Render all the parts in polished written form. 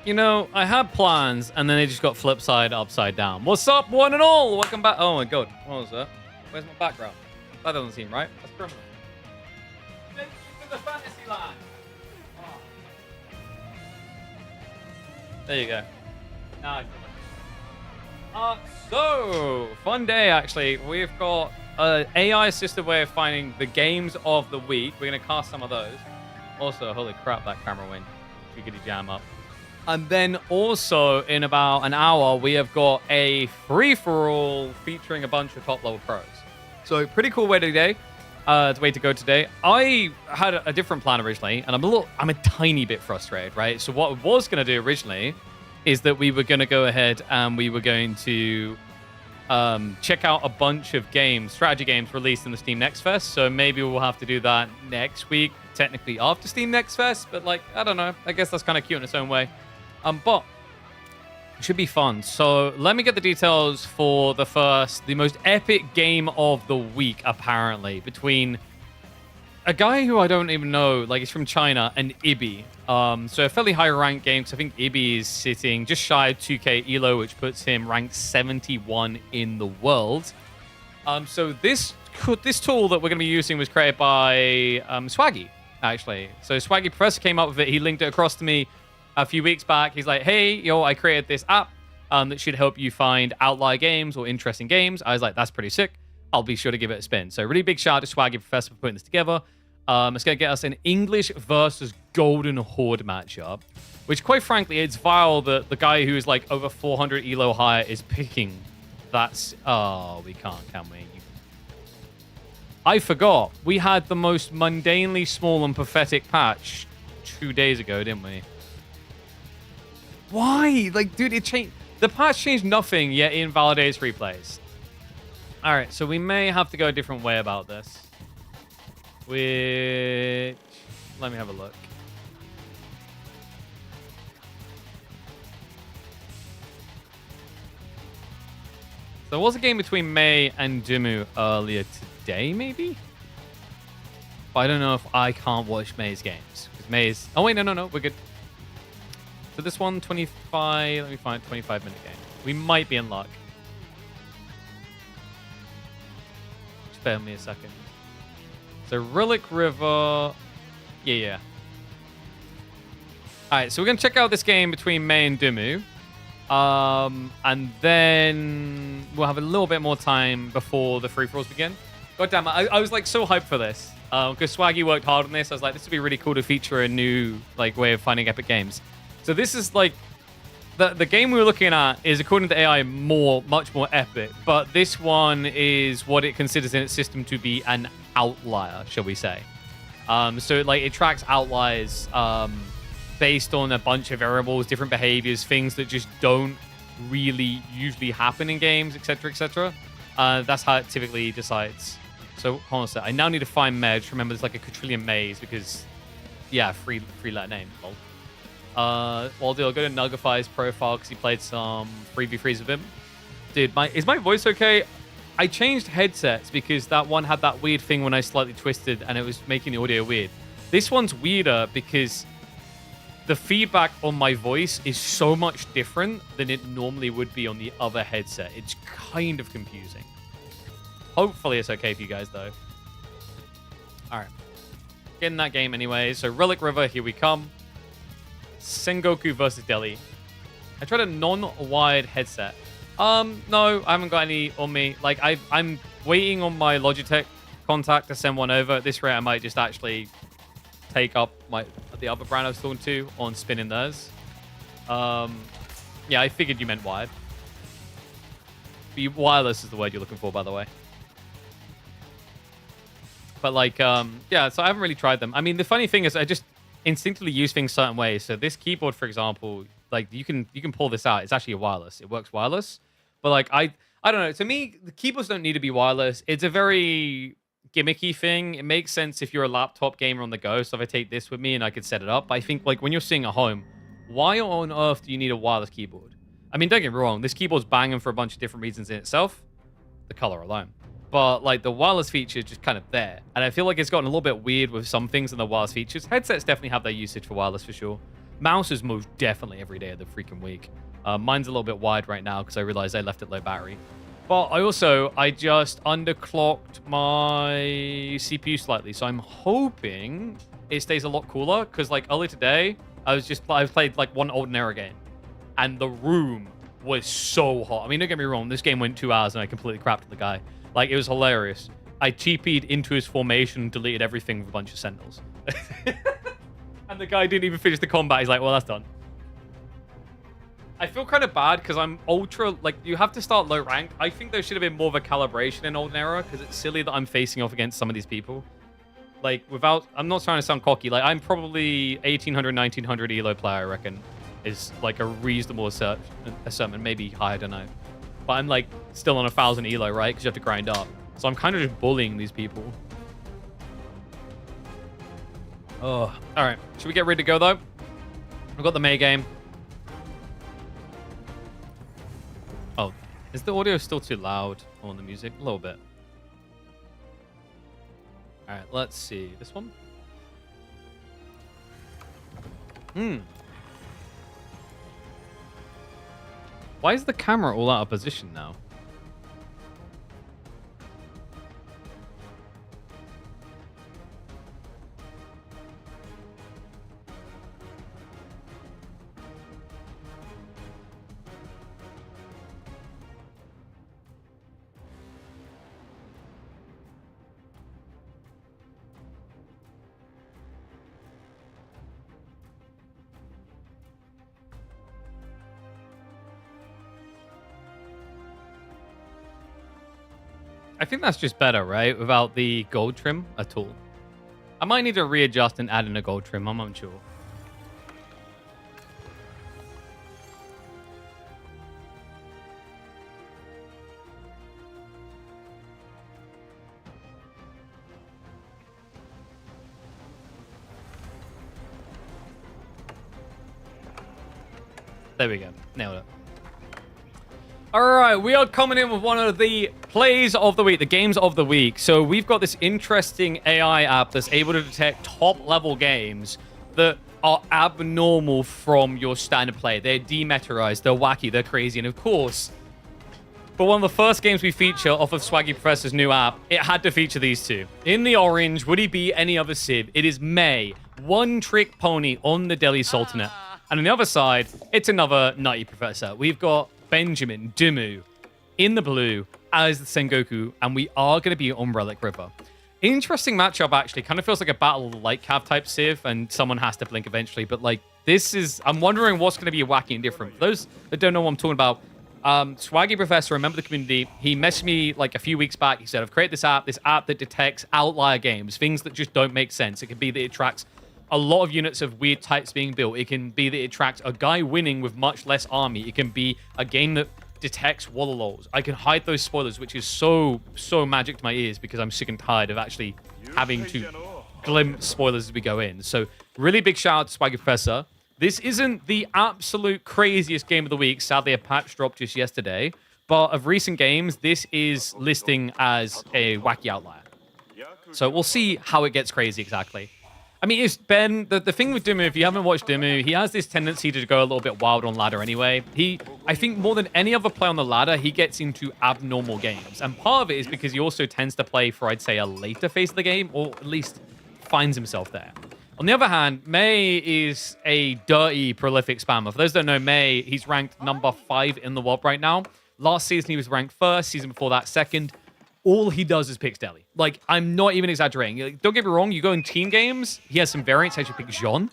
You know, I had plans, and then they just got flip side upside down. What's up, one and all? Welcome back. Oh my god, what was that? Where's my background? That doesn't seem right. That's criminal. Thank you for the fantasy land. Oh. There you go. Now I feel better. So, fun day, actually. We've got an AI-assisted way of finding the games of the week. We're going to cast some of those. Also, holy crap, that camera went jiggity jam up. And then also, in about an hour, we have got a free-for-all featuring a bunch of top-level pros. So, pretty cool way today. Way to go today. I had a different plan originally, and I'm a tiny bit frustrated, right? So what I was going to do originally is that we were going to go ahead and we were going to check out a bunch of games, strategy games released in the Steam Next Fest. So maybe we'll have to do that next week, technically after Steam Next Fest. But like, I don't know. I guess that's kind of cute in its own way. But it should be fun. So let me get the details for the most epic game of the week, apparently, between a guy who I don't even know, like he's from China, and Ibi. So a fairly high ranked game, because I think Ibi is sitting just shy of 2k elo, which puts him ranked 71 in the world. So this tool that we're going to be using was created by Swaggy, actually. So Swaggy Professor came up with it. He linked it across to me a few weeks back. He's like, hey, yo, I created this app that should help you find outlier games or interesting games. I was like, that's pretty sick. I'll be sure to give it a spin. So really big shout out to Swaggy Professor for putting this together. It's going to get us an English versus Golden Horde matchup, which quite frankly, it's vile that the guy who is like over 400 elo higher is picking. Oh, we can't, can we? I forgot. We had the most mundanely small and pathetic patch 2 days ago, didn't we? Why? Like, dude, it changed. The patch changed nothing, yet it invalidates replays. All right, so we may have to go a different way about this. Which, let me have a look. There was a game between May and Dimu earlier today, maybe? But I don't know if I can't watch May's games. Because May's... Oh, wait, no, we're good. So this one, 25... Let me find a 25-minute game. We might be in luck. Just bear with me a second. So Relic River... Yeah. Alright, so we're going to check out this game between May and Dimu. And then we'll have a little bit more time before the free-for-alls begin. God damn it, I was like so hyped for this. Because Swaggy worked hard on this. I was like, this would be really cool to feature a new like way of finding epic games. So this is like... The game we were looking at is, according to AI, much more epic. But this one is what it considers in its system to be an outlier, shall we say. So like it tracks outliers based on a bunch of variables, different behaviors, things that just don't really usually happen in games, etc., etc. That's how it typically decides. So hold on a sec. I now need to find Medge. Remember, there's like a quadrillion Mays because, yeah, free letter name. Lol. Well, I'll go to Nugify's profile because he played some 3v3s with him. Dude, is my voice okay? I changed headsets because that one had that weird thing when I slightly twisted and it was making the audio weird. This one's weirder because the feedback on my voice is so much different than it normally would be on the other headset. It's kind of confusing. Hopefully it's okay for you guys, though. All right. Get in that game anyway. So Relic River, here we come. Sengoku versus Delhi. I tried a non-wired headset. No, I haven't got any on me. Like, I'm waiting on my Logitech contact to send one over. At this rate, I might just actually take up the other brand I was talking to on spinning theirs. Yeah, I figured you meant wired. Wireless is the word you're looking for, by the way. But like, yeah, so I haven't really tried them. I mean, the funny thing is I just instinctively use things certain ways. So this keyboard, for example, like you can pull this out. It's actually a wireless. It works wireless. But like, I don't know. To me, the keyboards don't need to be wireless. It's a very gimmicky thing. It makes sense if you're a laptop gamer on the go. So if I take this with me and I could set it up, but I think like when you're sitting at home, why on earth do you need a wireless keyboard? I mean, don't get me wrong. This keyboard's banging for a bunch of different reasons in itself. The color alone. But like the wireless feature is just kind of there. And I feel like it's gotten a little bit weird with some things in the wireless features. Headsets definitely have their usage for wireless for sure. Mouse is most definitely every day of the freaking week. Mine's a little bit wide right now because I realized I left it low battery. But I just underclocked my CPU slightly. So I'm hoping it stays a lot cooler because like earlier today, I played like one Old Era game. And the room was so hot. I mean, don't get me wrong. This game went 2 hours and I completely crapped the guy. Like, it was hilarious. I TP'd into his formation and deleted everything with a bunch of Sentinels. And the guy didn't even finish the combat. He's like, well, that's done. I feel kind of bad because I'm ultra... Like, you have to start low rank. I think there should have been more of a calibration in Olden Era because it's silly that I'm facing off against some of these people. Like, without... I'm not trying to sound cocky. Like, I'm probably 1800, 1900 elo player, I reckon. Is, like, a reasonable assessment. Maybe higher, I don't know. But I'm, like, still on 1,000 elo, right? Because you have to grind up. So I'm kind of just bullying these people. Oh, all right. Should we get ready to go, though? We've got the May game. Oh, is the audio still too loud on the music? A little bit. All right, let's see. This one? Why is the camera all out of position now? I think that's just better, right? Without the gold trim at all. I might need to readjust and add in a gold trim. I'm unsure. There we go. Nailed it. All right, we are coming in with one of the plays of the week, the games of the week. So we've got this interesting AI app that's able to detect top-level games that are abnormal from your standard play. They're demeterized, they're wacky, they're crazy, and of course, for one of the first games we feature off of Swaggy Professor's new app, it had to feature these two. In the orange, would he be any other Civ? It is May, one-trick pony on the Delhi Sultanate. And on the other side, it's another Nutty Professor. We've got Benjamin Dumu in the blue as the Sengoku, and we are going to be on Relic River. Interesting matchup, actually. Kind of feels like a Battle of the Light Cav type Civ, and someone has to blink eventually. But, like, this is... I'm wondering what's going to be wacky and different. For those that don't know what I'm talking about, Swaggy Professor, a member of the community, he messaged me, like, a few weeks back. He said, I've created this app that detects outlier games, things that just don't make sense. It could be that it tracks a lot of units of weird types being built. It can be that it tracks a guy winning with much less army. It can be a game that detects Wallalols. I can hide those spoilers, which is so magic to my ears because I'm sick and tired of actually having to glimpse spoilers as we go in. So really big shout out to Swaggy Professor. This isn't the absolute craziest game of the week. Sadly, a patch dropped just yesterday. But of recent games, this is listing as a wacky outlier. So we'll see how it gets crazy exactly. I mean, it's Ben, the thing with Dimu, if you haven't watched Dimu, he has this tendency to go a little bit wild on ladder anyway. I think more than any other player on the ladder, he gets into abnormal games. And part of it is because he also tends to play for, I'd say, a later phase of the game, or at least finds himself there. On the other hand, May is a dirty, prolific spammer. For those that don't know May, he's ranked number 5 in the world right now. Last season, he was ranked 1st. Season before that, 2nd. All he does is picks Delhi. Like, I'm not even exaggerating. Like, don't get me wrong, you go in team games, he has some variants. He actually picks Jean.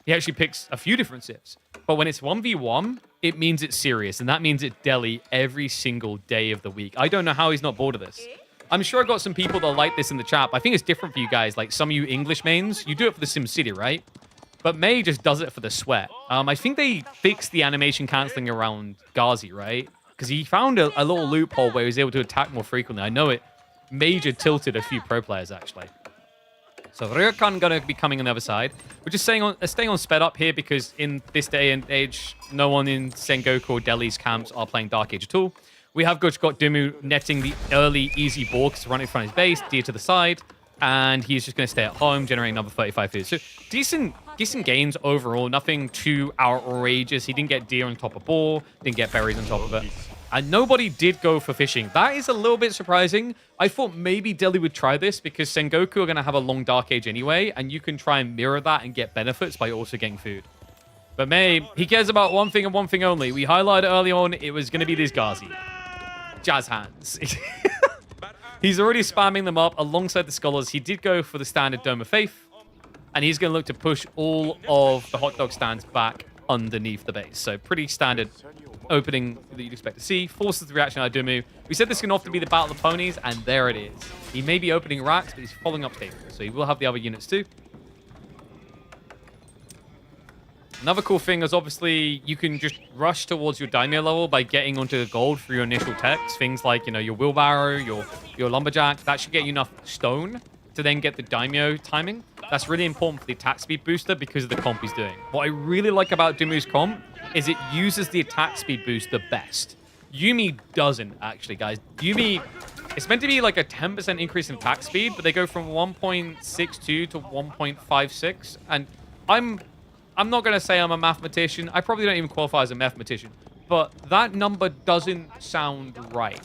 He actually picks a few different Civs. But when it's 1v1, it means it's serious. And that means it's Delhi every single day of the week. I don't know how he's not bored of this. I'm sure I got some people that like this in the chat. But I think it's different for you guys. Like some of you English mains, you do it for the SimCity, right? But May just does it for the sweat. I think they fixed the animation canceling around Ghazi, right? Because he found a little loophole where he was able to attack more frequently. I know it major tilted a few pro players, actually. So Ryokan going to be coming on the other side. We're just staying on sped up here because in this day and age, no one in Sengoku or Delhi's camps are playing Dark Age at all. We have got Dumu netting the early easy ball because running in front of his base, Deer to the side, and he's just going to stay at home, generating another 35 food. So decent gains overall, nothing too outrageous. He didn't get Deer on top of ball, didn't get berries on top of it. And nobody did go for fishing. That is a little bit surprising. I thought maybe Delhi would try this because Sengoku are going to have a long Dark Age anyway, and you can try and mirror that and get benefits by also getting food. But May, he cares about one thing and one thing only. We highlighted early on it was going to be this Ghazi. Jazz hands. He's already spamming them up alongside the scholars. He did go for the standard Dome of Faith, and he's going to look to push all of the hot dog stands back underneath the base. So pretty standard opening that you'd expect to see. Forces the reaction out of Dumu. We said this can often be the battle of ponies, and there it is. He may be opening racks, but he's following up stable. So he will have the other units too. Another cool thing is obviously you can just rush towards your daimyo level by getting onto the gold through your initial techs. Things like, you know, your wheelbarrow, your lumberjack. That should get you enough stone to then get the daimyo timing. That's really important for the attack speed booster because of the comp he's doing. What I really like about Dumu's comp is it uses the attack speed boost the best. Yuumi doesn't, actually, guys. Yuumi, it's meant to be like a 10% increase in attack speed, but they go from 1.62 to 1.56. And I'm not going to say I'm a mathematician. I probably don't even qualify as a mathematician. But that number doesn't sound right.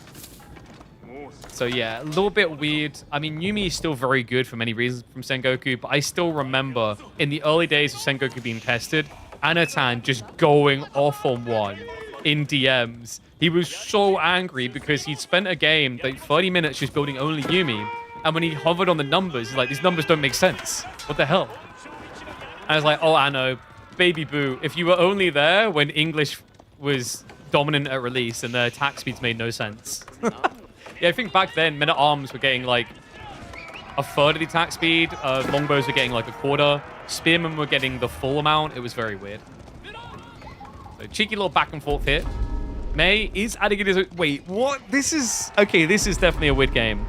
So yeah, a little bit weird. I mean, Yuumi is still very good for many reasons from Sengoku, but I still remember in the early days of Sengoku being tested, Anatan just going off on one in DMs. He was so angry because he'd spent a game, like 30 minutes just building only Yuumi, and when he hovered on the numbers, he's like, these numbers don't make sense. What the hell? And I was like, oh, Anno, baby boo, if you were only there when English was dominant at release and the attack speeds made no sense. Yeah, I think back then, men-at-arms were getting like a third of the attack speed. Longbows were getting like a quarter. Spearmen were getting the full amount. It was very weird. So cheeky little back and forth here. May is adding it as a... Wait, what? This is... Okay, this is definitely a weird game.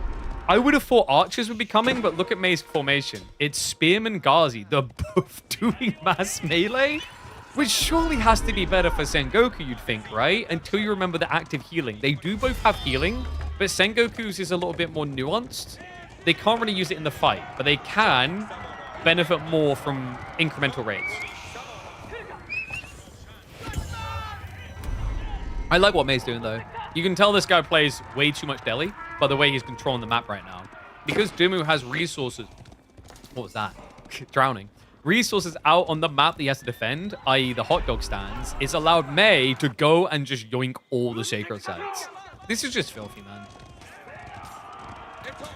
I would have thought archers would be coming, but look at May's formation. It's Spearman Ghazi. They're both doing mass melee, which surely has to be better for Sengoku, you'd think, right? Until you remember the active healing. They do both have healing, but Sengoku's is a little bit more nuanced. They can't really use it in the fight, but they can benefit more from incremental rates. I like what May's doing, though. You can tell this guy plays way too much Delhi by the way he's controlling the map right now. Because Dumu has resources... What was that? Drowning. Resources out on the map that he has to defend, i.e. the hot dog stands, it's allowed May to go and just yoink all the sacred sites. This is just filthy, man.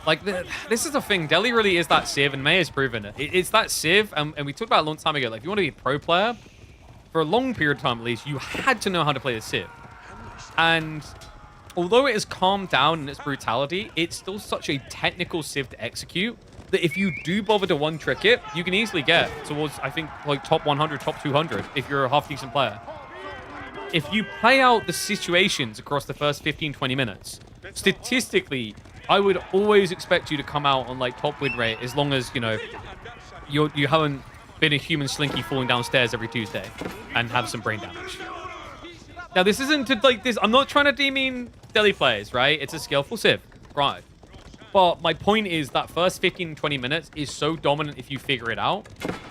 Like, this is the thing. Delhi really is that Civ, and May has proven it. It's that Civ, and we talked about it a long time ago. Like, if you want to be a pro player, for a long period of time at least, you had to know how to play the Civ. And although it has calmed down in its brutality, it's still such a technical Civ to execute that if you do bother to one-trick it, you can easily get towards, I think, like top 100, top 200 if you're a half-decent player. If you play out the situations across the first 15, 20 minutes, statistically, I would always expect you to come out on like top win rate as long as, you know, you haven't been a human slinky falling downstairs every Tuesday and have some brain damage. Now, this isn't to like this. I'm not trying to demean Delhi players, right? It's a skillful Civ, right? But my point is that first 15, 20 minutes is so dominant if you figure it out.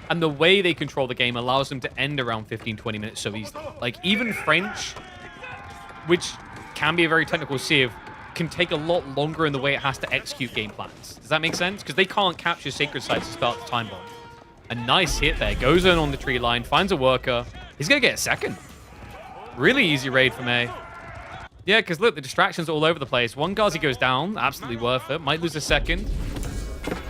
And the way they control the game allows them to end around 15, 20 minutes so easily. Like, even French, which can be a very technical Civ, can take a lot longer in the way it has to execute game plans. Does that make sense? Because they can't capture sacred sites to start the time bomb. A nice hit there. Goes in on the tree line, finds a worker. He's going to get a second. Really easy raid for May. Yeah, because look, the distractions are all over the place. One Ghazi goes down. Absolutely worth it. Might lose a second.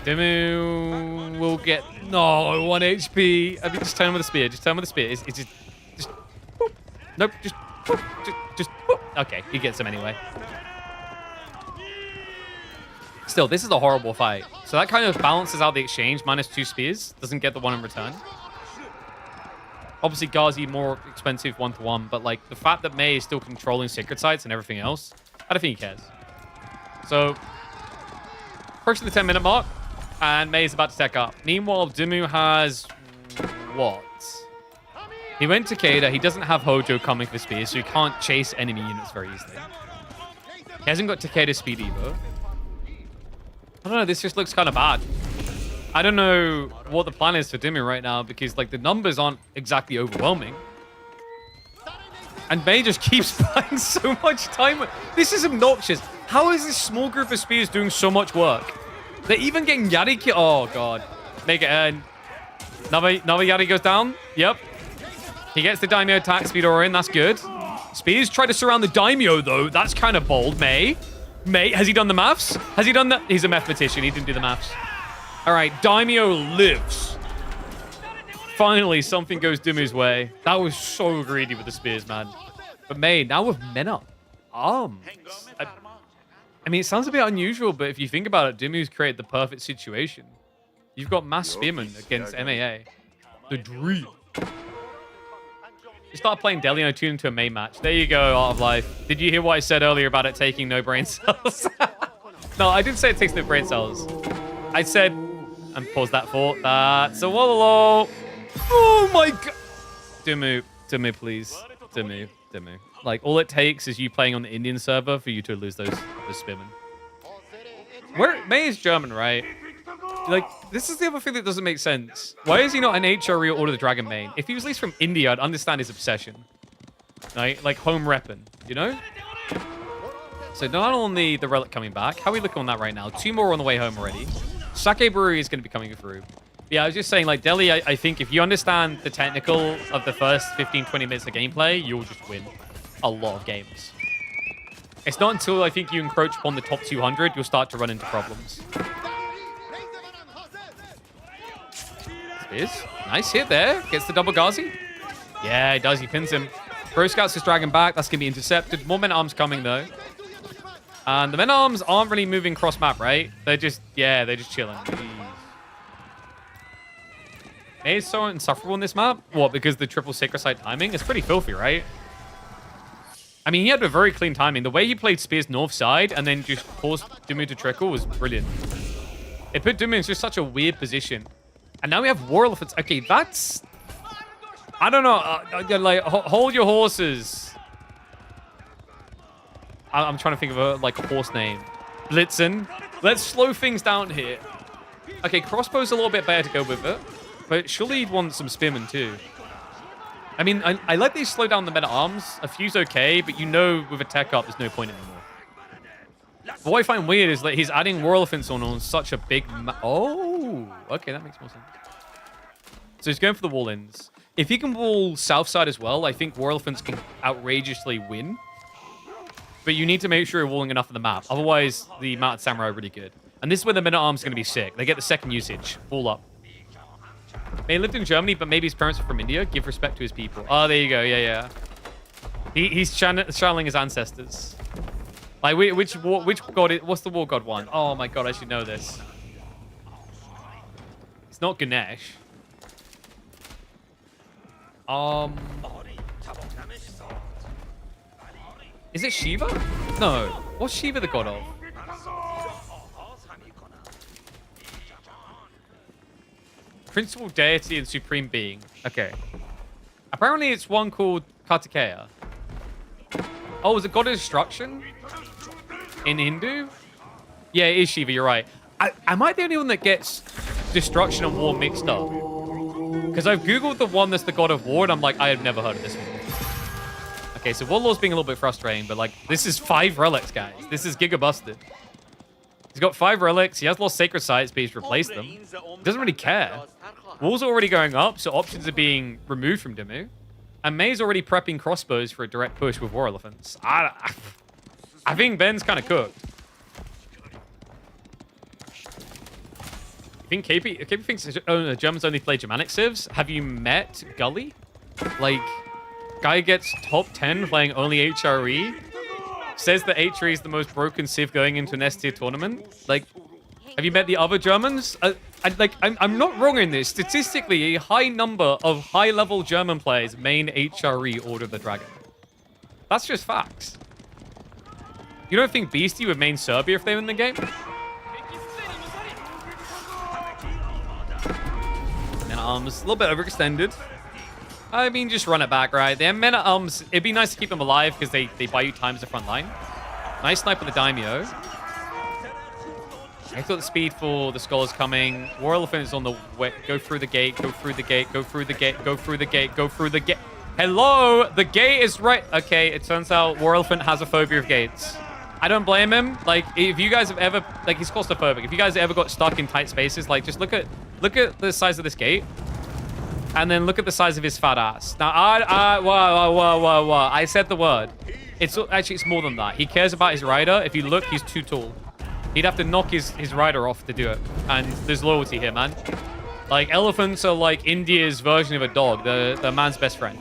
Demu will get... No, 1 HP. I mean, just turn him with a spear. Just turn him with a spear. It's just... Boop. Nope, just, whoop, just whoop. Okay, he gets him anyway. Still, this is a horrible fight. So that kind of balances out the exchange. -2 spears. Doesn't get the one in return. Obviously, Ghazi more expensive 1-to-1, but like the fact that Mei is still controlling sacred sites and everything else, I don't think he cares. So, approaching the 10-minute mark, and Mei is about to tech up. Meanwhile, Dimu has what? He went to Takeda. He doesn't have Hojo coming for spears, so he can't chase enemy units very easily. He hasn't got Takeda's speed either. I don't know, this just looks kind of bad. I don't know what the plan is for Dimu right now because, like, the numbers aren't exactly overwhelming. And Mei just keeps buying so much time. This is obnoxious. How is this small group of spears doing so much work? They're even getting Yari ki— oh, God. Make it end. Another Yari goes down. Yep. He gets the Daimyo attack speed aura in. That's good. Spears try to surround the Daimyo, though. That's kind of bold. Mei, has he done the maths? Has he done that? He's a mathematician. He didn't do the maths. All right, Daimyo lives. Finally, something goes Dimu's way. That was so greedy with the spears, man. But Mei, now with men up arms. I mean, it sounds a bit unusual, but if you think about it, Dimu's created the perfect situation. You've got mass spearmen against MAA. The dream. You start playing Delio, tune into a Mei match. There you go, Art of Life. Did you hear what I said earlier about it taking no brain cells? No, I didn't say it takes no brain cells. I said, and pause that thought, that's a Wololo. Oh my God. Dimu, please. Dimu. Like, all it takes is you playing on the Indian server for you to lose those spearmen. Mei is German, right? Like, this is the other thing that doesn't make sense. Why is he not an HRE or Order of the Dragon main? If he was at least from India, I'd understand his obsession. Right? Like, home repping, you know? So not only the relic coming back, how are we looking on that right now? 2 more on the way home already. Sake Brewery is going to be coming through. Yeah, I was just saying, like, Delhi, I think if you understand the technical of the first 15-20 minutes of gameplay, you'll just win a lot of games. It's not until I think you encroach upon the top 200, you'll start to run into problems. Spears. Nice hit there. Gets the double Ghazi. Yeah, he does. He pins him. Pro Scouts is dragging back. That's going to be intercepted. More men-at-arms coming, though. And the men-at-arms aren't really moving cross-map, right? They're just, yeah, they're just chilling. Mei is so insufferable in this map. What, because the triple sacred site timing? It's pretty filthy, right? I mean, he had a very clean timing. The way he played Spears north side and then just forced Dimu to trickle was brilliant. It put Dimu in just such a weird position. And now we have War Elephants. Okay, that's... I don't know. Like, hold your horses. I'm trying to think of a horse name. Blitzen. Let's slow things down here. Okay, crossbow's a little bit better to go with it. But surely you'd want some spearmen too. I mean, I like these slow down the men-at-arms. A few's okay, but you know with a tech up, there's no point anymore. But what I find weird is that he's adding War Elephants on such a big... Oh, okay, that makes more sense. So he's going for the wall-ins. If he can wall south side as well, I think War Elephants can outrageously win. But you need to make sure you're walling enough of the map. Otherwise, the mounted samurai are really good. And this is where the men-at-arms are going to be sick. They get the second usage. Wall up. He lived in Germany, but maybe his parents are from India. Give respect to his people. Oh, there you go. Yeah. He's channeling his ancestors. Like, which god? What's the war god one? Oh my god, I should know this. It's not Ganesh. Is it Shiva? No. What's Shiva the god of? Principal deity and supreme being. Okay. Apparently it's one called Kartikeya. Oh, is it god of destruction? In Hindu? Yeah, it is Shiva, you're right. Am I the only one that gets destruction and war mixed up? Because I've googled the one that's the god of war, and I'm like, I have never heard of this one. Okay, so Warlord's being a little bit frustrating, but like, this is 5 relics, guys. This is giga busted. He's got 5 relics. He has lost sacred sites, but he's replaced them. He doesn't really care. Walls are already going up, so options are being removed from Dimu. And Mei's already prepping crossbows for a direct push with War Elephants. I think Ben's kind of cooked. I think KP thinks Germans only play Germanic civs. Have you met Gully? Like, Guy gets top 10 playing only HRE. Says that HRE is the most broken civ going into an S-tier tournament. Like, have you met the other Germans? I'm not wrong in this. Statistically, a high number of high-level German players main HRE Order of the Dragon. That's just facts. You don't think Beastie would main Serbia if they win the game? Men at Arms, a little bit overextended. I mean, just run it back, right? The men at Arms, it'd be nice to keep them alive because they buy you time as the front line. Nice snipe on the Daimyo. I thought the speed for the Skull is coming. War Elephant is on the way. Go through the gate, go through the gate, go through the gate, go through the gate, go through the gate. Hello? The gate is right. Okay, it turns out War Elephant has a phobia of gates. I don't blame him. Like, if you guys have ever, like, he's claustrophobic. If you guys ever got stuck in tight spaces, like, just look at the size of this gate, and then look at the size of his fat ass. Now, whoa. I said the word. It's more than that. He cares about his rider. If you look, he's too tall. He'd have to knock his rider off to do it. And there's loyalty here, man. Like, elephants are like India's version of a dog. The man's best friend.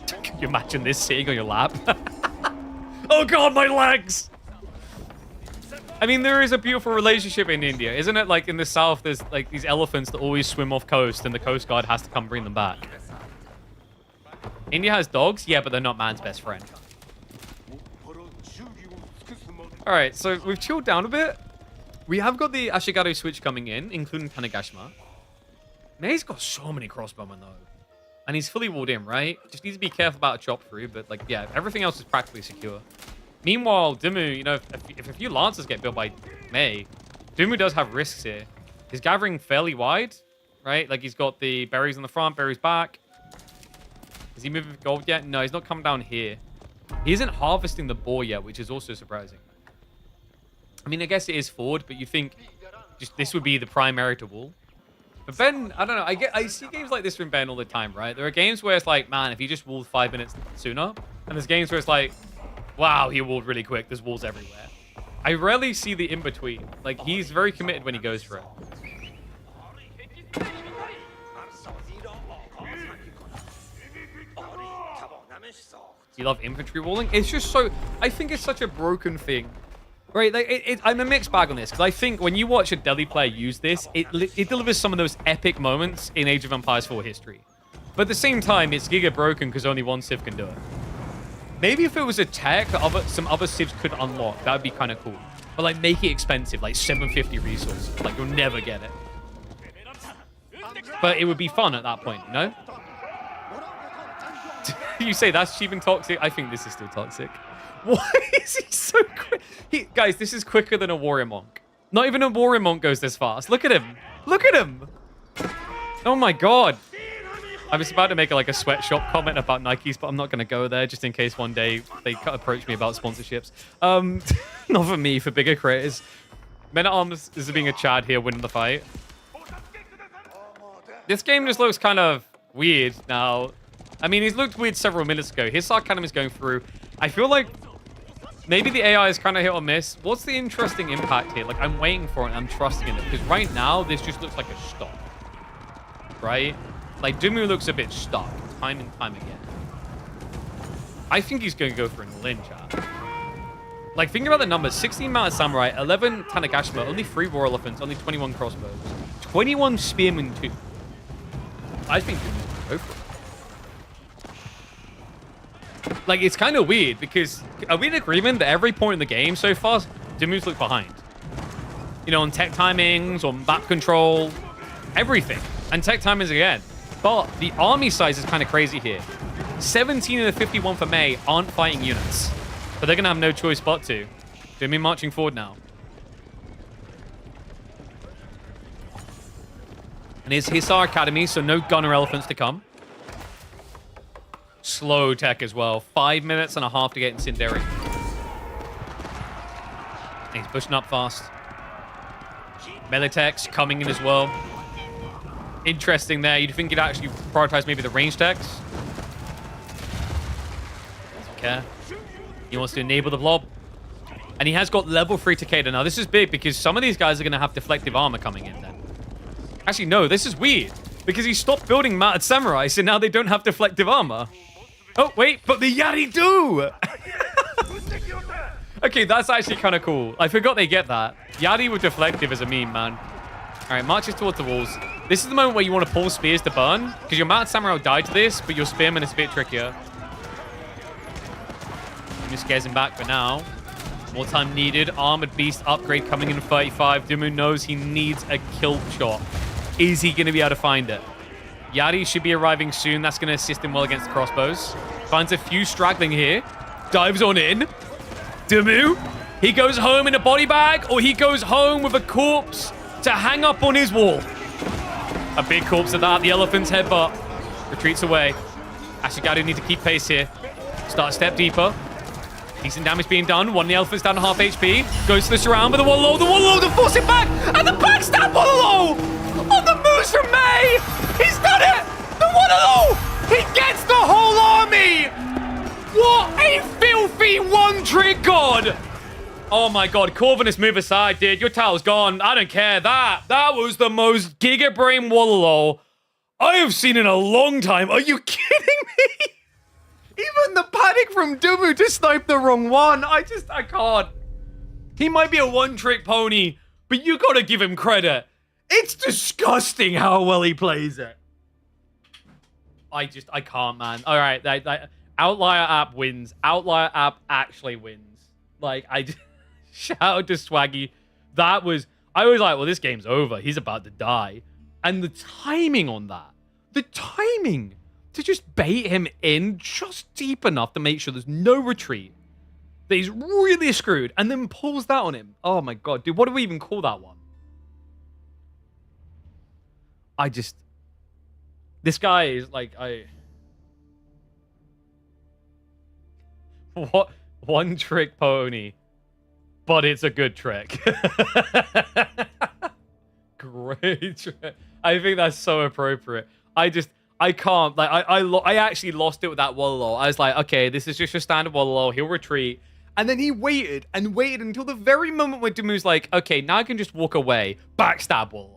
Can you imagine this sitting on your lap? Oh god, my legs! I mean, there is a beautiful relationship in India, isn't it? Like, in the south, there's like these elephants that always swim off coast and the Coast Guard has to come bring them back. India has dogs? Yeah, but they're not man's best friend. Alright, so we've chilled down a bit. We have got the Ashigaru switch coming in, including Tanagashima. May's got so many crossbowmen, though. And he's fully walled in, right? Just needs to be careful about a chop through, but, like, yeah, everything else is practically secure. Meanwhile, Dimu, you know, if a few Lancers get built by May, Dimu does have risks here. He's gathering fairly wide, right? Like, he's got the berries on the front, berries back. Is he moving with gold yet? No, he's not coming down here. He isn't harvesting the boar yet, which is also surprising. I mean, I guess it is forward, but you think just this would be the primary to wall. But Ben, I don't know. I see games like this from Ben all the time, right? There are games where it's like, man, if he just walled 5 minutes sooner. And there's games where it's like, wow, he walled really quick. There's walls everywhere. I rarely see the in-between. Like, he's very committed when he goes for it. You love infantry walling? It's just so... I think it's such a broken thing. Right, like, I'm a mixed bag on this, because I think when you watch a Delhi player use this, it delivers some of those epic moments in Age of Empires 4 history. But at the same time, it's giga broken because only one civ can do it. Maybe if it was a tech that some other civs could unlock, that would be kind of cool. But, like, make it expensive, like 750 resources. Like, you'll never get it. But it would be fun at that point, you know? You say that's cheap and toxic? I think this is still toxic. Why is he so quick? Guys, this is quicker than a warrior monk. Not even a warrior monk goes this fast. Look at him. Look at him. Oh my god. I was about to make like a sweatshop comment about Nikes, but I'm not going to go there just in case one day they approach me about sponsorships. Not for me, for bigger creators. Men at Arms is being a Chad here winning the fight. This game just looks kind of weird now. I mean, he's looked weird several minutes ago. His Sarcasm is going through. I feel like maybe the AI is kind of hit or miss. What's the interesting impact here? Like, I'm waiting for it and I'm trusting in it. Because right now, this just looks like a stop. Right? Like, Dimu looks a bit stuck time and time again. I think he's going to go for an all-in, chat. Like, think about the numbers. 16 Mounted Samurai, 11 Tanagashima, only 3 War Elephants, only 21 crossbows. 21 Spearmen, too. I think Dimu will go for it. Like, it's kind of weird because are we in agreement that every point in the game so far, Dimu's looked behind? You know, on tech timings, on map control, everything. And tech timings again. But the army size is kind of crazy here. 17 of the 51 for May aren't fighting units. But they're going to have no choice but to. Dimu marching forward now. And here's Hisar Academy, so no gunner elephants to come. Slow tech as well. 5 minutes and a half to get in Sinderi. He's pushing up fast. Melee techs coming in as well. Interesting there. You'd think he'd actually prioritize maybe the range techs. Doesn't care. He wants to enable the blob. And he has got level 3 Takeda. Now, this is big because some of these guys are going to have deflective armor coming in then. Actually, no. This is weird. Because he stopped building mounted samurai, so now they don't have deflective armor. Oh, wait, but the Yari do! Okay, that's actually kind of cool. I forgot they get that. Yari with deflective is a meme, man. All right, marches towards the walls. This is the moment where you want to pull spears to burn, because your mounted samurai will die to this, but your spearman is a bit trickier. Just scares him back for now. More time needed. Armored Beast upgrade coming in 35. Dumu knows he needs a kill shot. Is he going to be able to find it? Yari should be arriving soon. That's going to assist him well against the crossbows. Finds a few straggling here. Dives on in. Dumu, he goes home in a body bag, or he goes home with a corpse to hang up on his wall. A big corpse at that. The elephant's headbutt. Retreats away. Ashigaru need to keep pace here. Start a step deeper. Decent damage being done. One of the elephants down to half HP. Goes to the surround, but the Wallow, to force it back. And the backstab Wallow on the moves from May. He's done it. The Wallow. He gets the whole army. What a filthy one-trick god. Oh my god, Corvinus, move aside, dude. Your tower's gone. I don't care. That was the most Giga Brain Wallow I have seen in a long time. Are you kidding me? Even the panic from Dumu to snipe the wrong one. I can't. He might be a one-trick pony, but you gotta give him credit. It's disgusting how well he plays it. I can't, man. All right, Outlier app wins. Outlier app actually wins. Like, shout out to Swaggy. I was like, well, this game's over. He's about to die. And the timing on that. The timing to just bait him in just deep enough to make sure there's no retreat. That he's really screwed. And then pulls that on him. Oh my god. Dude, what do we even call that one? This guy is like, What? One trick pony. But it's a good trick. Great trick. I think that's so appropriate. I can't. Like, I actually lost it with that Wallow. I was like, okay, this is just your standard Wallow. He'll retreat. And then he waited and waited until the very moment where Dumu's like, okay, now I can just walk away. Backstab Wallow.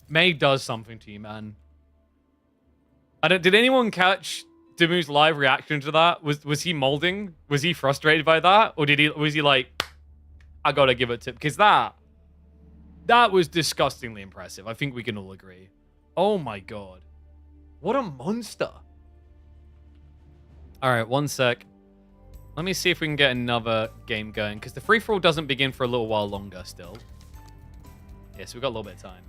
May does something to you, man. Did anyone catch Dumu's live reaction to that? Was he molding? Was he frustrated by that? Or was he like, I gotta give it to him? Because that was disgustingly impressive. I think we can all agree. Oh my god. What a monster. Alright, one sec. Let me see if we can get another game going. Because the free-for-all doesn't begin for a little while longer still. Yeah, so we've got a little bit of time.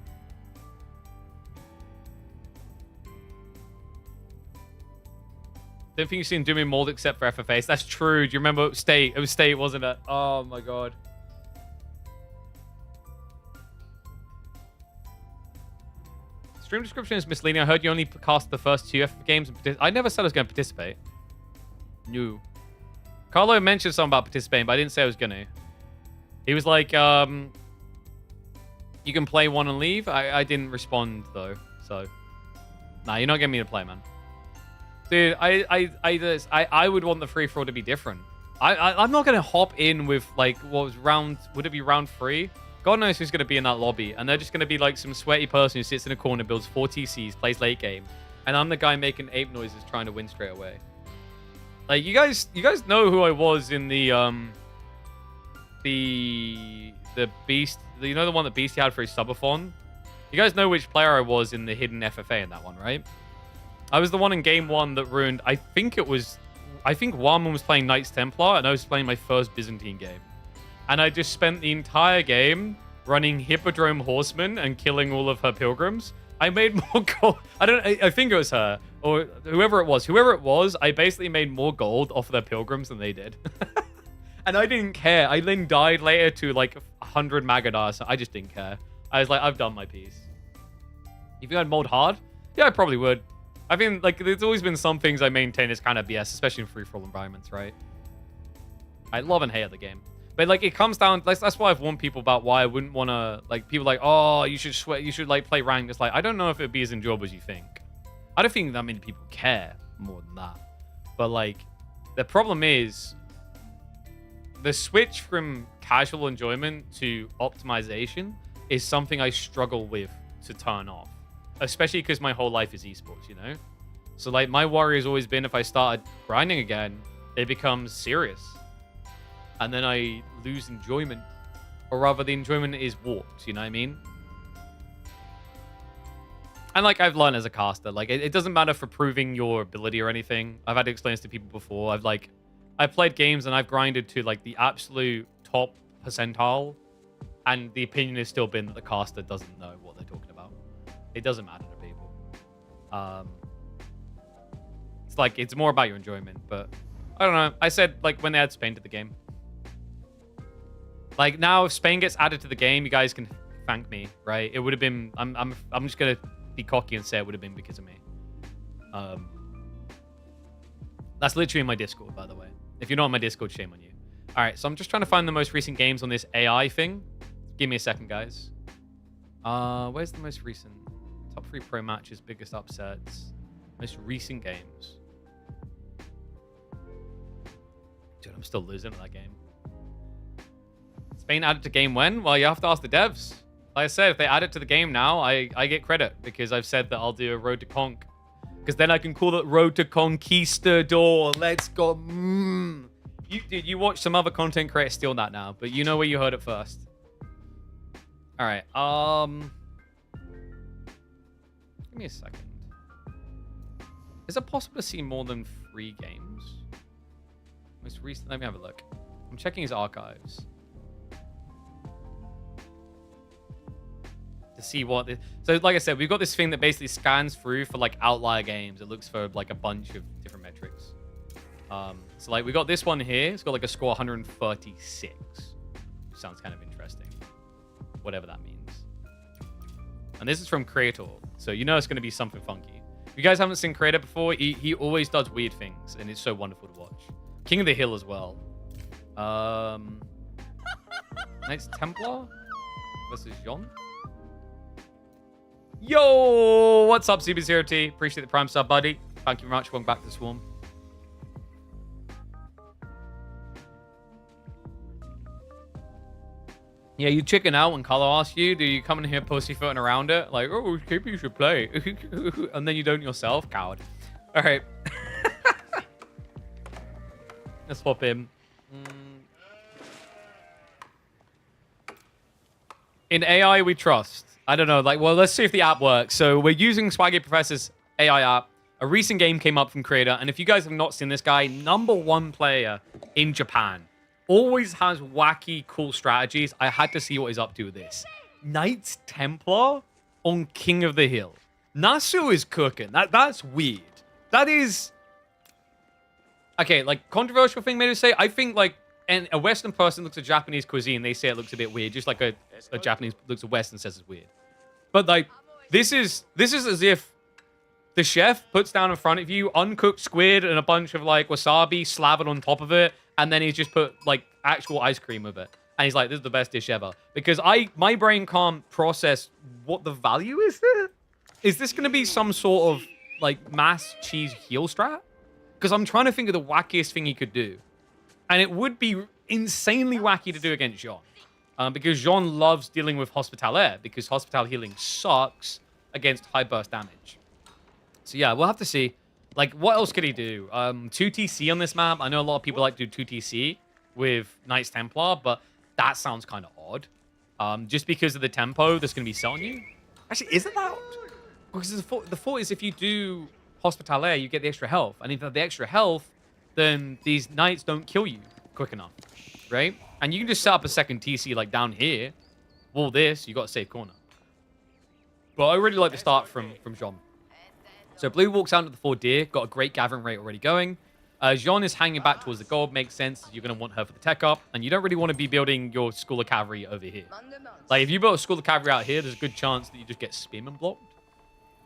Don't think you've seen Dumu mold except for FFA. That's true. Do you remember State? It was State, wasn't it? Oh my god. Stream description is misleading. I heard you only cast the first 2 FFA games. I never said I was going to participate. No. Carlo mentioned something about participating, but I didn't say I was going to. He was like, you can play one and leave. I didn't respond, though. So, nah, you're not getting me to play, man. Dude, I would want the free-for-all to be different. I'm not going to hop in with, like, what was round... Would it be round 3? God knows who's going to be in that lobby. And they're just going to be, like, some sweaty person who sits in a corner, builds 4 TCs, plays late game. And I'm the guy making ape noises trying to win straight away. Like, you guys know who I was in the Beast... You know the one that Beastie had for his subathon? You guys know which player I was in the hidden FFA in that one, right? I was the one in game 1 that ruined... I think Warman was playing Knights Templar, and I was playing my first Byzantine game. And I just spent the entire game running Hippodrome Horsemen and killing all of her pilgrims. I made more gold... I think it was her, or whoever it was. Whoever it was, I basically made more gold off of their pilgrims than they did. And I didn't care. I then died later to, like, 100 Magadar, so I just didn't care. I was like, I've done my piece. If you had mold hard? Yeah, I probably would. I mean, like, there's always been some things I maintain as kind of BS, especially in free-for-all environments, right? I love and hate the game. But, like, it comes down... That's why I've warned people about why I wouldn't want to... Like, people like, oh, you should sweat, you should, like, play ranked. It's like, I don't know if it'd be as enjoyable as you think. I don't think that many people care more than that. But, like, the problem is... the switch from casual enjoyment to optimization is something I struggle with to turn off, especially because my whole life is esports, you know? So, like, my worry has always been if I started grinding again, it becomes serious. And then I lose enjoyment. Or rather, the enjoyment is warped, you know what I mean? And, like, I've learned as a caster, like, it doesn't matter for proving your ability or anything. I've had to explain this to people before. I've played games and I've grinded to, like, the absolute top percentile. And the opinion has still been that the caster doesn't know what they're talking about. It doesn't matter to people. It's like, it's more about your enjoyment, but I don't know. I said, like, when they add Spain to the game. Like, now if Spain gets added to the game, you guys can thank me, right? It would have been, I'm just going to be cocky and say it would have been because of me. That's literally in my Discord, by the way. If you're not on my Discord, shame on you. All right, so I'm just trying to find the most recent games on this AI thing. Give me a second, guys. Where's the most recent? Top 3 pro matches, biggest upsets, most recent games. Dude, I'm still losing at that game. Spain added to game when? Well, you have to ask the devs. Like I said, if they add it to the game now, I get credit because I've said that I'll do a Road to Conk. Because then I can call it Road to Conquistador. Let's go. You watch some other content creators steal that now, but you know where you heard it first. All right. Give me a second. Is it possible to see more than 3 games? Most recent. Let me have a look. I'm checking his archives to see what. So, like I said, we've got this thing that basically scans through for like outlier games. It looks for like a bunch of different metrics. So like we got this one here. It's got like a score 136. Sounds kind of interesting. Whatever that means. And this is from Creator, so you know it's going to be something funky. If you guys haven't seen Creator before, he always does weird things, and it's so wonderful to watch. King of the Hill as well. Knights Templar versus Jean. Yo, what's up, Super0T? Appreciate the Prime sub, buddy. Thank you very much. Welcome back to Swarm. Yeah, you chicken out when Carlo asks you, do you come in here pussyfooting around it? Like, oh, maybe you should play. And then you don't yourself, coward. All right. Let's swap in. In AI, we trust. I don't know. Like, well, let's see if the app works. So we're using Swaggy Professor's AI app. A recent game came up from Creator. And if you guys have not seen this guy, #1 player in Japan. Always has wacky, cool strategies. I had to see what he's up to with this. Knights Templar on King of the Hill. Nasu is cooking. That's weird. That is... Okay, like, controversial thing maybe to say. I think, like, and a Western person looks at Japanese cuisine, they say it looks a bit weird. Just like a Japanese looks at Western and says it's weird. But, like, this is as if the chef puts down in front of you uncooked squid and a bunch of, like, wasabi slathered on top of it. And then he's just put, like, actual ice cream with it. And he's like, this is the best dish ever. Because my brain can't process what the value is there. Is this going to be some sort of, like, mass cheese heel strat? Because I'm trying to think of the wackiest thing he could do. And it would be insanely wacky to do against Jean. Because Jean loves dealing with Hospital Air. Because Hospital Healing sucks against high burst damage. So, yeah, we'll have to see. Like, what else could he do? 2TC on this map. I know a lot of people like to do 2TC with Knights Templar, but that sounds kind of odd. Just because of the tempo that's going to be set on you. Actually, is it that odd? Because the thought is if you do Hospital Air, you get the extra health. And if you have the extra health, then these Knights don't kill you quick enough, right? And you can just set up a second TC like down here. Wall this, you got a safe corner. But I really like the start from Jean. So Blue walks out into the 4 deer, got a great gathering rate already going. Jean is hanging back towards the gold, makes sense. You're going to want her for the tech up, and you don't really want to be building your School of Cavalry over here. Like, if you build a School of Cavalry out here, there's a good chance that you just get spearman blocked.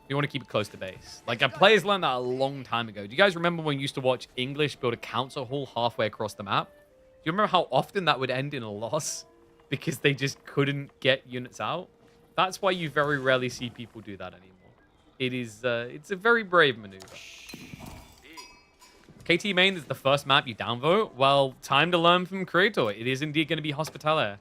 You want to keep it close to base. Like, players learned that a long time ago. Do you guys remember when you used to watch English build a council hall halfway across the map? Do you remember how often that would end in a loss? Because they just couldn't get units out? That's why you very rarely see people do that anymore. It is, it's a very brave maneuver. KT main is the first map you downvote. Well, time to learn from Creator. It is indeed going to be Hospitaler.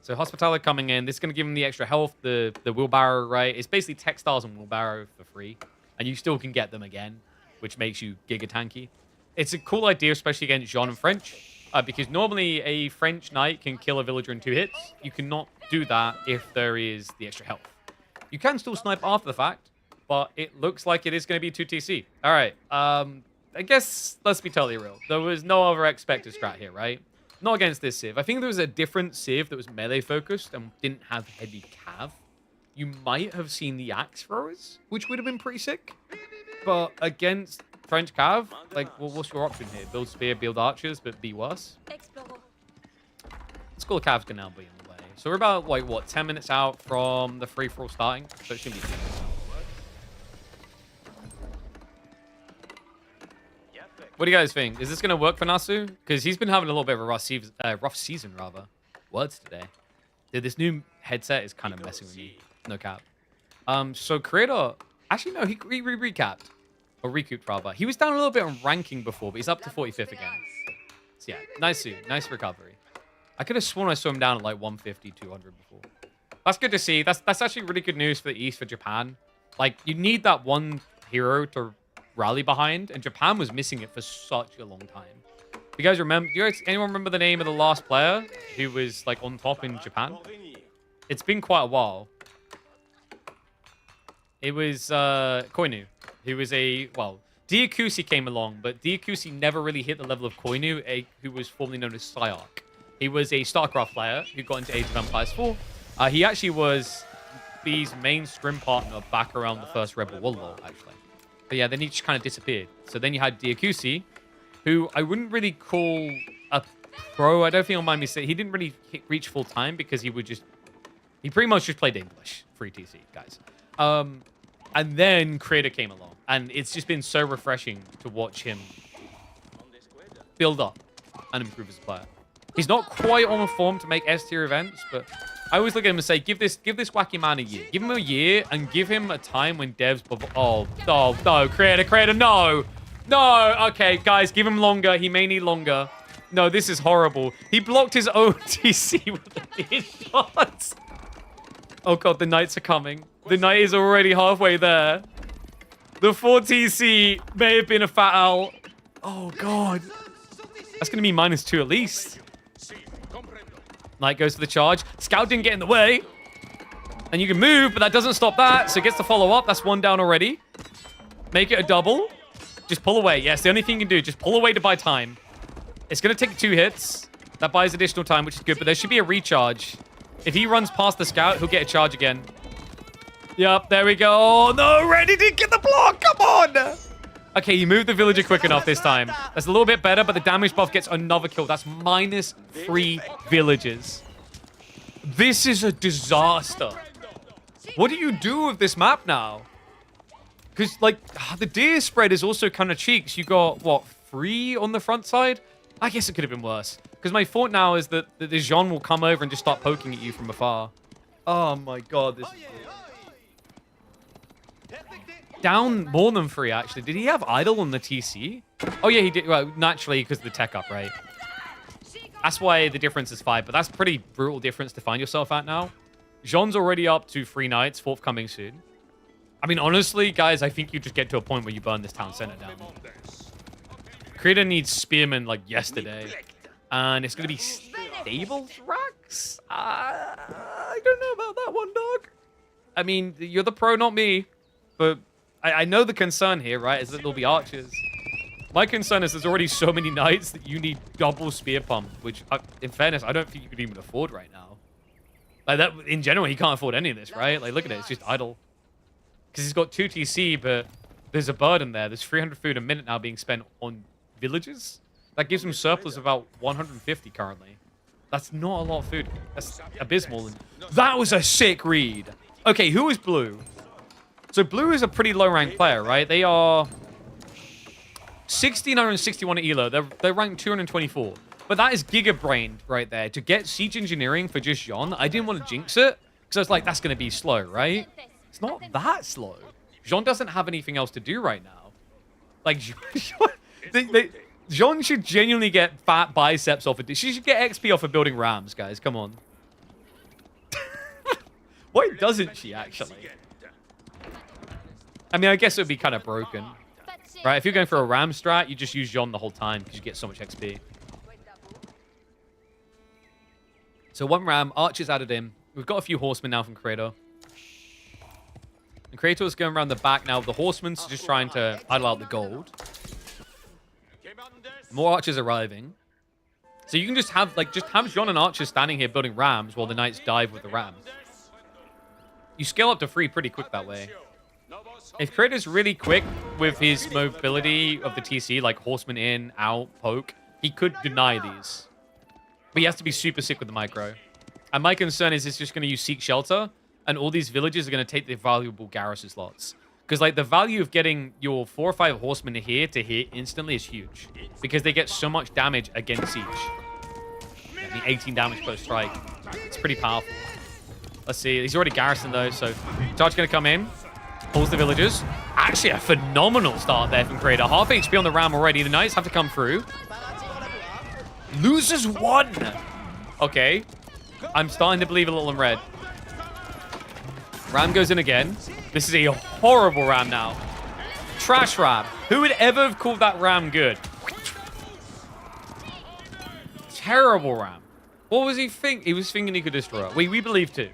So Hospitaler coming in. This is going to give him the extra health, the wheelbarrow, right? It's basically textiles and wheelbarrow for free. And you still can get them again, which makes you giga tanky. It's a cool idea, especially against Jean and French. Because normally a French knight can kill a villager in 2 hits. You cannot do that if there is the extra health. You can still snipe after the fact, but it looks like it is going to be 2 TC. All right. I guess, let's be totally real. There was no other expected strat here, right? Not against this Civ. I think there was a different Civ that was melee focused and didn't have heavy cav. You might have seen the axe throwers, which would have been pretty sick. But against French cav, like, well, what's your option here? Build spear, build archers, but be worse? School of cavs can now be in the way. So we're about, like, what, 10 minutes out from the free-for-all starting? So it shouldn't be too much. What do you guys think? Is this going to work for Nasu? Because he's been having a little bit of a rough season, rather. Words today. Dude, this new headset is kind of messing with me. No cap. So Creator... Actually, no, he recapped. Or recouped, rather. He was down a little bit on ranking before, but he's up to 45th again. So yeah, nice recovery. I could have sworn I saw him down at like 150, 200 before. That's good to see. That's actually really good news for the East, for Japan. Like, you need that one hero to rally behind, and Japan was missing it for such a long time. You guys remember? Anyone remember the name of the last player who was like on top in Japan? It's been quite a while. It was Koinu, who was Diakusi came along, but Diakusi never really hit the level of Koinu, who was formerly known as Psyarch. He was a StarCraft player who got into Age of Empires 4. He actually was B's main scrim partner back around the first Rebel Warlord, actually. But yeah, then he just kind of disappeared. So then you had Diakusi, who I wouldn't really call a pro. I don't think I'll mind me saying. He didn't really reach full time because he pretty much just played English, free TC, guys. And then Creator came along. And it's just been so refreshing to watch him build up and improve as a player. He's not quite on form to make S-tier events, but I always look at him and say, give this wacky man a year. Give him a year and give him a time when devs... Oh, no, Creator, no. No, okay, guys, give him longer. He may need longer. No, this is horrible. He blocked his own TC with the shots. Oh, God, the knights are coming. The knight is already halfway there. The 4 TC may have been a fat owl. Oh, God. That's going to be -2 at least. Knight goes for the charge. Scout didn't get in the way. And you can move, but that doesn't stop that. So it gets the follow-up. That's 1 down already. Make it a double. Just pull away. Yes, the only thing you can do. Just pull away to buy time. It's going to take 2 hits. That buys additional time, which is good. But there should be a recharge. If he runs past the scout, he'll get a charge again. Yep, there we go. Oh, no, Reddy didn't get the block. Come on. Okay, you moved the villager quick enough this time. That's a little bit better, but the damage buff gets another kill. That's -3 villagers. This is a disaster. What do you do with this map now? Because, like, the deer spread is also kind of cheeks. You got, what, 3 on the front side? I guess it could have been worse. Because my thought now is that the Jean will come over and just start poking at you from afar. Oh, my God. This is... Down more than 3, actually. Did he have idle on the TC? Oh, yeah, he did. Well, naturally, because of the tech up, right? That's why the difference is 5, but that's pretty brutal difference to find yourself at now. Jean's already up to 3 knights, 4th coming soon. I mean, honestly, guys, I think you just get to a point where you burn this town center down. Creator needs spearmen, like, yesterday. And it's going to be Stables Racks? I don't know about that one, dog. I mean, you're the pro, not me. But... I know the concern here, right, is that there'll be archers. My concern is there's already so many knights that you need double spear pump, which, in fairness, I don't think you could even afford right now. Like, that, in general, he can't afford any of this, right? Like, look at it. It's just idle. Because he's got 2 TC, but there's a burden there. There's 300 food a minute now being spent on villages. That gives him surplus of about 150 currently. That's not a lot of food. That's abysmal. And that was a sick read. Okay, who is blue? So blue is a pretty low-ranked player, right? They are 1661 at ELO. They're ranked 224. But that is giga-brained right there. To get siege engineering for just Jean, I didn't want to jinx it. Because I was like, that's going to be slow, right? It's not that slow. Jean doesn't have anything else to do right now. Like, Jean should genuinely get fat biceps off of this. She should get XP off of building rams, guys. Come on. Why doesn't she, actually? I mean, I guess it would be kind of broken. Right? If you're going for a ram strat, you just use Jean the whole time because you get so much XP. So 1 ram, archers added in. We've got a few horsemen now from Kratos. And Kratos is going around the back now. The horsemen's just trying to idle out the gold. More archers arriving. So you can just have Jean and archers standing here building rams while the knights dive with the rams. You scale up to 3 pretty quick that way. If Kratos really quick with his mobility of the TC, like horseman in, out, poke, he could deny these. But he has to be super sick with the micro. And my concern is it's just going to use Seek Shelter, and all these villages are going to take the valuable garrison slots. Because like the value of getting your 4 or 5 horsemen here to hit instantly is huge. Because they get so much damage against siege. Yeah, I mean, 18 damage per strike. It's pretty powerful. Let's see. He's already garrisoned though, so Charge going to come in. Pulls the villagers. Actually, a phenomenal start there from Kratos. Half HP on the ram already. The knights have to come through. Loses 1. Okay. I'm starting to believe a little in red. Ram goes in again. This is a horrible ram now. Trash ram. Who would ever have called that ram good? Terrible ram. What was he thinking? He was thinking he could destroy it. We believe too.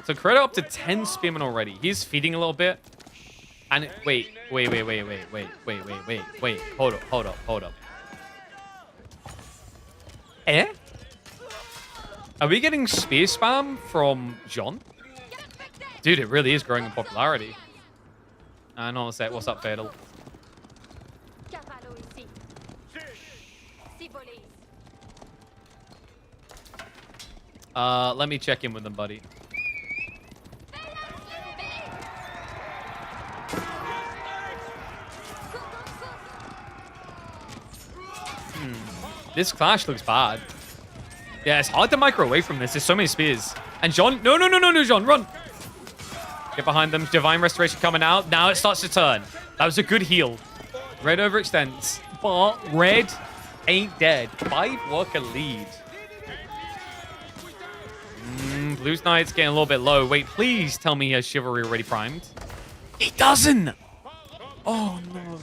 So Kratos up to 10 spearmen already. He's feeding a little bit. And wait. Hold up. Eh? Are we getting spear spam from Jean? Dude, it really is growing in popularity. I know what's up, Fatal? Let me check in with them, buddy. This clash looks bad. Yeah, it's hard to micro away from this. There's so many spears. And Jean... No, Jean, run! Get behind them. Divine Restoration coming out. Now it starts to turn. That was a good heal. Red overextends. But red ain't dead. 5 worker lead. Blue's Knight's getting a little bit low. Wait, please tell me he has Chivalry already primed. He doesn't! Oh, no.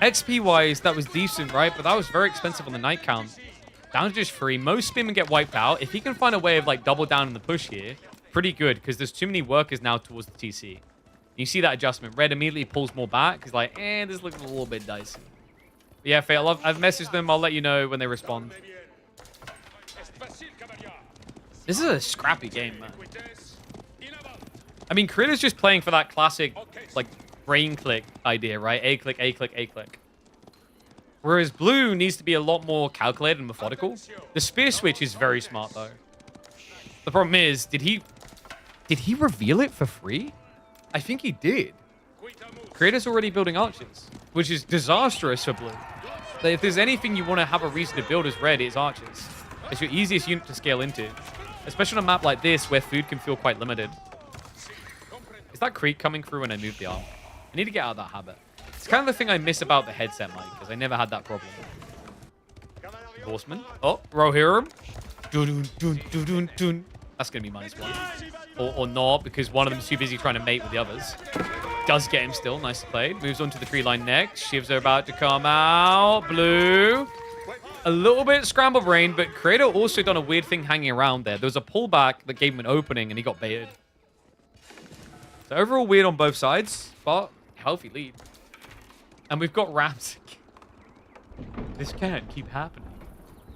XP-wise, that was decent, right? But that was very expensive on the Knight count. Down to just 3. Most spearmen get wiped out. If he can find a way of, like, double down in the push here, pretty good, because there's too many workers now towards the TC. You see that adjustment. Red immediately pulls more back, because, like, this looks a little bit dicey. But yeah, Faye, I've messaged them. I'll let you know when they respond. This is a scrappy game, man. I mean, Krita's just playing for that classic, like, brain click idea, right? A click, A click, A click. Whereas Blue needs to be a lot more calculated and methodical. The spear switch is very smart, though. The problem is, did he reveal it for free? I think he did. Krita's already building archers, which is disastrous for Blue. Like, if there's anything you want to have a reason to build as red, it's archers. It's your easiest unit to scale into. Especially on a map like this, where food can feel quite limited. Is that creep coming through when I move the arm? I need to get out of that habit. It's kind of the thing I miss about the headset mic, because I never had that problem. Horseman. Oh, Rohirrim. That's going to be -1. Or not, because one of them's too busy trying to mate with the others. Does get him still. Nicely played. Moves on to the 3-line next. Shivs are about to come out. Blue. A little bit scramble brain, but Kratos also done a weird thing hanging around there. There was a pullback that gave him an opening, and he got baited. So overall weird on both sides, but healthy lead. And we've got rams. This can't keep happening.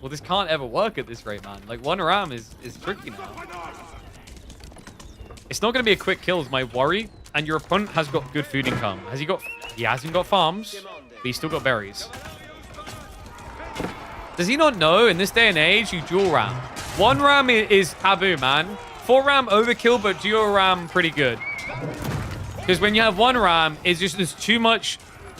Well, this can't ever work at this rate, man. Like, 1 ram is tricky now. It's not going to be a quick kill is my worry. And your opponent has got good food income. Has he got... He hasn't got farms, but he's still got berries. Does he not know in this day and age you dual ram? 1 ram is taboo, man. 4 ram overkill, but dual ram pretty good. Because when you have 1 ram, it's just there's too much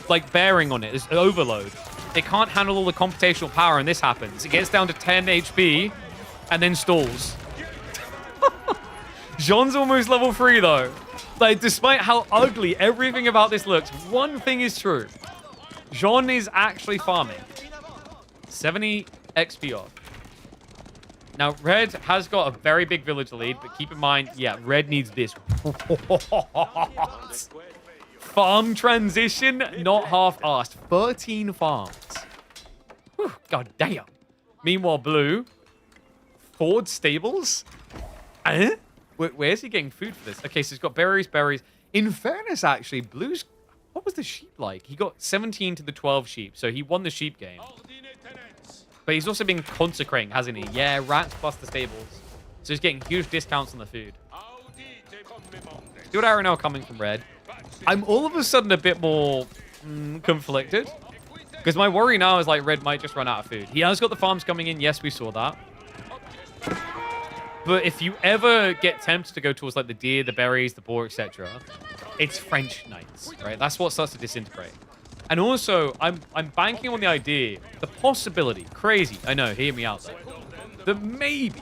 like bearing on it. There's overload. It can't handle all the computational power, and this happens. It gets down to 10 HP and then stalls. Jean's almost level 3 though. Like, despite how ugly everything about this looks, one thing is true. Jean is actually farming. 70 XP off. Now, Red has got a very big village lead, but keep in mind, yeah, Red needs this. Farm transition, not half-assed. 13 farms. Whew, God damn. Meanwhile, Blue, Ford Stables? Where's he getting food for this? Okay, so he's got berries. In fairness, actually, Blue's... What was the sheep like? He got 17 to the 12 sheep, so he won the sheep game. But he's also been consecrating, hasn't he? Yeah, rats plus the stables. So he's getting huge discounts on the food. Good Arenal coming from Red. I'm all of a sudden a bit more conflicted. Because my worry now is like Red might just run out of food. He has got the farms coming in. Yes, we saw that. But if you ever get tempted to go towards like the deer, the berries, the boar, etc., it's French Knights, right? That's what starts to disintegrate. And also, I'm banking on the idea, the possibility, crazy, I know, hear me out there, that maybe,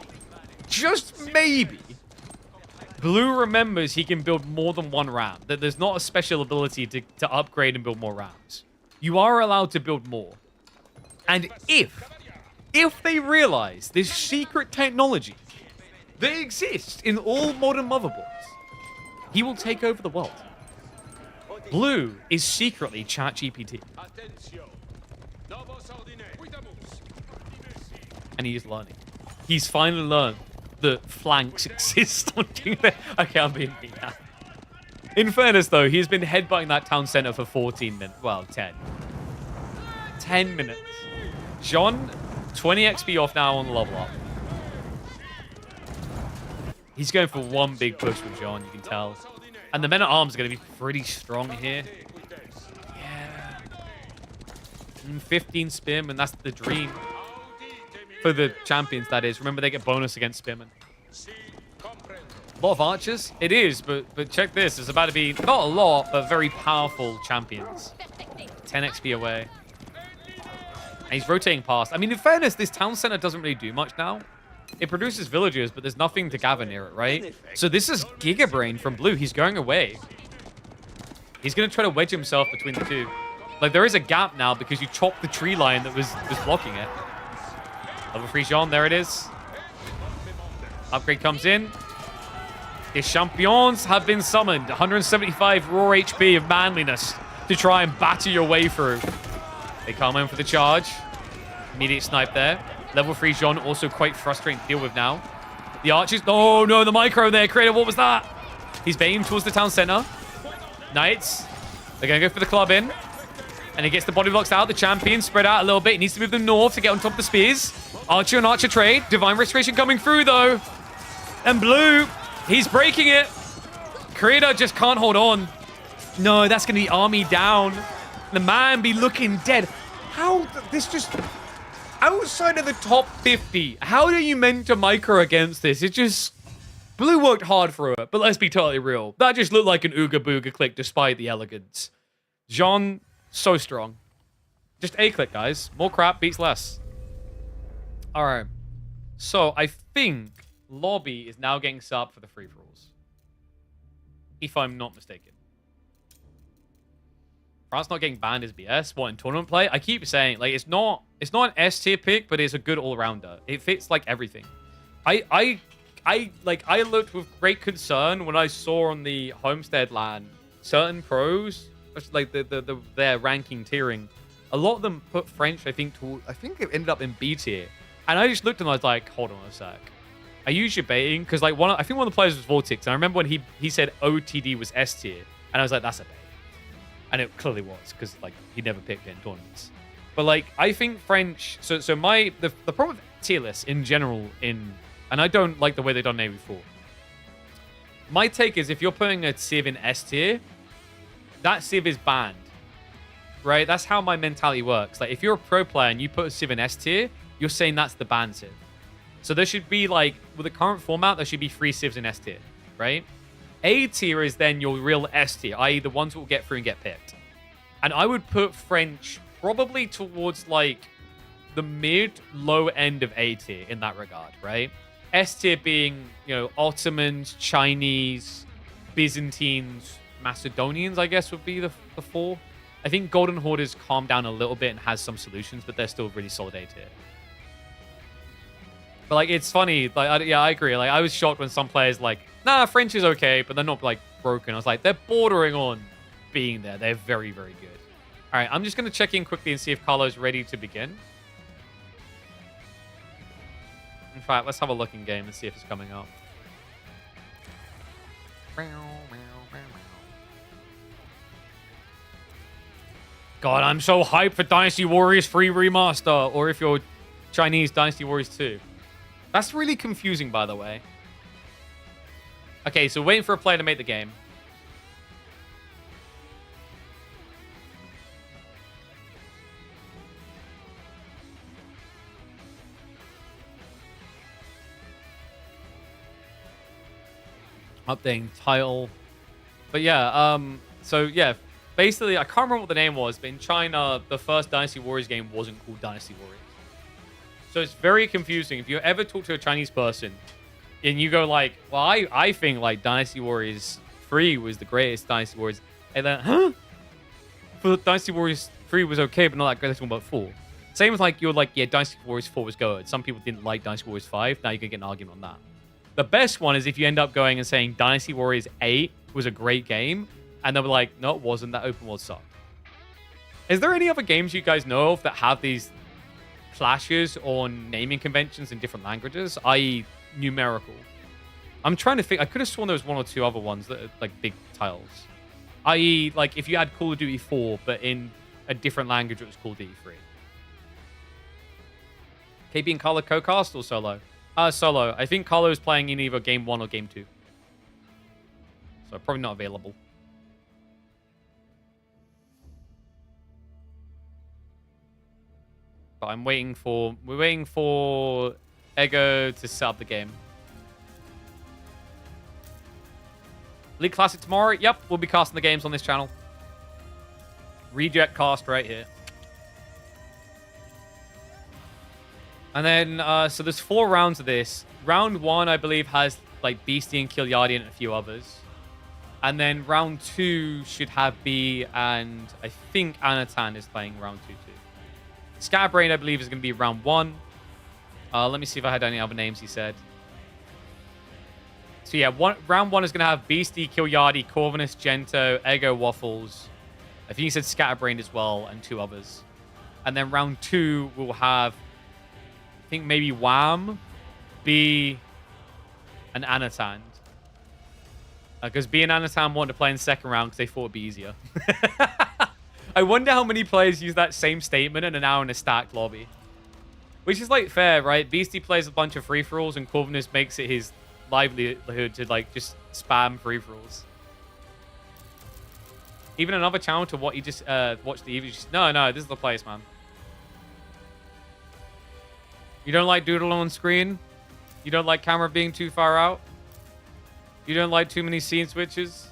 just maybe, Blue remembers he can build more than one ram, that there's not a special ability to upgrade and build more rams. You are allowed to build more. And if they realize this secret technology that exists in all modern motherboards, he will take over the world. Blue is secretly ChatGPT. And he is learning. He's finally learned that flanks exist on King. Okay, I'm being mean now. In fairness, though, he's been headbutting that town center for 14 minutes. Well, 10. 10 minutes. Jean, 20 XP off now on the level up. He's going for one big push with Jean, you can tell. And the men-at-arms are going to be pretty strong here. Yeah. 15 spearmen, that's the dream. For the champions, that is. Remember, they get bonus against spearmen. A lot of archers? It is, but check this. It's about to be, not a lot, but very powerful champions. 10 XP away. And he's rotating past. I mean, in fairness, this town center doesn't really do much now. It produces villagers, but there's nothing to gather near it, right? So this is Giga Brain from Blue. He's going away. He's going to try to wedge himself between the two. Like, there is a gap now because you chopped the tree line that was blocking it. Level 3 Jean, there it is. Upgrade comes in. His champions have been summoned. 175 raw HP of manliness to try and batter your way through. They come in for the charge. Immediate snipe there. Level 3 Jean also quite frustrating to deal with now. The archers. Oh, no, the micro there. Creator, what was that? He's baiting towards the town center. Knights. They're going to go for the club in. And he gets the body blocks out. The champion spread out a little bit. He needs to move them north to get on top of the spears. Archer and archer trade. Divine Restoration coming through, though. And Blue, he's breaking it. Creator just can't hold on. No, that's going to be army down. The man be looking dead. How? This just... Outside of the top 50, how are you meant to micro against this? It just... Blue worked hard for it, but let's be totally real. That just looked like an Ooga Booga click despite the elegance. Jean, so strong. Just a click, guys. More crap beats less. Alright. So, I think Lobby is now getting set up for the free-for-alls. If I'm not mistaken. France not getting banned is BS. What, in tournament play? I keep saying, like, it's not an S tier pick, but it's a good all-rounder. It fits like everything. I looked with great concern when I saw on the Homestead LAN certain pros, like their ranking tiering. A lot of them put French, I think it ended up in B tier. And I just looked and I was like, hold on a sec. Are you baiting? Because like I think one of the players was Vortex, and I remember when he said OTD was S tier, and I was like, that's a bait. And it clearly was, because like he never picked it in tournaments. But like I think French. So the problem with tier lists in general and I don't like the way they've done Navy 4. My take is if you're putting a Civ in S tier, that Civ is banned, right? That's how my mentality works. Like if you're a pro player and you put a Civ in S tier, you're saying that's the banned Civ. So there should be like with the current format, there should be 3 Civs in S tier, right? A tier is then your real S tier, i.e. the ones that will get through and get picked. And I would put French probably towards like the mid-low end of A tier in that regard, right? S tier being, you know, Ottomans, Chinese, Byzantines, Macedonians, I guess, would be the 4. I think Golden Horde has calmed down a little bit and has some solutions, but they're still really solid A tier. But, like, it's funny. Like, yeah, I agree. Like, I was shocked when some players, like, nah, French is okay, but they're not, like, broken. I was like, they're bordering on being there. They're very, very good. All right, I'm just going to check in quickly and see if Carlo's ready to begin. In fact, let's have a look in game and see if it's coming up. God, I'm so hyped for Dynasty Warriors 3 Remaster, or if you're Chinese, Dynasty Warriors 2. That's really confusing, by the way. Okay, so waiting for a player to make the game. Updating title. But yeah, so yeah, basically, I can't remember what the name was, but in China, the first Dynasty Warriors game wasn't called Dynasty Warriors. So it's very confusing. If you ever talk to a Chinese person and you go like, well, I think like Dynasty Warriors 3 was the greatest Dynasty Warriors. And then, huh? For Dynasty Warriors 3 was okay, but not that great. Let's talk about 4. Same with like, you're like, yeah, Dynasty Warriors 4 was good. Some people didn't like Dynasty Warriors 5. Now you can get an argument on that. The best one is if you end up going and saying Dynasty Warriors 8 was a great game, and they'll be like, no, it wasn't. That open world sucked. Is there any other games you guys know of that have these clashes on naming conventions in different languages, i.e. numerical? I'm trying to think. I could have sworn there was 1 or 2 other ones that are like big titles. I.e. like if you had Call of Duty 4, but in a different language, it was Call of Duty 3. KB and Carlo co-cast or solo? Solo. I think Carlo is playing in either game 1 or game 2. So probably not available. But we're waiting for Ego to set up the game. League Classic tomorrow? Yep, we'll be casting the games on this channel. Reject cast right here. And then, so there's 4 rounds of this. Round 1, I believe, has like Beastie and Killiardi and a few others. And then round 2 should have B, and I think Anatan is playing round 2 too. Scatterbrain, I believe, is going to be round 1. Let me see if I had any other names he said. So yeah, round 1 is going to have Beastie, Killiardi, Corvinus, Gento, Ego, Waffles. I think he said Scatterbrain as well, and 2 others. And then round 2 will have, I think maybe Wham, B, and Anatan. Because B and Anatan wanted to play in the second round because they thought it'd be easier. I wonder how many players use that same statement and are now in a stacked lobby. Which is, like, fair, right? Beastie plays a bunch of free-for-alls and Corvinus makes it his livelihood to, like, just spam free-for-alls. Even another channel to what you just watch the EV. No, this is the place, man. You don't like doodling on screen? You don't like camera being too far out? You don't like too many scene switches?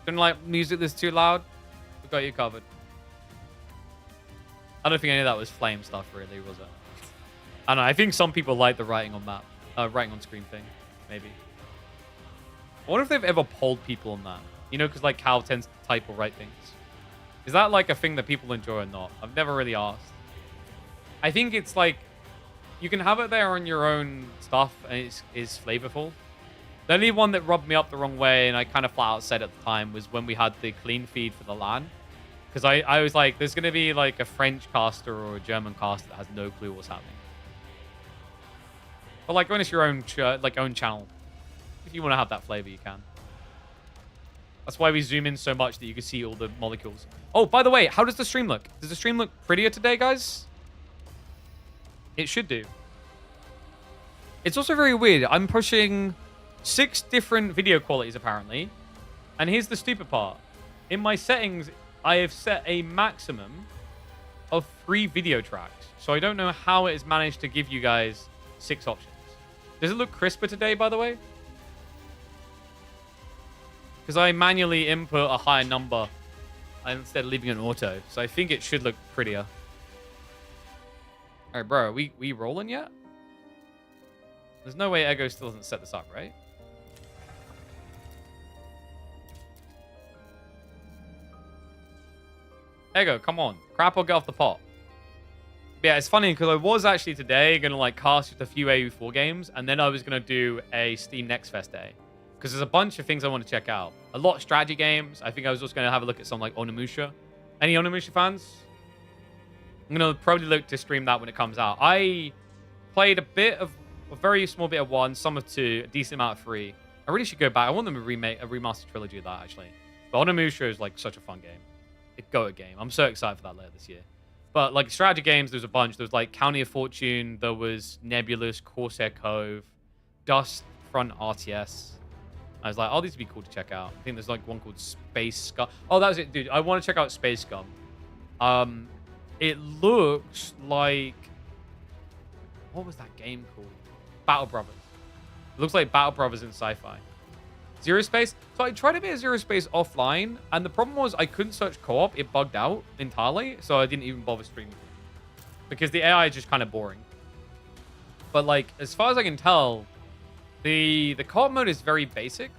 Don't like music that's too loud? We got you covered. I don't think any of that was flame stuff, really, was it? I don't know. I think some people like the writing on map, writing on screen thing, maybe. I wonder if they've ever polled people on that. You know, because like Cal tends to type or write things. Is that like a thing that people enjoy or not? I've never really asked. I think it's like you can have it there on your own stuff and it's flavorful. The only one that rubbed me up the wrong way, and I kind of flat out said at the time, was when we had the clean feed for the LAN. Because I was like, there's going to be like a French caster or a German caster that has no clue what's happening. But like, when it's your own own channel, if you want to have that flavor, you can. That's why we zoom in so much that you can see all the molecules. Oh, by the way, how does the stream look? Does the stream look prettier today, guys? It should do. It's also very weird. I'm pushing 6 different video qualities, apparently. And here's the stupid part. In my settings, I have set a maximum of 3 video tracks. So I don't know how it has managed to give you guys 6 options. Does it look crisper today, by the way? Because I manually input a higher number instead of leaving it in auto. So I think it should look prettier. All right, bro. Are we rolling yet? There's no way Ego still hasn't set this up, right? Ego, come on. Crap or get off the pot. Yeah, it's funny because I was actually today going to like cast just a few AU4 games, and then I was going to do a Steam Next Fest day. Because there's a bunch of things I want to check out. A lot of strategy games. I think I was just going to have a look at some like Onimusha. Any Onimusha fans? I'm going to probably look to stream that when it comes out. I played a very small bit of 1, some of 2, a decent amount of 3. I really should go back. I want them to remake a remastered trilogy of that, actually. But Onimusha is like such a fun game. A go game. I'm so excited for that later this year. But like strategy games, there's a bunch. There's like County of Fortune. There was Nebulous, Corsair Cove, Dust Front RTS. I was like, oh, these would be cool to check out. I think there's like one called Space Scum. Oh, that was it, dude. I want to check out Space Scum. It looks like... What was that game called? Battle Brothers. It looks like Battle Brothers in sci-fi. Zero Space. So I tried a bit of Zero Space offline, and the problem was I couldn't search co-op. It bugged out entirely, so I didn't even bother streaming. Because the AI is just kind of boring. But like, as far as I can tell, the co-op mode is very basic.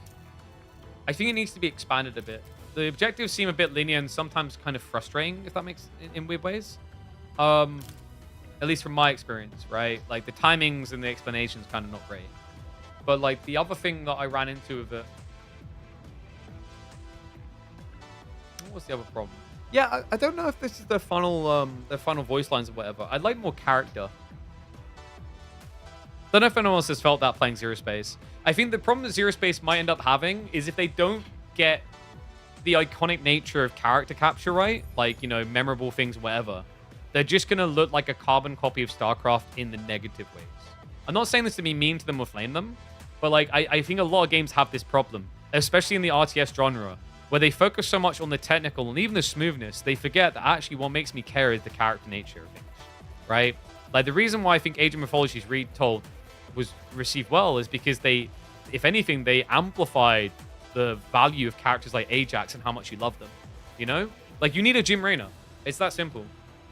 I think it needs to be expanded a bit. The objectives seem a bit linear and sometimes kind of frustrating, if that makes in weird ways. At least from my experience, right? Like the timings and the explanations kind of not great. But like the other thing that I ran into with it, what was the other problem? Yeah, I don't know if this is the final voice lines or whatever. I'd like more character. Don't know if anyone else has felt that playing Zero Space. I think the problem that Zero Space might end up having is if they don't get the iconic nature of character capture right, like, you know, memorable things, whatever, they're just going to look like a carbon copy of StarCraft in the negative ways. I'm not saying this to be mean to them or flame them, but like I think a lot of games have this problem, especially in the RTS genre, where they focus so much on the technical and even the smoothness, they forget that actually what makes me care is the character nature of things, right? Like the reason why I think Age of Mythology's retold was received well is because they, if anything, they amplified the value of characters like Ajax and how much you love them, you know? Like you need a Jim Raynor. It's that simple.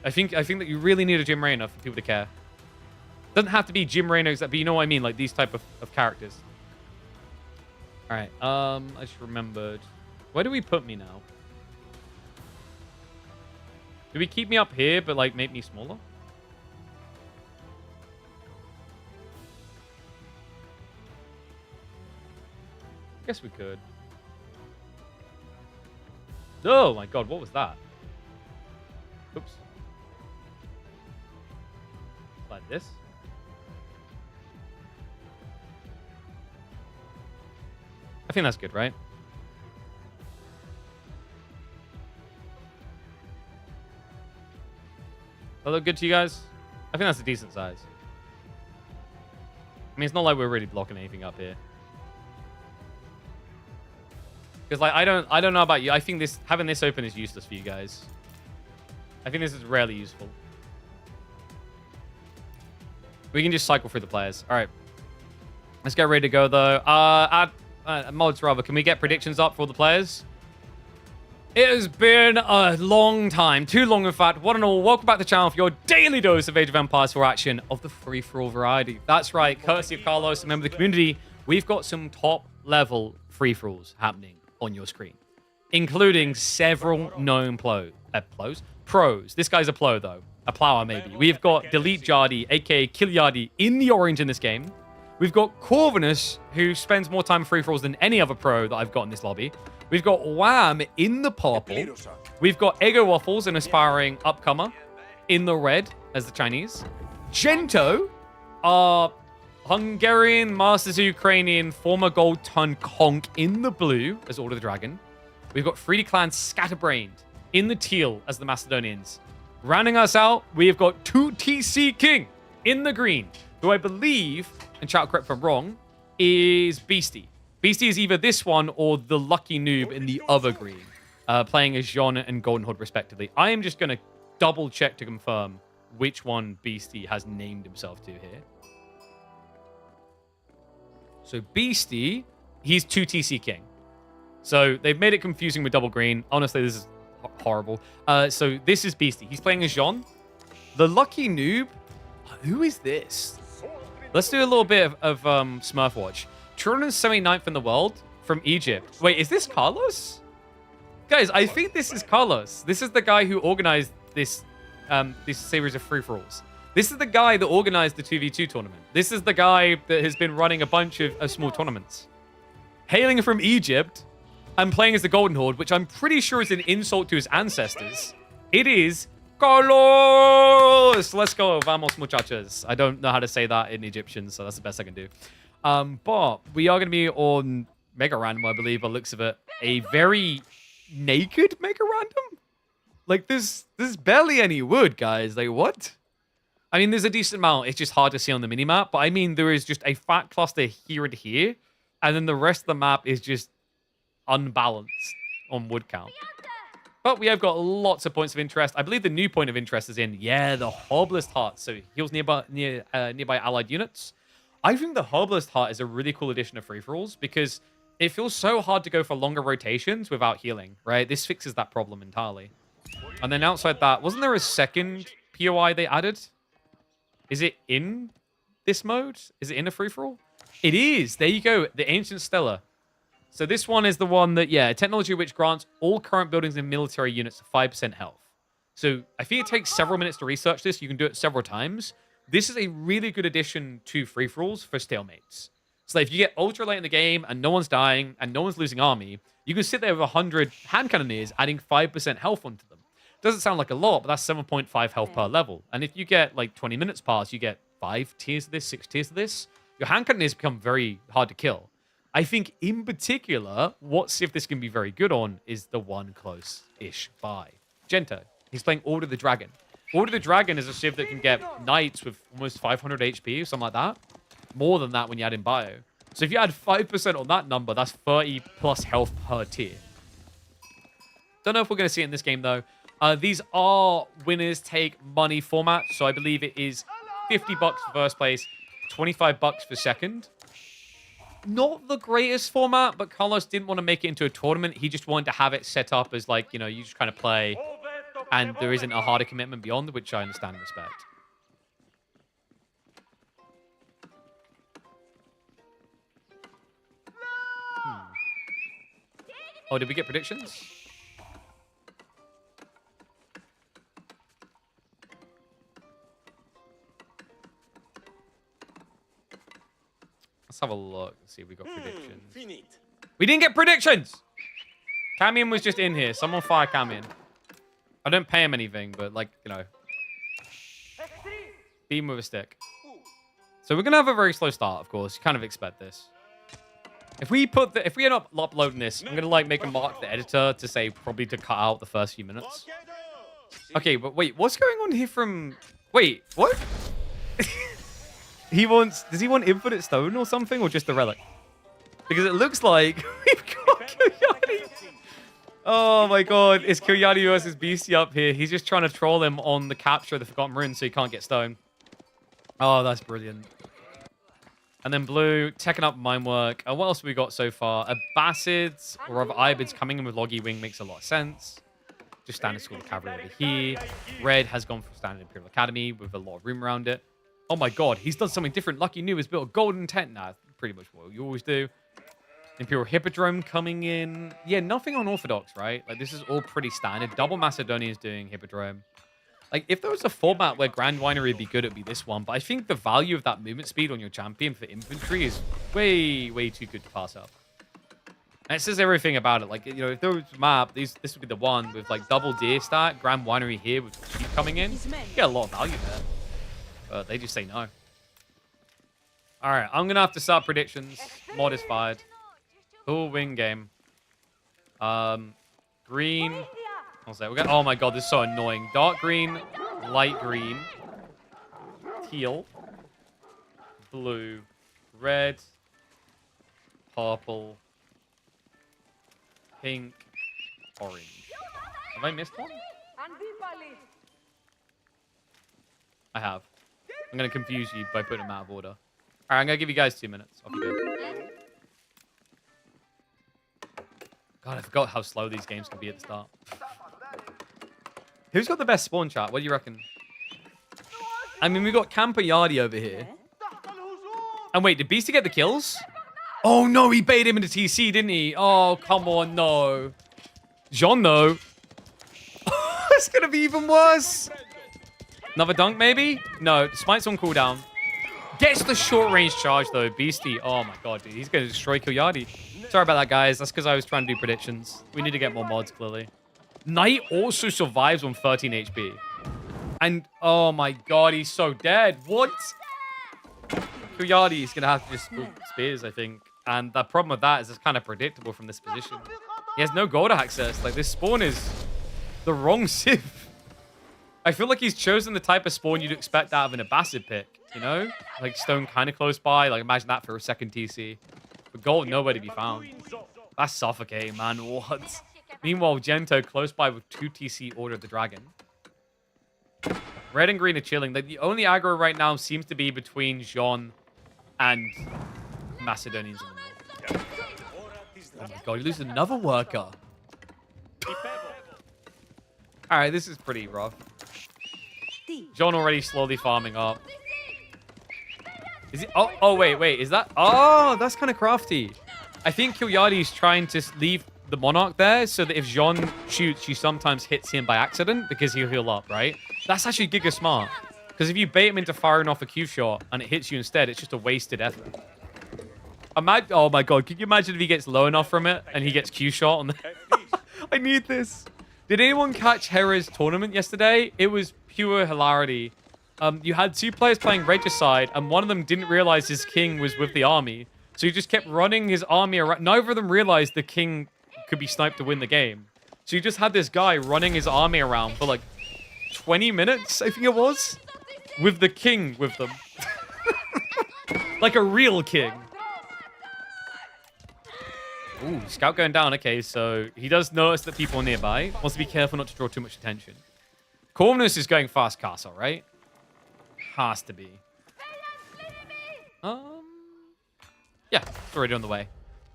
I think that you really need a Jim Raynor for people to care. Doesn't have to be Jim Raynor, but you know what I mean, like these type of characters. All right, I just remembered. Where do we put me now? Do we keep me up here, but like make me smaller? Guess we could. Oh my god, what was that? Oops. Like this. I think that's good, right? That look good to you guys? I think that's a decent size. I mean, it's not like we're really blocking anything up here. Because like I don't know about you. I think having this open is useless for you guys. I think this is rarely useful. We can just cycle through the players. All right. Let's get ready to go though. Mods rather. Can we get predictions up for all the players? It has been a long time. Too long, in fact. One and all, welcome back to the channel for your daily dose of Age of Empires 4 action of the free-for-all variety. That's right. Courtesy of Carlos, a member of the community, we've got some top-level free-for-alls happening on your screen, including several known pros. This guy's a plo, though. A plower, maybe. We've got Delete Jardy, a.k.a. Kiliardi, in the orange in this game. We've got Corvinus, who spends more time free-for-alls than any other pro that I've got in this lobby. We've got Wham in the purple. We've got Ego Waffles, an aspiring upcomer, in the red, as the Chinese. Gento, our Hungarian, Masters Ukrainian, former gold ton conk in the blue, as Order of the Dragon. We've got 3D Clan Scatterbrained in the teal, as the Macedonians. Rounding us out, we have got 2TC King in the green, who I believe, and chat correct if I'm wrong, is Beastie. Beastie is either this one or the Lucky Noob in the other green, playing as Jean and Golden Hood respectively. I am just going to double check to confirm which one Beastie has named himself to here. So Beastie, he's 2TC King. So they've made it confusing with double green. Honestly, this is horrible. So this is Beastie. He's playing as Jean. The Lucky Noob, who is this? Let's do a little bit of Smurf Watch. 279th in the world from Egypt. Wait, is this Carlos? Guys, I think this is Carlos. This is the guy who organized this series of free-for-alls. This is the guy that organized the 2v2 tournament. This is the guy that has been running a bunch of small tournaments. Hailing from Egypt and playing as the Golden Horde, which I'm pretty sure is an insult to his ancestors. It is Carlos! Let's go, vamos muchachos. I don't know how to say that in Egyptian, so that's the best I can do. But we are going to be on Mega Random, I believe, by the looks of it. A very naked Mega Random? Like, there's barely any wood, guys. Like, what? I mean, there's a decent amount. It's just hard to see on the minimap. But I mean, there is just a fat cluster here and here. And then the rest of the map is just unbalanced on wood count. But we have got lots of points of interest. I believe the new point of interest is in, yeah, the Herbalist Hut. So heals nearby allied units. I think the Herbalist Hut is a really cool addition of free-for-alls because it feels so hard to go for longer rotations without healing, right? This fixes that problem entirely. And then outside that, wasn't there a second POI they added? Is it in this mode? Is it in a free-for-all? It is. There you go. The Ancient Stellar. So this one is the one that, yeah, technology which grants all current buildings and military units 5% health. So I think it takes several minutes to research this. You can do it several times. This is a really good addition to free-for-alls for stalemates. So if you get ultra late in the game and no one's dying and no one's losing army, you can sit there with 100 hand cannoneers adding 5% health onto them. Doesn't sound like a lot, but that's 7.5 health per level. And if you get like 20 minutes pass, you get 5 tiers of this, 6 tiers of this. Your hand cannoneers become very hard to kill. I think in particular, what civ this can be very good on is the one close-ish by Gento. He's playing Order the Dragon. Order the Dragon is a civ that can get knights with almost 500 HP or something like that. More than that when you add in bio. So if you add 5% on that number, that's 30 plus health per tier. Don't know if we're going to see it in this game, though. These are winners take money format. So I believe it is $50 for first place, $25 for second. Not the greatest format, but Carlos didn't want to make it into a tournament. He just wanted to have it set up as like, you know, you just kind of play and there isn't a harder commitment beyond, which I understand and respect. Oh, did we get predictions? Let's have a look. Let's see if we got predictions. We didn't get predictions! Camion was just in here. Someone fire Camion. I don't pay him anything, but like, you know. Beam with a stick. So we're going to have a very slow start, of course. You kind of expect this. If we end up uploading this, I'm going to like make a mark to the editor to say probably to cut out the first few minutes. Okay, but wait, what's going on here from... Wait, what? Does he want infinite stone or something, or just the relic? Because it looks like we've got Kyoyani. Oh my god, it's Kyoyani versus BC up here. He's just trying to troll him on the capture of the Forgotten Ruin so he can't get stone. Oh, that's brilliant. And then blue, teching up mine work. What else have we got so far? Abbasids or other Ibids coming in with Loggy Wing makes a lot of sense. Just standard school of cavalry over here. Red has gone for standard Imperial Academy with a lot of room around it. Oh my god, he's done something different. Lucky New has built a golden tent. Nah, pretty much what you always do. Imperial Hippodrome coming in. Yeah, nothing unorthodox, right? Like, this is all pretty standard. Double Macedonia is doing Hippodrome. Like, if there was a format where Grand Winery would be good, it would be this one. But I think the value of that movement speed on your champion for infantry is way, way too good to pass up. And it says everything about it. Like, you know, if there was a map, this would be the one with, like, double deer stat, Grand Winery here with sheep coming in. You get a lot of value there. But they just say no. All right, I'm going to have to start predictions. Mod is fired. Cool win game. Green. Oh my god, this is so annoying. Dark green, light green, teal, blue, red, purple, pink, orange. Have I missed one? I have. I'm going to confuse you by putting them out of order. All right, I'm going to give you guys 2 minutes. Off you go. God, I forgot how slow these games can be at the start. Who's got the best spawn chart? What do you reckon? I mean, we got Camper Yardy over here. And wait, did Beastie get the kills? Oh no, he baited him into TC, didn't he? Oh, come on, no. Jean, though. It's going to be even worse. Another dunk, maybe? No, Smite's on cooldown. Gets the short-range charge, though. Beastie. Oh, my God, dude. He's going to destroy Kilyadi. Sorry about that, guys. That's because I was trying to do predictions. We need to get more mods, clearly. Knight also survives on 13 HP. And, oh, my God, he's so dead. What? Kilyadi is going to have to just spears, I think. And the problem with that is it's kind of predictable from this position. He has no gold access. Like, this spawn is the wrong civ. I feel like he's chosen the type of spawn you'd expect out of an Abbasid pick, you know? Like, stone kind of close by. Like, imagine that for a second TC. But gold nowhere to be found. That's suffocating, man. What? Meanwhile, Gento close by with 2 TC Order of the Dragon. Red and green are chilling. Like, the only aggro right now seems to be between Jean and Macedonians in the north. Oh my God, he loses another worker. All right, this is pretty rough. Jean already slowly farming up. Is he? Oh, wait. Is that? Oh, that's kind of crafty. I think Kilyadi's trying to leave the Monarch there so that if Jean shoots, she sometimes hits him by accident because he'll heal up, right? That's actually giga smart. Because if you bait him into firing off a Q shot and it hits you instead, it's just a wasted effort. Oh my God, can you imagine if he gets low enough from it and he gets Q shot on the... I need this. Did anyone catch Hera's tournament yesterday? It was pure hilarity. You had 2 players playing Regicide, and one of them didn't realize his king was with the army. So he just kept running his army around. Neither of them realized the king could be sniped to win the game. So you just had this guy running his army around for like 20 minutes, I think it was, with the king with them. Like a real king. Ooh, scout going down. Okay, so he does notice that people are nearby. Wants to be careful not to draw too much attention. Corvus is going fast castle, right? Has to be. Yeah, it's already on the way.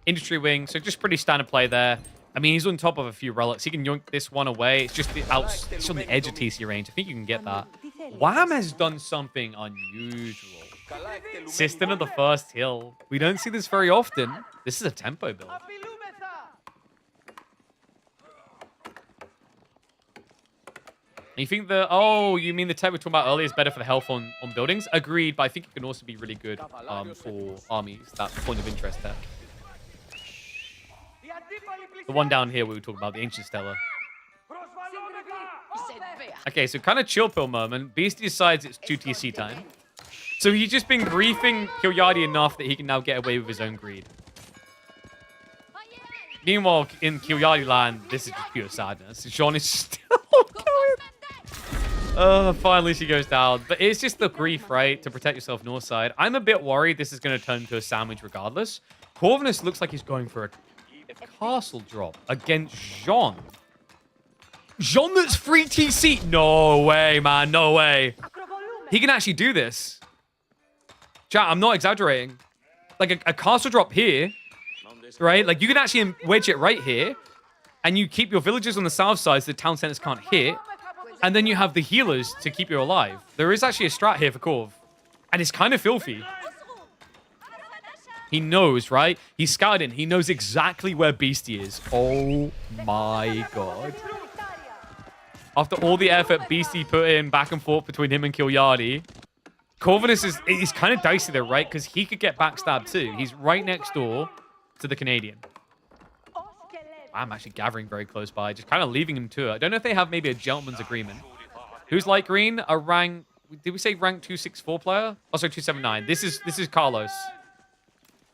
Industry wing, so just pretty standard play there. I mean, he's on top of a few relics. He can yoink this one away. It's just it's on the edge of TC range. I think you can get that. Wham has done something unusual. System of the first hill. We don't see this very often. This is a tempo build. You think the... Oh, you mean the tech we were talking about earlier is better for the health on buildings? Agreed, but I think it can also be really good for armies. That's the point of interest there. The one down here we were talking about, the Ancient Stellar. Okay, so kind of chill pill moment. Beastie decides it's 2 TC time. So he's just been griefing Kilyadi enough that he can now get away with his own greed. Meanwhile, in Kilyadi land, this is just pure sadness. Jean is still going. Finally she goes down. But it's just the grief, right? To protect yourself north side. I'm a bit worried this is going to turn into a sandwich regardless. Corvus looks like he's going for a castle drop against Jean. Jean that's free TC. No way, man. No way. He can actually do this. Chat, I'm not exaggerating. Like a castle drop here, right? Like you can actually wedge it right here, and you keep your villagers on the south side so the town centers can't hit, and then you have the healers to keep you alive. There is actually a strat here for Corv, and it's kind of filthy. He knows, right? He's scouted in. He knows exactly where Beastie is. Oh my God. After all the effort Beastie put in back and forth between him and Kilyadi, Corvus is kind of dicey there, right? Because he could get backstabbed too. He's right next door to the Canadian. I'm actually gathering very close by, just kind of leaving him to it. I don't know if they have maybe a gentleman's agreement. Who's light green? A rank... Did we say rank 264 player? Oh, sorry, 279. This is Carlos.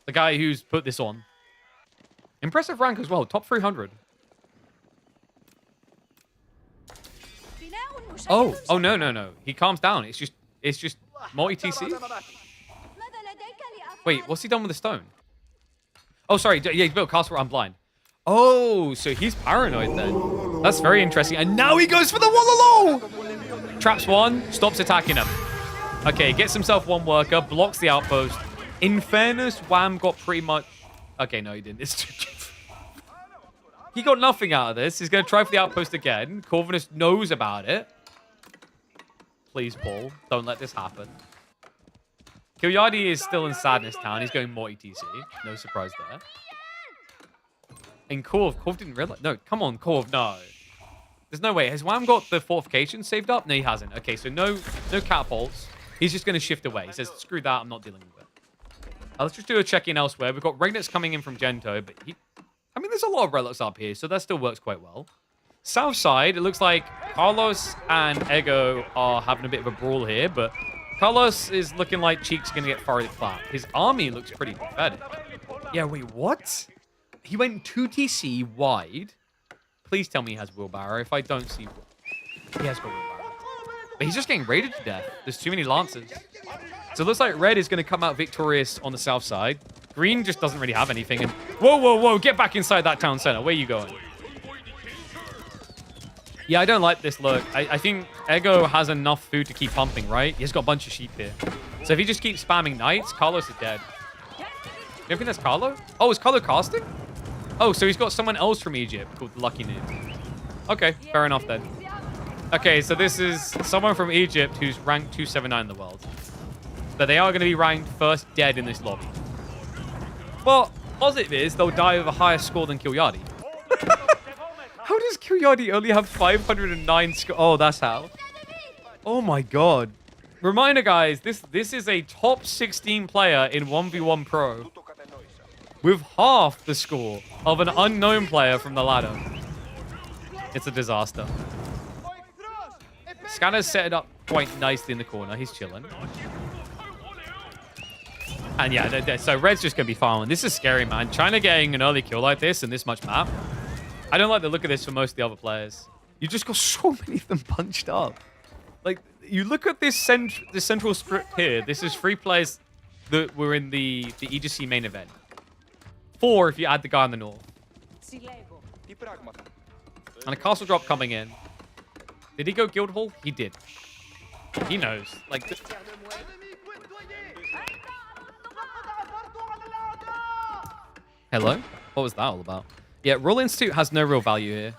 The guy who's put this on. Impressive rank as well. Top 300. Oh, no. He calms down. It's just multi-TC. Wait, what's he done with the stone? Oh, sorry. Yeah, he built castle. I'm blind. Oh, so he's paranoid then. That's very interesting. And now he goes for the Wallaloo! Traps one, stops attacking him. Okay, gets himself one worker, blocks the outpost. In fairness, Wham got pretty much... Okay, no, he didn't. He got nothing out of this. He's going to try for the outpost again. Corvus knows about it. Please, Paul. Don't let this happen. Kilyadi is still in Sadness Town. He's going multi-TC. No surprise there. And Corv didn't realize. No, come on, Corv, no. There's no way. Has Wham got the fortification saved up? No, he hasn't. Okay, so no catapults. He's just going to shift away. He says, screw that, I'm not dealing with it. Let's just do a check-in elsewhere. We've got Regnitz coming in from Gento, but I mean, there's a lot of relics up here, so that still works quite well. South side, it looks like Carlos and Ego are having a bit of a brawl here, but Carlos is looking like Cheek's going to get thoroughly clapped. His army looks pretty pathetic. Yeah, wait, what? He went 2 TC wide. Please tell me he has wheelbarrow. If I don't see... He has got wheelbarrow. But he's just getting raided to death. There's too many lancers. So it looks like red is going to come out victorious on the south side. Green just doesn't really have anything. And whoa, whoa, whoa. Get back inside that town center. Where are you going? Yeah, I don't like this look. I think Ego has enough food to keep pumping, right? He's got a bunch of sheep here. So if he just keeps spamming knights, Carlos is dead. You think that's Carlo? Oh, is Carlo casting? Oh, so he's got someone else from Egypt called Lucky Noob. Okay, fair enough then. Okay, so this is someone from Egypt who's ranked 279 in the world. But they are going to be ranked first dead in this lobby. Well, positive is they'll die with a higher score than Kilyadi. How does Kilyadi only have 509 score? Oh, that's how. Oh my god. Reminder, guys, this is a top 16 player in 1v1 Pro with half the score of an unknown player from the ladder. It's a disaster. Scanner's set it up quite nicely in the corner. He's chilling. And yeah, so red's just going to be farming. This is scary, man. China getting an early kill like this in this much map. I don't like the look of this for most of the other players. You just got so many of them bunched up. Like, you look at this central strip here. This is 3 players that were in the EGC main event. 4 if you add the guy in the north. And a castle drop coming in. Did he go Guildhall? He did. He knows. Like... Hello? What was that all about? Yeah, Roll Institute has no real value here.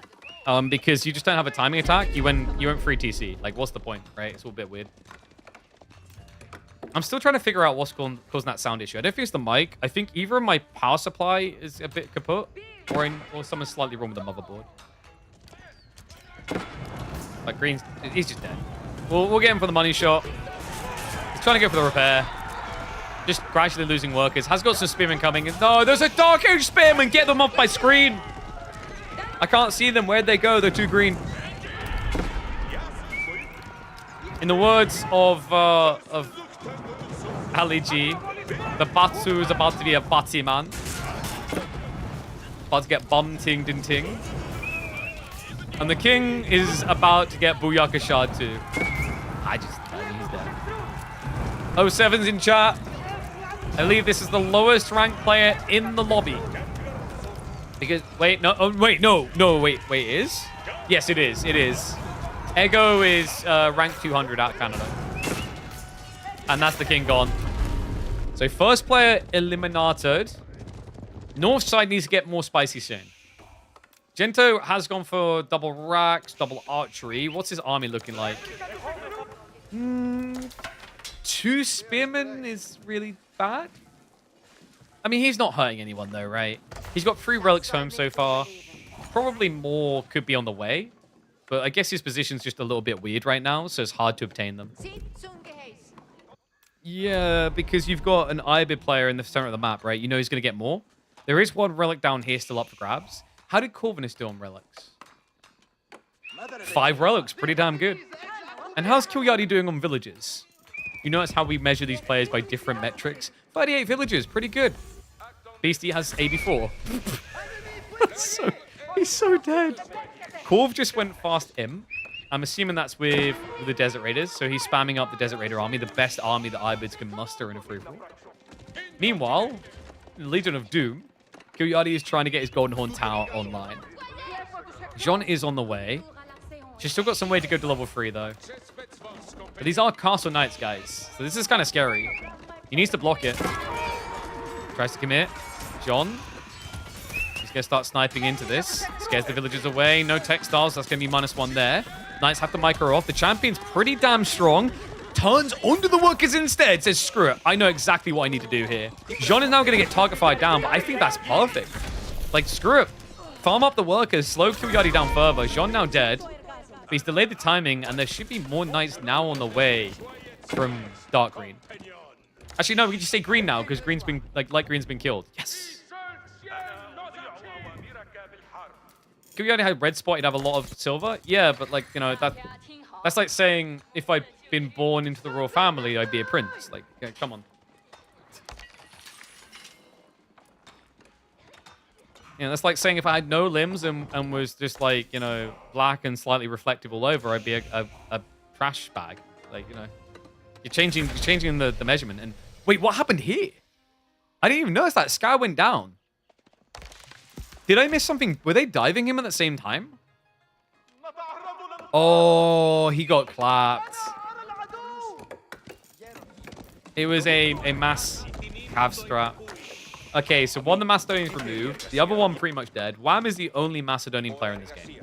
Because you just don't have a timing attack. You went free TC. Like, what's the point, right? It's all a bit weird. I'm still trying to figure out what's causing that sound issue. I don't think it's the mic. I think either my power supply is a bit kaput, or something's slightly wrong with the motherboard. Like, Green's... He's just dead. We'll get him for the money shot. He's trying to go for the repair. Just gradually losing workers. Has got some spearmen coming in. No, there's a Dark Age spearman. Get them off my screen. I can't see them. Where'd they go? They're too green. In the words of Ali G, the Batsu is about to be a Batsy man. About to get bum ting ding ting. And the king is about to get Booyaka Shard too. He's dead. 07's in chat. I believe this is the lowest ranked player in the lobby. Because, wait, no, oh, wait, no, wait, it is? Yes, it is, Ego is ranked 200 out of Canada. And that's the king gone. So first player eliminated. North side needs to get more spicy soon. Gento has gone for double racks, double archery. What's his army looking like? 2 spearmen is really bad. I mean, he's not hurting anyone though, right? He's got 3 relics home so far. Probably more could be on the way. But I guess his position's just a little bit weird right now, so it's hard to obtain them. Yeah, because you've got an Ibid player in the center of the map, right? You know he's going to get more. There is 1 relic down here still up for grabs. How did Corvinus do on relics? 5 relics, pretty damn good. And how's Kilyadi doing on villages? You notice how we measure these players by different metrics? 38 villages, pretty good. Beastie has 84. He's so dead. Corv just went fast M. I'm assuming that's with the Desert Raiders, so he's spamming up the Desert Raider army, the best army that Ibids can muster in a free-for-all. Meanwhile, Legion of Doom, Kilyadi is trying to get his Golden Horn Tower online. Jean is on the way. She's still got some way to go to level 3, though. But these are Castle Knights, guys. So this is kind of scary. He needs to block it. Tries to commit. John. He's going to start sniping into this. Scares the villagers away. No textiles. That's going to be -1 there. Knights have to micro off. The champion's pretty damn strong. Turns onto the workers instead. Says, screw it. I know exactly what I need to do here. Jean is now going to get target fired down, but I think that's perfect. Like, screw it. Farm up the workers. Slow Kill Yardy down further. Jean now dead. But he's delayed the timing, and there should be more knights now on the way from Dark Green. Actually, no, we can just say green now, because green's been, like, light green's been killed. Yes! Kill Yardy had red spot, he'd have a lot of silver. Yeah, but, like, you know, that's like saying if I'd been born into the royal family, I'd be a prince. Like, yeah, come on. You know, that's like saying if I had no limbs and was just like, you know, black and slightly reflective all over, I'd be a trash bag. Like, you know, you're changing the measurement. And wait, what happened here? I didn't even notice that. Sky went down. Did I miss something? Were they diving him at the same time? Oh, he got clapped. It was a mass cav strat. Okay, so one of the Macedonians removed. The other one pretty much dead. Wham is the only Macedonian player in this game.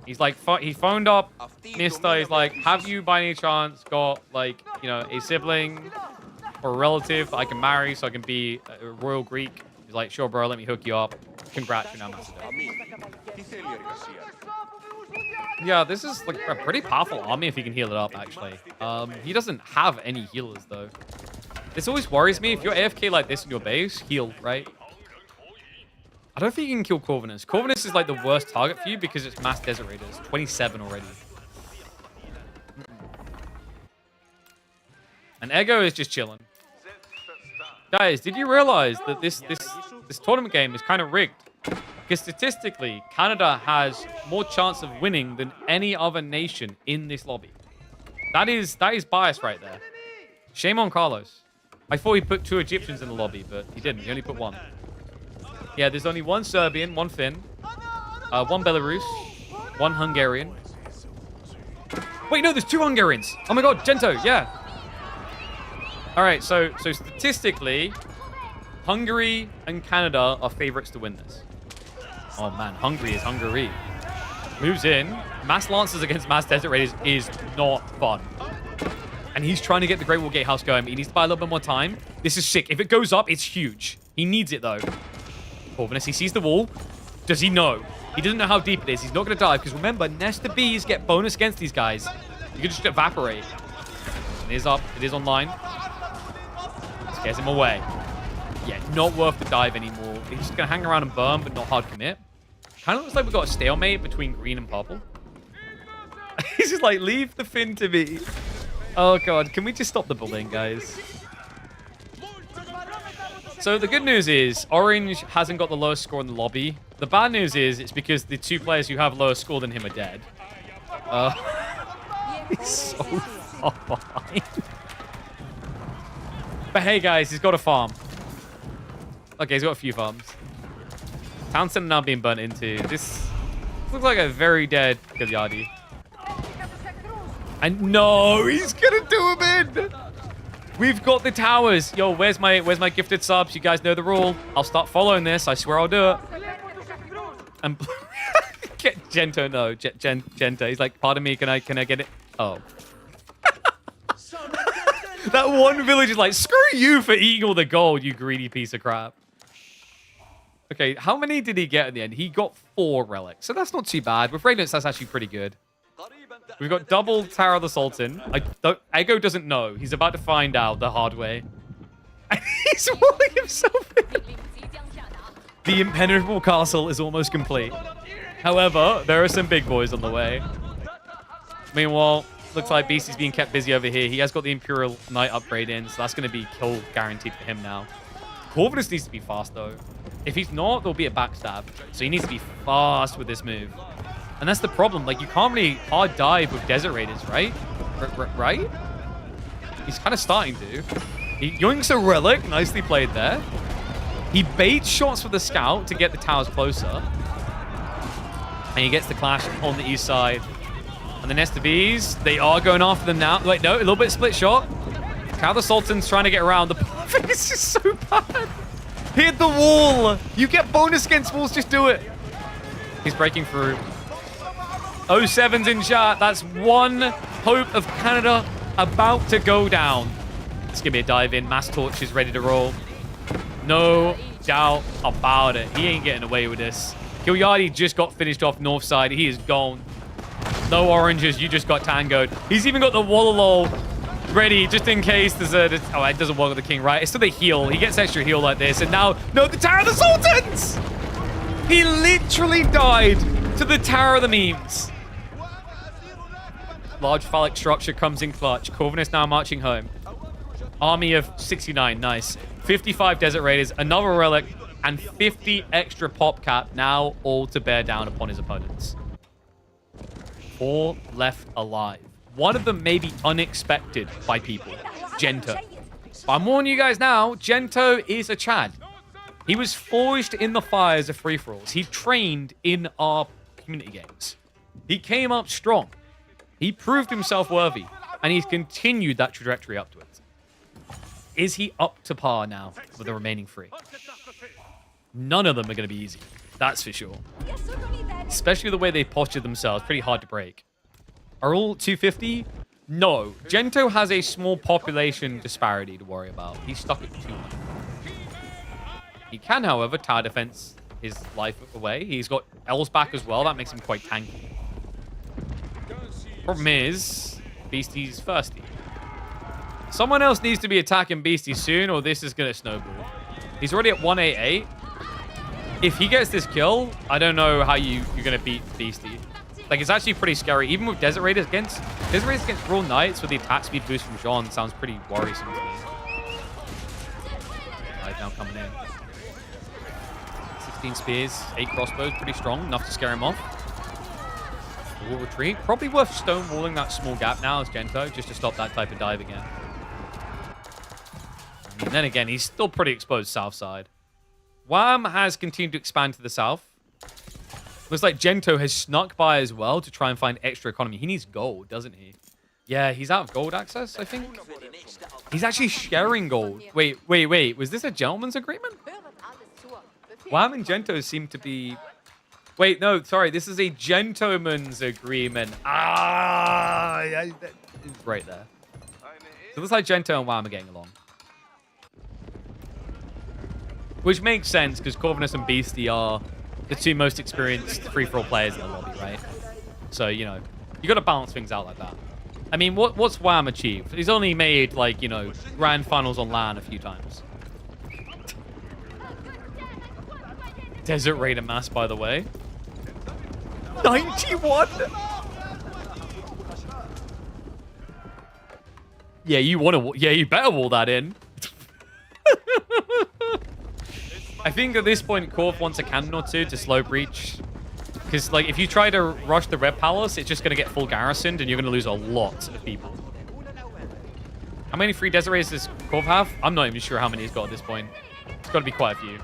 He's like, he phoned up Nista. He's like, have you by any chance got, like, you know, a sibling or a relative that I can marry so I can be a royal Greek? He's like, sure, bro, let me hook you up. Congrats, you're now Macedonian. Yeah, this is like a pretty powerful army if he can heal it up, actually. He doesn't have any healers, though. This always worries me. If you're AFK like this in your base, heal, right? I don't think you can kill Corvinus. Corvinus is like the worst target for you because it's mass Desert Raiders. 27 already. And Ego is just chilling. Guys, did you realize that this tournament game is kind of rigged? Because statistically, Canada has more chance of winning than any other nation in this lobby. That is bias right there. Shame on Carlos. I thought he put 2 Egyptians in the lobby, but he didn't. He only put 1. Yeah, there's only 1 Serbian, 1 Finn, 1 Belarus, 1 Hungarian. Wait, no, there's 2 Hungarians. Oh my god, Gento, yeah. All right, so statistically, Hungary and Canada are favorites to win this. Oh man, Hungary is Hungary. Moves in. Mass Lancers against Mass Desert Raiders is not fun. And he's trying to get the Great Wall Gatehouse going. He needs to buy a little bit more time. This is sick. If it goes up, it's huge. He needs it, though. Corvinus, he sees the wall. Does he know? He doesn't know how deep it is. He's not going to dive, because remember, Nesta Bees get bonus against these guys. You can just evaporate. It is up. It is online. Scares him away. Yeah, not worth the dive anymore. He's just going to hang around and burn, but not hard commit. Kind of looks like we've got a stalemate between green and purple. He's just like, leave the Finn to me. Oh, God. Can we just stop the bullying, guys? So the good news is Orange hasn't got the lowest score in the lobby. The bad news is it's because the 2 players who have lower score than him are dead. He's so far behind. But hey, guys, he's got a farm. Okay, he's got a few farms. Town center now being burnt into. This looks like a very dead Gilyardi. And no, he's gonna do him in. We've got the towers. Yo, where's my gifted subs? You guys know the rule. I'll start following this. I swear I'll do it. And Gento, no, Gento. He's like, pardon me, can I get it? Oh. That one village is like, screw you for eating all the gold, you greedy piece of crap. Okay, how many did he get in the end? He got 4 relics, so that's not too bad. With Radiance, that's actually pretty good. We've got double Tower of the Sultan. Ego doesn't know. He's about to find out the hard way. He's walling himself in. The impenetrable castle is almost complete. However, there are some big boys on the way. Meanwhile, looks like Beastie's being kept busy over here. He has got the Imperial Knight upgrade in, so that's going to be kill guaranteed for him now. Corvinus needs to be fast, though. If he's not, there'll be a backstab. So he needs to be fast with this move. And that's the problem. Like, you can't really hard dive with Desert Raiders, right? Right? He's kind of starting to. He yoinks a relic. Nicely played there. He baits shots for the scout to get the towers closer. And he gets the clash on the east side. And the Nesta Bees, they are going after them now. Wait, no, a little bit split shot. Tower of the Sultan's trying to get around. The perfect is just so bad. Hit the wall. You get bonus against walls. Just do it. He's breaking through. 07's in chat. That's one hope of Canada about to go down. It's going to be a dive in. Mass Torch is ready to roll. No doubt about it. He ain't getting away with this. Kilyadi just got finished off north side. He is gone. No oranges. You just got tangoed. He's even got the Wololo ready just in case there's a... Oh, it doesn't work with the king, right? It's still the heal. He gets extra heal like this. And now... No, the Tower of the Sultans! He literally died to the Tower of the Memes. Large phallic structure comes in clutch. Corvinus now marching home. Army of 69. Nice. 55 Desert Raiders. Another relic. And 50 extra pop cap. Now all to bear down upon his opponents. 4 left alive. One of them may be unexpected by people. Gento. But I'm warning you guys now. Gento is a Chad. He was forged in the fires of free-for-alls. He trained in our community games. He came up strong. He proved himself worthy, and he's continued that trajectory upwards. Is he up to par now with the remaining 3? None of them are going to be easy. That's for sure. Especially the way they postured themselves. Pretty hard to break. Are all 250? No. Gento has a small population disparity to worry about. He's stuck at 200. He can, however, tower defense his life away. He's got L's back as well. That makes him quite tanky. Problem is, Beastie's thirsty. Someone else needs to be attacking Beastie soon, or this is going to snowball. He's already at 188. If he gets this kill, I don't know how you're going to beat Beastie. Like, it's actually pretty scary. Even with Desert Raiders against Raw Knights with the attack speed boost from Jean sounds pretty worrisome to me. Right, now coming in. 16 spears, 8 crossbows, pretty strong. Enough to scare him off. Will retreat. Probably worth stonewalling that small gap now as Gento, just to stop that type of dive again. And then again, he's still pretty exposed south side. Wham has continued to expand to the south. Looks like Gento has snuck by as well to try and find extra economy. He needs gold, doesn't he? Yeah, he's out of gold access, I think. He's actually sharing gold. Wait. Was this a gentleman's agreement? Wham and Gento seem to be... Wait, no, sorry. This is a gentleman's agreement. It's right there. So it looks like Gento and Wham are getting along. Which makes sense, because Corvinus and Beastie are the 2 most experienced free-for-all players in the lobby, right? So, you know, you got to balance things out like that. I mean, what's Wham achieved? He's only made, like, you know, grand finals on LAN a few times. Desert Raider mass, by the way. 91? Yeah, you better wall that in. I think at this point, Corv wants a cannon or 2 to slow breach. Because, like, if you try to rush the Red Palace, it's just going to get full garrisoned, and you're going to lose a lot of people. How many free Desert Raiders does Corv have? I'm not even sure how many he's got at this point. It's got to be quite a few.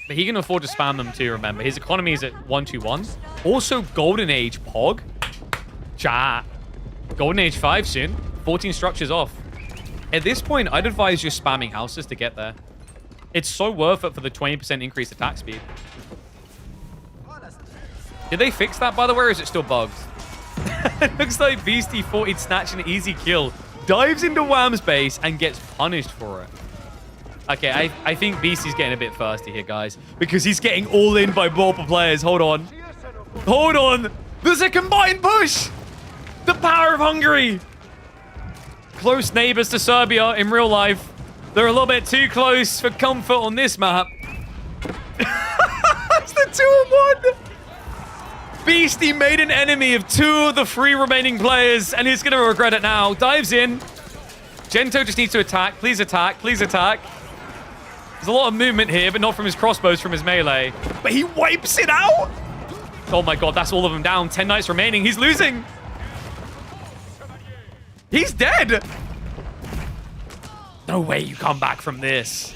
But he can afford to spam them too, remember. His economy is at 121. Also, Golden Age Pog. Chat. Golden Age 5 soon. 14 structures off. At this point, I'd advise just spamming houses to get there. It's so worth it for the 20% increased attack speed. Did they fix that, by the way, or is it still bugged? It looks like Beastie thought he'd snatch an easy kill. Dives into Wham's base and gets punished for it. Okay, I think Beastie's getting a bit thirsty here, guys. Because he's getting all in by multiple players. Hold on. Hold on. There's a combined push. The power of Hungary. Close neighbors to Serbia in real life. They're a little bit too close for comfort on this map. It's the 2-on-1. Beastie made an enemy of 2 of the 3 remaining players, and he's going to regret it now. Dives in. Gento just needs to attack. Please attack. Please attack. There's a lot of movement here, but not from his crossbows, from his melee. But he wipes it out. Oh my god, that's all of them down. 10 knights remaining. He's losing. He's dead. No way you come back from this.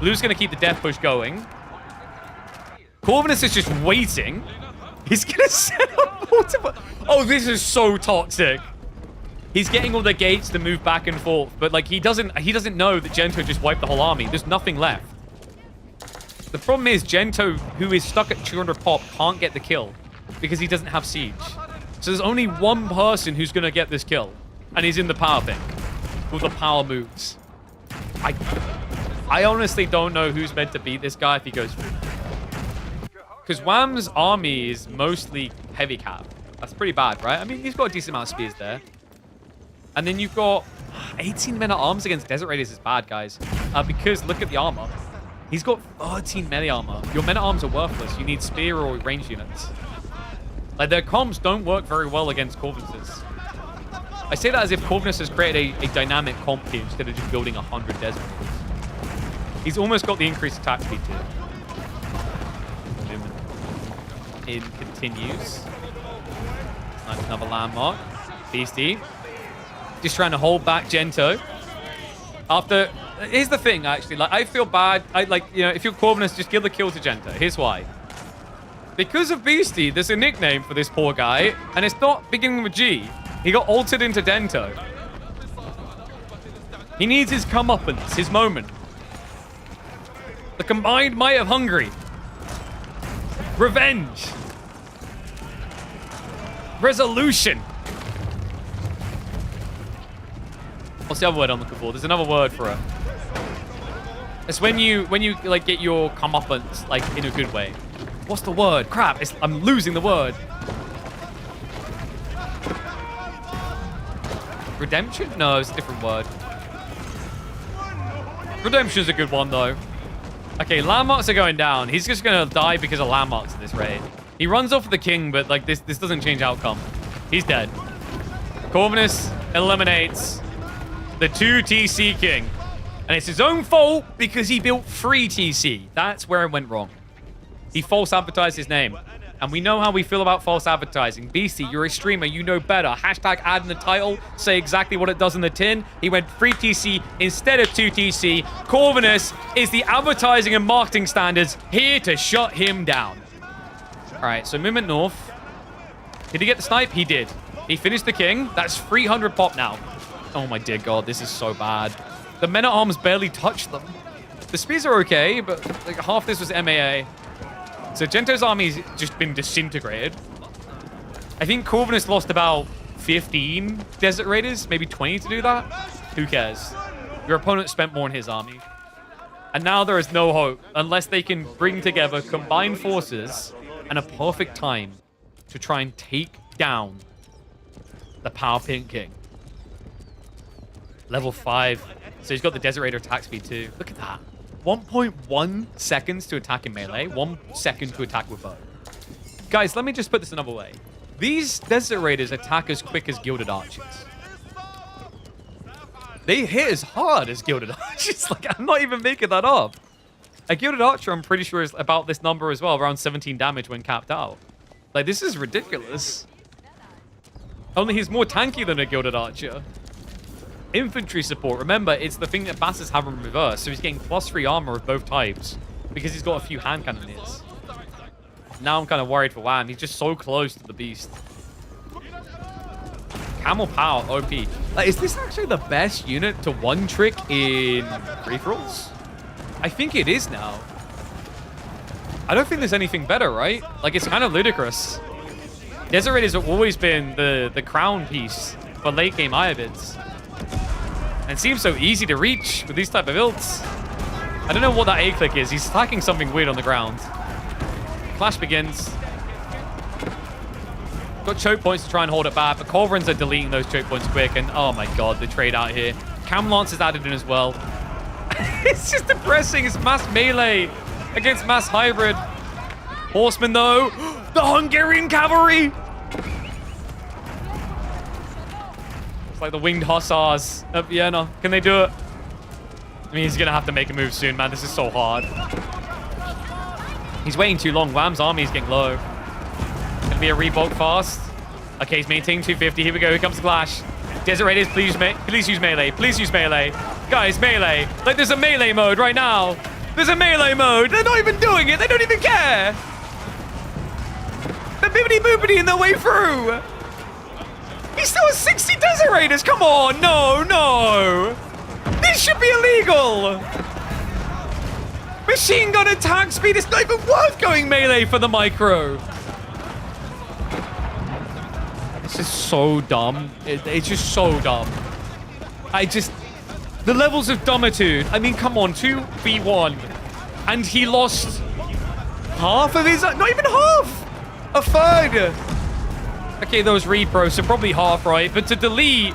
Blue's going to keep the death push going. Corvinus is just waiting. He's going to set up multiple... Oh, this is so toxic. He's getting all the gates to move back and forth, but like he doesn't know that Gento just wiped the whole army. There's nothing left. The problem is Gento, who is stuck at 200 pop, can't get the kill because he doesn't have siege. So there's only one person who's going to get this kill, and he's in the power thing with the power moves. I honestly don't know who's meant to beat this guy if he goes through. Because Wham's army is mostly heavy cap. That's pretty bad, right? I mean, he's got a decent amount of spears there. And then you've got 18 men at arms against Desert Raiders is bad, guys. Because look at the armor. He's got 13 melee armor. Your men at arms are worthless. You need spear or range units. Like, their comms don't work very well against Corvinus's. I say that as if Corvinus has created a dynamic comp here instead of just building 100 Desert Raiders. He's almost got the increased attack speed too. It continues. Nice, another landmark. Beastie. Just trying to hold back Gento. After... Here's the thing, actually. Like, I feel bad. If you're Corvinus, just give the kill to Gento. Here's why. Because of Beastie, there's a nickname for this poor guy, and it's not beginning with G. He got altered into Dento. He needs his comeuppance, his moment. The combined might of Hungary. Revenge. Resolution. What's the other word I'm looking for? There's another word for it. It's when you like get your comeuppance like in a good way. What's the word? Crap! I'm losing the word. Redemption? No, it's a different word. Redemption's a good one though. Okay, landmarks are going down. He's just gonna die because of landmarks in this raid. He runs off the king, but like this doesn't change outcome. He's dead. Corvinus eliminates the 2 TC king. And it's his own fault because he built 3 TC. That's where it went wrong. He false advertised his name. And we know how we feel about false advertising. Beastie, you're a streamer. You know better. Hashtag add in the title. Say exactly what it does in the tin. He went 3 TC instead of 2 TC. Corvinus is the advertising and marketing standards here to shut him down. All right, so movement north. Did he get the snipe? He did. He finished the king. That's 300 pop now. Oh my dear God, this is so bad. The men-at-arms barely touched them. The spears are okay, but like half this was MAA. So Gento's army's just been disintegrated. I think Corvinus lost about 15 Desert Raiders, maybe 20 to do that. Who cares? Your opponent spent more in his army. And now there is no hope unless they can bring together combined forces and a perfect time to try and take down the Power Pink King. Level 5. So he's got the Desert Raider attack speed too. Look at that. 1.1 seconds to attack in melee. 1 second to attack with bow. Guys, let me just put this another way. These Desert Raiders attack as quick as Gilded Archers. They hit as hard as Gilded Archers. Like, I'm not even making that up. A Gilded Archer, I'm pretty sure, is about this number as well. Around 17 damage when capped out. Like, this is ridiculous. Only he's more tanky than a Gilded Archer. Infantry support. Remember, it's the thing that Basses have in reverse. So he's getting +3 armor of both types. Because he's got a few hand cannoneers. Now I'm kind of worried for Wham. He's just so close to the beast. Camel Power, OP. Like, is this actually the best unit to one trick in free-for-alls? I think it is now. I don't think there's anything better, right? Like, it's kind of ludicrous. Desert Raiders have always been the crown piece for late game Iobids. And it seems so easy to reach with these type of builds. I don't know what that A-click is. He's attacking something weird on the ground. Clash begins. Got choke points to try and hold it back, but Culverins are deleting those choke points quick. And oh my God, the trade out here. Cam Lance is added in as well. It's just depressing. It's mass melee against mass hybrid. Horsemen though. The Hungarian cavalry. It's like the winged hussars of Vienna. Can they do it? I mean, he's going to have to make a move soon, man. This is so hard. He's waiting too long. Wham's army is getting low. Going to be a rebulk fast. Okay, he's maintaining 250. Here we go. Here comes the clash. Desert Raiders, please use melee. Please use melee. Guys, melee. Like, there's a melee mode right now. There's a melee mode. They're not even doing it. They don't even care. They're bibbity-boopity in their way through. He still has 60 Desert Raiders. Come on. No, no. This should be illegal. Machine gun attack speed. It's not even worth going melee for the micro. This is so dumb. It's just so dumb. The levels of dumbitude. I mean, come on, 2v1. And he lost half of his... Not even half! A third! Okay, those repros, so probably half, right? But to delete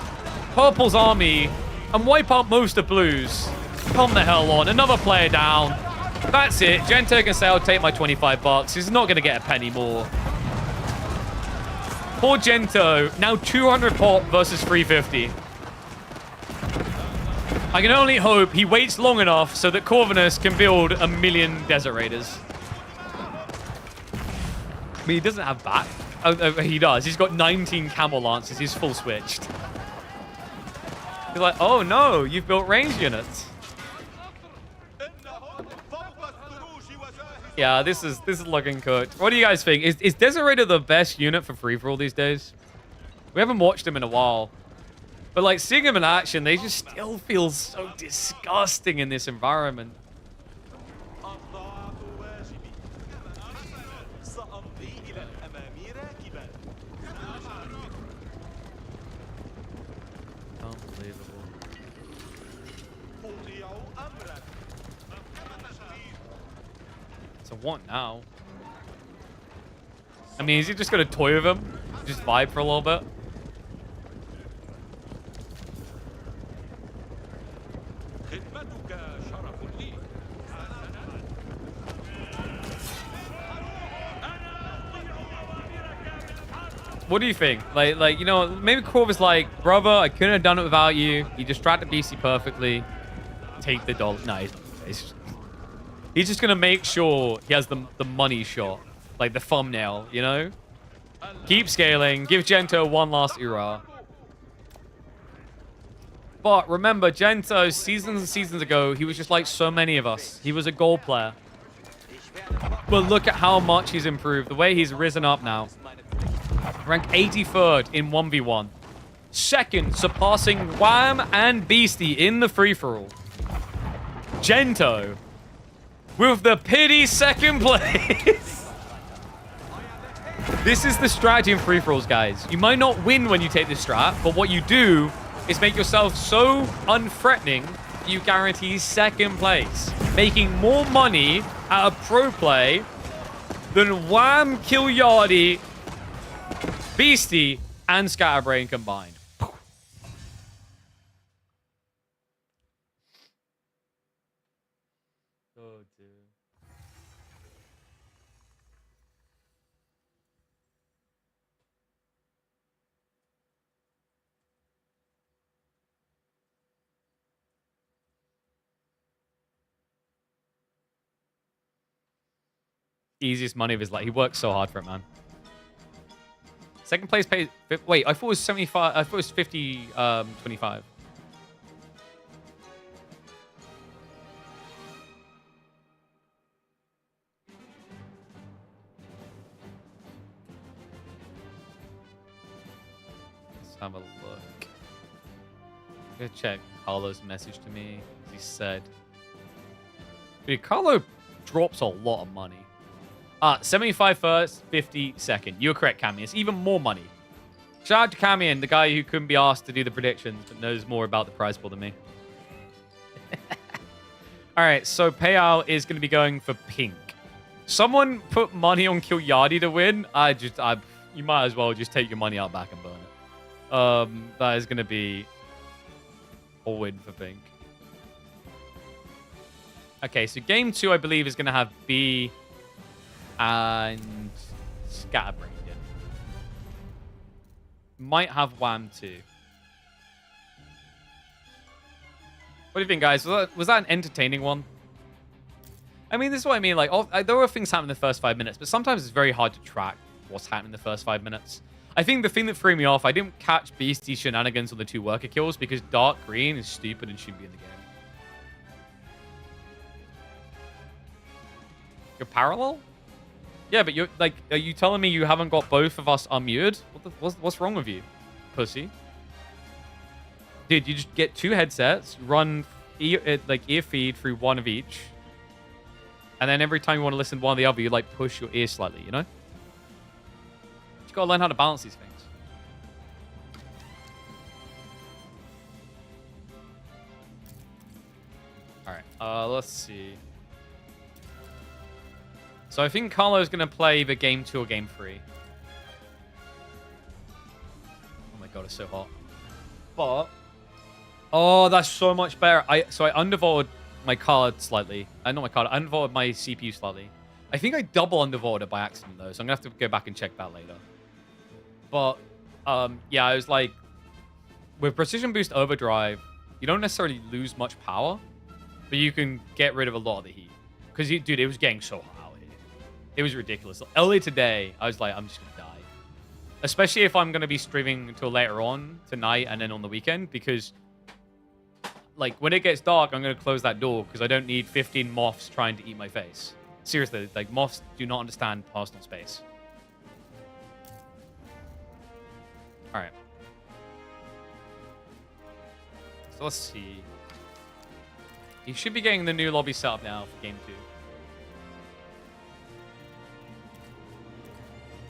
Purple's army and wipe out most of Blue's, come the hell on. Another player down. That's it. Gento can say, I'll take my 25 bucks. He's not going to get a penny more. Poor Gento. Now 200 pop versus 350. I can only hope he waits long enough so that Corvinus can build 1,000,000 Desert Raiders. I mean, he doesn't have back. Oh, he does. He's got 19 Camel Lances. He's full switched. He's like, oh no, you've built range units. Yeah, this is looking cooked. What do you guys think? Is Desert Raider the best unit for free-for-all these days? We haven't watched him in a while. But like seeing him in action, they just still feel so disgusting in this environment. Unbelievable. So what now? I mean, is he just gonna toy with him? Just vibe for a little bit? What do you think? Like, you know, maybe Corvus like, brother, I couldn't have done it without you. You distracted BC perfectly. Take the dollar. No, he's just gonna make sure he has the money shot, like the thumbnail, you know. Keep scaling. Give Gento one last era. But remember, Gento, seasons and seasons ago, he was just like so many of us. He was a goal player. But look at how much he's improved. The way he's risen up now. Ranked 83rd in 1v1. Second, surpassing Wham and Beastie in the free-for-all. Gento with the pity second place. This is the strategy in free-for-alls, guys. You might not win when you take this strat, but what you do is make yourself so unthreatening that you guarantee second place, making more money at a pro play than Wham, Killiardi, Beastie, and Scatterbrain combined. Oh, dear. Easiest money of his life. He works so hard for it, man. Second place pays... Wait, I thought it was 75... I thought it was 50, 25. Let's have a look. I'm gonna check Carlo's message to me. He said... Dude, Carlo drops a lot of money. 75 first, 50 second. You're correct, Cami. It's even more money. Shout out to Camian, the guy who couldn't be asked to do the predictions, but knows more about the prize pool than me. All right, so payout is going to be going for pink. Someone put money on Killiardi to win. You might as well just take your money out back and burn it. That is going to be a win for pink. Okay, so game 2, I believe, is going to have B and Scatterbrain. Might have Wham too. What do you think, guys? Was that an entertaining one? I mean, this is what I mean. Like, there are things happening in the first 5 minutes, but sometimes it's very hard to track what's happening in the first 5 minutes. I think the thing that threw me off, I didn't catch Beastie shenanigans on the 2 worker kills because Dark Green is stupid and shouldn't be in the game. You're parallel? Yeah, but you're like, are you telling me you haven't got both of us unmuted? What's wrong with you, pussy? Dude, you just get 2 headsets, run ear feed through one of each, and then every time you want to listen to one or the other, you like push your ear slightly, you know? You gotta learn how to balance these things. Let's see. So I think Carlo's going to play the game 2 or game 3. Oh my god, it's so hot. But... Oh, that's so much better. So I undervolted my card slightly. Not my card. I undervolted my CPU slightly. I think I double undervolted it by accident, though. So I'm going to have to go back and check that later. But, yeah, I was like... With Precision Boost Overdrive, you don't necessarily lose much power. But you can get rid of a lot of the heat. Because, dude, it was getting so hot out here. It was ridiculous. Early today, I was like, I'm just going to die. Especially if I'm going to be streaming until later on tonight and then on the weekend. Because, like, when it gets dark, I'm going to close that door. Because I don't need 15 moths trying to eat my face. Seriously, like, moths do not understand personal space. Alright. So let's see. You should be getting the new lobby set up now for game 2.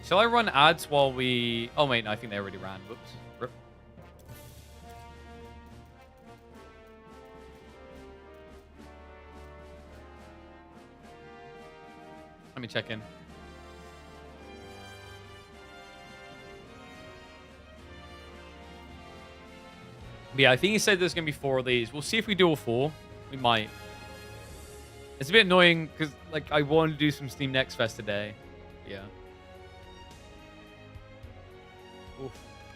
Shall I run ads while we... Oh, wait, no, I think they already ran. Whoops. Rip. Let me check in. But yeah, I think he said there's going to be 4 of these. We'll see if we do all 4. We might. It's a bit annoying because, like, I wanted to do some Steam Next Fest today. Yeah. Oof.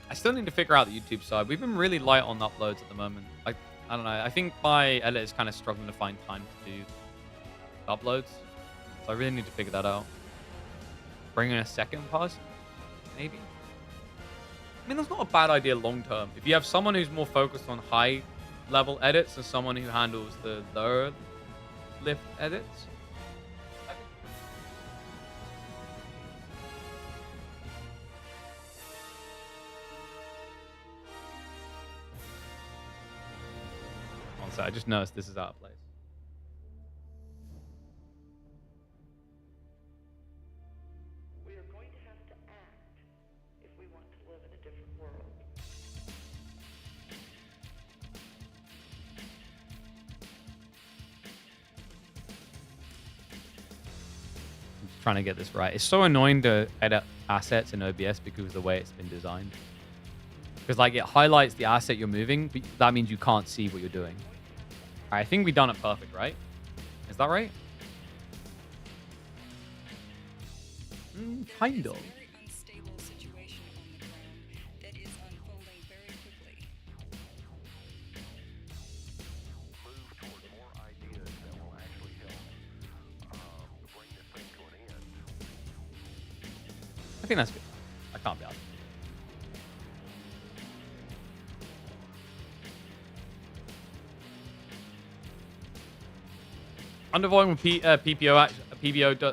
I still need to figure out the YouTube side. We've been really light on uploads at the moment. I don't know. I think my editor's kind of struggling to find time to do uploads. So I really need to figure that out. Bring in a second person? Maybe? I mean, that's not a bad idea long term. If you have someone who's more focused on high level edits and someone who handles the lower lift edits. One sec, I just noticed this is out of place. We are going to have to act if we want to live in a different world. Trying to get this right. It's so annoying to edit assets in OBS because of the way it's been designed. Because, like, it highlights the asset you're moving, but that means you can't see what you're doing. All right, I think we've done it perfect, right? Is that right? Kind of. I think that's good. I can't be out. Undervolting with PBO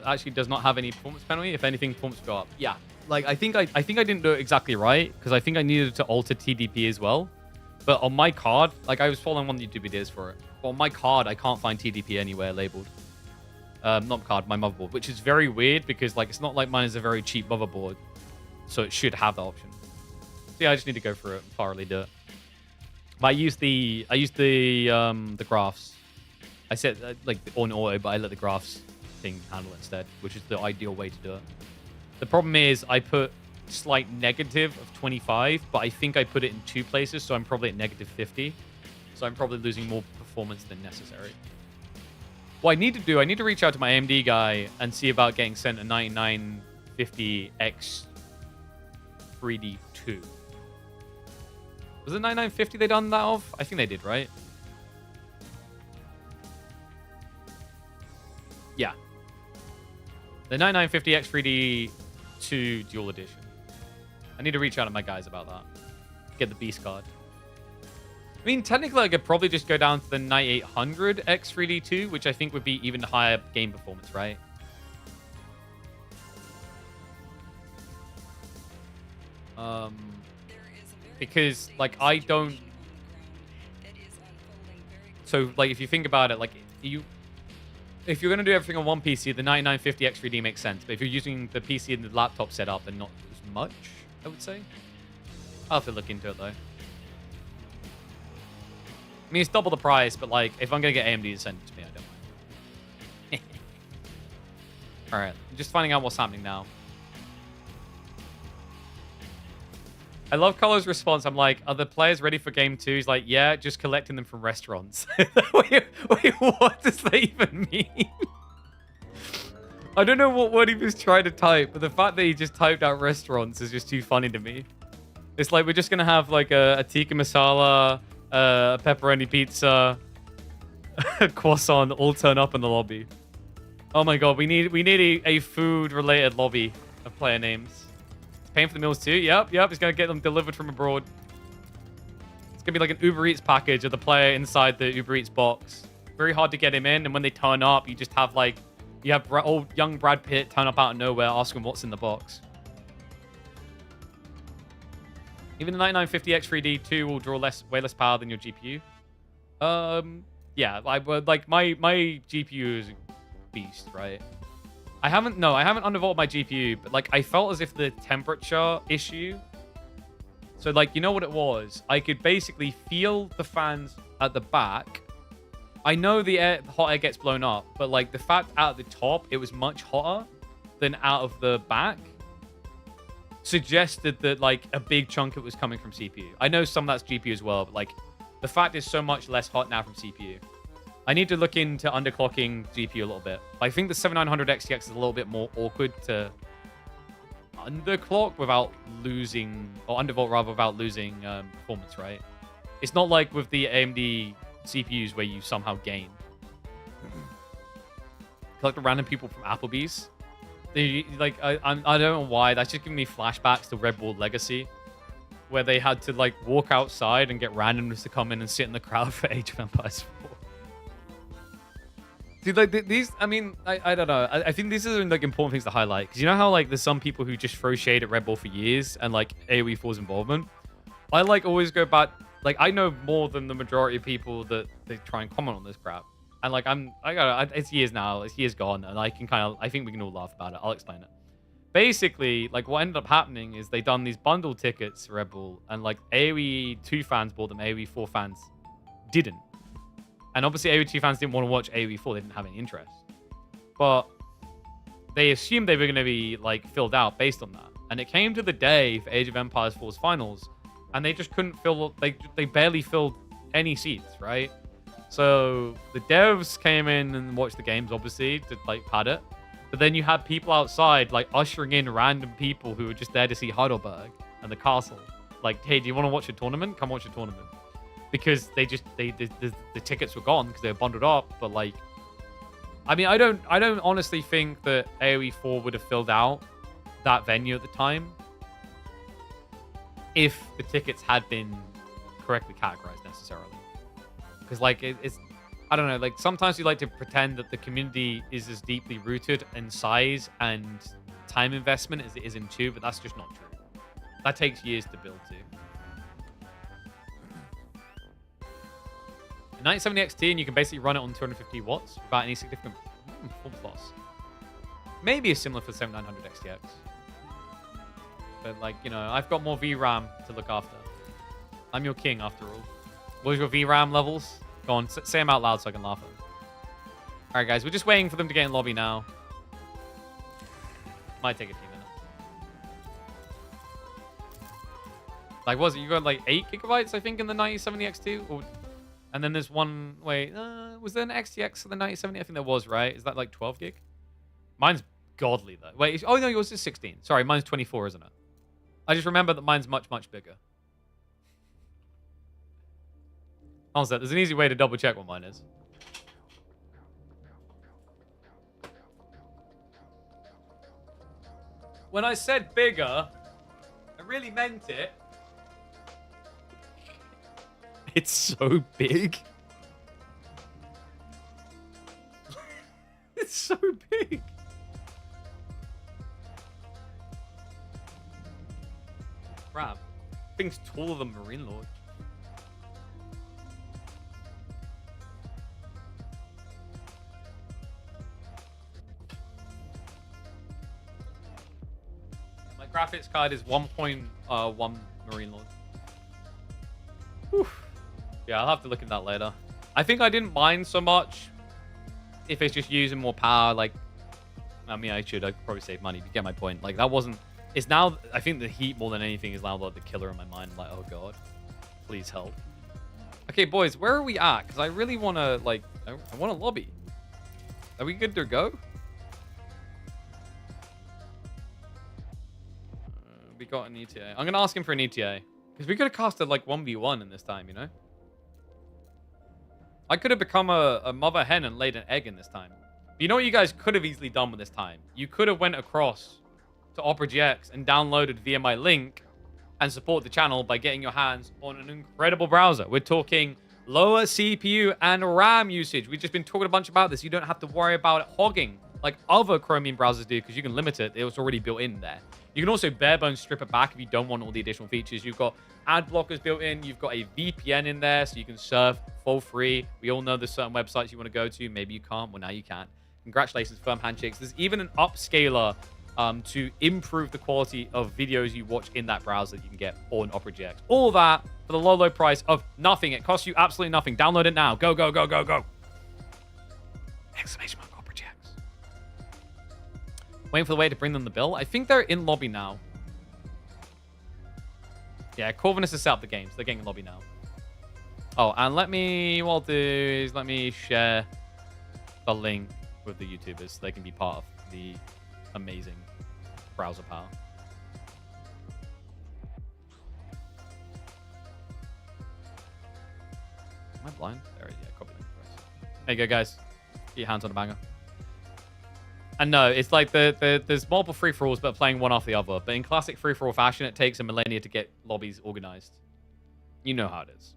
actually does not have any performance penalty. If anything, performance go up. Yeah, like I think I didn't do it exactly right because I think I needed to alter TDP as well. But on my card, like I was following one of the YouTube videos for it. But on my card, I can't find TDP anywhere labeled. Not card, my motherboard, which is very weird because like it's not like mine is a very cheap motherboard, so it should have the option. So yeah, I just need to go through it and thoroughly do it. But I used the graphs. I set like on auto, but I let the graphs thing handle it instead, which is the ideal way to do it. The problem is I put slight negative of 25, but I think I put it in 2 places, so I'm probably at negative 50. So I'm probably losing more performance than necessary. What I need to do, I need to reach out to my AMD guy and see about getting sent a 9950X 3D2. Was it 9950 they done that of? I think they did, right? Yeah. The 9950X 3D2 dual edition. I need to reach out to my guys about that. Get the beast card. I mean, technically, I could probably just go down to the 9800X 3D2, which I think would be even higher game performance, right? Because, like, I don't... So, like, if you think about it, like, if you're going to do everything on one PC, the 9950X 3D makes sense. But if you're using the PC and the laptop setup, then not as much, I would say. I'll have to look into it, though. I mean, it's double the price, but, like, if I'm going to get AMD to send it to me, I don't All right, just finding out what's happening now. I love Carlo's response. I'm like, are the players ready for game 2? He's like, yeah, just collecting them from restaurants. wait, what does that even mean? I don't know what word he was trying to type, but the fact that he just typed out restaurants is just too funny to me. It's like we're just going to have like a tikka masala, a pepperoni pizza, a croissant all turn up in the lobby. Oh my god, we need a food-related lobby of player names. Paying for the meals too? Yep. It's going to get them delivered from abroad. It's going to be like an Uber Eats package of the player inside the Uber Eats box. Very hard to get him in, and when they turn up, you just have like... You have old young Brad Pitt turn up out of nowhere, asking what's in the box. Even the 9950 X3D 2 will draw way less power than your GPU. Yeah, like my GPU is a beast, right? I haven't undervolted my GPU, but like I felt as if the temperature issue. So like, you know what it was? I could basically feel the fans at the back. I know the hot air gets blown up, but like the fact out the top, it was much hotter than out of the back suggested that like a big chunk of it was coming from CPU. I know some of that's GPU as well, but like the fact is so much less hot now from CPU. I need to look into underclocking GPU a little bit. I think the 7900 XTX is a little bit more awkward to underclock without losing, or undervolt rather, without losing performance, right? It's not like with the AMD CPUs where you somehow gain. Like the random people from Applebee's. They, like, I don't know why. That's just giving me flashbacks to Red Bull Legacy, where they had to like walk outside and get randomness to come in and sit in the crowd for Age of Empires 4. Dude, like these, I mean, I don't know. I think these are like important things to highlight, because you know how like there's some people who just throw shade at Red Bull for years and like AoE 4's involvement. I like always go back. Like I know more than the majority of people that they try and comment on this crap. And like it's years now. It's years gone, and I think we can all laugh about it. I'll explain it. Basically, like what ended up happening is they done these bundle tickets for Red Bull, and like AoE 2 fans bought them, AoE 4 fans didn't. And obviously AoE 2 fans didn't want to watch AoE 4, they didn't have any interest. But they assumed they were going to be like filled out based on that. And it came to the day for Age of Empires 4's finals, and they just couldn't fill, they barely filled any seats, right? So the devs came in and watched the games, obviously, to like pad it. But then you had people outside like ushering in random people who were just there to see Heidelberg and the castle. Like, hey, do you want to watch a tournament? Come watch a tournament. Because the tickets were gone because they were bundled up. But like, I mean, I don't honestly think that AoE 4 would have filled out that venue at the time if the tickets had been correctly categorized necessarily. Because like it's, I don't know, like sometimes you like to pretend that the community is as deeply rooted in size and time investment as it is in 2, but that's just not true. That takes years to build to. A 970 XT, and you can basically run it on 250 watts without any significant performance loss. Maybe it's similar for 7900 XTX. But like, you know, I've got more VRAM to look after. I'm your king after all. What is your VRAM levels? Go on, say them out loud so I can laugh at them. Alright guys, we're just waiting for them to get in lobby now. Might take a few minutes. Like, was it? You got like 8 gigabytes, I think, in the 9070 X2? Or, and then there's one, wait, was there an XTX for the 9070? I think there was, right? Is that like 12 gig? Mine's godly though. Wait, oh no, yours is 16. Sorry, mine's 24, isn't it? I just remember that mine's much, much bigger. Honestly, there's an easy way to double check what mine is. When I said bigger, I really meant it. It's so big. It's so big. Crap. Thing's taller than Marine Lord. Graphics card is 1.1 Marine Lord. Whew. Yeah, I'll have to look at that later. I think I didn't mind so much if it's just using more power. Like, I mean, I'd probably save money. You get my point. Like, that wasn't... It's now... I think the heat, more than anything, is now like the killer in my mind. Like, oh, God. Please help. Okay, boys, where are we at? Because I really want to, like... I want to lobby. Are we good to go? We got an ETA. I'm going to ask him for an ETA. Because we could have casted, like, 1v1 in this time, you know? I could have become a mother hen and laid an egg in this time. But you know what you guys could have easily done with this time? You could have went across to Opera GX and downloaded via my link and support the channel by getting your hands on an incredible browser. We're talking lower CPU and RAM usage. We've just been talking a bunch about this. You don't have to worry about it hogging like other Chromium browsers do because you can limit it. It was already built in there. You can also bare bones strip it back if you don't want all the additional features. You've got ad blockers built in. You've got a VPN in there so you can surf for free. We all know there's certain websites you want to go to. Maybe you can't. Well, now you can. Congratulations, Firm Handshakes. There's even an upscaler to improve the quality of videos you watch in that browser that you can get on Opera GX. All that for the low, low price of nothing. It costs you absolutely nothing. Download it now. Go, go, go, go, go. Exclamation mark, Opera GX. Waiting for the way to bring them the bill. I think they're in lobby now. Yeah, Corvinus has set up the games. They're getting in lobby now. Oh, and what I'll do is let me share the link with the YouTubers so they can be part of the amazing browser power. Am I blind? There, yeah, copy link first. There you go, guys. Get your hands on a banger. And no, it's like there's multiple free-for-alls, but playing one after the other. But in classic free-for-all fashion, it takes a millennia to get lobbies organized. You know how it is.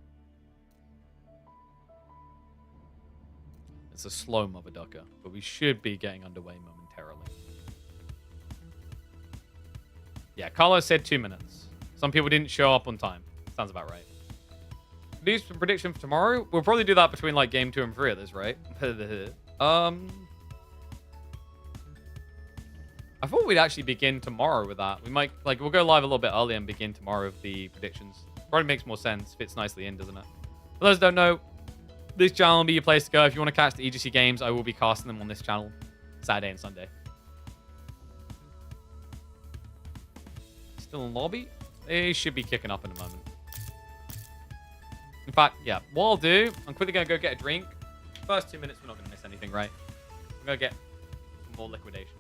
It's a slow mother ducker, but we should be getting underway momentarily. Yeah, Carlos said 2 minutes. Some people didn't show up on time. Sounds about right. Do some prediction for tomorrow? We'll probably do that between like game 2 and 3 of this, right? I thought we'd actually begin tomorrow with that. We might, like, we'll go live a little bit early and begin tomorrow with the predictions. Probably makes more sense. Fits nicely in, doesn't it? For those who don't know, this channel will be your place to go. If you want to catch the EGC games, I will be casting them on this channel Saturday and Sunday. Still in lobby? They should be kicking up in a moment. In fact, yeah. What I'll do, I'm quickly going to go get a drink. First 2 minutes, we're not going to miss anything, right? I'm going to get some more liquidation.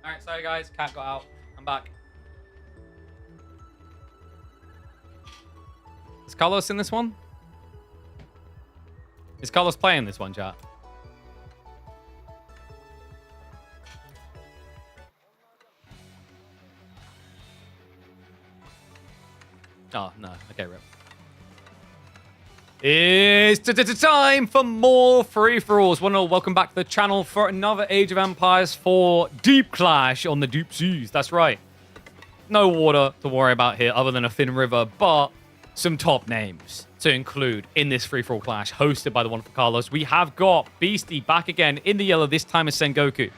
Alright, sorry guys, cat got out. I'm back. Is Carlos in this one? Is Carlos playing this one, chat? Oh, no. Okay, rip. It's time for more free-for-alls. Welcome back to the channel for another Age of Empires 4 Deep Clash on the deep seas. That's right. No water to worry about here other than a thin river, but some top names to include in this free-for-all clash hosted by the wonderful Carlos. We have got Beastie back again in the yellow, this time as Sengoku.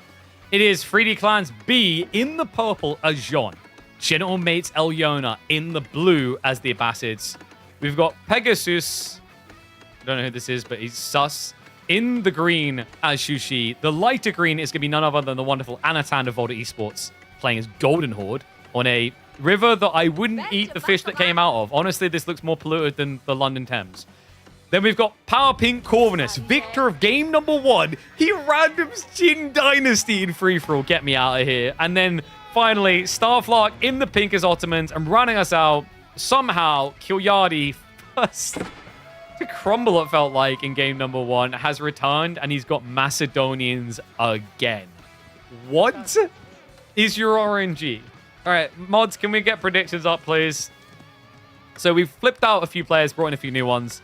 It is 3D Clans B in the purple as Jean. General Mates Elyona in the blue as the Abbasids. We've got Pegasus... I don't know who this is, but he's sus. In the green as Shushi. The lighter green is going to be none other than the wonderful Anatan of Volta Esports playing as Golden Horde on a river that I wouldn't eat the fish that came out of. Honestly, this looks more polluted than the London Thames. Then we've got Power Pink Corvinus, victor of game number 1. He randoms Jin Dynasty in free-for-all. Get me out of here. And then finally, Starflark in the pink as Ottomans and running us out. Somehow, Kilyadi first... to crumble, it felt like, in game number 1, has returned, and he's got Macedonians again. What is your RNG? All right, mods, can we get predictions up, please? So we've flipped out a few players, brought in a few new ones.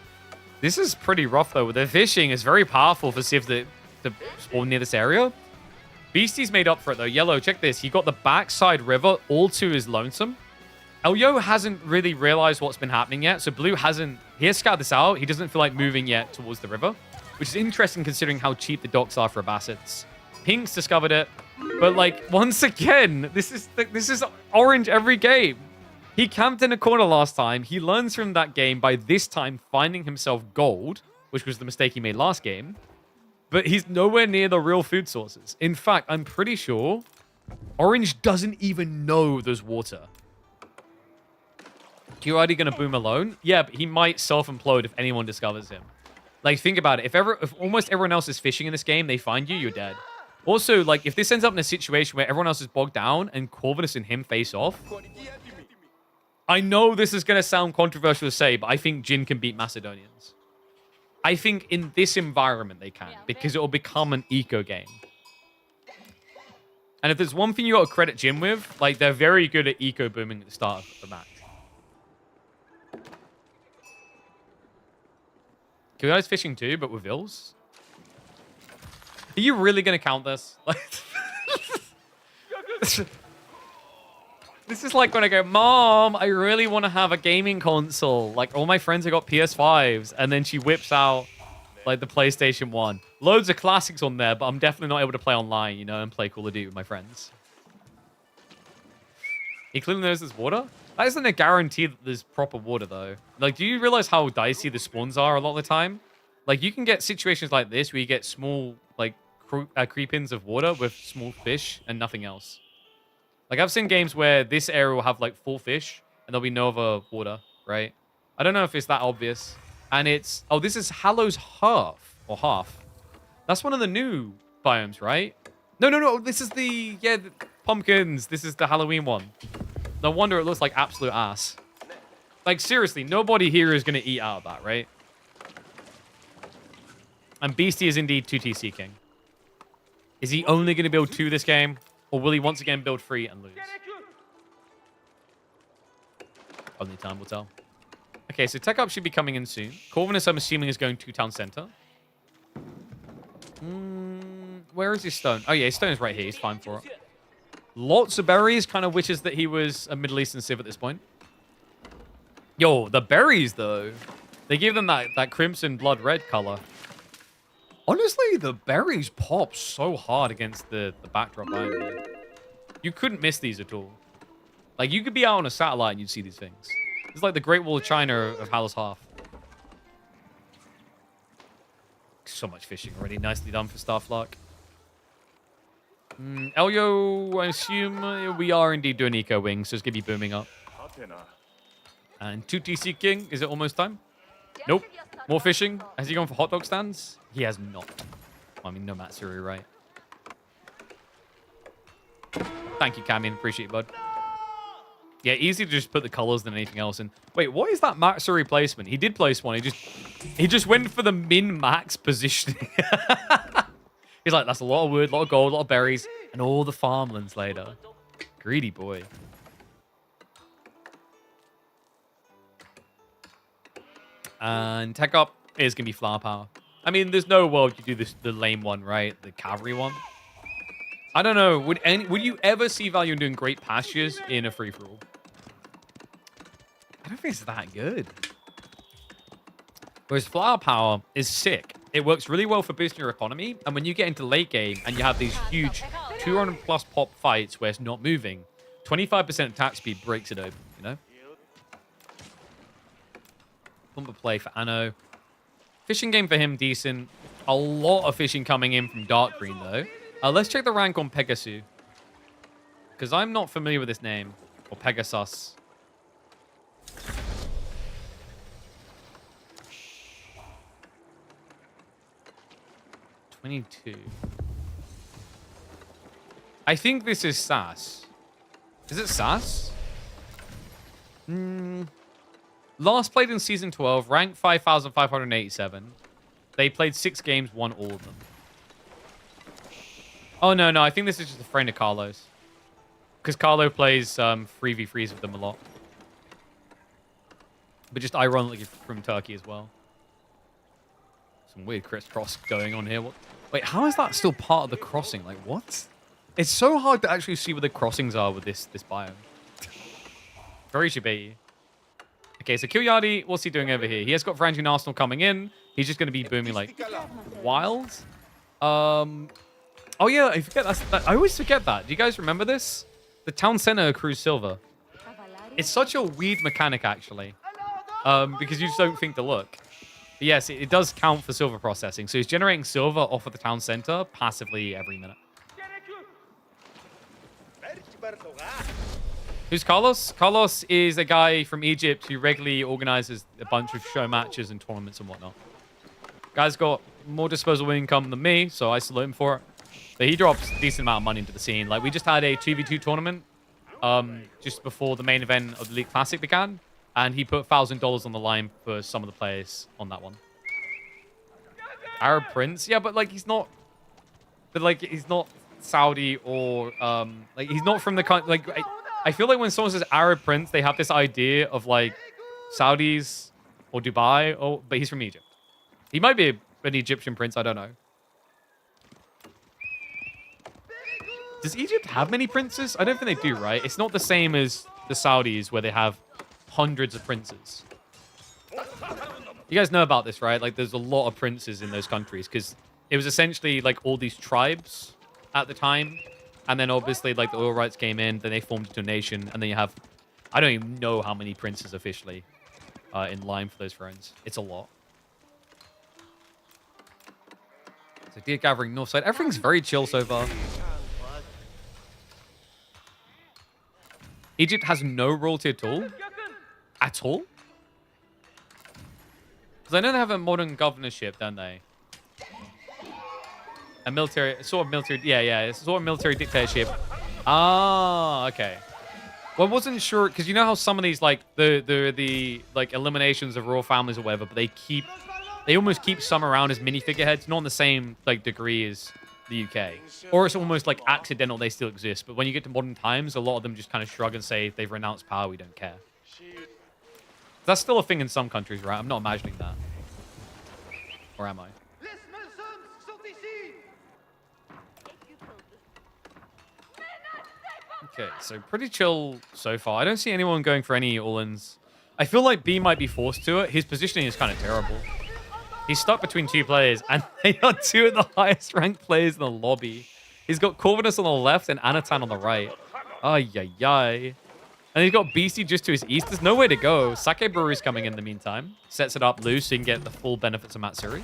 This is pretty rough, though. The fishing is very powerful for Civ to spawn near this area. Beastie's made up for it, though. Yellow, check this. He got the backside river all to his lonesome. Elyo hasn't really realized what's been happening yet, so Blue hasn't... He has scouted this out. He doesn't feel like moving yet towards the river, which is interesting considering how cheap the docks are for Abbasids. Pink's discovered it, but, like, once again, this is orange every game. He camped in a corner last time. He learns from that game by this time finding himself gold, which was the mistake he made last game, but he's nowhere near the real food sources. In fact, I'm pretty sure orange doesn't even know there's water. You're already going to boom alone? Yeah, but he might self-implode if anyone discovers him. Like, think about it. If almost everyone else is fishing in this game, they find you, you're dead. Also, like, if this ends up in a situation where everyone else is bogged down and Corvinus and him face off, I know this is going to sound controversial to say, but I think Jin can beat Macedonians. I think in this environment they can, because it will become an eco game. And if there's one thing you got to credit Jin with, like, they're very good at eco booming at the start of the match. Kyo's fishing too, but with Vils? Are you really going to count this? Like, this is like when I go, Mom, I really want to have a gaming console. Like, all my friends have got PS5s. And then she whips out, like, the PlayStation 1. Loads of classics on there, but I'm definitely not able to play online, you know, and play Call of Duty with my friends. He clearly knows there's water? That isn't a guarantee that there's proper water, though. Like, do you realize how dicey the spawns are a lot of the time? Like, you can get situations like this where you get small, like, creep-ins of water with small fish and nothing else. Like, I've seen games where this area will have, like, full fish and there'll be no other water, right? I don't know if it's that obvious. And it's... Oh, this is Hallow's Half. Or Half. That's one of the new biomes, right? No. This is the... Yeah, the pumpkins. This is the Halloween one. No wonder it looks like absolute ass. Like, seriously, nobody here is going to eat out of that, right? And Beastie is indeed 2TC King. Is he only going to build 2 this game? Or will he once again build 3 and lose? Only time will tell. Okay, so Tech Up should be coming in soon. Corvinus, I'm assuming, is going to town center. Where is his stone? Oh, yeah, his stone is right here. He's fine for it. Lots of berries, kind of wishes that he was a Middle Eastern civ at this point. Yo, the berries, though. They give them that crimson blood red color. Honestly, the berries pop so hard against the backdrop behind you. You couldn't miss these at all. Like, you could be out on a satellite and you'd see these things. It's like the Great Wall of China of Hallow's Half. So much fishing already. Nicely done for Starflark. Elyo, I assume we are indeed doing eco wings, so it's going to be booming up. And 2TC King, is it almost time? Nope. More fishing. Has he gone for hot dog stands? He has not. I mean, no Matsuri, right? Thank you, Camion. Appreciate it, bud. Yeah, easy to just put the colors than anything else. And wait, what is that Matsuri placement? He did place one. He just went for the min-max positioning. He's like, that's a lot of wood, a lot of gold, a lot of berries, and all the farmlands later. Greedy boy. And tech up is going to be flower power. I mean, there's no world you do this the lame one, right? The cavalry one. I don't know. Would you ever see value in doing great pastures in a free-for-all? I don't think it's that good. Whereas flower power is sick. It works really well for boosting your economy. And when you get into late game and you have these huge 200 plus pop fights where it's not moving, 25% attack speed breaks it open, you know? Bumper play for Anno. Fishing game for him, decent. A lot of fishing coming in from Dark Green, though. Let's check the rank on Pegasus. Because I'm not familiar with this name. Or Pegasus. $22. I think this is SAS. Is it SAS? Last played in Season 12, rank 5,587. They played 6 games, won all of them. Oh, no. I think this is just a friend of Carlo's. Because Carlo plays 3v3s with them a lot. But just ironically from Turkey as well. Some weird crisscross going on here. What? Wait, how is that still part of the crossing? Like, what? It's so hard to actually see where the crossings are with this biome. Very shibaty. Okay, so Kilyadi, what's he doing over here? He has got Frangian Arsenal coming in. He's just going to be booming like wild. Oh yeah, I forget. I always forget that. Do you guys remember this? The town center accrues silver. It's such a weird mechanic, actually, because you just don't think to look. But yes, it does count for silver processing. So he's generating silver off of the town center passively every minute. Who's Carlos? Carlos is a guy from Egypt who regularly organizes a bunch of show matches and tournaments and whatnot. Guy's got more disposable income than me, so I salute him for it. But he drops a decent amount of money into the scene. Like, we just had a 2v2 tournament just before the main event of the League Classic began, and he put $1,000 on the line for some of the players on that one. Arab Prince? Yeah, but, like, he's not... But, like, he's not Saudi or... like, he's not from the country... Like, I feel like when someone says Arab Prince, they have this idea of, like, Saudis or Dubai, but he's from Egypt. He might be an Egyptian prince, I don't know. Does Egypt have many princes? I don't think they do, right? It's not the same as the Saudis where they have hundreds of princes. You guys know about this, right? Like, there's a lot of princes in those countries because it was essentially, like, all these tribes at the time. And then, obviously, like, the oil rights came in. Then they formed into a nation. And then you have... I don't even know how many princes officially in line for those thrones. It's a lot. So, deer gathering north side. Everything's very chill so far. Egypt has no royalty at all? At all? Because I know they have a modern governorship, don't they? A military, sort of military, yeah, it's sort of military dictatorship. Ah, okay. Well, I wasn't sure, because you know how some of these, like, the like, eliminations of royal families or whatever, but they almost keep some around as mini figureheads, not in the same, like, degree as the UK. Or it's almost, like, accidental they still exist, but when you get to modern times, a lot of them just kind of shrug and say, they've renounced power, we don't care. That's still a thing in some countries, right? I'm not imagining that. Or am I? Okay, so pretty chill so far. I don't see anyone going for any all-ins. I feel like B might be forced to it. His positioning is kind of terrible. He's stuck between two players, and they are two of the highest ranked players in the lobby. He's got Corvinus on the left and Anatan on the right. Ay, ay, ay. And he's got Beastie just to his east. There's nowhere to go. Sake Brewery's coming in the meantime. Sets it up loose so you can get the full benefits of Matsuri,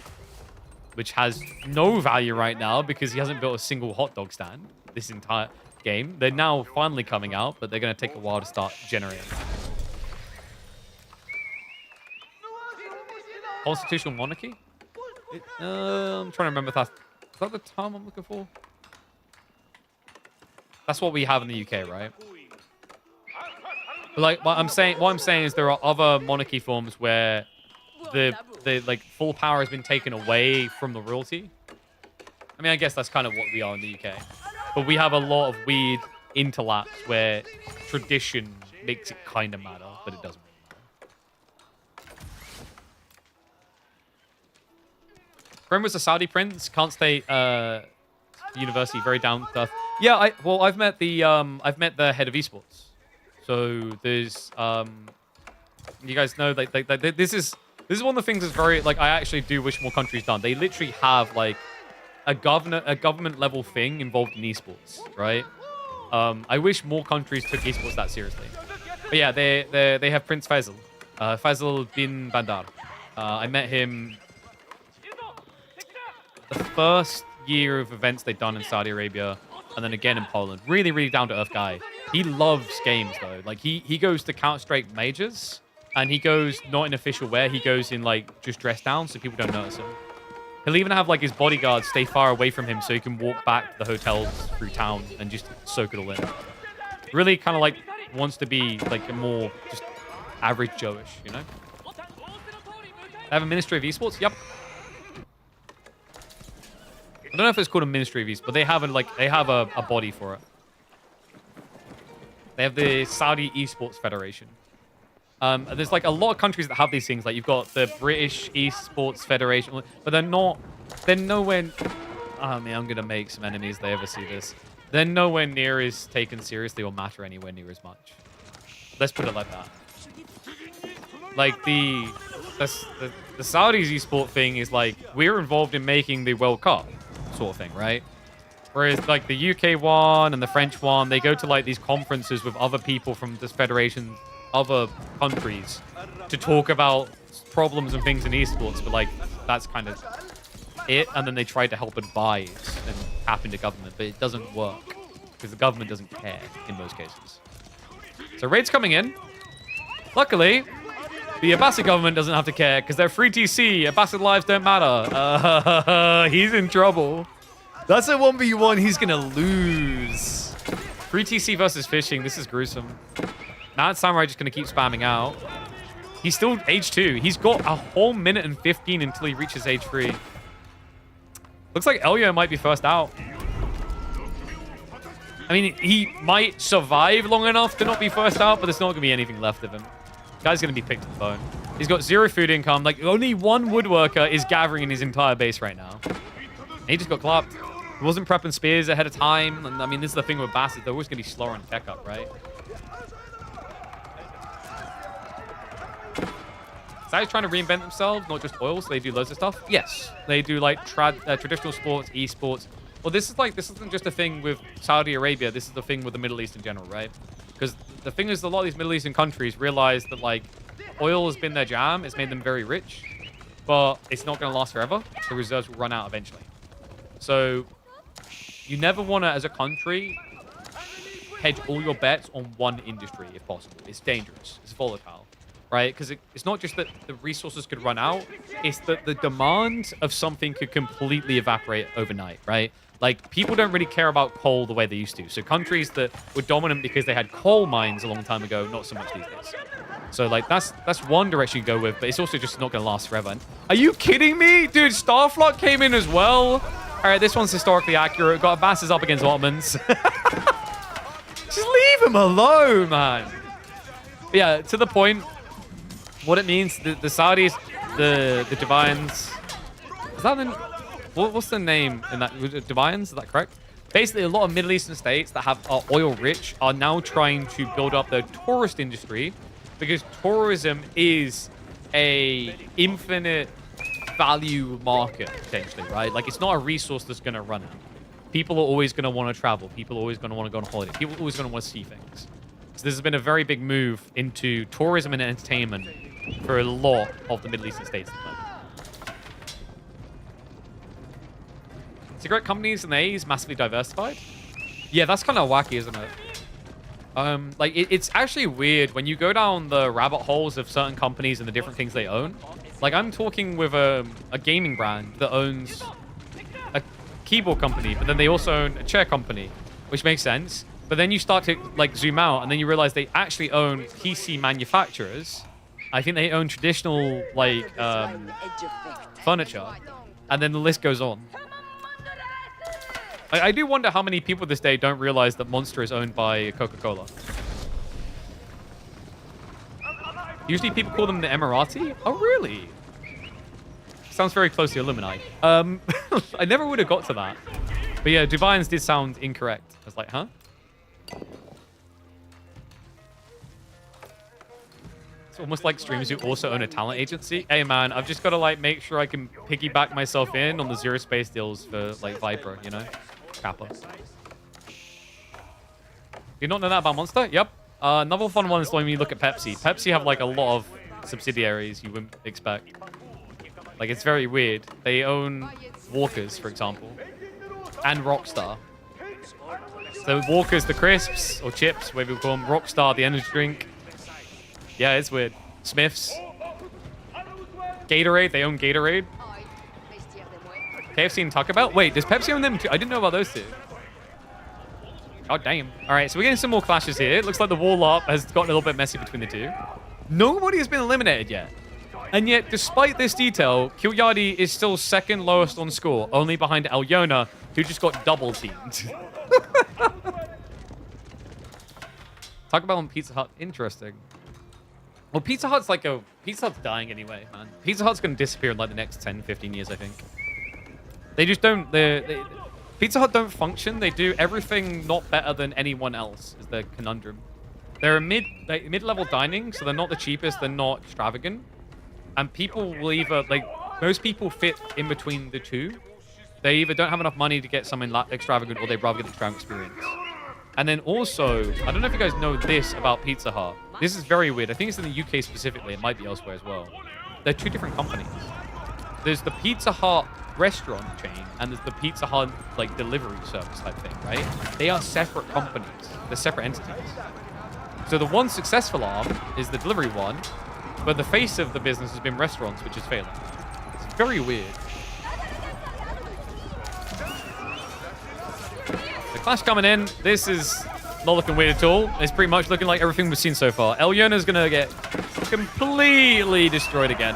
which has no value right now because he hasn't built a single hot dog stand this entire game. They're now finally coming out, but they're going to take a while to start generating. Constitutional monarchy? I'm trying to remember if that's... Is that the term I'm looking for? That's what we have in the UK, right? But like what I'm saying is there are other monarchy forms where the like full power has been taken away from the royalty. I mean, I guess that's kind of what we are in the UK. But we have a lot of weird interlaps where tradition makes it kind of matter, but it doesn't. Friend was a Saudi prince. Can't stay university. Very down to earth. Yeah, I've met the head of esports. So there's you guys know like this is one of the things that's very like I actually do wish more countries done. They literally have like a government level thing involved in esports, right? I wish more countries took esports that seriously. But yeah, they have Prince Faisal, Faisal bin Bandar. I met him the first year of events they'd done in Saudi Arabia, and then again in Poland. Really, really down to earth guy. He loves games though. Like he goes to Counter-Strike majors, and he goes not in official wear. He goes in like just dressed down so people don't notice him. He'll even have like his bodyguards stay far away from him so he can walk back to the hotels through town and just soak it all in. Really kind of like wants to be like a more just average Joe-ish, you know? They have a Ministry of Esports? Yep. I don't know if it's called a Ministry of Esports, but they have a body for it. They have the Saudi Esports Federation. There's like a lot of countries that have these things. Like you've got the British Esports Federation, but they're nowhere. Oh man, I'm gonna make some enemies if they ever see this. They're nowhere near as taken seriously or matter anywhere near as much. Let's put it like that. Like the Saudis esport thing is like we're involved in making the World Cup sort of thing, right? Whereas like the UK one and the French one, they go to like these conferences with other people from this federation, other countries, to talk about problems and things in esports. But like that's kind of it. And then they try to help advise and tap into government, but it doesn't work because the government doesn't care in most cases. So raids coming in. Luckily, the Abbasid government doesn't have to care because they're free TC. Abbasid lives don't matter. He's in trouble. That's a 1v1 he's going to lose. Free TC versus fishing. This is gruesome. Now it's Samurai just going to keep spamming out. He's still age 2. He's got a whole minute and 15 until he reaches age 3. Looks like Elio might be first out. I mean, he might survive long enough to not be first out, but there's not going to be anything left of him. Guy's going to be picked to the bone. He's got 0 food income. Like, only one woodworker is gathering in his entire base right now. And he just got clapped. He wasn't prepping spears ahead of time. And, I mean, this is the thing with Bastards. They're always going to be slower on tech up, right? Saudis trying to reinvent themselves, not just oil, so they do loads of stuff. Yes, they do, like, traditional sports, esports. Well, this isn't just a thing with Saudi Arabia. This is the thing with the Middle East in general, right? Because the thing is, a lot of these Middle Eastern countries realize that, like, oil has been their jam. It's made them very rich. But it's not going to last forever. The reserves will run out eventually. So you never want to, as a country, hedge all your bets on one industry, if possible. It's dangerous. It's volatile, right? Because it's not just that the resources could run out. It's that the demand of something could completely evaporate overnight, right? Like, people don't really care about coal the way they used to. So countries that were dominant because they had coal mines a long time ago, not so much these days. So, like, that's one direction you go with, but it's also just not going to last forever. And are you kidding me? Dude, Starflock came in as well. All right, this one's historically accurate. Got Abbas's up against Ottomans. Just leave him alone, man. But yeah, to the point, what it means, the Saudis, the Divines, is that the... What's the name in that? Divines, is that correct? Basically, a lot of Middle Eastern states that have are oil rich are now trying to build up their tourist industry because tourism is a infinite value market, potentially, right? Like, it's not a resource that's going to run out. People are always going to want to travel. People are always going to want to go on holiday. People are always going to want to see things. So this has been a very big move into tourism and entertainment for a lot of the Middle Eastern states at the moment. Cigarette companies in the A's massively diversified. Yeah, that's kind of wacky, isn't it? Like, it's actually weird when you go down the rabbit holes of certain companies and the different things they own. Like, I'm talking with a gaming brand that owns a keyboard company, but then they also own a chair company, which makes sense. But then you start to, like, zoom out, and then you realize they actually own PC manufacturers. I think they own traditional, like, furniture. And then the list goes on. I do wonder how many people this day don't realize that Monster is owned by Coca-Cola. Usually people call them the Emirati. Oh, really? Sounds very close to Illuminati. I never would have got to that. But yeah, Divines did sound incorrect. I was like, huh? It's almost like streamers who also own a talent agency. Hey man, I've just got to like make sure I can piggyback myself in on the zero space deals for like Viper, you know? Kappa. You don't know that about Monster? Yep. Another fun one is when you look at Pepsi. Pepsi have like a lot of subsidiaries you wouldn't expect. Like it's very weird. They own Walkers, for example, and Rockstar. So Walkers, the crisps or chips, whatever you call them. Rockstar, the energy drink. Yeah, it's weird. Smiths. Gatorade, they own Gatorade. KFC and Taco Bell? Wait, does Pepsi own them too? I didn't know about those two. Oh, damn. All right, so we're getting some more clashes here. It looks like the wall up has gotten a little bit messy between the two. Nobody has been eliminated yet. And yet, despite this detail, Kilyadi is still second lowest on score, only behind Alyona, who just got double teamed. Taco Bell and Pizza Hut. Interesting. Well, Pizza Hut's dying anyway, man. Pizza Hut's going to disappear in like the next 10, 15 years, I think. They just don't... Pizza Hut don't function. They do everything not better than anyone else, is their conundrum. They're a mid-level dining, so they're not the cheapest. They're not extravagant. And people will either... Like, most people fit in between the two. They either don't have enough money to get something extravagant, or they'd rather get the extravagant experience. And then also, I don't know if you guys know this about Pizza Hut. This is very weird. I think it's in the UK specifically. It might be elsewhere as well. They're two different companies. There's the Pizza Hut restaurant chain, and there's the Pizza Hut like delivery service type thing, right? They are separate companies. They're separate entities. So the one successful arm is the delivery one, but the face of the business has been restaurants, which is failing. It's very weird. The clash coming in. This is not looking weird at all. It's pretty much looking like everything we've seen so far. Elyona's gonna get completely destroyed again.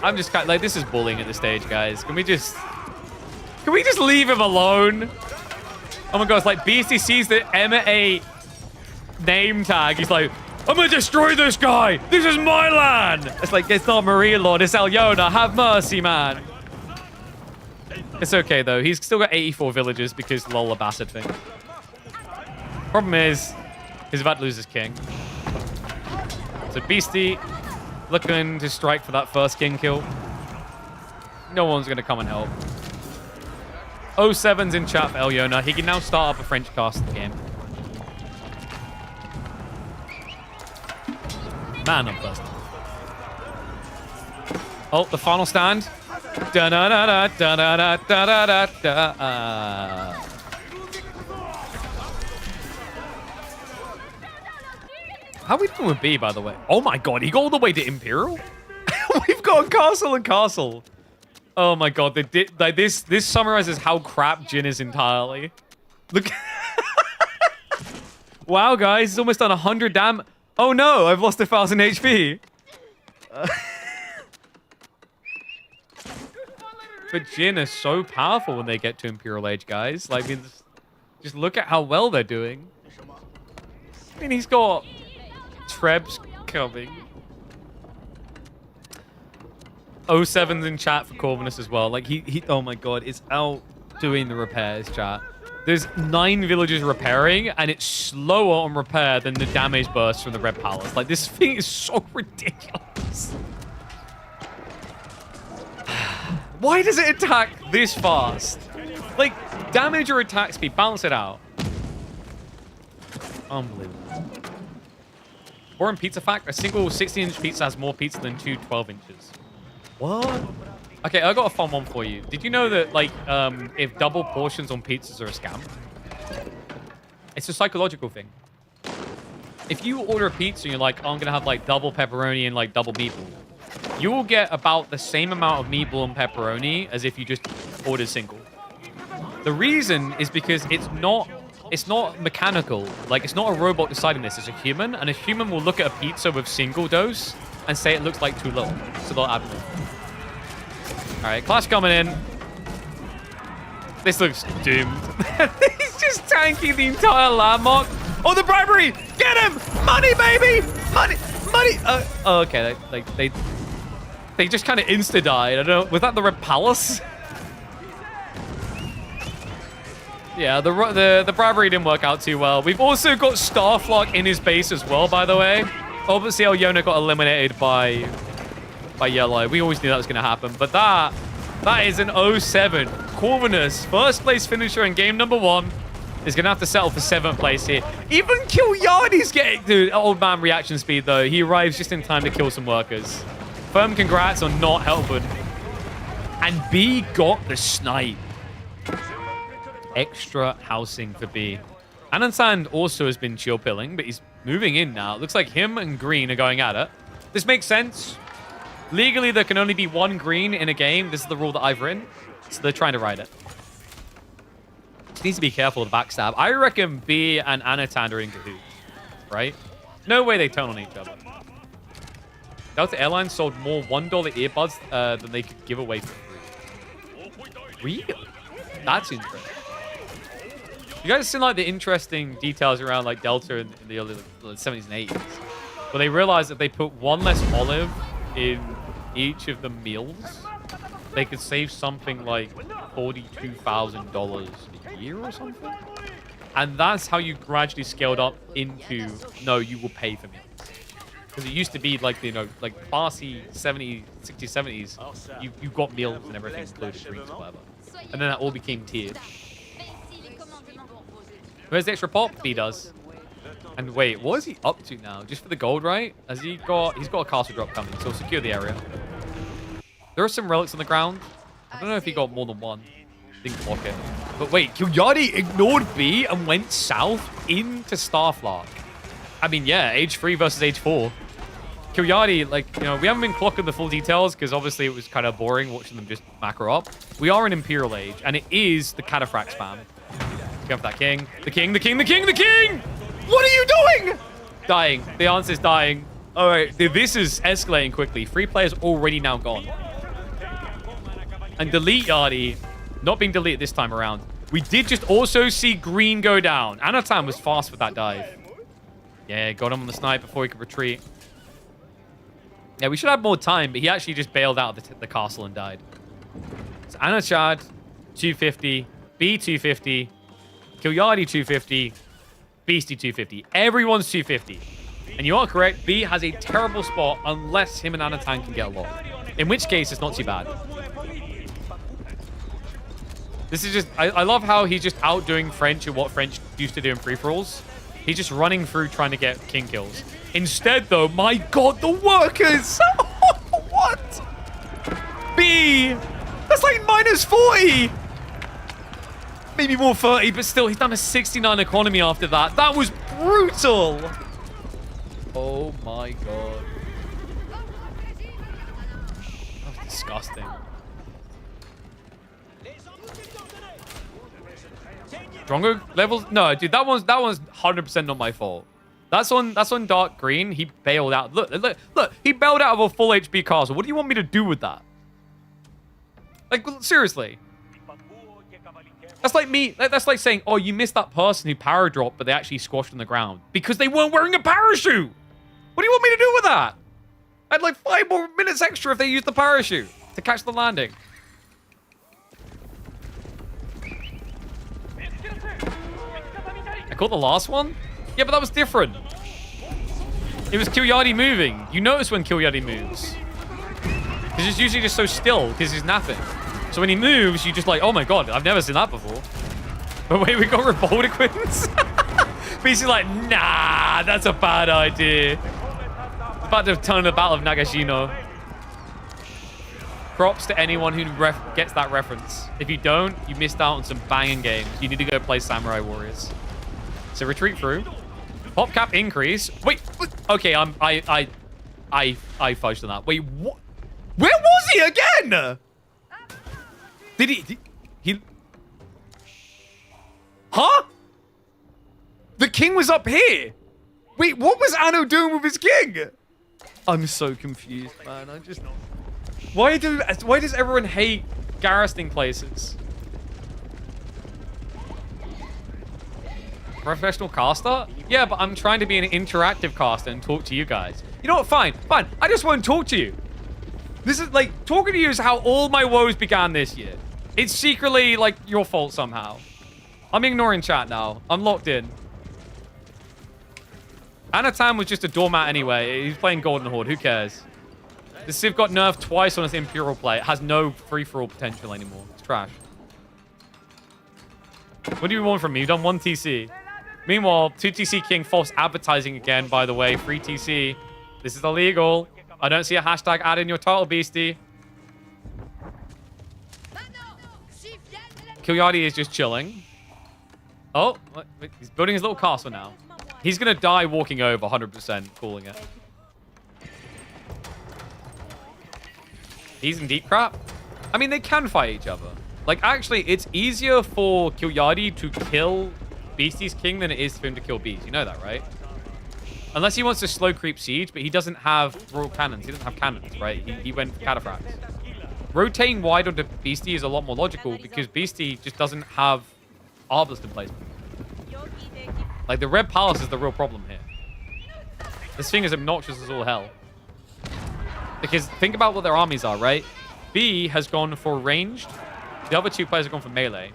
I'm just kind of like, this is bullying at this stage, guys. Can we just leave him alone? Oh my god, it's like Beastie sees the Emma8 name tag. He's like, I'm gonna destroy this guy. This is my land. It's like, it's not Maria Lord, it's Alyona. Have mercy, man. It's okay, though. He's still got 84 villagers because lol, a bastard thing. Problem is, he's about to lose his king. So Beastie looking to strike for that first king kill. No one's going to come and help. 07's in chat for Alyona. He can now start up a French cast game. Man, I'm first. Oh, the final stand. Da da da da da da da da da. How are we doing with B, by the way? Oh my god, he got all the way to Imperial? We've got castle and castle. Oh my god, this summarizes how crap Jin is entirely. Look. Wow, guys, he's almost done 100 damage. Oh no, I've lost 1,000 HP. But Jin is so powerful when they get to Imperial Age, guys. Like, I mean, just look at how well they're doing. I mean, he's got Trebs coming. 07's in chat for Corvinus as well. Like, he oh my god, it's out doing the repairs, chat. There's 9 villagers repairing, and it's slower on repair than the damage burst from the Red Palace. Like, this thing is so ridiculous. Why does it attack this fast? Like, damage or attack speed, balance it out. Unbelievable. Boring pizza fact, a single 16-inch pizza has more pizza than 2 12-inches. What? Okay, I got a fun one for you. Did you know that, like, if double portions on pizzas are a scam? It's a psychological thing. If you order a pizza and you're like, oh, I'm going to have, like, double pepperoni and, like, double meatball, you will get about the same amount of meatball and pepperoni as if you just ordered single. The reason is because it's not mechanical. Like, it's not a robot deciding this. It's a human, and a human will look at a pizza with single dose and say it looks like too little. So they'll add more. All right, clash coming in. This looks doomed. He's just tanking the entire landmark. Oh, the bribery! Get him! Money, baby! Money! Money! Oh, okay. They just kind of insta-died. I don't know. Was that the Red Palace? Yeah, the Bravery didn't work out too well. We've also got Starflock in his base as well, by the way. Obviously, Yona got eliminated by Yellow. We always knew that was going to happen. But that is an 0-7. Corvinus, first place finisher in game number 1, is going to have to settle for 7th place here. Even Kilyardi's getting... Dude, old man reaction speed, though. He arrives just in time to kill some workers. Firm congrats on not helping. And B got the snipe. Extra housing for B. Anand also has been chill pilling, but he's moving in now. It looks like him and Green are going at it. This makes sense. Legally, there can only be 1 green in a game. This is the rule that I've written. So they're trying to ride it. Just needs to be careful of the backstab. I reckon B and Anatan are in cahoots, right? No way they turn on each other. Delta Airlines sold more $1 earbuds than they could give away for free. Really? That's interesting. You guys seen like the interesting details around like Delta in the early 70s and 80s, where they realized that they put 1 less olive in each of the meals, they could save something like $42,000 a year or something. And that's how you gradually scaled up into, no, you will pay for meals. Because it used to be like, you know, like classy 60s, 70s, you got meals and everything included, drinks or whatever. And then that all became tiered. Where's the extra pop? B does. And wait, what is he up to now? Just for the gold, right? He's got a castle drop coming, so secure the area. There are some relics on the ground. I don't know if he got more than 1. Didn't block it. But wait, Kilyardi ignored B and went south into Starflock. I mean, yeah, age 3 versus age 4. Kilyardi, like, you know, we haven't been clocking the full details because obviously it was kind of boring watching them just macro up. We are in Imperial Age, and it is the Cataphract spam. Go for that king. The king, the king, the king, the king! What are you doing? Dying. The answer is dying. All right, this is escalating quickly. 3 players already now gone. And delete Yardi, not being deleted this time around. We did just also see green go down. Anatan was fast with that dive. Yeah, got him on the snipe before he could retreat. Yeah, we should have more time, but he actually just bailed out of the castle and died. So Anachad, 250. B, 250. Kilyardi, 250. Beastie, 250. Everyone's 250. And you are correct, B has a terrible spot unless him and Anatan can get along. In which case, it's not too bad. This is just... I love how he's just outdoing French and what French used to do in free-for-alls. He's just running through trying to get king kills. Instead, though, my god, the workers! What? B! That's like minus 40! Maybe more 30, but still, he's done a 69 economy after that. That was brutal! Oh my god. That was disgusting. Drongo levels? No, dude, that one's 100% not my fault. That's on dark green. He bailed out. Look, he bailed out of a full HP castle. What do you want me to do with that? Like, seriously. That's like me. That's like saying, oh, you missed that person who power dropped, but they actually squashed on the ground because they weren't wearing a parachute. What do you want me to do with that? I had like 5 more minutes extra if they used the parachute to catch the landing. I caught the last one? Yeah, but that was different. It was Kilyardi moving. You notice when Kilyardi moves. Because it's usually just so still, because he's napping. So when he moves, you just like, oh my god, I've never seen that before. But wait, we got Republicans? Basically like, nah, that's a bad idea. About to turn the Battle of Nagashino. Props to anyone who gets that reference. If you don't, you missed out on some banging games. You need to go play Samurai Warriors. So retreat through. Pop cap increase. Wait, okay, I fudged on that. Wait, what? Where was he again? Did he? Huh? The king was up here. Wait, what was Anno doing with his king? I'm so confused, man. Why does everyone hate garrisoning places? Professional caster? Yeah, but I'm trying to be an interactive caster and talk to you guys. You know what? Fine. I just won't talk to you. This is like, talking to you is how all my woes began this year. It's secretly like your fault somehow. I'm ignoring chat now. I'm locked in. Anatan was just a doormat anyway. He's playing Golden Horde. Who cares? The Civ got nerfed twice on its Imperial play. It has no free-for-all potential anymore. It's trash. What do you want from me? You've done 1 TC. Meanwhile, 2 TC King false advertising again, by the way. Free TC. This is illegal. I don't see a hashtag ad in your title, Beastie. Kilyadi is just chilling. Oh, he's building his little castle now. He's going to die walking over, 100%, calling it. He's in deep crap. I mean, they can fight each other. Like, actually, it's easier for Kilyadi to kill Beastie's king than it is for him to kill Beast. You know that, right? Unless he wants to slow creep siege, but he doesn't have royal cannons. He doesn't have cannons, right? He went for cataphracts. Rotating wide onto Beastie is a lot more logical because Beastie just doesn't have Arbalest placement. Like, the Red Palace is the real problem here. This thing is obnoxious as all hell. Because think about what their armies are, right? B has gone for ranged. The other two players have gone for melee.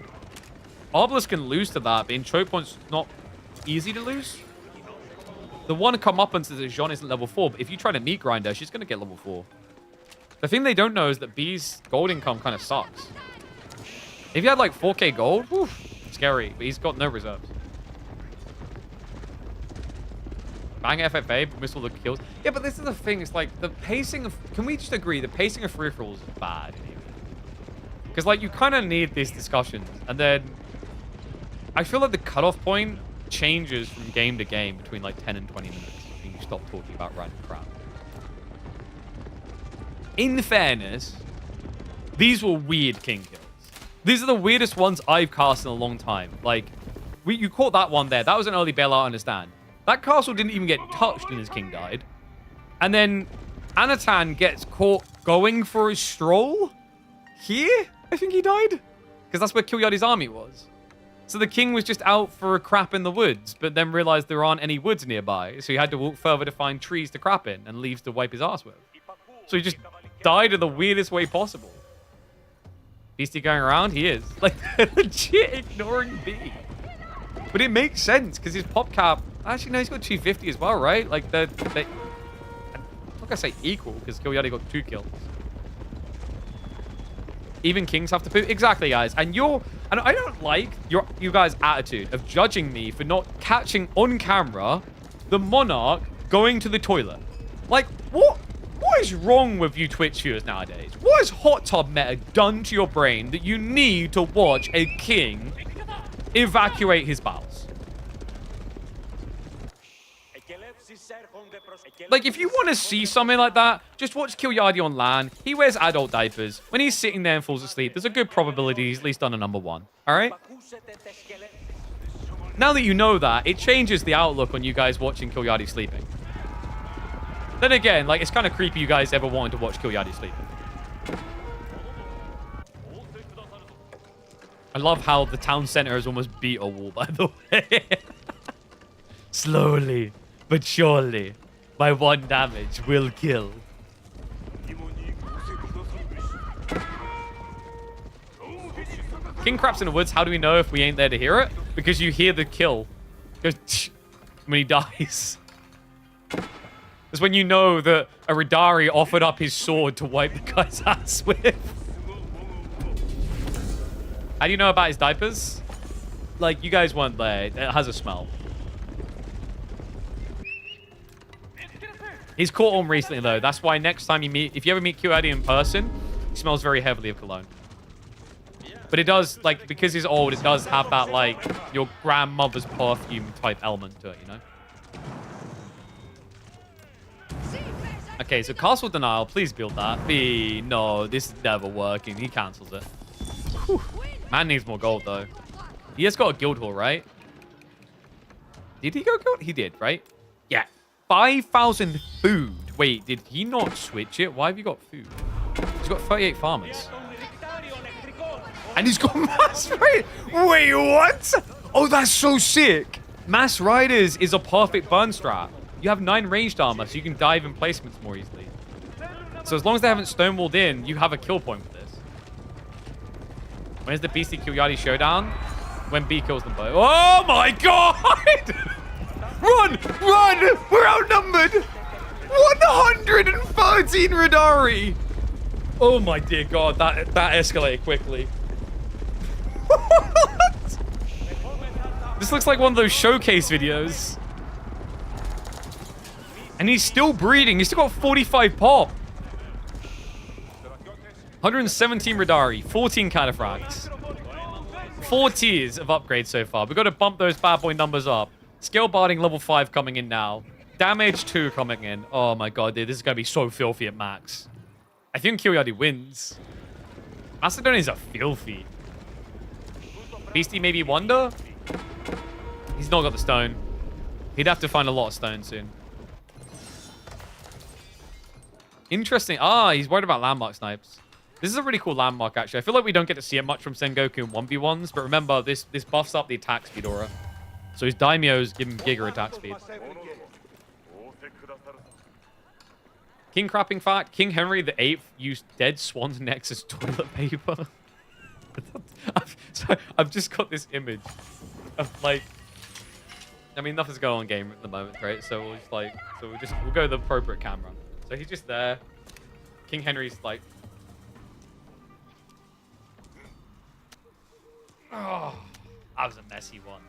Arbalest can lose to that, but in choke points, not easy to lose. The one come up and says that Jean isn't level 4, but if you try to meat grind her, she's going to get level 4. The thing they don't know is that B's gold income kind of sucks. If you had like 4k gold, whew, scary, but he's got no reserves. Bang FFA, but miss all the kills. Yeah, but this is the thing. It's like the pacing of... Can we just agree the pacing of free-for-alls is bad? Because like you kind of need these discussions. And then I feel like the cutoff point changes from game to game between like 10 and 20 minutes. And you stop talking about random crap. In fairness, these were weird king kills. These are the weirdest ones I've cast in a long time. Like, you caught that one there. That was an early bailout, I understand. That castle didn't even get touched and his king died. And then Anatan gets caught going for a stroll. Here, I think he died. Because that's where Kilyadi's army was. So the king was just out for a crap in the woods, but then realized there aren't any woods nearby. So he had to walk further to find trees to crap in and leaves to wipe his ass with. So he just died in the weirdest way possible. Beastie going around? He is. Like, legit ignoring B. But it makes sense because his pop cap... Actually, no, he's got 250 as well, right? Like, I'm not going to say equal because Kilyadi got 2 kills. Even kings have to poo. Exactly, guys. And I don't like you guys' attitude of judging me for not catching on camera the monarch going to the toilet. Like, what is wrong with you Twitch viewers nowadays? What has hot tub meta done to your brain that you need to watch a king evacuate his bowels? Like, if you want to see something like that, just watch Kilyadi on LAN. He wears adult diapers. When he's sitting there and falls asleep, there's a good probability he's at least done a number 1. All right? Now that you know that, it changes the outlook on you guys watching Kilyadi sleeping. Then again, like, it's kind of creepy you guys ever wanted to watch Kilyadi sleeping. I love how the town center has almost beat a wall, by the way. Slowly, but surely, my 1 damage will kill. King craps in the woods. How do we know if we ain't there to hear it? Because you hear the kill. It goes when he dies. It's when you know that a Radari offered up his sword to wipe the guy's ass with. How do you know about his diapers? Like, you guys weren't there. It has a smell. He's caught on recently, though. That's why next time if you ever meet Kilyadi in person, he smells very heavily of cologne. But it does, like, because he's old, it does have that, like, your grandmother's perfume type element to it, you know? Okay, so castle denial. Please build that. B, no, this is never working. He cancels it. Whew. Man needs more gold, though. He has got a guild hall, right? Did he go guild? He did, right? Yeah. 5,000 food. Wait, did he not switch it? Why have you got food? He's got 38 farmers. And he's got mass riders. Wait, what? Oh, that's so sick. Mass riders is a perfect burn strat. You have 9 ranged armor, so you can dive in placements more easily. So as long as they haven't stonewalled in, you have a kill point with this. When's the Beastie Kill showdown? When B kills them both. Oh my god! Run! Run! We're outnumbered! 113 Radari! Oh my dear god, that escalated quickly. What? This looks like one of those showcase videos. And he's still breeding. He's still got 45 pop. 117 Radari, 14 cataphracts. 4 tiers of upgrades so far. We've got to bump those bad boy numbers up. Scale barding level 5 coming in now. Damage 2 coming in. Oh my god, dude. This is going to be so filthy at max. I think Kiyoyadi wins. Macedonians are filthy. Beastie maybe Wonder? He's not got the stone. He'd have to find a lot of stone soon. Interesting. Ah, he's worried about landmark snipes. This is a really cool landmark, actually. I feel like we don't get to see it much from Sengoku in 1v1s, but remember, this buffs up the attack speed aura. So his daimyos give him giga attack speed. King crapping fact, King Henry VIII used dead swan's necks as toilet paper. I've just got this image of, like... I mean, nothing's going on game at the moment, right? So we'll just, like... we'll go the appropriate camera. So he's just there. King Henry's, like... Oh, that was a messy one.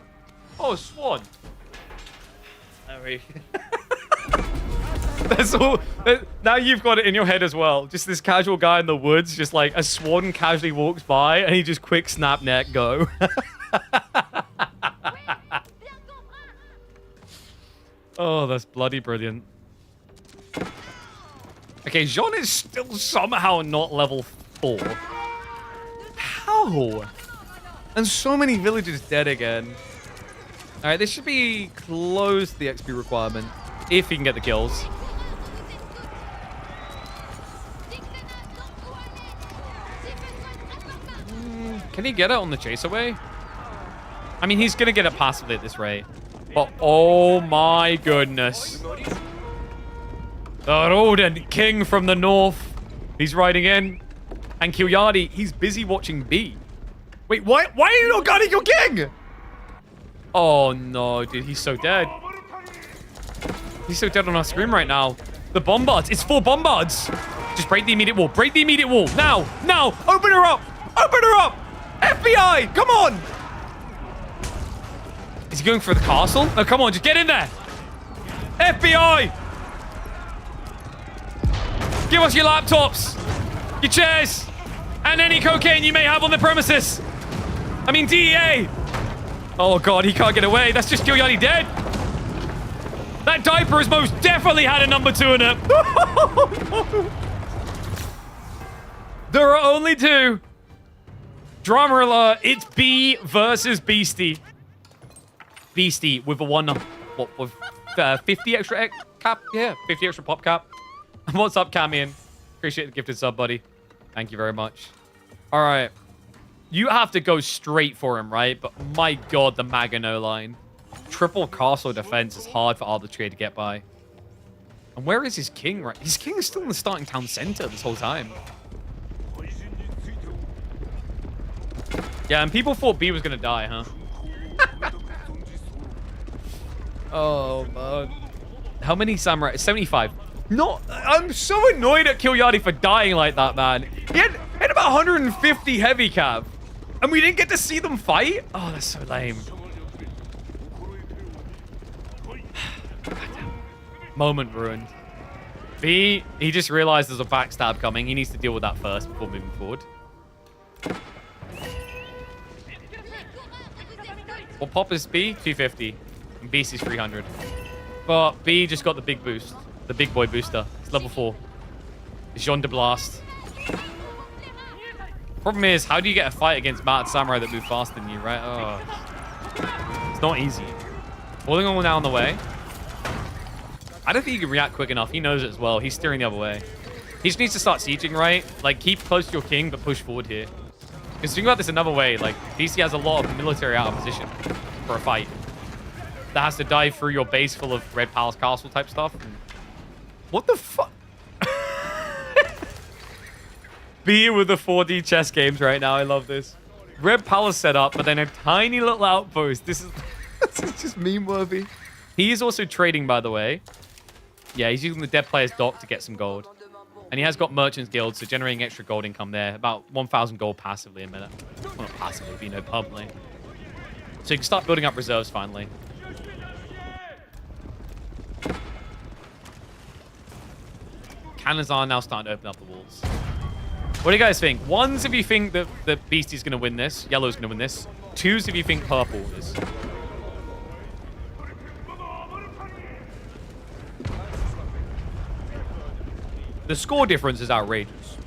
Oh, swan. That's all. Now you've got it in your head as well. Just this casual guy in the woods, just like a swan casually walks by and he just quick snap neck go. Oh, that's bloody brilliant. Okay, Jean is still somehow not level 4. How? And so many villagers dead again. All right, this should be close to the XP requirement if he can get the kills. Can he get it on the chase away? I mean, he's going to get it passively at this rate. But oh my goodness. The Roden King from the north. He's riding in. And Kiyoyadi, he's busy watching B. Wait, why are you not guarding your king? Oh no, dude, he's so dead. He's so dead on our screen right now. The bombards, it's 4 bombards. Just break the immediate wall, break the immediate wall. Now, open her up, open her up. FBI, come on. Is he going for the castle? No, come on, just get in there. FBI. Give us your laptops, your chairs, and any cocaine you may have on the premises. I mean, DEA. Oh, God, he can't get away. That's just Kiyoyadi dead. That diaper has most definitely had a number 2 in it. There are only 2. Drama alert. It's B versus Beastie. Beastie with a 50 extra cap? Yeah, 50 extra pop cap. What's up, Camian? Appreciate the gifted sub, buddy. Thank you very much. All right. You have to go straight for him, right? But my god, the Magano line. Triple castle defense is hard for Arbitrary to get by. And where is his king, right? His king is still in the starting town center this whole time. Yeah, and people thought B was going to die, huh? Oh, man. How many samurai? 75. No, I'm so annoyed at Kiyoyadi for dying like that, man. He had about 150 heavy cap. And we didn't get to see them fight? Oh, that's so lame. Moment ruined. B, he just realized there's a backstab coming. He needs to deal with that first before moving forward. Well, pop is B, 250. And Beast is 300. But B just got the big boost. The big boy booster. It's level 4. It's Jean de Blast. Problem is, how do you get a fight against mad samurai that move faster than you, right? Oh. It's not easy. Falling on down the way. I don't think he can react quick enough. He knows it as well. He's steering the other way. He just needs to start sieging, right? Like, keep close to your king, but push forward here. Because think about this another way. Like, DC has a lot of military out of position for a fight. That has to dive through your base full of Red Palace Castle type stuff. And what the fuck? B with the 4D chess games right now. I love this. Red Palace set up, but then a tiny little outpost. This is, this is just meme-worthy. He is also trading, by the way. Yeah, he's using the dead player's dock to get some gold. And he has got Merchants Guild, so generating extra gold income there. About 1,000 gold passively a minute. Well, not passively, but, you know, permanently. So you can start building up reserves finally. Cannons are now starting to open up the walls. What do you guys think? Ones, if you think that Beastie's going to win this. Yellow's going to win this. Twos, if you think purple is. The score difference is outrageous.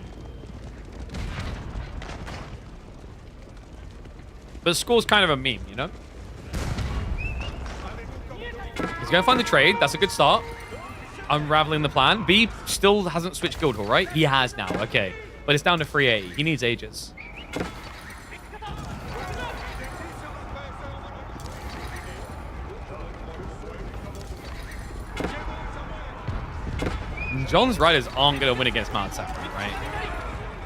But the score's kind of a meme, you know? He's going to find the trade. That's a good start. Unraveling the plan. B still hasn't switched guild hall, right? He has now. Okay. But it's down to 380. He needs ages. John's riders aren't going to win against Mad Samurai, right?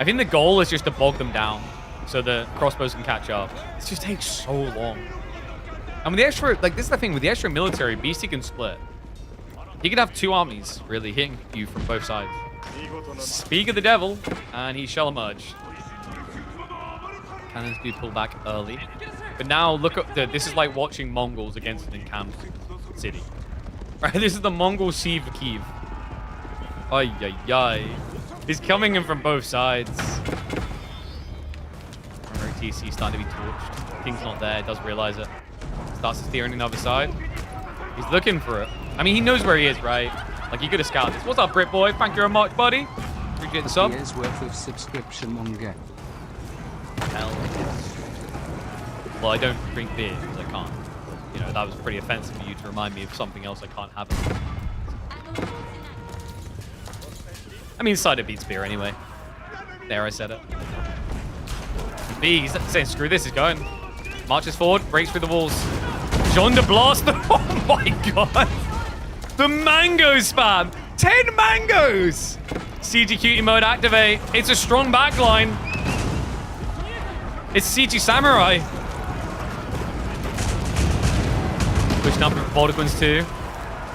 I think the goal is just to bog them down so the crossbows can catch up. It just takes so long. And with the extra, like, this is the thing, with the extra military, Beastie can split. He could have two armies, really, hitting you from both sides. Speak of the devil, and he shall emerge. Cannons do pull back early. But now, look at this is like watching Mongols against an encamped city. Right, this is the Mongol siege of Kiev. Ay, ay, ay. He's coming in from both sides. TC starting to be torched. King's not there, does realize it. Starts to steer on the other side. He's looking for it. I mean, he knows where he is, right? Like, he could have scouted this. What's up, Brit boy? Thank you very much, buddy. Appreciate the sub. Years worth of subscription manga. Hell yes. Well, I don't drink beer because I can't. You know, that was pretty offensive for you to remind me of something else I can't have. I mean, cider beats beer anyway. There, I said it. B, he's saying, screw this, he's going. Marches forward, breaks through the walls. John de Blast. Oh my god. The mango spam. 10 mangoes. CG Cutie mode activate. It's a strong backline. It's CG Samurai. Pushing up with Voldequins too.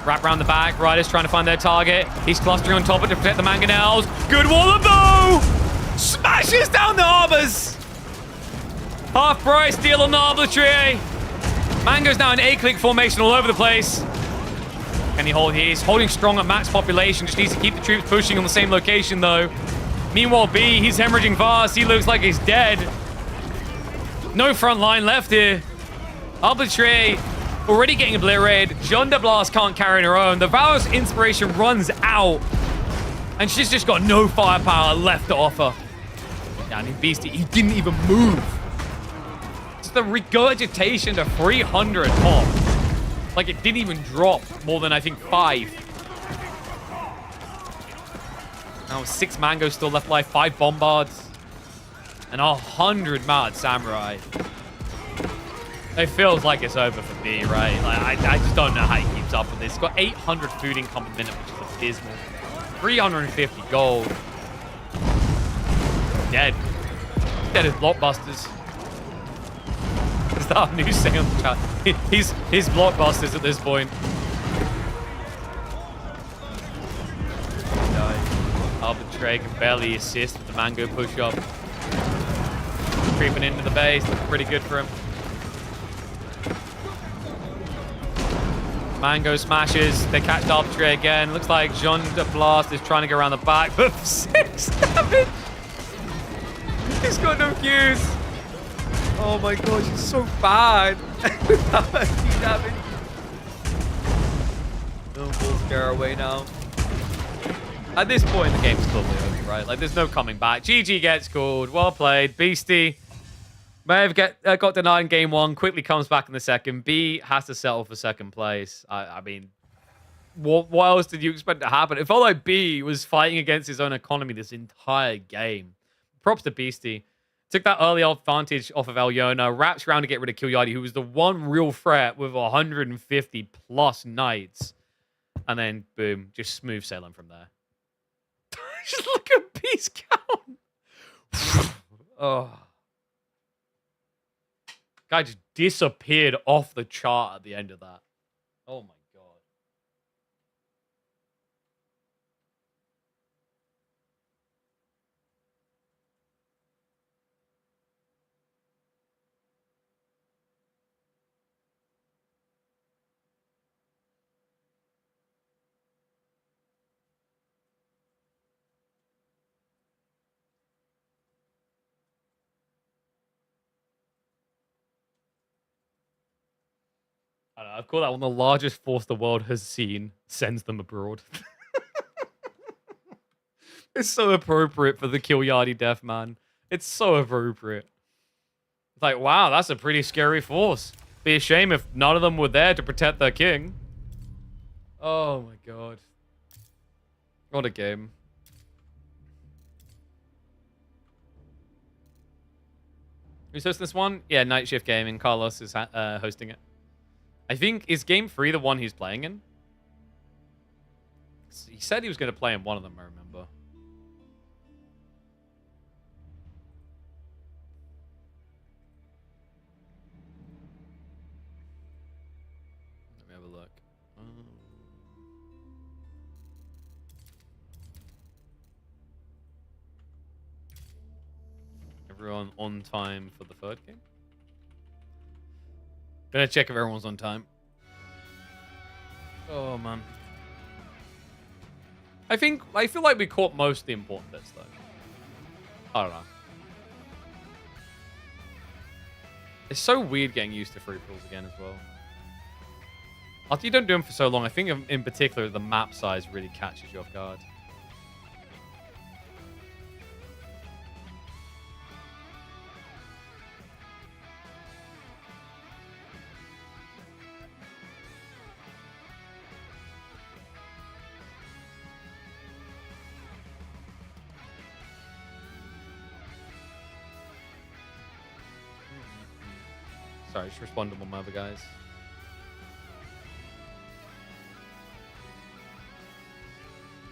Wrap around the back. Riders trying to find their target. He's clustering on top of it to protect the mangonels. Good wall of bow. Smashes down the arbors. Half price deal on the arbitrary. Mango's now in A-click formation all over the place. Can he hold? He's holding strong at max population. Just needs to keep the troops pushing on the same location though. Meanwhile, B, he's hemorrhaging fast. He looks like he's dead. No front line left here. Arbitrary already getting obliterated. John de Blast can't carry her own. The Valor's inspiration runs out. And she's just got no firepower left to offer. Yeah, I mean, Beastie, he didn't even move. Just the regurgitation to 300 pop. Like, it didn't even drop more than, I think, 5. Now, 6 mangoes still left alive, 5 bombards, and 100 mad samurai. It feels like it's over for B, right? Like, I just don't know how he keeps up with this. He's got 800 food income a minute, which is abysmal. 350 gold. Dead. Dead as blockbusters. Is that a new thing on the chat? He's blockbusters at this point. Arbitrary can barely assist with the mango push up. Creeping into the base, looking pretty good for him. Mango smashes. They catch the arbitrary again. Looks like Jean de Blast is trying to go around the back, but 6 damage. He's got no fuse. Oh my gosh, he's so bad. That much damage. No full scare away now. At this point, the game's totally over, right? Like, there's no coming back. GG gets called. Well played. Beastie may have got denied in game 1. Quickly comes back in the second. B has to settle for second place. I mean, what else did you expect to happen? It felt like B was fighting against his own economy this entire game. Props to Beastie. Took that early advantage off of Alyona. Wraps around to get rid of Kilyadi, who was the one real threat with 150 plus knights. And then, boom, just smooth sailing from there. Just look at B's count. Oh. Guy just disappeared off the chart at the end of that. Oh my god. I don't know, I've called that one the largest force the world has seen sends them abroad. It's so appropriate for the Kilyadi death, man. It's so appropriate. It's like, wow, that's a pretty scary force. Be a shame if none of them were there to protect their king. Oh my god. What a game. Who's hosting this one? Yeah, Night Shift Gaming. Carlos is hosting it. I think, is Game 3 the one he's playing in? He said he was going to play in one of them, I remember. Let me have a look. Everyone on time for the third game? Gonna check if everyone's on time. Oh, man. I feel like we caught most of the important bits, though. I don't know. It's so weird getting used to free falls again as well. After you don't do them for so long, I think in particular the map size really catches you off guard. Sorry, just respond to one of my other guys.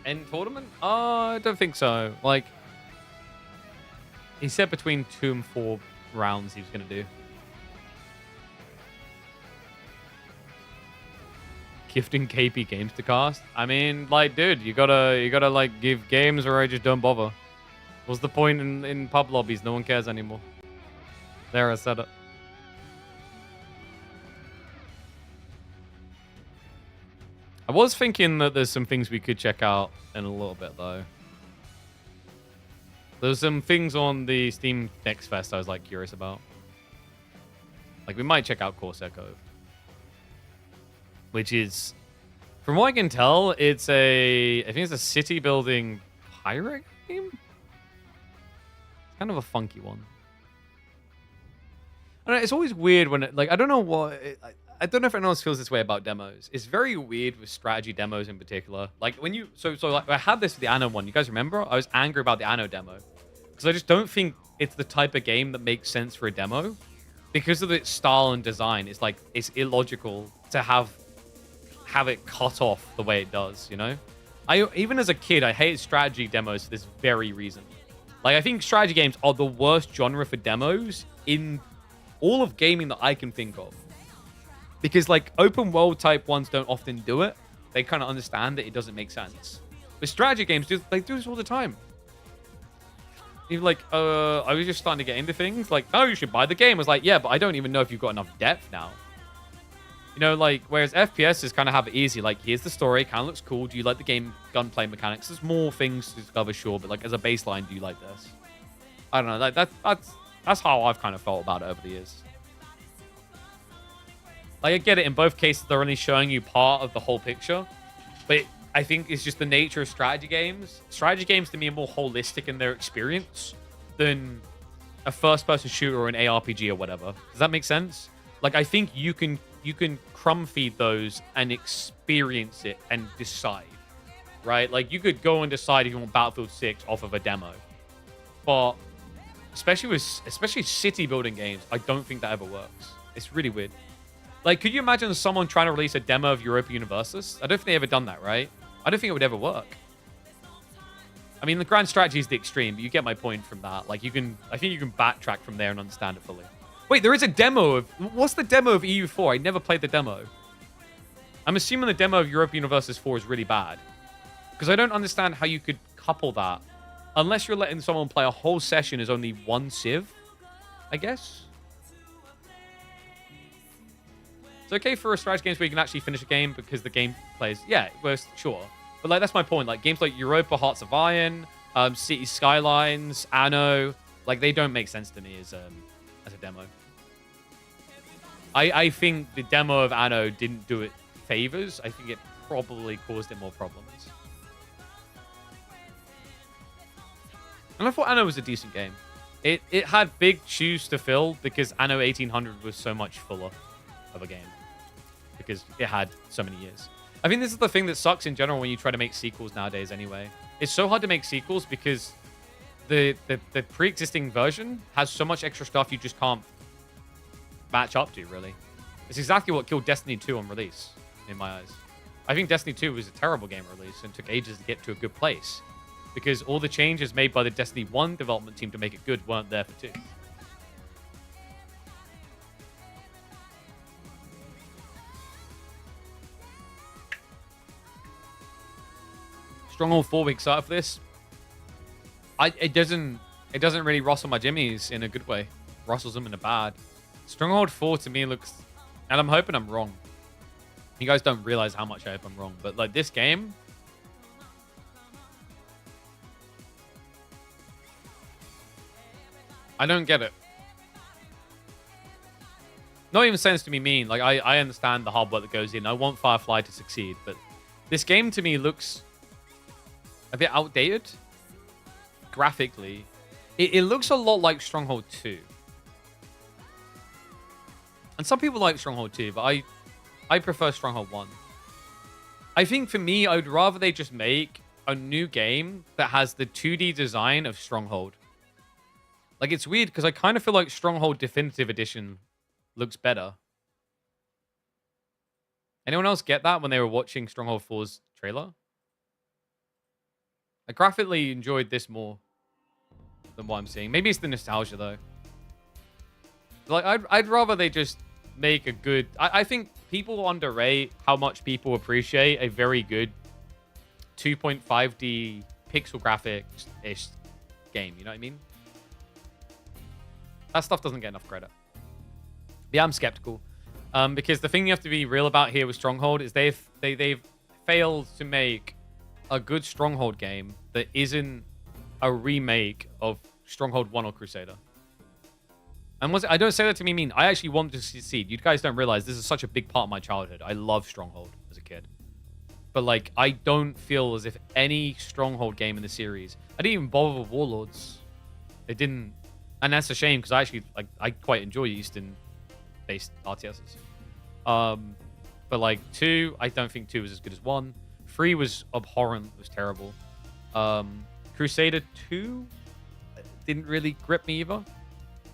End tournament? I don't think so. Like, he said between 2 and 4 rounds he was going to do. Gifting KP games to cast? I mean, like, dude, you gotta like give games or I just don't bother. What's the point in pub lobbies? No one cares anymore. There, I said it. I was thinking that there's some things we could check out in a little bit, though. There's some things on the Steam Next Fest I was, like, curious about. Like, we might check out Corsair Cove. Which is, from what I can tell, I think it's a city-building pirate game? It's kind of a funky one. I don't know, it's always weird when, I don't know what... I don't know if anyone else feels this way about demos. It's very weird with strategy demos in particular. Like when you, so like I had this with the Anno one. You guys remember? I was angry about the Anno demo because I just don't think it's the type of game that makes sense for a demo because of its style and design. It's like it's illogical to have it cut off the way it does. You know, even as a kid, I hated strategy demos for this very reason. Like I think strategy games are the worst genre for demos in all of gaming that I can think of. Because, like, open world type ones don't often do it. They kind of understand that it doesn't make sense. But strategy games, they do this all the time. You're like, I was just starting to get into things. Like, oh, you should buy the game. I was like, yeah, but I don't even know if you've got enough depth now. You know, like, whereas FPSs kind of have it easy. Like, here's the story. Kind of looks cool. Do you like the game gunplay mechanics? There's more things to discover, sure. But, like, as a baseline, do you like this? I don't know. Like, that's how I've kind of felt about it over the years. Like, I get it. In both cases, they're only showing you part of the whole picture. But I think it's just the nature of strategy games. Strategy games, to me, are more holistic in their experience than a first-person shooter or an ARPG or whatever. Does that make sense? Like, I think you can crumb feed those and experience it and decide, right? Like, you could go and decide if you want Battlefield 6 off of a demo. But especially city-building games, I don't think that ever works. It's really weird. Like, could you imagine someone trying to release a demo of Europa Universalis? I don't think they ever done that, right? I don't think it would ever work. I mean, the grand strategy is the extreme, but you get my point from that. Like, I think you can backtrack from there and understand it fully. Wait, there is a demo of, what's the demo of EU4? I never played the demo. I'm assuming the demo of Europa Universalis 4 is really bad. Because I don't understand how you could couple that. Unless you're letting someone play a whole session as only one civ, I guess. It's okay for strategy games where you can actually finish a game because the game plays. Yeah, well, sure. But like that's my point. Like games like Europa, Hearts of Iron, City Skylines, Anno, like they don't make sense to me as a demo. I think the demo of Anno didn't do it favors. I think it probably caused it more problems. And I thought Anno was a decent game. It had big shoes to fill because Anno 1800 was so much fuller of a game. Because it had so many years. I think this is the thing that sucks in general when you try to make sequels nowadays anyway. It's so hard to make sequels because the pre-existing version has so much extra stuff you just can't match up to, really. It's exactly what killed Destiny 2 on release, in my eyes. I think Destiny 2 was a terrible game release and took ages to get to a good place. Because all the changes made by the Destiny 1 development team to make it good weren't there for 2. Stronghold 4 weeks out of this. It doesn't really rustle my jimmies in a good way. Rustles them in a bad. Stronghold 4 to me looks, and I'm hoping I'm wrong. You guys don't realize how much I hope I'm wrong, but like this game, I don't get it. Not even sense to be mean. Like I understand the hard work that goes in. I want Firefly to succeed, but this game to me looks a bit outdated graphically. It looks a lot like Stronghold 2. And some people like Stronghold 2, but I prefer Stronghold 1. I think for me, I would rather they just make a new game that has the 2D design of Stronghold. Like, it's weird because I kind of feel like Stronghold Definitive Edition looks better. Anyone else get that when they were watching Stronghold 4's trailer? I graphically enjoyed this more than what I'm seeing. Maybe it's the nostalgia, though. Like, I'd rather they just make a good... I think people underrate how much people appreciate a very good 2.5D pixel graphics-ish game. You know what I mean? That stuff doesn't get enough credit. Yeah, I'm skeptical. Because the thing you have to be real about here with Stronghold is they've failed to make a good Stronghold game that isn't a remake of Stronghold 1 or Crusader. And I don't say that to be mean. I actually want to succeed. You guys don't realize this is such a big part of my childhood. I love Stronghold as a kid. But, like, I don't feel as if any Stronghold game in the series... I didn't even bother with Warlords. It didn't... And that's a shame, because I actually... I quite enjoy Eastern-based RTSs. But, like, 2... I don't think 2 was as good as 1. 3 was abhorrent. It was terrible. Crusader 2 didn't really grip me either.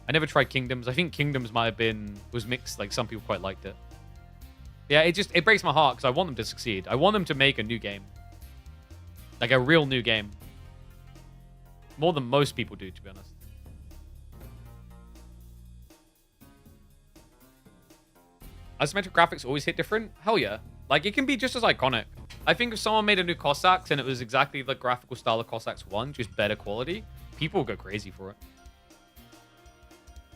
I never tried Kingdoms. I think Kingdoms might have been... was mixed. Like, some people quite liked it. Yeah, it breaks my heart because I want them to succeed. I want them to make a new game. Like, a real new game. More than most people do, to be honest. Isometric graphics always hit different? Hell yeah. Like, it can be just as iconic. I think if someone made a new Cossacks and it was exactly the graphical style of Cossacks 1, just better quality, people would go crazy for it.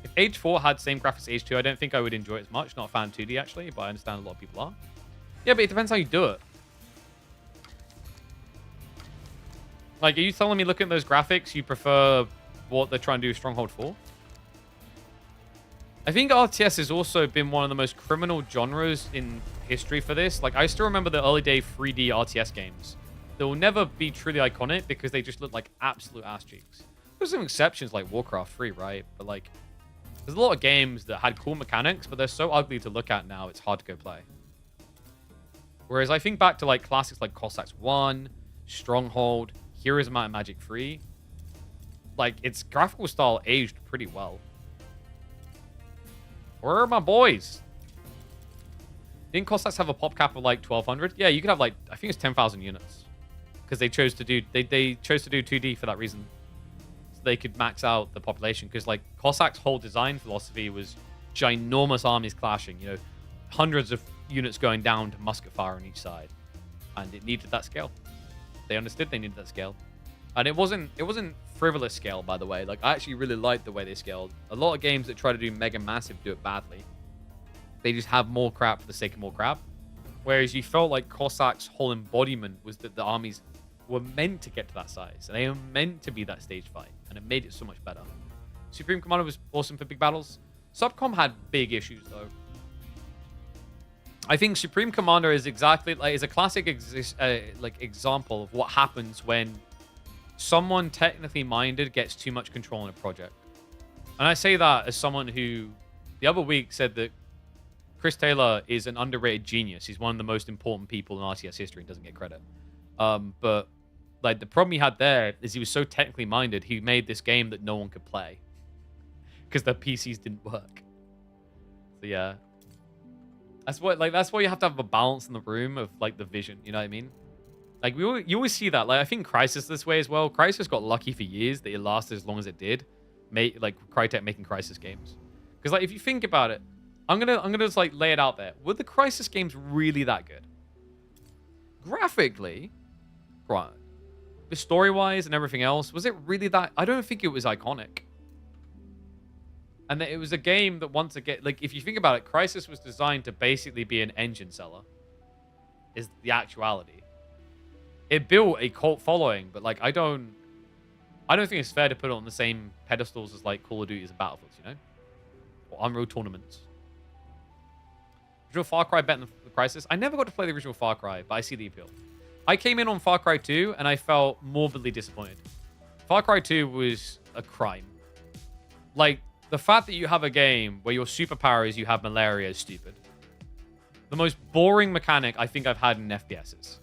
If Age 4 had same graphics as Age 2, I don't think I would enjoy it as much. Not a fan of 2D, actually, but I understand a lot of people are. Yeah, but it depends how you do it. Like, are you telling me looking at those graphics, you prefer what they're trying to do with Stronghold 4? I think RTS has also been one of the most criminal genres in history for this. Like, I still remember the early day 3D RTS games. They will never be truly iconic because they just look like absolute ass cheeks. There's some exceptions like Warcraft 3, right? But, like... there's a lot of games that had cool mechanics, but they're so ugly to look at now, it's hard to go play. Whereas I think back to like classics like Cossacks 1, Stronghold, Heroes of Might and Magic 3. Like, its graphical style aged pretty well. Where are my boys? Didn't Cossacks have a pop cap of like 1,200? Yeah, you could have like, I think it's 10,000 units. because they chose to do 2D for that reason, so they could max out the population. Because like Cossack's whole design philosophy was ginormous armies clashing, you know, hundreds of units going down to musket fire on each side, and it needed that scale. They understood they needed that scale, and it wasn't frivolous scale, by the way. Like, I actually really liked the way they scaled. A lot of games that try to do mega massive do it badly. They just have more crap for the sake of more crap. Whereas you felt like Cossack's whole embodiment was that the armies were meant to get to that size, and they were meant to be that stage fight, and it made it so much better. Supreme Commander was awesome for big battles. Subcom had big issues though. I think Supreme Commander is exactly like is a classic example of what happens when someone technically minded gets too much control in a project. And I say that as someone who the other week said that Chris Taylor is an underrated genius. He's one of the most important people in RTS history and doesn't get credit. But like the problem he had there is he was so technically minded, he made this game that no one could play because the PCs didn't work. So yeah, that's why you have to have a balance in the room of like the vision. You know what I mean? Like you always see that. Like I think Crysis this way as well. Crysis got lucky for years that it lasted as long as it did. Like Crytek making Crysis games, because like if you think about it, I'm gonna just like lay it out there. Were the Crysis games really that good? Graphically, right? Story-wise and everything else, was it really that? I don't think it was iconic. And that it was a game that once again, like if you think about it, Crysis was designed to basically be an engine seller. Is the actuality. It built a cult following, but like I don't think it's fair to put it on the same pedestals as like Call of Duty and Battlefields, you know, or Unreal Tournaments. Original Far Cry better than the Crysis. I never got to play the original Far Cry, but I see the appeal. I came in on Far Cry 2 and I felt morbidly disappointed. Far Cry 2 was a crime. Like the fact that you have a game where your superpower is you have malaria is stupid. The most boring mechanic I think I've had in FPSs.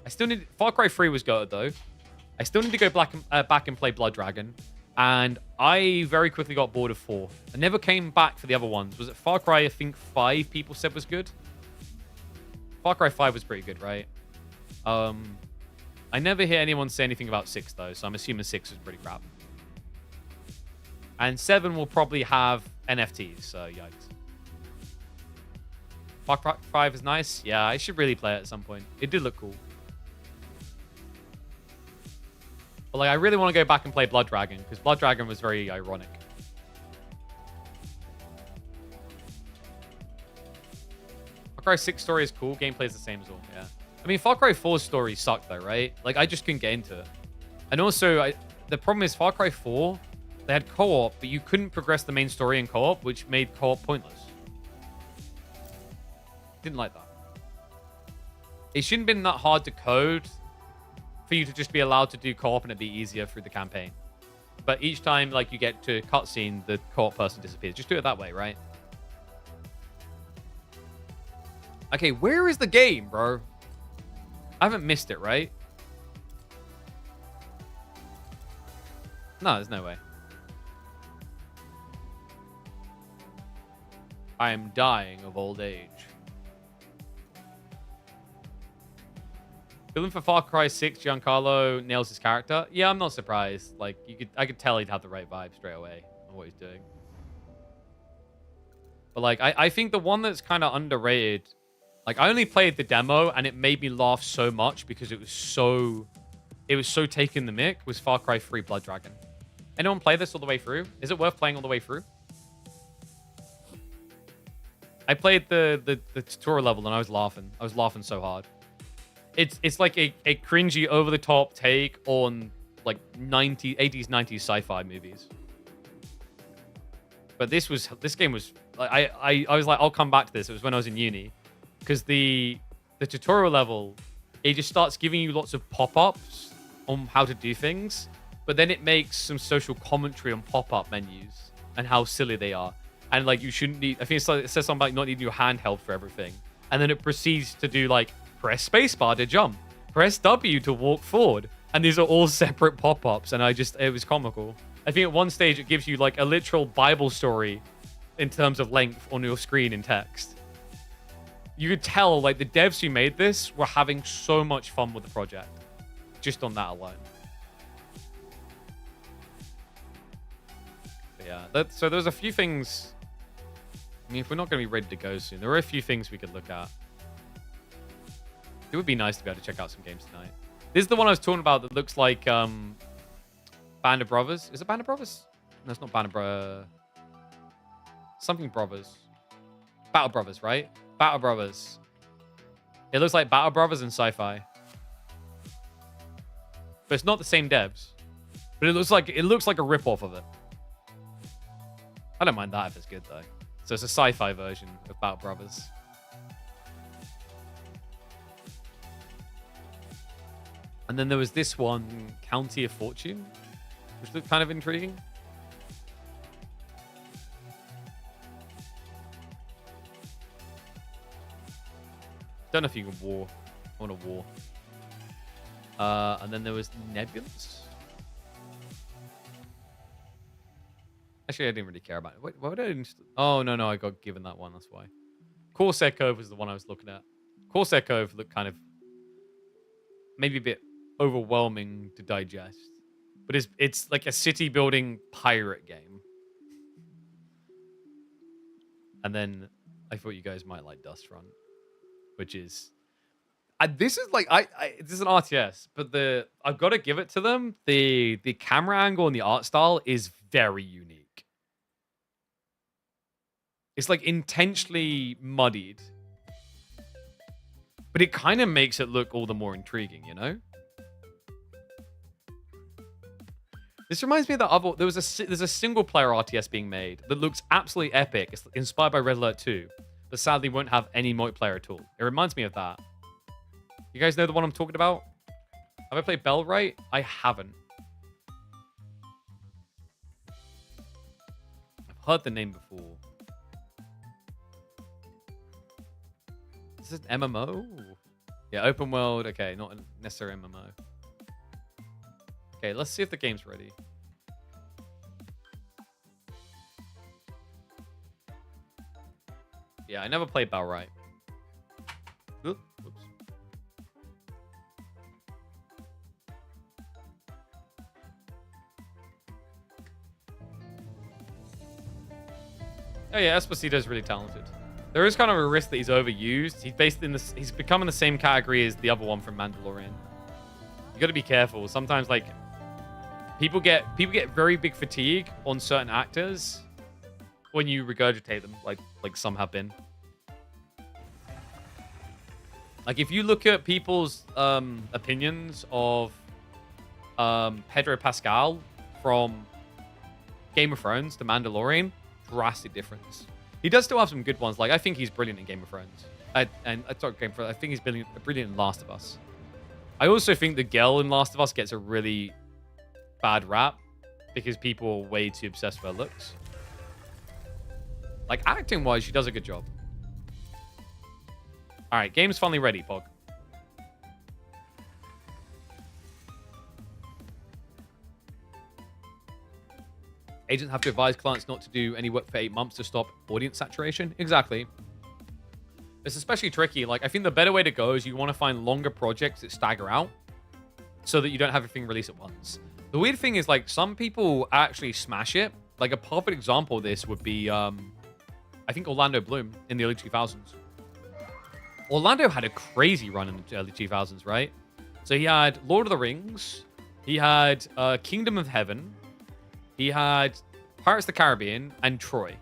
I still need... Far Cry 3 was good, though. I still need to go back and play Blood Dragon. And I very quickly got bored of 4. I never came back for the other ones. Was it Far Cry, I think 5 people said was good? Far Cry 5 was pretty good, right? I never hear anyone say anything about 6, though. So I'm assuming 6 was pretty crap. And 7 will probably have NFTs, so yikes. Far Cry 5 is nice. Yeah, I should really play it at some point. It did look cool. But like, I really want to go back and play Blood Dragon, because Blood Dragon was very ironic. Far Cry 6 story is cool. Gameplay is the same as all, yeah. I mean, Far Cry 4's story sucked, though, right? Like, I just couldn't get into it. And also, the problem is Far Cry 4, they had co-op, but you couldn't progress the main story in co-op, which made co-op pointless. Didn't like that. It shouldn't have been that hard to code for you to just be allowed to do co-op and it'd be easier through the campaign. But each time, like, you get to a cutscene, the co-op person disappears. Just do it that way, right? Okay, where is the game, bro? I haven't missed it, right? No, there's no way. I am dying of old age. Feeling for Far Cry 6, Giancarlo nails his character. Yeah, I'm not surprised. Like, I could tell he'd have the right vibe straight away on what he's doing. But like, I think the one that's kind of underrated. Like, I only played the demo and it made me laugh so much because it was so taking the mick. Was Far Cry 3 Blood Dragon? Anyone play this all the way through? Is it worth playing all the way through? I played the tutorial level and I was laughing. I was laughing so hard. It's like a cringy, over-the-top take on like 80s, 90s sci-fi movies. But this game was... I was like, I'll come back to this. It was when I was in uni. Because the tutorial level, it just starts giving you lots of pop-ups on how to do things. But then it makes some social commentary on pop-up menus and how silly they are. And like, you shouldn't need... I think it says something about not needing your handheld for everything. And then it proceeds to do like... Press spacebar to jump. Press W to walk forward. And these are all separate pop-ups. And it was comical. I think at one stage it gives you like a literal Bible story in terms of length on your screen in text. you could tell, like, the devs who made this were having so much fun with the project. Just on that alone. But yeah, so there's a few things. I mean, if we're not going to be ready to go soon, there are a few things we could look at. It would be nice to be able to check out some games tonight. This is the one I was talking about that looks like Band of Brothers. Is it Band of Brothers? No, it's not Band of Brothers. Something Brothers. Battle Brothers, right? Battle Brothers. It looks like Battle Brothers and sci-fi. But it's not the same devs. But it looks like a rip-off of it. I don't mind that if it's good, though. So it's a sci-fi version of Battle Brothers. And then there was this one, County of Fortune, which looked kind of intriguing. Don't know if you can war. I want a war. And then there was Nebulous. Actually, I didn't really care about it. Wait, why would I? Oh, no, I got given that one. That's why. Corsair Cove was the one I was looking at. Corsair Cove looked kind of maybe a bit overwhelming to digest, but it's like a city building pirate game. And then I thought you guys might like Dust Front, which is this is like this is an RTS, but I've got to give it to them. The camera angle and the art style is very unique. It's like intentionally muddied, but it kind of makes it look all the more intriguing, you know? This reminds me of that other. There's a single player RTS being made that looks absolutely epic. It's inspired by Red Alert 2, but sadly won't have any multiplayer at all. It reminds me of that. You guys know the one I'm talking about? Have I played Bell right? I haven't. I've heard the name before. Is this an MMO? Yeah, open world. Okay, not necessarily MMO. Okay, let's see if the game's ready. Yeah, I never played Balright. Whoops. Oh yeah, Esposito's really talented. There is kind of a risk that he's overused. He's becoming the same category as the other one from Mandalorian. You got to be careful. Sometimes, like, people get very big fatigue on certain actors when you regurgitate them, like some have been. Like, if you look at people's opinions of Pedro Pascal from Game of Thrones to Mandalorian, drastic difference. He does still have some good ones. Like, I think he's brilliant in Game of Thrones. I think he's brilliant in Last of Us. I also think the girl in Last of Us gets a really bad rap because people are way too obsessed with her looks. Like, acting-wise, she does a good job. All right, game's finally ready, Pog. Agents have to advise clients not to do any work for 8 months to stop audience saturation. Exactly. It's especially tricky. Like, I think the better way to go is you want to find longer projects that stagger out so that you don't have everything released at once. The weird thing is, like, some people actually smash it. Like, a perfect example of this would be, I think, Orlando Bloom in the early 2000s. Orlando had a crazy run in the early 2000s, right? So he had Lord of the Rings. He had Kingdom of Heaven. He had Pirates of the Caribbean and Troy.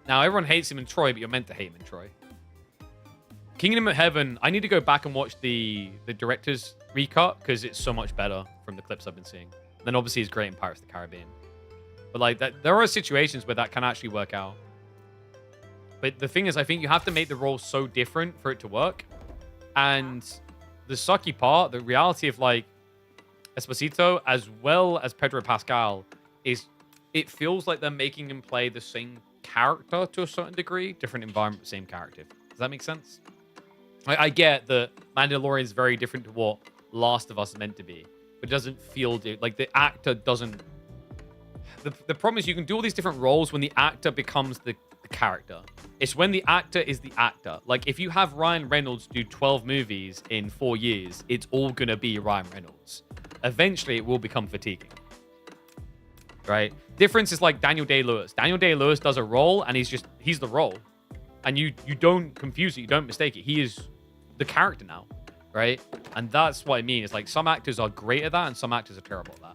Now, everyone hates him in Troy, but you're meant to hate him in Troy. Kingdom of Heaven, I need to go back and watch the director's recut because it's so much better from the clips I've been seeing. And then obviously he's great in Pirates of the Caribbean. But like that, there are situations where that can actually work out. But the thing is, I think you have to make the role so different for it to work. And the sucky part, the reality of like Esposito as well as Pedro Pascal is it feels like they're making him play the same character to a certain degree, different environment, same character. Does that make sense? I get that Mandalorian is very different to what Last of Us is meant to be, but it doesn't feel like the actor doesn't. The problem is you can do all these different roles when the actor becomes the the character. It's when the actor is the actor. Like, if you have Ryan Reynolds do 12 movies in 4 years, it's all going to be Ryan Reynolds. Eventually, it will become fatiguing. Right? Difference is like Daniel Day-Lewis. Daniel Day-Lewis does a role, and he's the role. And you don't confuse it. You don't mistake it. He is the character now. Right? And that's what I mean. It's like some actors are great at that, and some actors are terrible at that.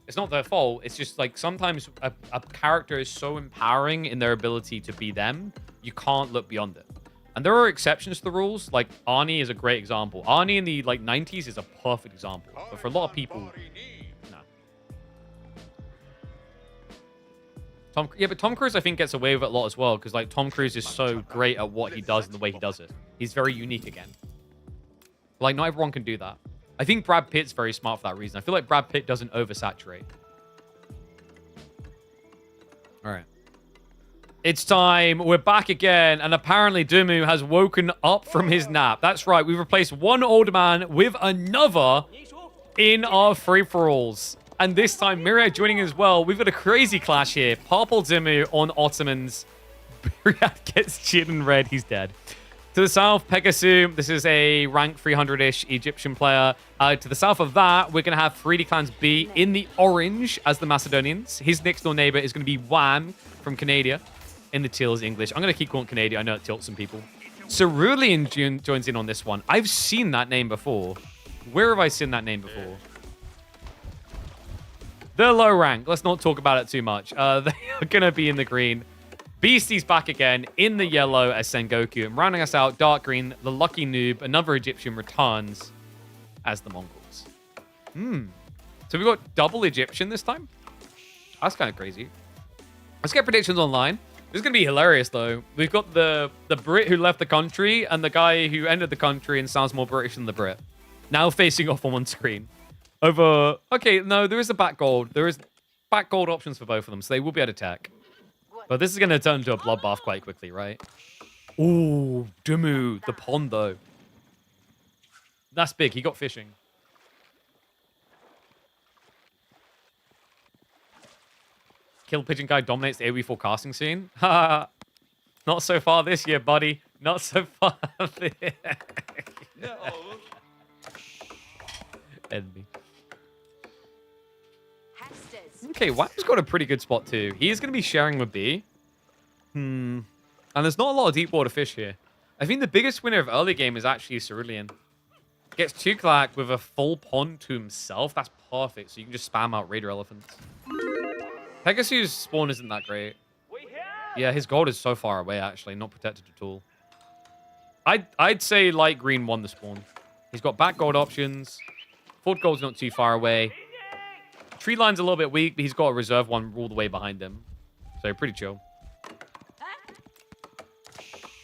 It's not their fault. It's just like sometimes a character is so empowering in their ability to be them, you can't look beyond it. And there are exceptions to the rules. Like Arnie is a great example. Arnie in the 90s is a perfect example. But for a lot of people, no. But Tom Cruise I think gets away with it a lot as well because like Tom Cruise is so great at what he does and the way he does it. He's very unique again. Like not everyone can do that. I think Brad Pitt's very smart for that reason. I feel like Brad Pitt doesn't oversaturate. All right. It's time. We're back again. And apparently Dumu has woken up from his nap. That's right. We've replaced one old man with another in our free-for-alls. And this time, Myriad joining as well. We've got a crazy clash here. Purple Dumu on Ottomans. Myriad gets Jin in red. He's dead. To the south, Pegasus. This is a rank 300-ish Egyptian player. To the south of that, we're going to have 3D Clans B in the orange as the Macedonians. His next door neighbor is going to be Wham from Canada in the teals English. I'm going to keep calling Canada. I know it tilts some people. Cerulean joins in on this one. I've seen that name before. Where have I seen that name before? The low rank. Let's not talk about it too much. They are going to be in the green. Beastie's back again in the yellow as Sengoku. And rounding us out, dark green, the lucky noob, another Egyptian returns as the Mongols. So we've got double Egyptian this time? That's kind of crazy. Let's get predictions online. This is going to be hilarious, though. We've got the Brit who left the country and the guy who entered the country and sounds more British than the Brit. Now facing off on one screen. Over... Okay, no, there is a back gold. There is back gold options for both of them, so they will be able to attack. But this is going to turn into a bloodbath quite quickly, right? Ooh, Dumu, the pond, though. That's big. He got fishing. Kill Pigeon Guy dominates the AoE forecasting scene. Ha! Not so far this year, buddy. Not so far this year. Enemy. Okay, Wham's got a pretty good spot too. He's going to be sharing with B. And there's not a lot of deep water fish here. I think the biggest winner of early game is actually Cerulean. Gets Tuklak with a full pond to himself. That's perfect. So you can just spam out Raider Elephants. Pegasus' spawn isn't that great. Yeah, his gold is so far away, actually. Not protected at all. I'd say light green won the spawn. He's got back gold options. Forward gold's not too far away. Tree line's a little bit weak, but he's got a reserve one all the way behind him. So pretty chill.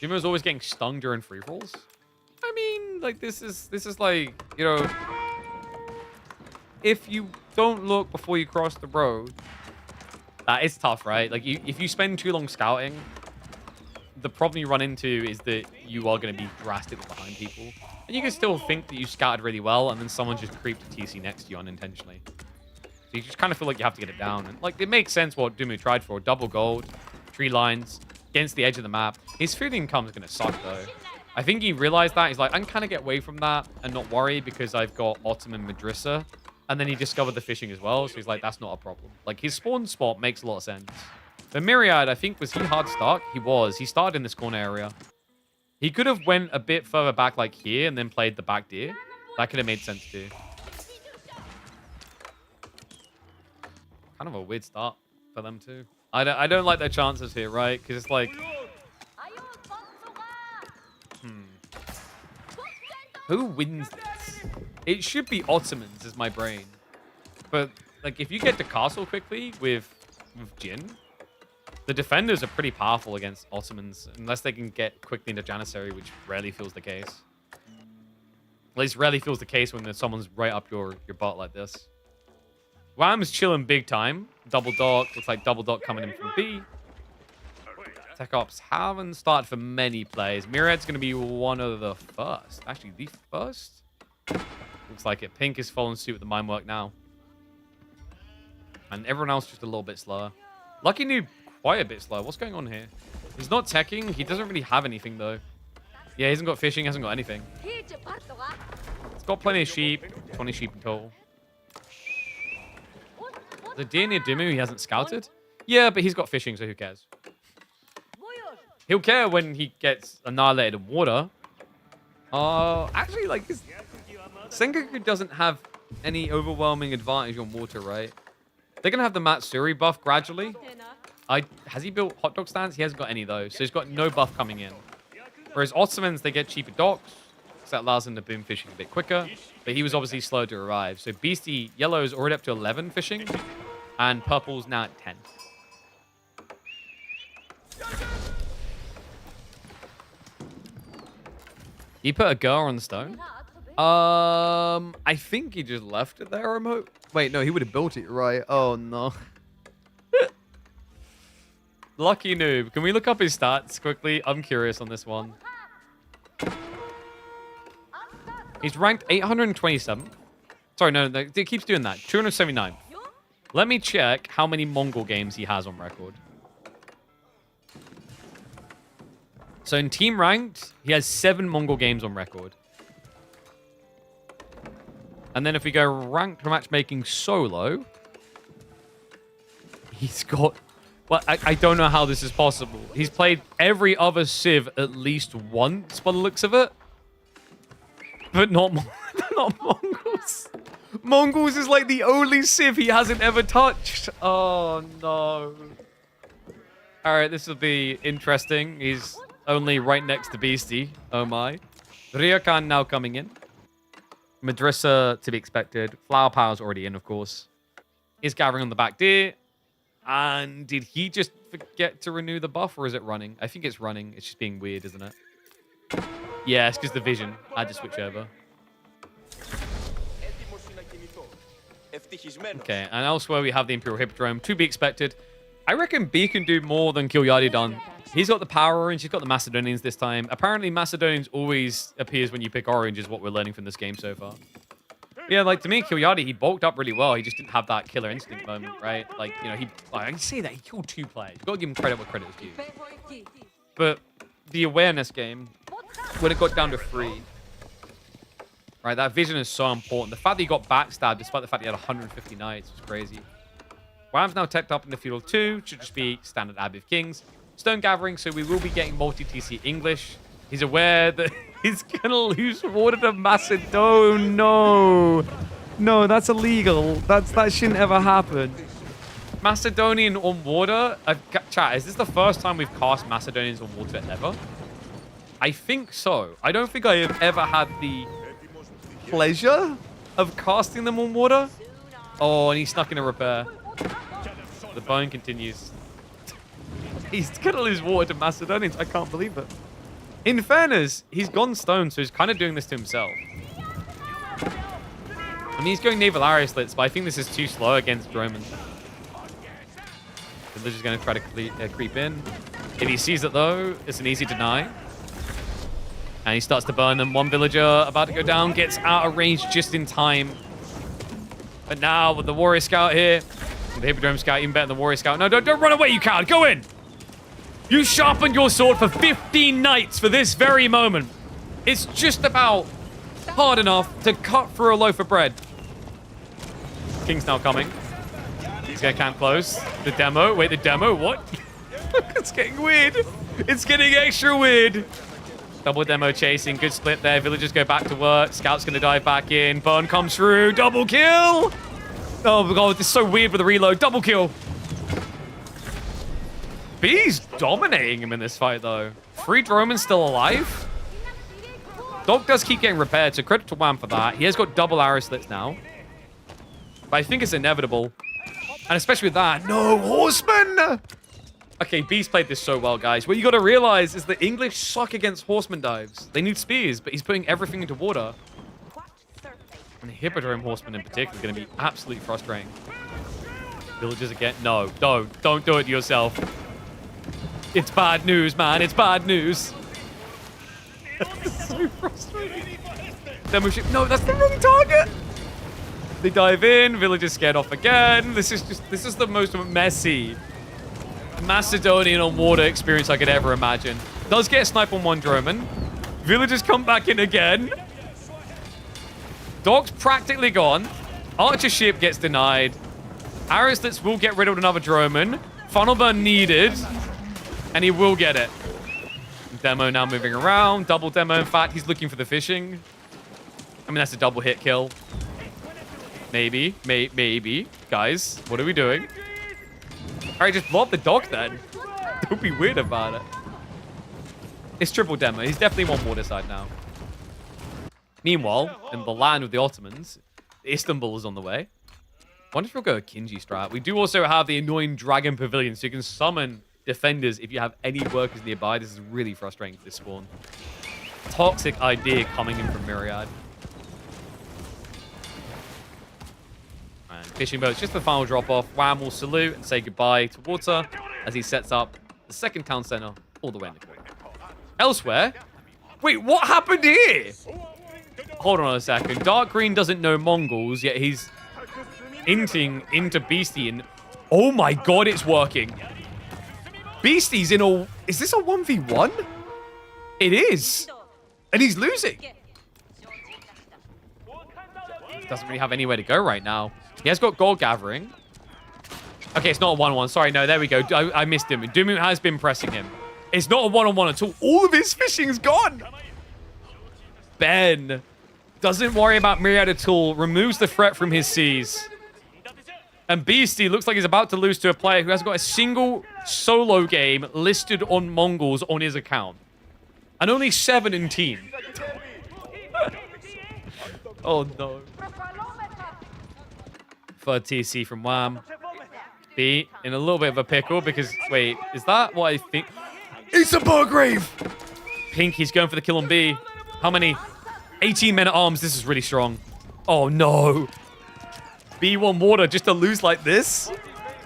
Dimo's always getting stung during free rolls. I mean, like this is like, you know, if you don't look before you cross the road, it's tough, right? Like if you spend too long scouting, the problem you run into is that you are going to be drastically behind people. And you can still think that you scouted really well, and then someone just creeped a TC next to you unintentionally. So you just kind of feel like you have to get it down. And like, it makes sense what Dumu tried for. Double gold, tree lines, against the edge of the map. His food income is going to suck, though. I think he realized that. He's like, I can kind of get away from that and not worry because I've got Ottoman Madrissa. And then he discovered the fishing as well. So he's like, that's not a problem. Like, his spawn spot makes a lot of sense. The Myriad, I think, was he hard stuck? He was. He started in this corner area. He could have went a bit further back like here and then played the back deer. That could have made sense too. Kind of a weird start for them too. I don't like their chances here, right? Because it's like... Who wins this? It should be Ottomans, is my brain. But, like, if you get to castle quickly with Jin, the defenders are pretty powerful against Ottomans, unless they can get quickly into Janissary, which rarely feels the case. At least rarely feels the case when someone's right up your butt like this. Wham's chilling big time. Double Dock. Looks like Double Dock coming in from B. Tech Ops haven't started for many players. Myriad's going to be one of the first. Actually, the first? Looks like it. Pink is following suit with the mine work now. And everyone else just a little bit slower. Lucky Noob quite a bit slow. What's going on here? He's not teching. He doesn't really have anything, though. Yeah, he hasn't got fishing. Hasn't got anything. He's got plenty of sheep. 20 sheep in total. The deer near Dimmu he hasn't scouted? Yeah, but he's got fishing, so who cares? He'll care when he gets annihilated in water. Actually, like, Sengoku doesn't have any overwhelming advantage on water, right? They're going to have the Matsuri buff gradually. Has he built hot dog stands? He hasn't got any, though, so he's got no buff coming in. Whereas Ottomans, they get cheaper docks, so that allows them to boom fishing a bit quicker. But he was obviously slow to arrive. So Beastie, yellow is already up to 11 fishing, and purple's now at 10. He put a girl on the stone? I think he just left it there remote. Wait, no, he would have built it, right? Oh, no. Lucky noob. Can we look up his stats quickly? I'm curious on this one. He's ranked 827. Sorry, no, it keeps doing that. 279. Let me check how many Mongol games he has on record. So in team ranked, he has 7 Mongol games on record. And then if we go ranked matchmaking solo, he's got... Well, I don't know how this is possible. He's played every other Civ at least once by the looks of it. But not Mongols. Mongols is like the only Civ he hasn't ever touched. Oh, no. All right, this will be interesting. He's only right next to Beastie. Oh, my. Ryokan now coming in. Madrissa to be expected. Flower Power's already in, of course. He's gathering on the back deer. And did he just forget to renew the buff, or is it running? I think it's running. It's just being weird, isn't it? Yeah, it's because the vision. I had to switch over. Okay, and elsewhere we have the Imperial Hippodrome to be expected. I reckon B can do more than Kilyadi done. He's got the power orange. He's got the Macedonians this time. Apparently, Macedonians always appears when you pick orange, is what we're learning from this game so far. Yeah, like, to me, Kilyadi, he bulked up really well. He just didn't have that killer instinct moment, right? Like, you know, I can say that. He killed 2 players. You've got to give him credit where credit is due. But the awareness game, when it got down to 3, right, that vision is so important. The fact that he got backstabbed, despite the fact he had 150 knights, was crazy. Wham's now teched up in the Feudal 2. Should just be standard Abbey of Kings. Stone Gathering, so we will be getting multi-TC English. He's aware that he's going to lose water to Macedon. No. No, that's illegal. That shouldn't ever happen. Macedonian on water? Chat, is this the first time we've cast Macedonians on water ever? I think so. I don't think I have ever had the pleasure of casting them on water. Oh, and he snuck in a repair. The bone continues. He's going to lose water to Macedonians. I can't believe it. In fairness, he's gone stone, so he's kind of doing this to himself. I mean, he's going naval arrow slits, but I think this is too slow against Romans. So they're just going to try to creep in. If he sees it, though, it's an easy deny. And he starts to burn them. One villager about to go down, gets out of range just in time. But now with the Warrior Scout here, the Hippodrome Scout even better than the Warrior Scout. No, don't run away, you coward. Go in. You sharpened your sword for 15 nights for this very moment. It's just about hard enough to cut through a loaf of bread. King's now coming. He's going to camp close. The demo. Wait, the demo? What? It's getting weird. It's getting extra weird. Double demo chasing. Good split there. Villagers go back to work. Scout's going to dive back in. Burn comes through. Double kill. Oh, God. This is so weird with the reload. Double kill. B's dominating him in this fight, though. Freed Roman's still alive. Dog does keep getting repaired, so credit to Wham for that. He has got double arrow slits now. But I think it's inevitable. And especially with that. No, horseman! Okay, B's played this so well, guys. What you got to realize is the English suck against horseman dives. They need spears, but he's putting everything into water. And the Hippodrome horseman in particular is going to be absolutely frustrating. Villagers again. No, don't do it to yourself. It's bad news, man. It's bad news. That's so frustrating. Demo ship. No, that's the wrong target. They dive in. Villagers scared off again. This is the most messy Macedonian on water experience I could ever imagine. Does get a snipe on one Droman. Villagers come back in again. Dock's practically gone. Archer ship gets denied. Arislets will get rid of another Droman. Funnel burn needed. And he will get it. Demo now moving around. Double demo, in fact. He's looking for the fishing. I mean, that's a double hit kill. Maybe. Maybe. Guys, what are we doing? All right, just blow up the dock then. Don't be weird about it. It's triple demo. He's definitely on water side now. Meanwhile, in the land of the Ottomans, Istanbul is on the way. Wonder if we'll go a Kinji strat. We do also have the annoying Dragon Pavilion, so you can summon defenders if you have any workers nearby. This is really frustrating for this spawn. Toxic idea coming in from Myriad. And fishing boats, just the final drop-off. Wham will salute and say goodbye to water as he sets up the second town center all the way in the corner. Elsewhere, wait, what happened here? Hold on a second. Dark Green doesn't know Mongols, yet he's inting into Beastie, and oh my god, it's working. Beastie's in a... Is this a 1v1? It is. And he's losing. He doesn't really have anywhere to go right now. He has got gold gathering. Okay, it's not a 1-1. Sorry, no, there we go. I missed him. Dumu has been pressing him. It's not a 1-on-1 at all. All of his fishing's gone. Ben doesn't worry about Myriad at all. Removes the threat from his seas. And Beastie looks like he's about to lose to a player who has got a single solo game listed on Mongols on his account. And only 7 in team. Oh, no. Third TC from Wham. B in a little bit of a pickle because, wait, is that what I think? It's a Burgrave! Pink, he's going for the kill on B. How many? 18 men at arms. This is really strong. Oh, no. B1 water just to lose like this?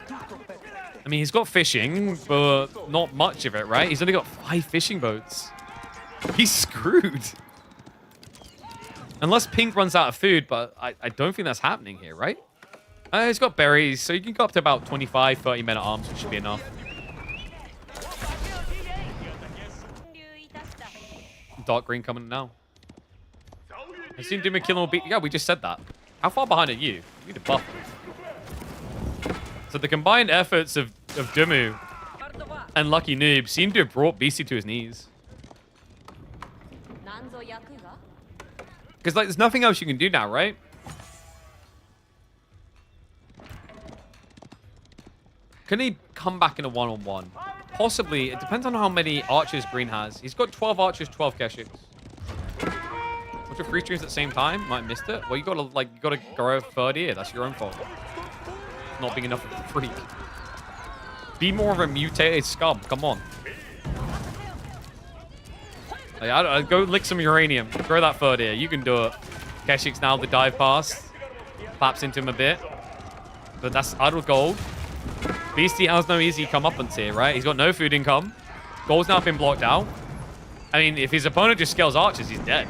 I mean, he's got fishing, but not much of it, right? He's only got 5 fishing boats. He's screwed. Unless Pink runs out of food, but I don't think that's happening here, right? He's got berries, so you can go up to about 25, 30 men at arms, which should be enough. Dark Green coming in now. I've seen Doom kill him. Yeah, we just said that. How far behind are you? You need to buff. So the combined efforts of Dumu and Lucky Noob seem to have brought Beastie to his knees. Because like, there's nothing else you can do now, right? Can he come back in a one-on-one? Possibly. It depends on how many archers Green has. He's got 12 archers, 12 Keshiks. What's your 3 streams at the same time? Might have missed it. Well, you gotta grow a third ear. That's your own fault. Not being enough of a freak. Be more of a mutated scum. Come on. Like, go lick some uranium. Grow that third ear. You can do it. Keshik's now the dive past. Claps into him a bit. But that's idle gold. Beastie has no easy comeuppance here, right? He's got no food income. Gold's now been blocked out. I mean, if his opponent just scales archers, he's dead.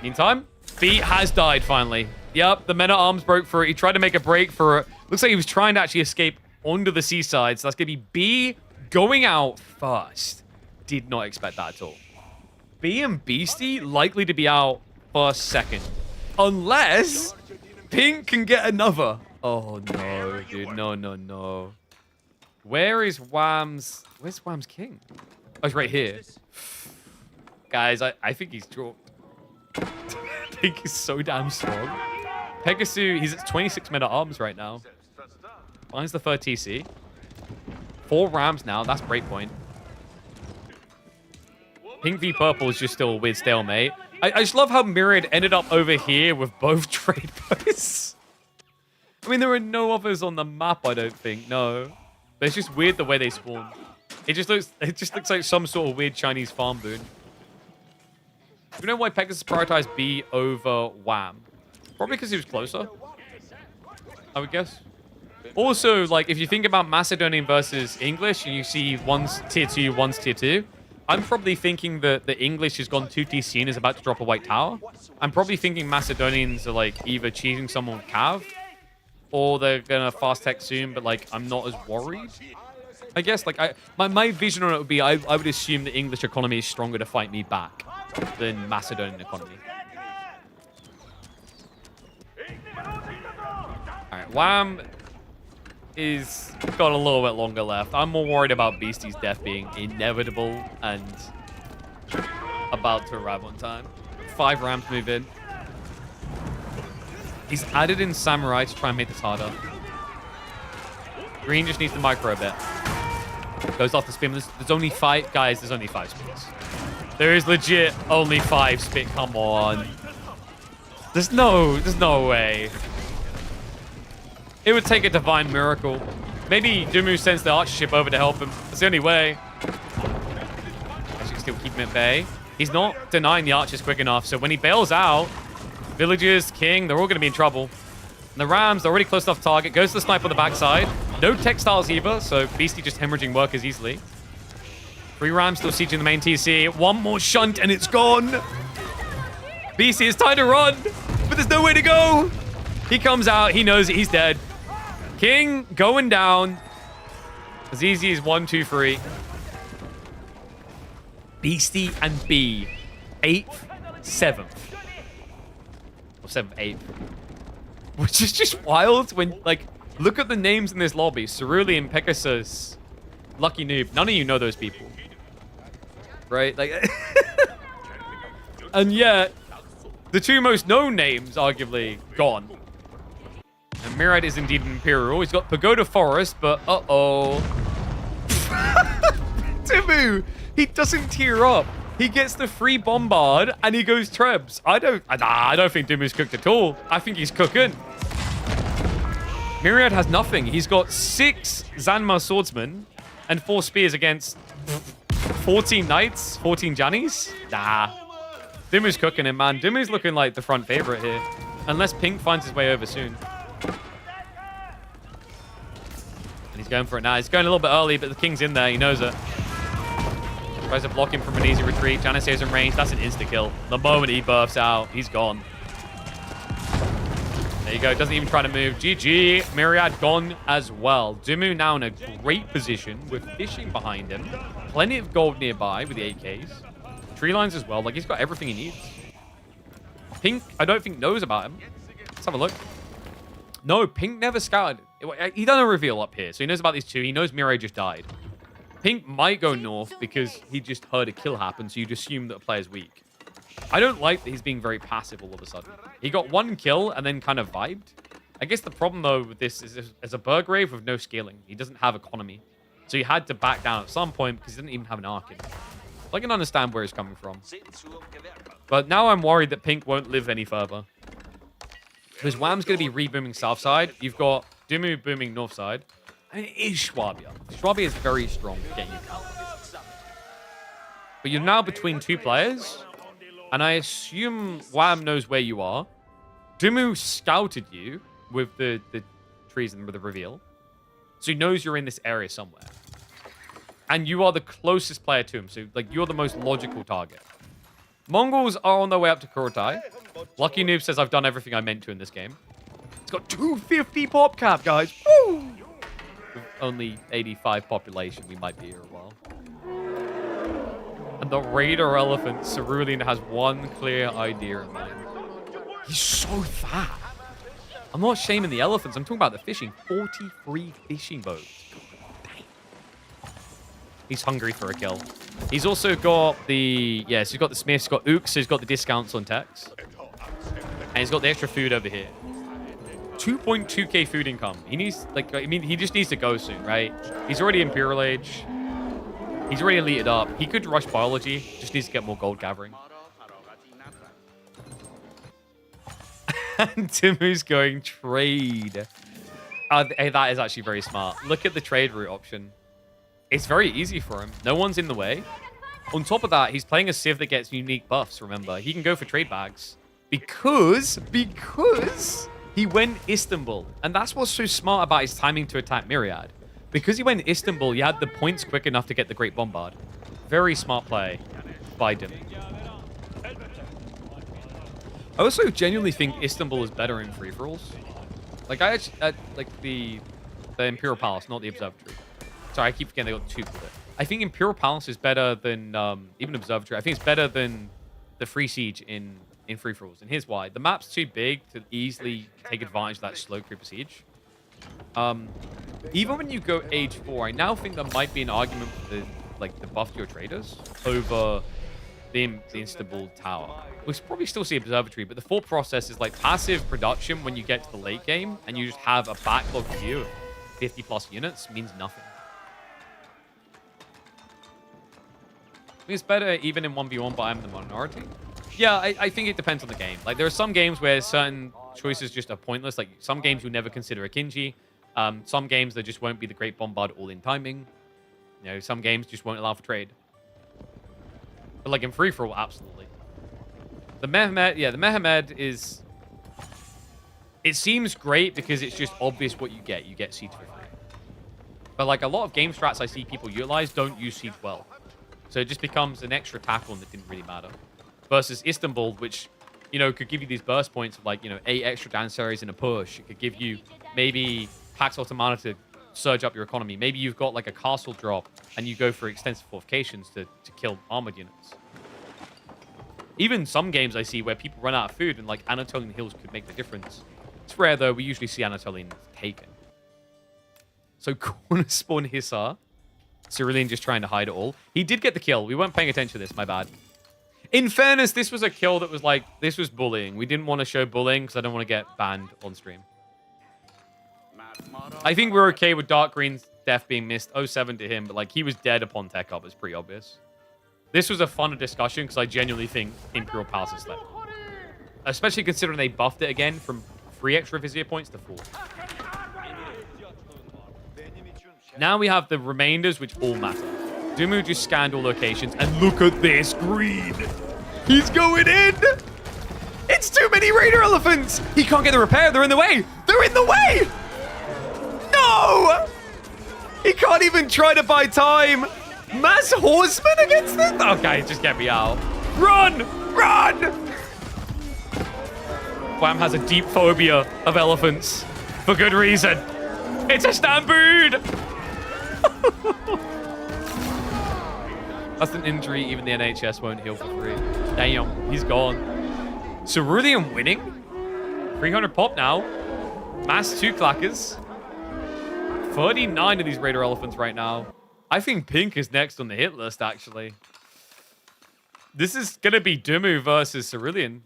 Meantime, B has died finally. Yep, the men-at-arms broke for it. He tried to make a break for it. Looks like he was trying to actually escape onto the seaside. So that's going to be B going out first. Did not expect that at all. B and Beastie likely to be out first, second. Unless Pink can get another. Oh, no, dude. No, no, no. Where's Wham's king? Oh, he's right here. Guys, I think he's dropped. Pink is so damn strong. Pegasus, he's at 26 men at arms right now. Finds the third TC. 4 Rams now. That's breakpoint. Pink v Purple is just still a weird stalemate. I just love how Myriad ended up over here with both trade posts. I mean, there are no others on the map, I don't think. No. But it's just weird the way they spawn. It just looks like some sort of weird Chinese farm boon. Do you know why Pegasus prioritized B over Wham? Probably because he was closer, I would guess. Also, like, if you think about Macedonian versus English, and you see one's tier 2, one's tier 2, I'm probably thinking that the English has gone 2TC and is about to drop a white tower. I'm probably thinking Macedonians are, like, either cheating someone with Cav, or they're gonna fast tech soon, but like I'm not as worried. I guess like my vision on it would be I would assume the English economy is stronger to fight me back than Macedonian economy. Alright, Wham is got a little bit longer left. I'm more worried about Beastie's death being inevitable and about to arrive on time. 5 Rams move in. He's added in Samurai to try and make this harder. Green just needs to micro a bit. Goes off the spin. There's only 5. Guys, there's only 5 spins. There is legit only 5 spin. Come on. There's no way. It would take a divine miracle. Maybe Dumu sends the archership over to help him. That's the only way. As you can still keep him at bay. He's not denying the archers quick enough, so when he bails out, villagers, king, they're all going to be in trouble. And the Rams, they're already close enough to target. Goes to the snipe on the backside. No textiles either, so Beastie just hemorrhaging workers easily. 3 Rams still sieging the main TC. 1 more shunt and it's gone. Beastie, it's time to run, but there's no way to go. He comes out. He knows it. He's dead. King going down. As easy as 1, 2, 3. Beastie and B. 8th, 7th. Or 7th, 8th. Which is just wild when, like, look at the names in this lobby. Cerulean, Pegasus, Lucky Noob. None of you know those people. Right? Like, and yet, the 2 most known names, arguably, gone. And Mirad is indeed an Imperial. He's got Pagoda Forest, but uh-oh. Timu, he doesn't tear up. He gets the free bombard and he goes Trebs. I don't think Timu's cooked at all. I think he's cooking. Myriad has nothing. He's got 6 Zanma swordsmen and 4 spears against 14 knights, 14 Jannies. Nah. Timu's cooking him, man. Timu's looking like the front favorite here. Unless Pink finds his way over soon. And he's going for it now. He's going a little bit early, but the king's in there. He knows it. Tries to block him from an easy retreat. Janissary's in range. That's an insta-kill. The moment he bursts out, he's gone. There you go. Doesn't even try to move. GG. Myriad gone as well. Dumu now in a great position with fishing behind him. Plenty of gold nearby with the AKs. Tree lines as well. Like, he's got everything he needs. Pink, I don't think, knows about him. Let's have a look. No, Pink never scouted. He done a reveal up here, so he knows about these 2. He knows Mirai just died. Pink might go north because he just heard a kill happen, so you'd assume that a player's weak. I don't like that he's being very passive all of a sudden. He got 1 kill and then kind of vibed. I guess the problem, though, with this is as a Burgrave with no scaling. He doesn't have economy. So he had to back down at some point because he didn't even have an arc in. So I can understand where he's coming from. But now I'm worried that Pink won't live any further. Because Wham's going to be rebooming south side. You've got Dumu booming north side. And it is Schwabia. Schwabia is very strong at getting you countered. But you're now between 2 players. And I assume Wham knows where you are. Dumu scouted you with the trees and with the reveal. So he knows you're in this area somewhere. And you are the closest player to him. So, like, you're the most logical target. Mongols are on their way up to Kurotai. Lucky Noob says I've done everything I meant to in this game. It's got 250 pop cap, guys. Woo! With only 85 population, we might be here a while. And the Raider Elephant, Cerulean, has 1 clear idea in mind. He's so fat. I'm not shaming the elephants. I'm talking about the fishing. 43 fishing boats. He's hungry for a kill. He's also got the... Yes, he's got the Smiths, he's got Ooks, so he's got the discounts on techs. And he's got the extra food over here. 2.2k food income. He needs... Like, I mean, he just needs to go soon, right? He's already Imperial Age. He's already elited up. He could rush biology. Just needs to get more gold gathering. And Timu's going trade. Hey, that is actually very smart. Look at the trade route option. It's very easy for him. No one's in the way. On top of that, he's playing a Civ that gets unique buffs, remember. He can go for trade bags. Because he went Istanbul. And that's what's so smart about his timing to attack Myriad. Because he went Istanbul, he had the points quick enough to get the Great Bombard. Very smart play by Dim. I also genuinely think Istanbul is better in free-for-alls. Like, I actually, like, the Imperial Palace, not the Observatory. Sorry, I keep forgetting they got two called it. I think Imperial Palace is better than, even Observatory. I think it's better than the Free Siege in free-for-alls. And here's why. The map's too big to easily take advantage of that slow creeper siege. Even when you go Age 4, I now think there might be an argument for the buff to your traders over the Istanbul Tower. We'll probably still see Observatory, but the thought process is like passive production when you get to the late game and you just have a backlog queue of 50 plus units means nothing. I think it's better even in 1v1, but I'm the minority. Yeah, I think it depends on the game. Like, there are some games where certain choices just are pointless. Like, some games you'll never consider a Kinji. Some games there just won't be the Great Bombard all-in timing. You know, some games just won't allow for trade. But, like, in free-for-all, absolutely. The Mehmed is... It seems great because it's just obvious what you get. You get Siege for free. But, like, a lot of game strats I see people utilize don't use Siege well. So it just becomes an extra tackle that didn't really matter. Versus Istanbul, which, you know, could give you these burst points of, like, you know, 8 extra Janissaries in a push. It could give you maybe Pax Ottomana to surge up your economy. Maybe you've got, like, a castle drop and you go for extensive fortifications to kill armored units. Even some games I see where people run out of food and, like, Anatolian Hills could make the difference. It's rare, though. We usually see Anatolian taken. So, corner spawn Hissar. Cerulean just trying to hide it all. He did get the kill. We weren't paying attention to this. My bad. In fairness, this was a kill that was like... This was bullying. We didn't want to show bullying because I don't want to get banned on stream. I think we're okay with Dark Green's death being missed. 0-7 to him, but, like, he was dead upon tech up. It's pretty obvious. This was a funner discussion because I genuinely think Imperial Palace is left. Especially considering they buffed it again from 3 extra Vizier points to 4. Now we have the remainders, which all matter. Dumu just scanned all locations, and look at this green. He's going in. It's too many Raider Elephants. He can't get the repair. They're in the way. They're in the way. No. He can't even try to buy time. Mass Horsemen against them? Okay, just get me out. Run. Run. Wham has a deep phobia of elephants. For good reason. It's a stampede. That's an injury even the NHS won't heal for free. Damn, he's gone. Cerulean winning? 300 pop now. Mass 2 clackers. 39 of these Raider Elephants right now. I think Pink is next on the hit list, actually. This is going to be Dumu versus Cerulean.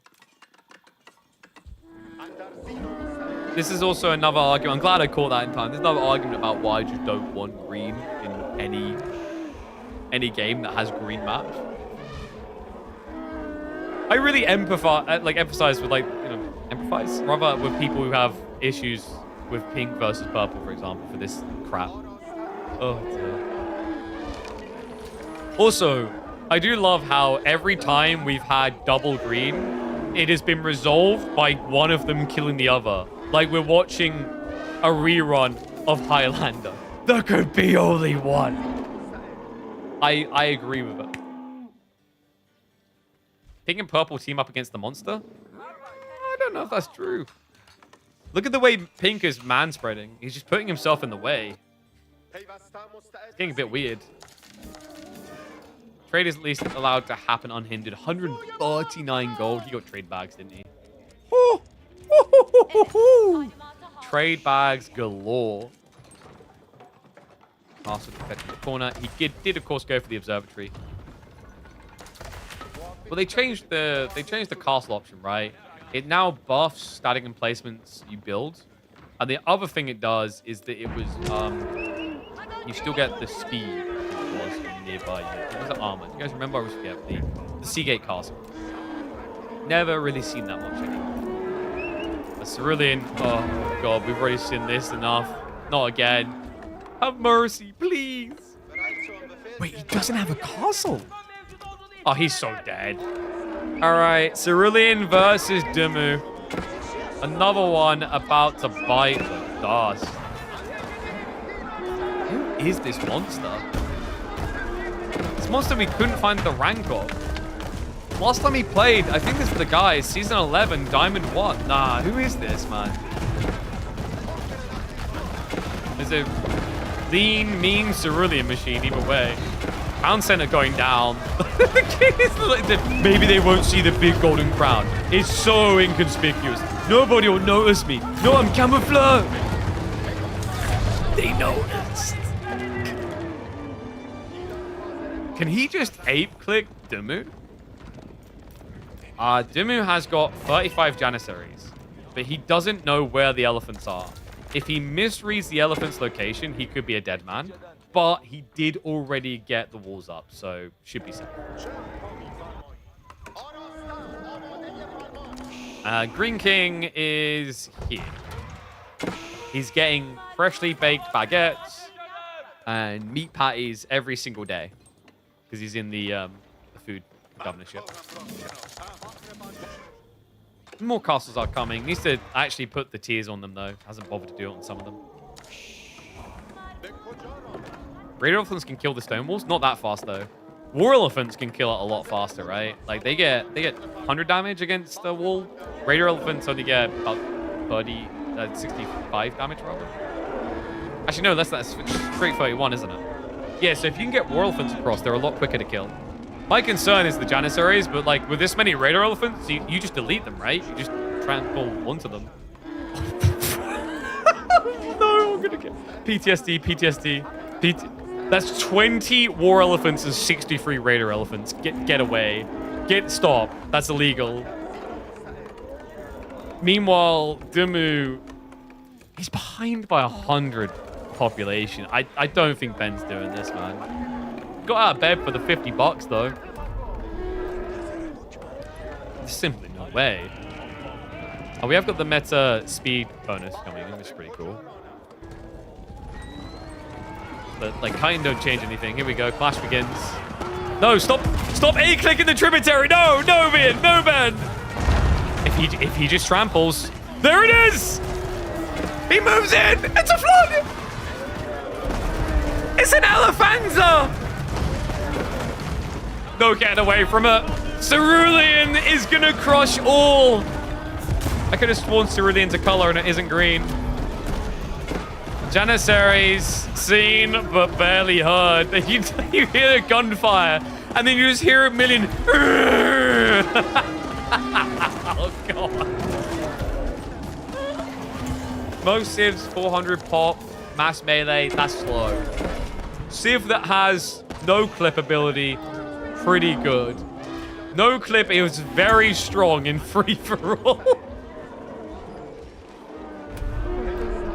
This is also another argument. I'm glad I caught that in time. There's another argument about why I just don't want green in any game that has green maps. I really emphasize with, like, you know, empathize rather with people who have issues with pink versus purple, for example, for this crap. Oh dear. Also, I do love how every time we've had double green, it has been resolved by one of them killing the other. Like we're watching a rerun of Highlander. There could be only one. I agree with it. Pink and purple team up against the monster? I don't know if that's true. Look at the way Pink is man-spreading. He's just putting himself in the way. It's getting a bit weird. Trade is at least allowed to happen unhindered. 139 gold. He got trade bags, didn't he? Oh. Trade bags galore. Castle defending the corner. He did of course go for the observatory. Well, they changed the castle option, right? It now buffs static emplacements you build, and the other thing it does is that it was you still get the speed it was nearby you. It was the armor. Do you guys remember? I always forget the Seagate Castle. Never really seen that much anymore. A Cerulean. Oh god, we've already seen this enough. Not again. Have mercy, please. Wait, he doesn't have a castle. Oh, he's so dead. All right, Cerulean versus Dumu. Another one about to bite the dust. Who is this monster? This monster we couldn't find the rank of. Last time he played, I think this is the guy, Season 11, Diamond 1. Nah, who is this, man? It's a lean, mean cerulean machine either way. Crown center going down. Maybe they won't see the big golden crown. It's so inconspicuous. Nobody will notice me. No, I'm camouflaged. They noticed. Can he just ape click Dumu? Dumu has got 35 Janissaries, but he doesn't know where the elephants are. If he misreads the elephant's location, he could be a dead man. But he did already get the walls up, so should be safe. Green King is here. He's getting freshly baked baguettes and meat patties every single day because he's in the food governorship. More castles are coming. Needs to actually put the tiers on them, though. Hasn't bothered to do it on some of them. Raider elephants can kill the stone walls. Not that fast, though. War elephants can kill it a lot faster, right? Like, they get 100 damage against the wall. Raider elephants only get about 65 damage, rather. Actually, no, that's straight 31, isn't it? Yeah, so if you can get war elephants across, they're a lot quicker to kill. My concern is the Janissaries, but like with this many Raider elephants, you just delete them, right? You just trample onto them. No, I'm gonna get PTSD. That's 20 war elephants and 63 Raider elephants. Get away. Stop. That's illegal. Meanwhile, Dumu, he's behind by 100 population. I don't think Ben's doing this, man. Got out of bed for the $50 though. There's simply no way. Oh, we have got the meta speed bonus coming in, which is pretty cool. But like, kind don't change anything. Here we go. Clash begins. No, stop A-clicking the tributary. No, Ben. If he just tramples, there it is. He moves in. It's a flood. It's an Elefanza. No getting away from it. Cerulean is gonna crush all. I could have sworn Cerulean's a color and it isn't green. Janissaries seen but barely heard. You hear the gunfire and then you just hear a million. Oh god. Most civs 400 pop, mass melee, that's slow. Civ that has no clip ability, pretty good. No clip, it was very strong in free-for-all.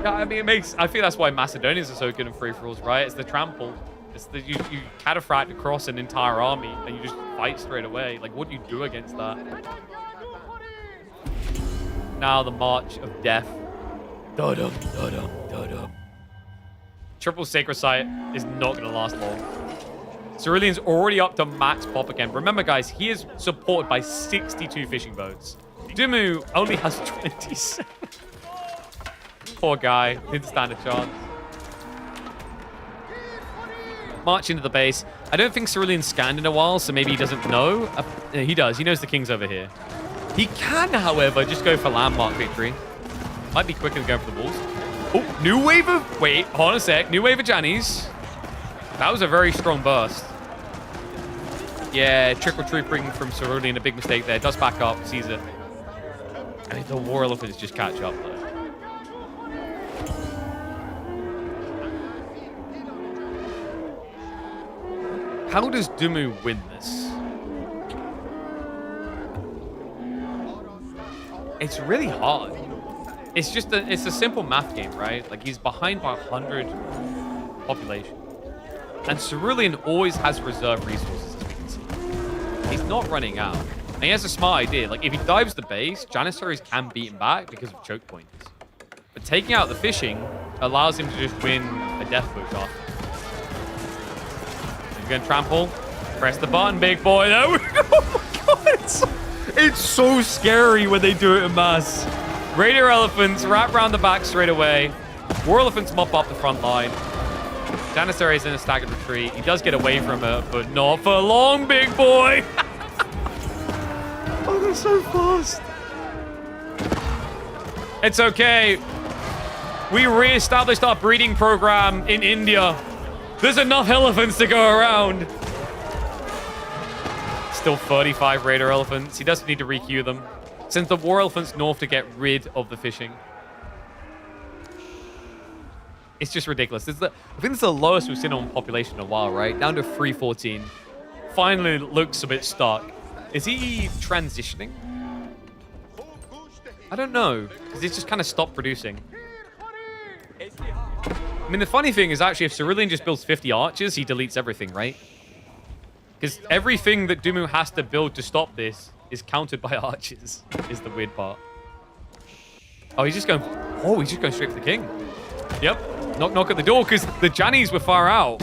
I mean, I think that's why Macedonians are so good in free-for-alls, right? It's the trample. It's the you cataphract across an entire army and you just fight straight away. Like, what do you do against that? Now the March of Death. Da-dum, da-dum, da-dum. Triple Sacred Site is not going to last long. Cerulean's already up to max pop again. Remember, guys, he is supported by 62 fishing boats. Dumu only has 27. Poor guy. Didn't stand a chance. March into the base. I don't think Cerulean's scanned in a while, so maybe he doesn't know. He does. He knows the king's over here. He can, however, just go for landmark victory. Might be quicker than going for the walls. Oh, new wave of... Wait, hold on a sec. New wave of Jannies. That was a very strong burst. Yeah, trickle-trooping from Cerulean, a big mistake there. Does back up, sees it. And the war elephants just catch up, though. How does Dumu win this? It's really hard. It's just it's a simple math game, right? Like, he's behind by 100 population. And Cerulean always has reserve resources, as we can see. He's not running out. And he has a smart idea. Like, if he dives the base, Janissaries can beat him back because of choke points. But taking out the fishing allows him to just win a death push off. He's going to trample. Press the button, big boy. There we go. Oh my god. It's so scary when they do it in mass. Raider elephants wrap around the back straight away. War elephants mop up the front line. Janissary is in a staggered retreat. He does get away from it, but not for long, big boy. Oh, they're so fast. It's okay. We re-established our breeding program in India. There's enough elephants to go around. Still 35 raider elephants. He doesn't need to requeue them. Sends the war elephants north to get rid of the fishing. It's just ridiculous. I think it's the lowest we've seen on population in a while, right? Down to 314. Finally looks a bit stuck. Is he transitioning? I don't know, because he's just kind of stopped producing. I mean, the funny thing is actually if Cerulean just builds 50 archers, he deletes everything, right? Because everything that Dumu has to build to stop this is countered by archers, is the weird part. Oh, he's just going straight for the king. Yep. Knock, knock at the door, because the Jannies were far out.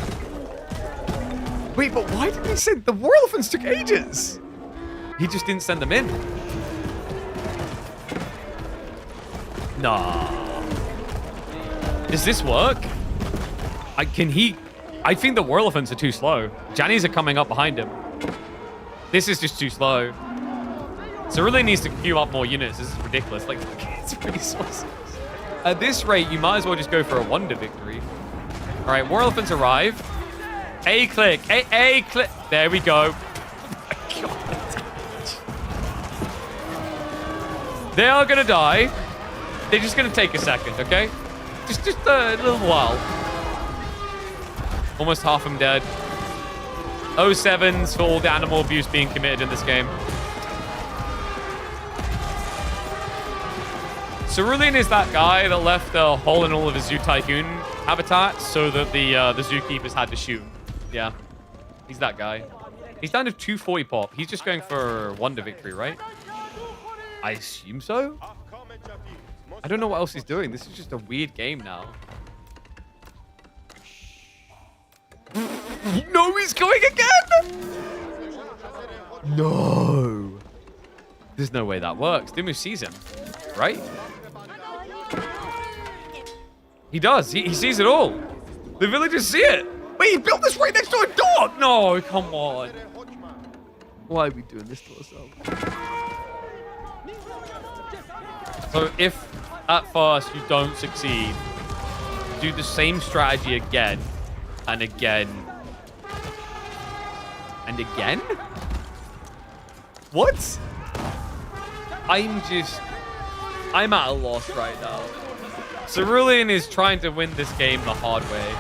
Wait, but why did he send... The war elephants took ages. He just didn't send them in. Nah. Does this work? I think the war elephants are too slow. Jannies are coming up behind him. This is just too slow. So really needs to queue up more units. This is ridiculous. Like, it's resources. At this rate, you might as well just go for a wonder victory. All right, war elephants arrive. A click. A click. There we go. Oh my God. They are going to die. They're just going to take a second, okay? Just a little while. Almost half of them dead. 07s for all the animal abuse being committed in this game. Cerulean is that guy that left a hole in all of his Zoo Tycoon habitats so that the zookeepers had to shoot him. Yeah, he's that guy. He's down to 240 pop. He's just going for wonder victory, right? I assume so? I don't know what else he's doing. This is just a weird game now. No, he's going again! No. There's no way that works. Dumu sees him, right? He does. He sees it all. The villagers see it. Wait, he built this right next to a door! No, come on. Why are we doing this to ourselves? So if at first you don't succeed, do the same strategy again and again and again? What? I'm at a loss right now. Cerulean is trying to win this game the hard way.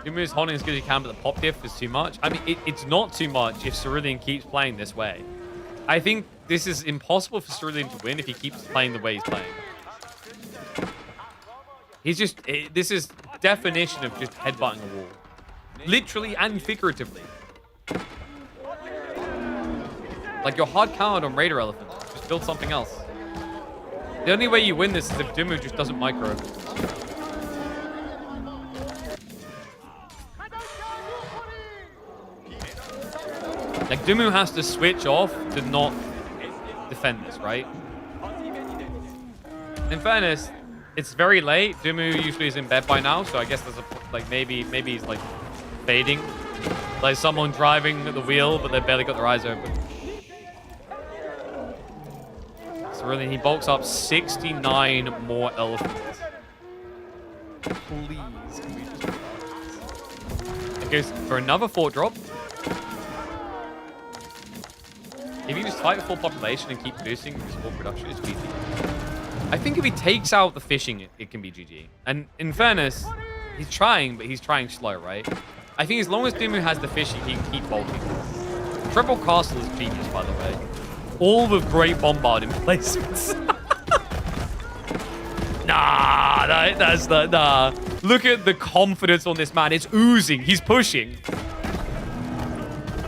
Dumu's holding as good as he can, but the pop diff is too much. I mean, it's not too much if Cerulean keeps playing this way. I think this is impossible for Cerulean to win if he keeps playing the way he's playing. This is definition of just headbutting a wall. Literally and figuratively. Like, you're hard counted on Raider Elephants. Just build something else. The only way you win this is if Dumu just doesn't micro. Like, Dumu has to switch off to not defend this, right? In fairness, it's very late. Dumu usually is in bed by now, so I guess there's a, like, maybe he's, like, fading. Like someone driving at the wheel, but they've barely got their eyes open. So really, he bulks up 69 more elephants. Please, can we just... It goes for another fort drop. If you just fight with full population and keep producing with full production, it's GG. I think if he takes out the fishing, it can be GG. And in fairness, he's trying, but he's trying slow, right? I think as long as Dumu has the fishing, he can keep bulking. Triple Castle is genius, by the way. All with great bombarding placements. Nah. Look at the confidence on this man. It's oozing. He's pushing.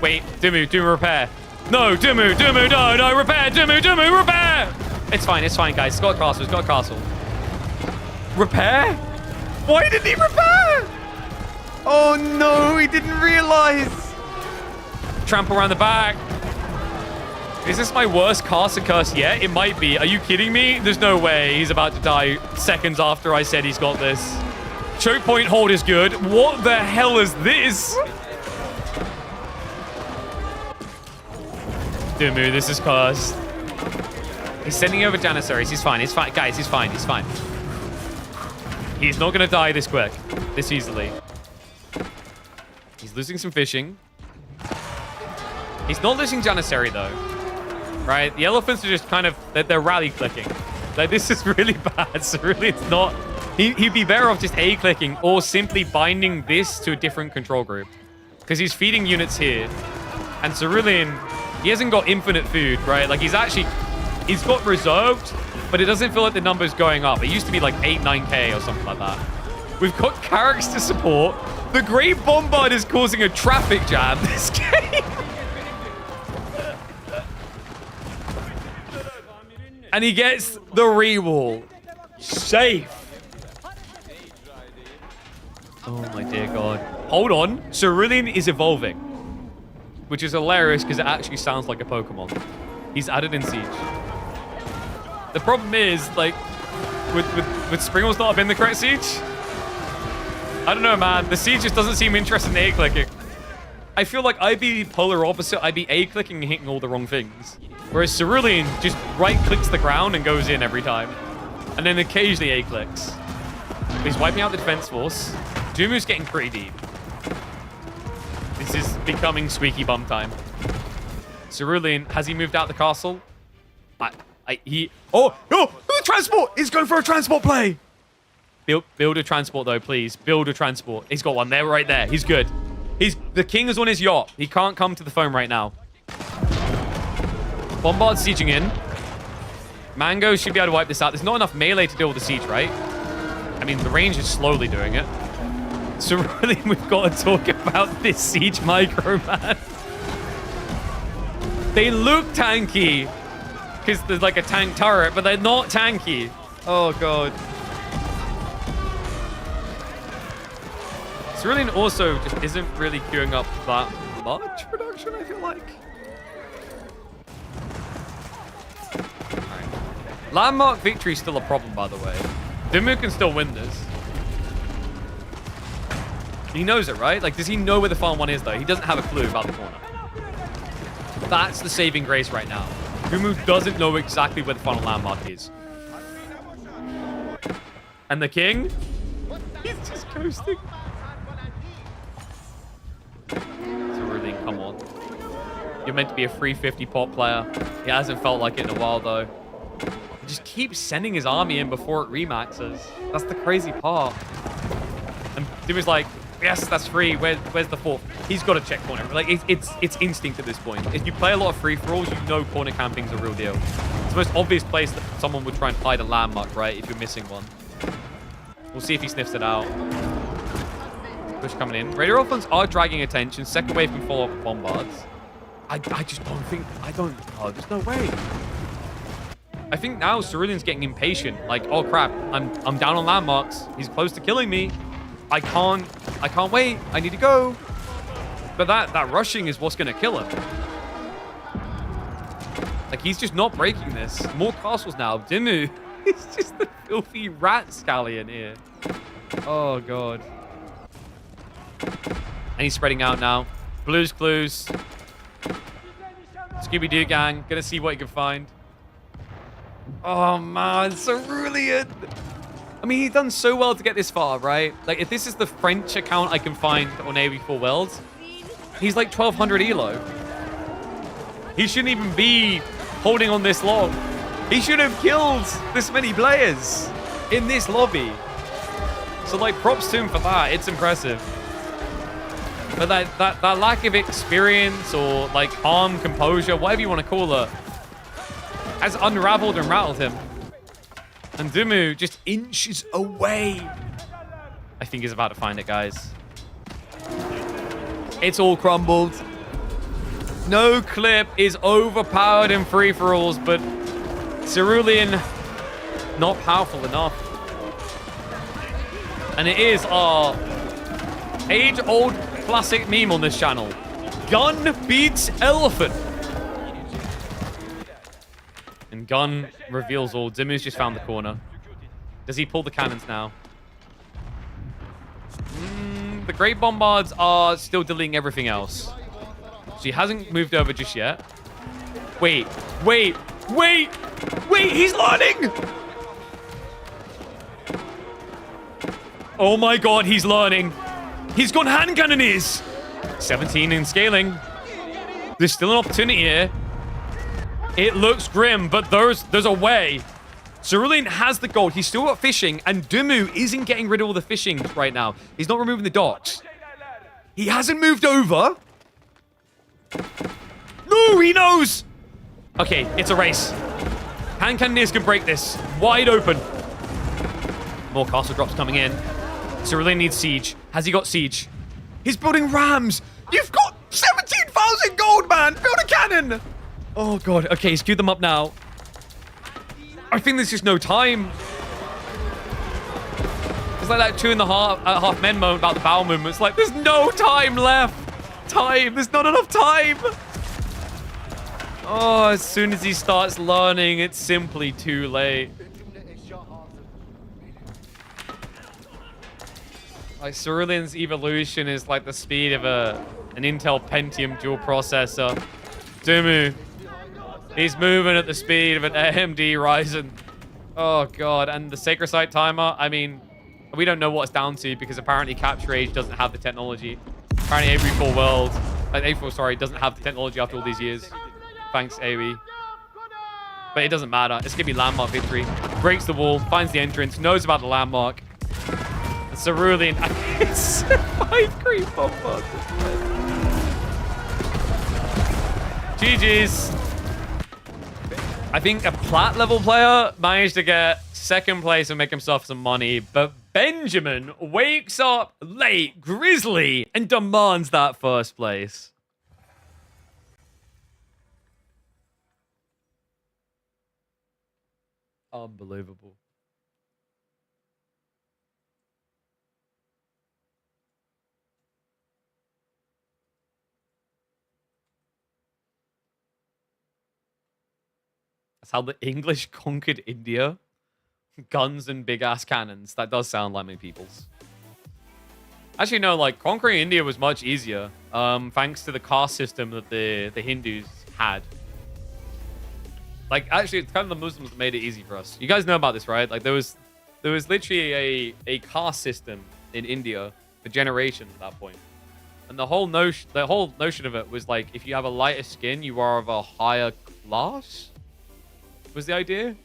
Wait, Dumu, repair. No, Dumu, no, repair, Dumu, repair! It's fine, guys. It's got a castle, Repair? Why didn't he repair? Oh no, he didn't realize. Trample around the back. Is this my worst castle curse yet? It might be. Are you kidding me? There's no way he's about to die seconds after I said he's got this. Choke point hold is good. What the hell is this? Dumu, this is cursed. He's sending over Janissaries. He's fine. He's fine. Guys, he's fine. He's fine. He's not going to die this quick. This easily. He's losing some fishing. He's not losing Janissary, though. Right? The elephants are just kind of... They're rally clicking. Like, this is really bad. So really, it's not... He'd be better off just A-clicking or simply binding this to a different control group. Because he's feeding units here. And Cerulean, he hasn't got infinite food, right? Like, he's got reserved, but it doesn't feel like the number's going up. It used to be like 8, 9k or something like that. We've got Carracks to support. The Great Bombard is causing a traffic jam this game. And he gets the rewall. Safe. Oh my dear god. Hold on. Cerulean is evolving. Which is hilarious because it actually sounds like a Pokemon. He's added in Siege. The problem is, like, with Springles not have been the correct Siege? I don't know, man. The Siege just doesn't seem interested in A-clicking. I feel like I'd be polar opposite. I'd be A-clicking and hitting all the wrong things. Whereas Cerulean just right-clicks the ground and goes in every time. And then occasionally A-clicks. He's wiping out the defense force. Dumu's getting pretty deep. This is becoming squeaky bum time. Cerulean, has he moved out the castle? Oh, transport! He's going for a transport play! Build a transport, though, please. Build a transport. He's got one there, right there. He's good. The king is on his yacht. He can't come to the phone right now. Bombard's sieging in. Mango should be able to wipe this out. There's not enough melee to deal with the siege, right? I mean, the range is slowly doing it. So really, we've got to talk about this siege micro, man. They look tanky because there's like a tank turret, but they're not tanky. Oh, God. Cerulean also just isn't really queuing up that much production, I feel like. Right. Landmark victory is still a problem, by the way. Dumu can still win this. He knows it, right? Like, does he know where the final one is, though? He doesn't have a clue about the corner. That's the saving grace right now. Dumu doesn't know exactly where the final landmark is. And the king? He's just coasting. Cerulean, come on. You're meant to be a 350 pot player. He hasn't felt like it in a while, though. He just keeps sending his army in before it remaxes. That's the crazy part. And Dumu's like, yes, that's free. Where's the fourth? He's got to check corner. Like, it's instinct at this point. If you play a lot of free-for-alls, you know corner camping's a real deal. It's the most obvious place that someone would try and hide a landmark, right? If you're missing one. We'll see if he sniffs it out. Push coming in. Raider Elephants are dragging attention. Second wave can follow up with bombards. I just don't think... Oh, there's no way. I think now Cerulean's getting impatient. Like, oh, crap. I'm down on landmarks. He's close to killing me. I can't wait. I need to go. But that rushing is what's going to kill him. Like, he's just not breaking this. More castles now. Dumu. He's just the filthy rat scallion here. Oh, God. And he's spreading out now. Blue's Clues. Scooby-Doo gang. Gonna see what he can find. Oh, man. Cerulean. I mean, he's done so well to get this far, right? Like, if this is the French account I can find on AV4 Worlds, he's like 1200 elo. He shouldn't even be holding on this long. He should have killed this many players in this lobby. So, like, props to him for that. It's impressive. But that lack of experience or, like, calm, composure, whatever you want to call it, has unraveled and rattled him. And Dumu just inches away. I think he's about to find it, guys. It's all crumbled. No clip is overpowered in free-for-alls, but Cerulean not powerful enough. And it is our age-old classic meme on this channel. Gun beats elephant. And Gun reveals all. Dumu's just found the corner. Does he pull the cannons now? The Great Bombards are still deleting everything else. So he hasn't moved over just yet. Wait, wait, wait, wait, he's learning! Oh my god, he's learning. He's gone hand cannoneers. 17 in scaling. There's still an opportunity here. It looks grim, but there's a way. Cerulean has the gold. He's still got fishing, and Dumu isn't getting rid of all the fishing right now. He's not removing the docks. He hasn't moved over. No, he knows. Okay, it's a race. Hand cannoneers can break this. Wide open. More castle drops coming in. Cerulean needs siege. Has he got siege? He's building rams. You've got 17,000 gold, man. Build a cannon. Oh, God. Okay, he's queued them up now. I think there's just no time. It's like that 2.5 men moment about the bowel movement. It's like, there's no time left. There's not enough time. Oh, as soon as he starts learning, it's simply too late. Like, Cerulean's evolution is like the speed of an Intel Pentium dual processor. Dumu. He's moving at the speed of an AMD Ryzen. Oh, God. And the Sacred Site timer, I mean, we don't know what it's down to because apparently Capture Age doesn't have the technology. Apparently A4 World, A4, sorry, doesn't have the technology after all these years. Thanks, AoE. But it doesn't matter. It's going to be landmark victory. Breaks the wall, finds the entrance, knows about the landmark. And Cerulean, it's 5 creep bombers. GG's. I think a plat level player managed to get second place and make himself some money, but Benjamin wakes up late, grizzly, and demands that first place. Unbelievable. That's how the English conquered India. Guns and big-ass cannons. That does sound like my people's. Actually, no, like, conquering India was much easier. Thanks to the caste system that the Hindus had. Like, actually, it's kind of the Muslims that made it easy for us. You guys know about this, right? Like, there was literally a caste system in India for generations at that point. And the whole notion of it was, like, if you have a lighter skin, you are of a higher class? Was the idea?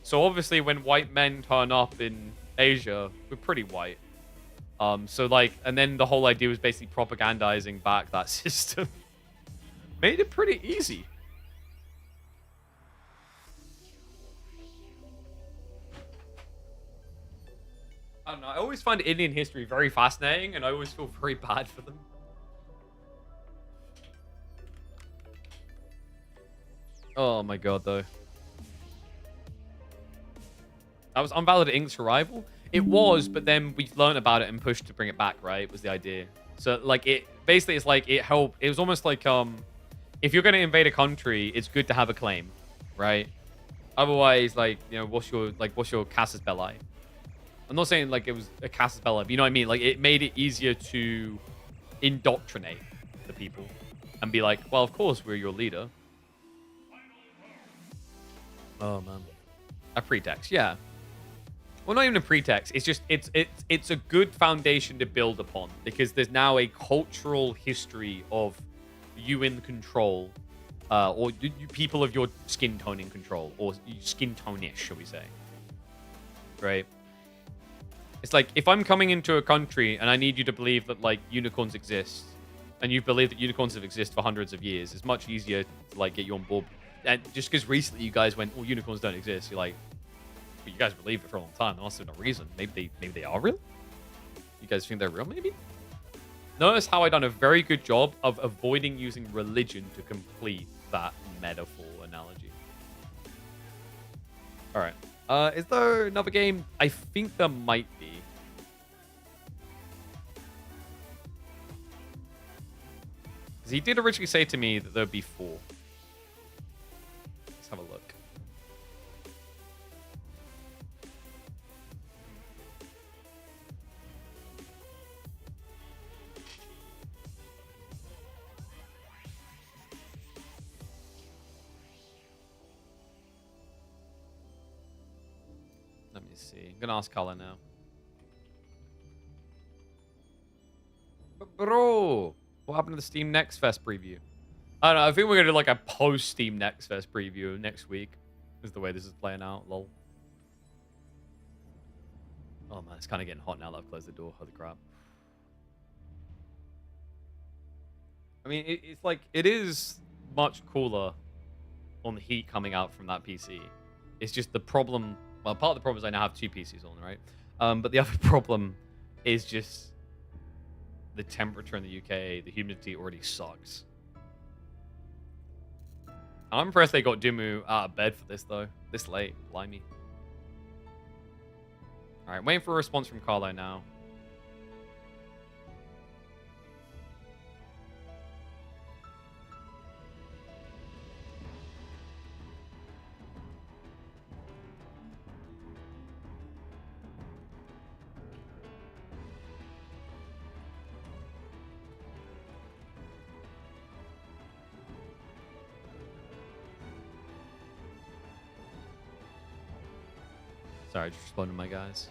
So obviously when white men turn up in Asia, we're pretty white. So like, and then the whole idea was basically propagandizing back that system. Made it pretty easy. I don't know, I always find Indian history very fascinating and I always feel very bad for them. Oh my god, though. That was unvalid English arrival? It was, but then we learned about it and pushed to bring it back, right? Was the idea. So, like, it basically, it's like, it helped. It was almost like, if you're going to invade a country, it's good to have a claim, right? Otherwise, like, you know, what's your casus belli? I'm not saying, like, it was a casus belli, but you know what I mean? Like, it made it easier to indoctrinate the people and be like, well, of course, we're your leader. Oh, man. A pretext, yeah. Well, not even a pretext. It's just, it's a good foundation to build upon because there's now a cultural history of you in control, or you people of your skin tone in control, or skin tone-ish, shall we say. Right? It's like, if I'm coming into a country and I need you to believe that, like, unicorns exist, and you've believed that unicorns have existed for hundreds of years, it's much easier to, like, get you on board. And just because recently you guys went, oh, unicorns don't exist, you're like, but you guys believed it for a long time. There must have been a reason. Maybe they are real? You guys think they're real, maybe? Notice how I done a very good job of avoiding using religion to complete that metaphor analogy. Alright. Is there another game? I think there might be. Because he did originally say to me that there'd be 4. Let's have a look. me see. I'm gonna ask Carla now. But bro, what happened to the Steam Next Fest preview? I don't know. I think we're gonna do like a post Steam Next Fest preview next week. Is the way this is playing out. Lol. Oh man, it's kind of getting hot now that I've closed the door. Holy crap. I mean, it's like, it is much cooler on the heat coming out from that PC. It's just the problem. Well, part of the problem is I now have 2 PCs on, right? But the other problem is just the temperature in the UK. The humidity already sucks. I'm impressed they got Dimu out of bed for this, though. This late. Blimey. All right, waiting for a response from Carlo now. Sorry, just responding to my guys.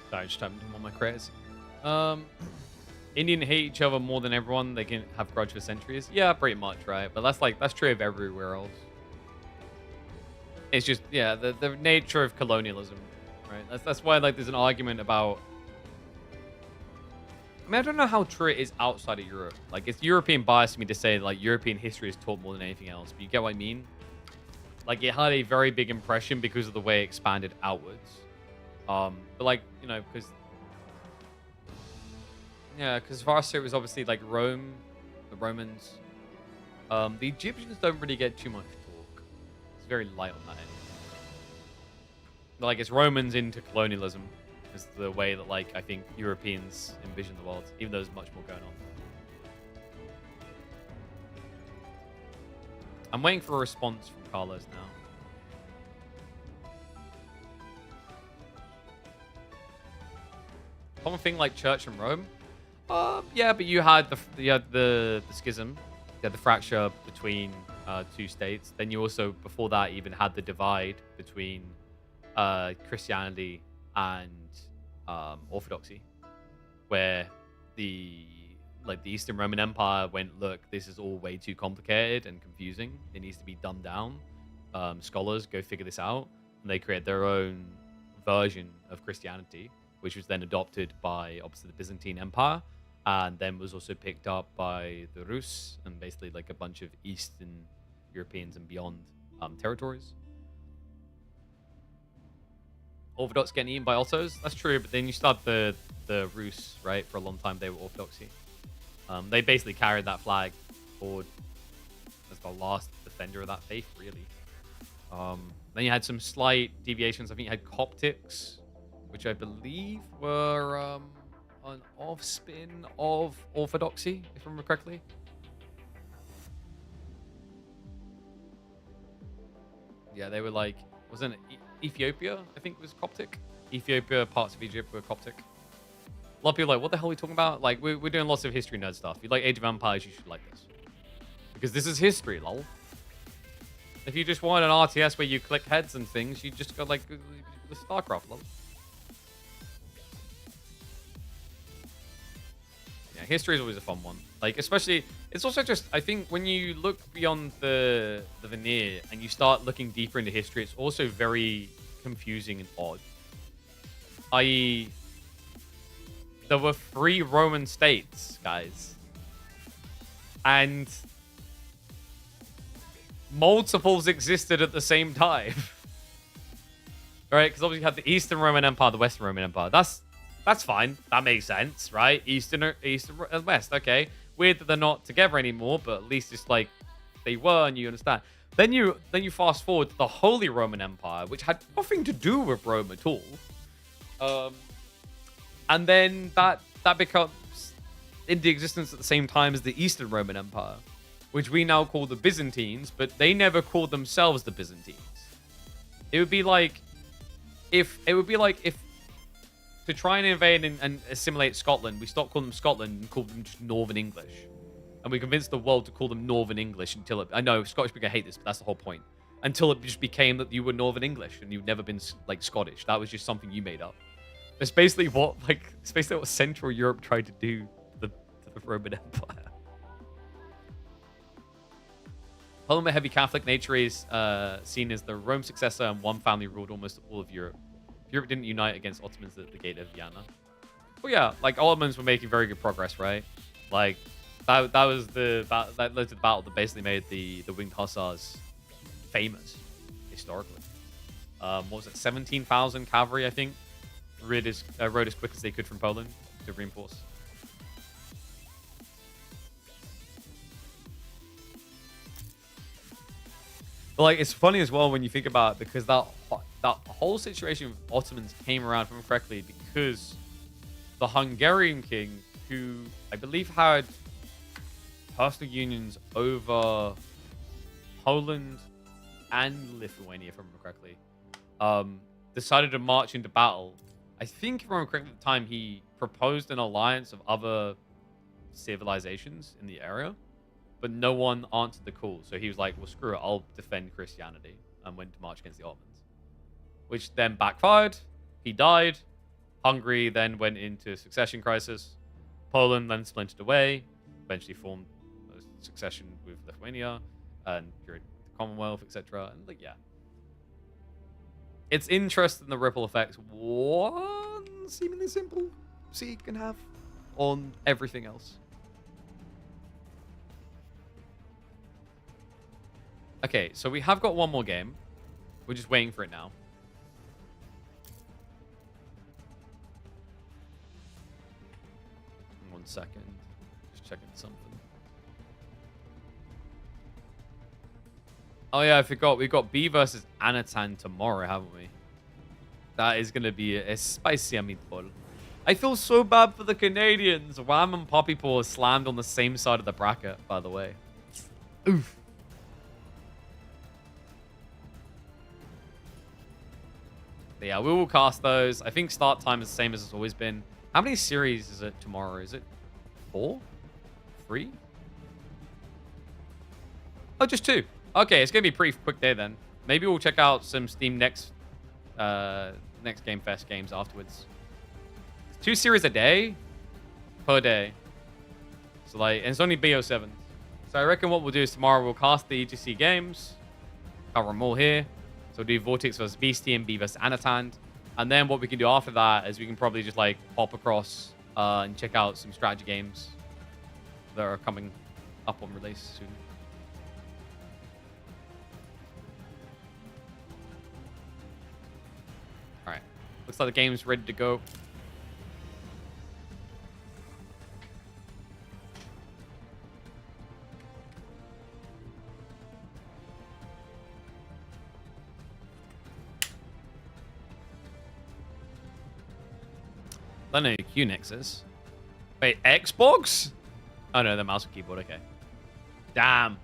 Sorry, just typing in all my creators. Indian hate each other more than everyone. They can have grudge for centuries. Yeah, pretty much, right? But that's true of everywhere else. It's just, yeah, the nature of colonialism, right? That's why, like, there's an argument about... I mean, I don't know how true it is outside of Europe. Like, it's European bias to me to say, like, European history is taught more than anything else. But you get what I mean? Like, it had a very big impression because of the way it expanded outwards. But like, you know, because Varsa was obviously like Rome, the Romans. The Egyptians don't really get too much talk. It's very light on that end. Like, it's Romans into colonialism is the way that, like, I think Europeans envision the world, even though there's much more going on. I'm waiting for a response from Carlos now. Common thing like Church and Rome. Yeah, but you had the schism, you had the fracture between 2 states. Then you also, before that, even had the divide between Christianity and Orthodoxy, where the Eastern Roman Empire went, look, this is all way too complicated and confusing. It needs to be dumbed down. Scholars go figure this out, and they create their own version of Christianity, which was then adopted by, obviously, the Byzantine Empire, and then was also picked up by the Rus and basically like a bunch of Eastern Europeans and beyond territories. Orthodox getting eaten by Ottos, that's true, but then you start the Rus, right? For a long time, they were Orthodoxy. They basically carried that flag forward as the last defender of that faith, really. Then you had some slight deviations. I think you had Coptics, which I believe were an offspin of Orthodoxy, if I remember correctly. Yeah, they were like, wasn't it Ethiopia, I think, was Coptic? Ethiopia, parts of Egypt were Coptic. A lot of people are like, what the hell are we talking about? Like, we're doing lots of history nerd stuff. If you like Age of Empires, you should like this. Because this is history, lol. If you just want an RTS where you click heads and things, you just got, like, the StarCraft, lol. Yeah, history is always a fun one. Like, especially, it's also just, I think when you look beyond the veneer and you start looking deeper into history, it's also very confusing and odd. I.e., there were 3 Roman states, guys. And multiples existed at the same time. Right? Because obviously you have the Eastern Roman Empire, the Western Roman Empire. That's fine. That makes sense, right? Eastern and West. Okay. Weird that they're not together anymore, but at least it's like they were, and you understand. you fast forward to the Holy Roman Empire, which had nothing to do with Rome at all. And then that becomes into existence at the same time as the Eastern Roman Empire, which we now call the Byzantines, but they never called themselves the Byzantines. It would be like if to try and invade and assimilate Scotland, we stopped calling them Scotland and called them just Northern English. And we convinced the world to call them Northern English until I know Scottish people hate this, but that's the whole point. Until it just became that you were Northern English and you'd never been like Scottish. That was just something you made up. It's basically what Central Europe tried to do to the Roman Empire. Poland, with heavy Catholic nature, is seen as the Rome successor, and one family ruled almost all of Europe. Europe didn't unite against Ottomans at the Gate of Vienna. Well, yeah, like Ottomans were making very good progress, right? Like that led to the battle that basically made the Winged Hussars famous historically. What was it? 17,000 cavalry, I think, rode as quick as they could from Poland to reinforce. But like, it's funny as well when you think about it, because that whole situation with Ottomans came around, if I remember correctly, because the Hungarian king, who I believe had personal unions over Poland and Lithuania, if I remember correctly, decided to march into battle. I think, if I remember correctly, at the time, he proposed an alliance of other civilizations in the area, but no one answered the call. So he was like, well, screw it, I'll defend Christianity, and went to march against the Ottomans. Which then backfired. He died. Hungary then went into a succession crisis. Poland then splintered away, eventually formed a succession with Lithuania, and during the Commonwealth, etc. And like, yeah. It's interesting the ripple effects one seemingly simple seed can have on everything else. Okay, so we have got one more game. We're just waiting for it now. One second. Just checking something. Oh yeah, I forgot. We've got B versus Anatan tomorrow, haven't we? That is going to be a spicy meatball. I feel so bad for the Canadians. Wham and Poppy Paw slammed on the same side of the bracket, by the way. Oof. But yeah, we will cast those. I think start time is the same as it's always been. How many series is it tomorrow? Is it 4? 3? Oh, just 2. Okay, it's going to be a pretty quick day then. Maybe we'll check out some Steam next Game Fest games afterwards. 2 series a day? Per day. So like, and it's only BO7. So I reckon what we'll do is tomorrow we'll cast the EGC games. Cover them all here. So we'll do Vortex versus Beastie and B versus Anatan. And then what we can do after that is we can probably just like hop across and check out some strategy games that are coming up on release soon. All right. Looks like the game's ready to go. I don't know who QNX is. Wait, Xbox? Oh no, the mouse and keyboard, okay. Damn.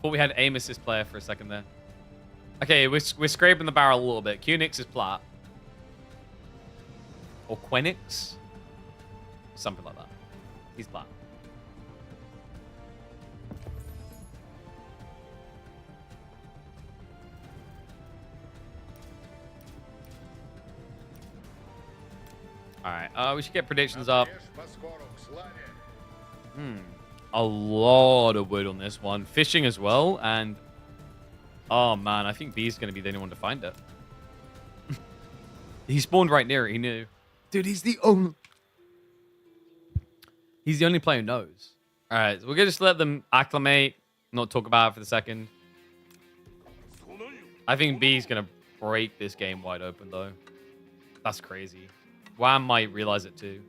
Thought we had aim assist player for a second there. Okay, we're scraping the barrel a little bit. QNX is plat. Or Quenix? Something like that. He's plat. Alright, we should get predictions up. A lot of wood on this one. Fishing as well, and... Oh, man, I think B's going to be the only one to find it. He spawned right near it, he knew. Dude, he's the only... He's the only player who knows. Alright, so we're going to just let them acclimate, not talk about it for the second. I think B's going to break this game wide open, though. That's crazy. Wham might realize it too.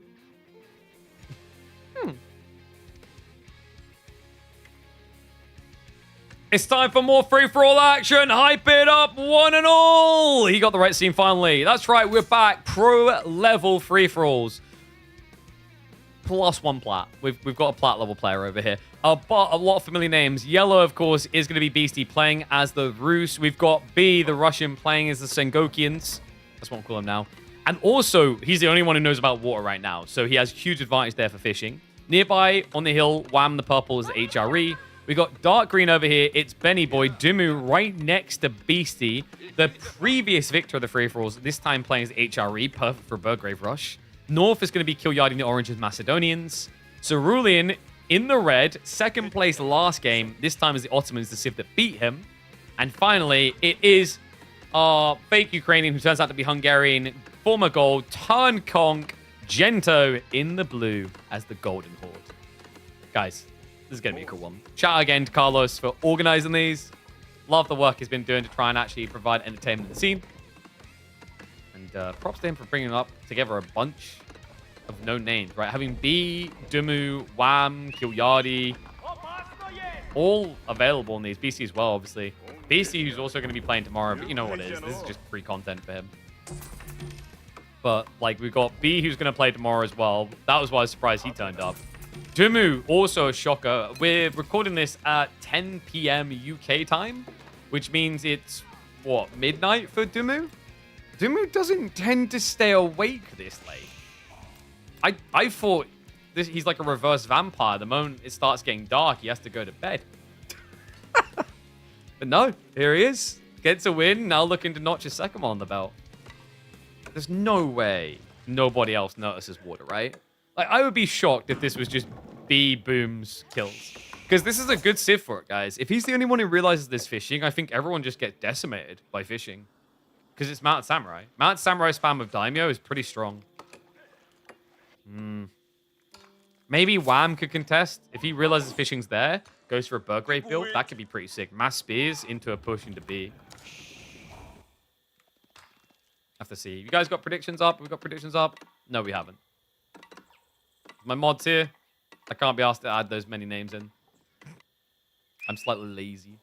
It's time for more free-for-all action. Hype it up, one and all. He got the right scene finally. That's right, we're back. Pro-level free-for-alls. Plus one plat. We've got a plat level player over here. But a lot of familiar names. Yellow, of course, is going to be Beastie playing as the Rus. We've got B, the Russian, playing as the Sengokians. That's what I'm calling him now. And also, he's the only one who knows about water right now. So he has huge advantage there for fishing. Nearby, on the hill, Wham, the purple, is the HRE. We got dark green over here. It's Benny Boy. Dumu right next to Beastie. The previous victor of the free-for-alls, this time playing as HRE. Perfect for Burgrave Rush. North is going to be Kilyardi in the orange as Macedonians. Cerulean in the red. Second place last game. This time is the Ottomans, the Civ that beat him. And finally, it is our fake Ukrainian, who turns out to be Hungarian. Former gold, Tarn Konk, Gento in the blue as the Golden Horde. Guys, this is going to be a cool one. Shout out again to Carlos for organizing these. Love the work he's been doing to try and actually provide entertainment in the scene. And props to him for bringing up together a bunch of known names, right? Having B, Dumu, Wham, Kilyardi, all available in these. BC as well, obviously. BC, who's also going to be playing tomorrow, but you know what it is. This is just free content for him. But, like, we've got B, who's going to play tomorrow as well. That was why I was surprised he turned up. Dumu, also a shocker. We're recording this at 10 p.m. UK time, which means it's, what, midnight for Dumu? Dumu doesn't tend to stay awake this late. I thought he's like a reverse vampire. The moment it starts getting dark, he has to go to bed. But no, here he is. Gets a win, now looking to notch his second one on the belt. There's no way nobody else notices water, right? Like, I would be shocked if this was just B Boom's kills. Because this is a good Civ for it, guys. If he's the only one who realizes this fishing, I think everyone just gets decimated by fishing. Because it's Mounted Samurai. Mounted Samurai spam with Daimyo is pretty strong. Maybe Wham could contest. If he realizes fishing's there, goes for a Burgrave build, that could be pretty sick. Mass spears into a push into B. Have to see. You guys got predictions up? We've got predictions up? No, we haven't. My mods here. I can't be asked to add those many names in. I'm slightly lazy.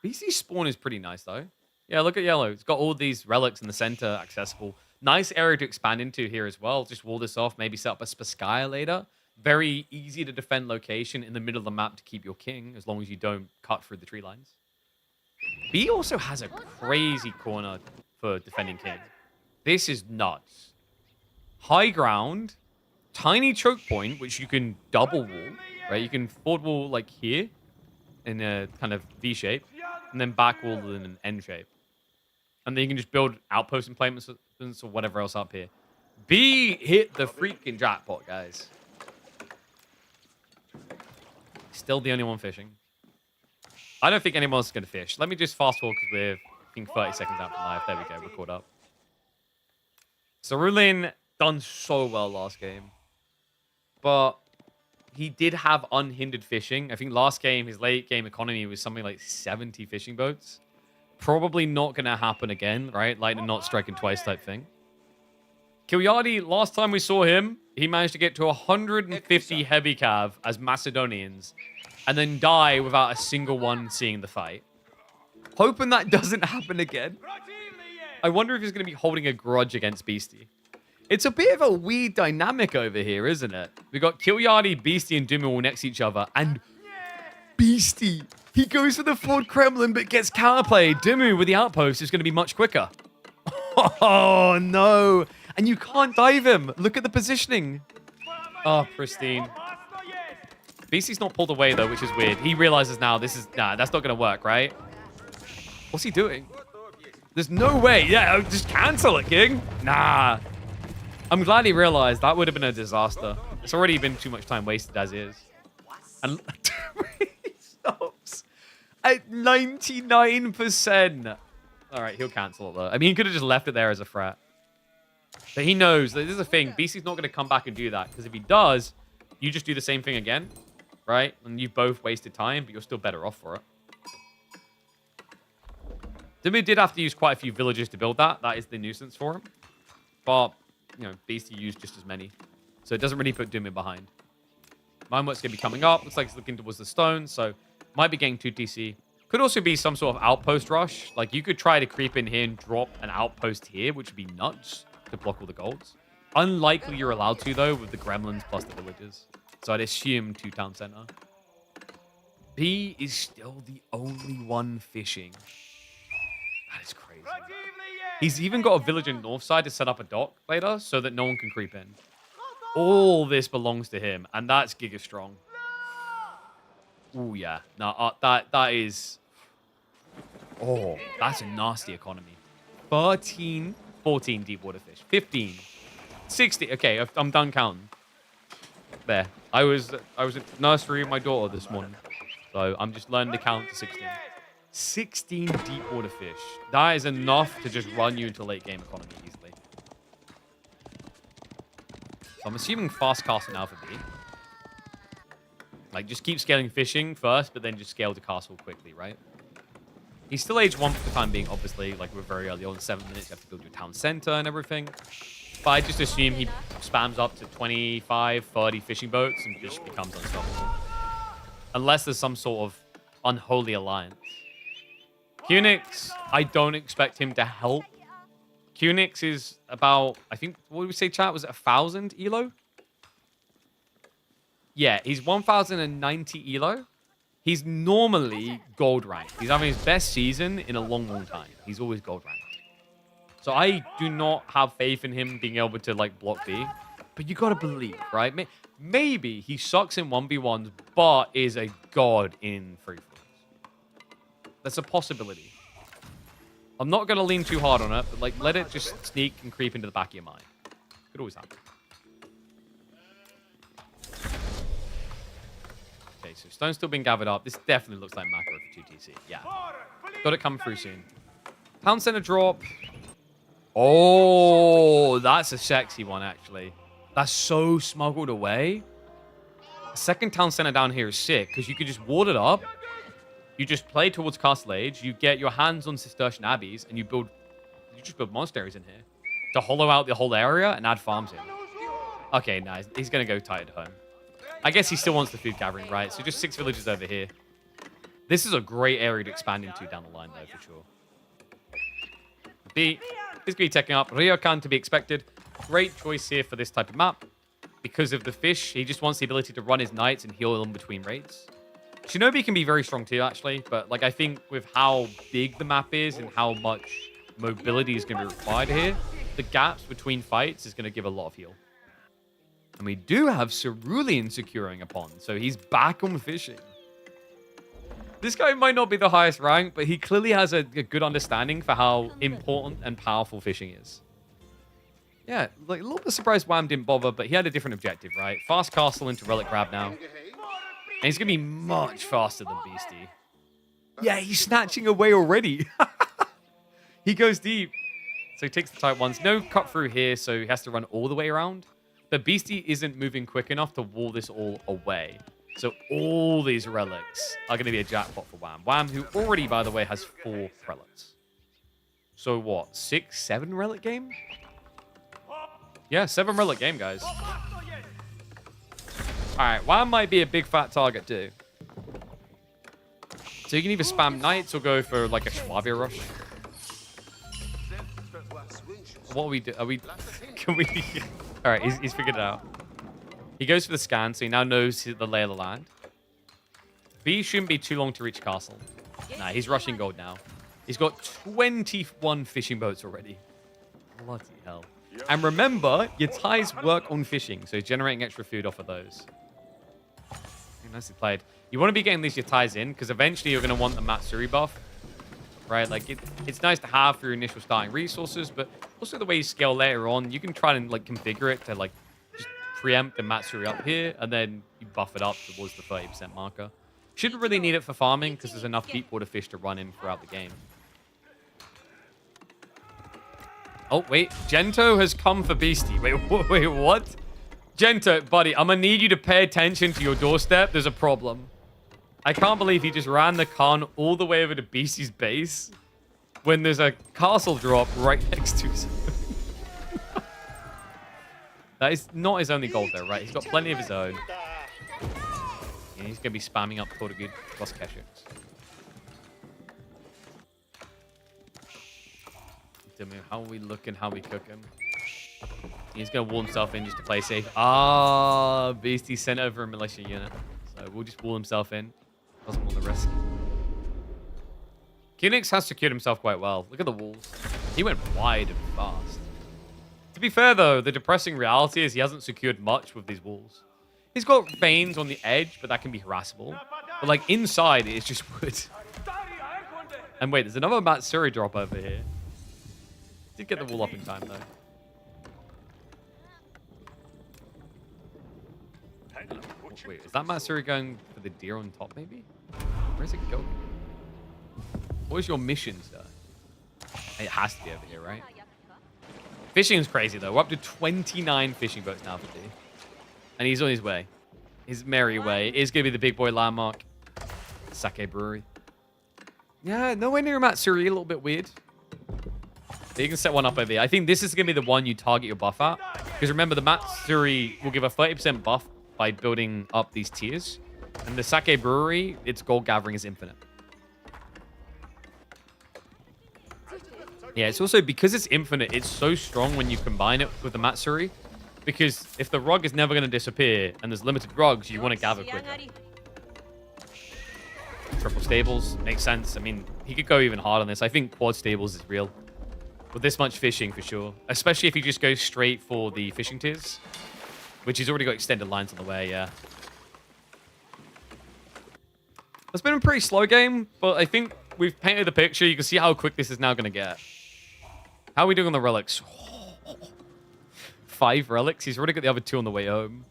BC spawn is pretty nice, though. Yeah, look at yellow. It's got all these relics in the center accessible. Nice area to expand into here as well. Just wall this off. Maybe set up a Spaskaya later. Very easy to defend location in the middle of the map to keep your king, as long as you don't cut through the tree lines. B also has a crazy corner for defending king. This is nuts. High ground, tiny choke point, which you can double wall, right? You can forward wall like here in a kind of V shape, and then back wall in an N shape. And then you can just build outpost emplacements or whatever else up here. B hit the freaking jackpot, guys. Still the only one fishing. I don't think anyone else is going to fish. Let me just fast forward because we're, I think, 30 seconds out from live. There we go. We're caught up. Cerulean done so well last game. But he did have unhindered fishing. I think last game, his late game economy was something like 70 fishing boats. Probably not going to happen again, right? Lightning not striking twice type thing. Kilyardi, last time we saw him, he managed to get to 150 heavy cav as Macedonians and then die without a single one seeing the fight. Hoping that doesn't happen again. I wonder if he's going to be holding a grudge against Beastie. It's a bit of a weird dynamic over here, isn't it? We got Kilyardi, Beastie, and Dumu all next to each other, and Beastie, he goes for the Ford Kremlin but gets counterplayed. Dumu with the outpost is going to be much quicker. Oh, no. And you can't dive him. Look at the positioning. Oh, pristine. Beastie's not pulled away, though, which is weird. He realizes now this is... Nah, that's not going to work, right? What's he doing? There's no way. Yeah, just cancel it, King. Nah. I'm glad he realized that would have been a disaster. It's already been too much time wasted as is. And he stops at 99%. All right, he'll cancel it, though. I mean, he could have just left it there as a threat. But he knows that this is a thing. BC's not going to come back and do that. Because if he does, you just do the same thing again. Right? And you've both wasted time, but you're still better off for it. Dimmu did have to use quite a few villagers to build that. That is the nuisance for him. But, you know, Beastie used just as many. So it doesn't really put Dimmu behind. Minework's going to be coming up. Looks like it's looking towards the stone, so might be getting 2 TC. Could also be some sort of outpost rush. Like, you could try to creep in here and drop an outpost here, which would be nuts to block all the golds. Unlikely you're allowed to, though, with the gremlins plus the villagers. So I'd assume 2 town center. B is still the only one fishing. That is crazy. He's even got a village in north side to set up a dock later so that no one can creep in. All this belongs to him, and that's giga strong. Oh yeah, no, that is. Oh, that's a nasty economy. 13, 14 deep water fish, 15, 60. Okay, I'm done counting. There, I was at nursery with my daughter this morning, so I'm just learning to count to 16. 16 deep water fish. That is enough to just run you into late game economy easily. So I'm assuming fast castle now for B. Like, just keep scaling fishing first, but then just scale to castle quickly, right? He's still age 1 for the time being, obviously. Like, we're very early on, 7 minutes. You have to build your town center and everything. But I just assume he spams up to 25, 30 fishing boats and just becomes unstoppable. Unless there's some sort of unholy alliance. Cunix, I don't expect him to help. Cunix is about, I think, what did we say, chat? Was it 1,000 elo? Yeah, he's 1,090 elo. He's normally gold ranked. He's having his best season in a long, long time. He's always gold ranked. So I do not have faith in him being able to, like, block B. But you got to believe, right? Maybe he sucks in 1v1s, but is a god in free flows. That's a possibility. I'm not going to lean too hard on it, but, like, let it just sneak and creep into the back of your mind. Could always happen. Okay, so stone's still being gathered up. This definitely looks like macro for 2TC. Yeah. Got it come through soon. Town center drop. Oh, that's a sexy one, actually. That's so smuggled away. The second town center down here is sick, because you could just ward it up. You just play towards Castle Age. You get your hands on Cistercian Abbeys, and you just build monasteries in here to hollow out the whole area and add farms in. Okay, nice. He's going to go tight at home. I guess he still wants the food gathering, right? So just 6 villages over here. This is a great area to expand into down the line, though, for sure. B is going to be taking up. Ryokan to be expected. Great choice here for this type of map. Because of the fish, he just wants the ability to run his knights and heal them between raids. Shinobi can be very strong too, actually. But, like, I think with how big the map is and how much mobility is going to be required here, the gaps between fights is going to give a lot of heal. And we do have Cerulean securing a pond, so he's back on fishing. This guy might not be the highest rank, but he clearly has a good understanding for how important and powerful fishing is. Yeah, like, a little bit surprised Wham didn't bother, but he had a different objective, right? Fast castle into relic grab now. And he's going to be much faster than Beastie. Yeah, he's snatching away already. He goes deep. So he takes the type 1s. No cut through here, so he has to run all the way around. But Beastie isn't moving quick enough to wall this all away. So all these relics are going to be a jackpot for Wham. Wham, who already, by the way, has 4 prelates. So what, 6, 7 relic game? Yeah, 7 relic game, guys. Alright, Wham might be a big fat target too. So you can either spam knights or go for like a Schwabia rush. What are we do? Are we... Can we... Alright, he's figured it out. He goes for the scan, so he now knows the lay of the land. B shouldn't be too long to reach castle. Nah, he's rushing gold now. He's got 21 fishing boats already. Bloody hell. And remember, your ties work on fishing, so he's generating extra food off of those. Nicely played. You want to be getting these your ties in, because eventually you're going to want the Matsuri buff. Right? Like, it's nice to have for your initial starting resources, but also the way you scale later on, you can try and, like, configure it to, like, just preempt the Matsuri up here, and then you buff it up towards the 30% marker. Shouldn't really need it for farming, because there's enough deep water fish to run in throughout the game. Oh, wait. Gento has come for Beastie. Wait, what? Gento, buddy, I'm going to need you to pay attention to your doorstep. There's a problem. I can't believe he just ran the Khan all the way over to Beastie's base when there's a castle drop right next to him. That is not his only gold, though, right? He's got plenty of his own. going to be spamming up Tortugud plus Keshix. How are we looking? How are we cooking? He's going to wall himself in just to play safe. Ah, Beastie sent over a militia unit. So we'll just wall himself in. Doesn't want the risk. Kunix has secured himself quite well. Look at the walls. He went wide and fast. To be fair, though, the depressing reality is he hasn't secured much with these walls. He's got veins on the edge, but that can be harassable. But, like, inside, it's just wood. And wait, there's another Matsuri drop over here. Did get the wall up in time, though. Oh, wait, is that Matsuri going for the deer on top, maybe? Where's it going? What is your mission, sir? It has to be over here, right? Fishing is crazy, though. We're up to 29 fishing boats now for D. And he's on his way. His merry way. It is going to be the big boy landmark. Sake Brewery. Yeah, nowhere near Matsuri. A little bit weird. But you can set one up over here. I think this is going to be the one you target your buff at. Because remember, the Matsuri will give a 30% buff by building up these tiers. And the Sake Brewery, its gold gathering is infinite. Yeah, it's also because it's infinite, it's so strong when you combine it with the Matsuri. Because if the rug is never going to disappear and there's limited rugs, you want to gather quicker. Triple stables makes sense. I mean, he could go even hard on this. I think quad stables is real. With this much fishing, for sure. Especially if he just goes straight for the fishing tiers. Which he's already got extended lines on the way, yeah. It's been a pretty slow game, but I think we've painted the picture. You can see how quick this is now going to get. How are we doing on the relics? 5 relics. He's already got the other 2 on the way home.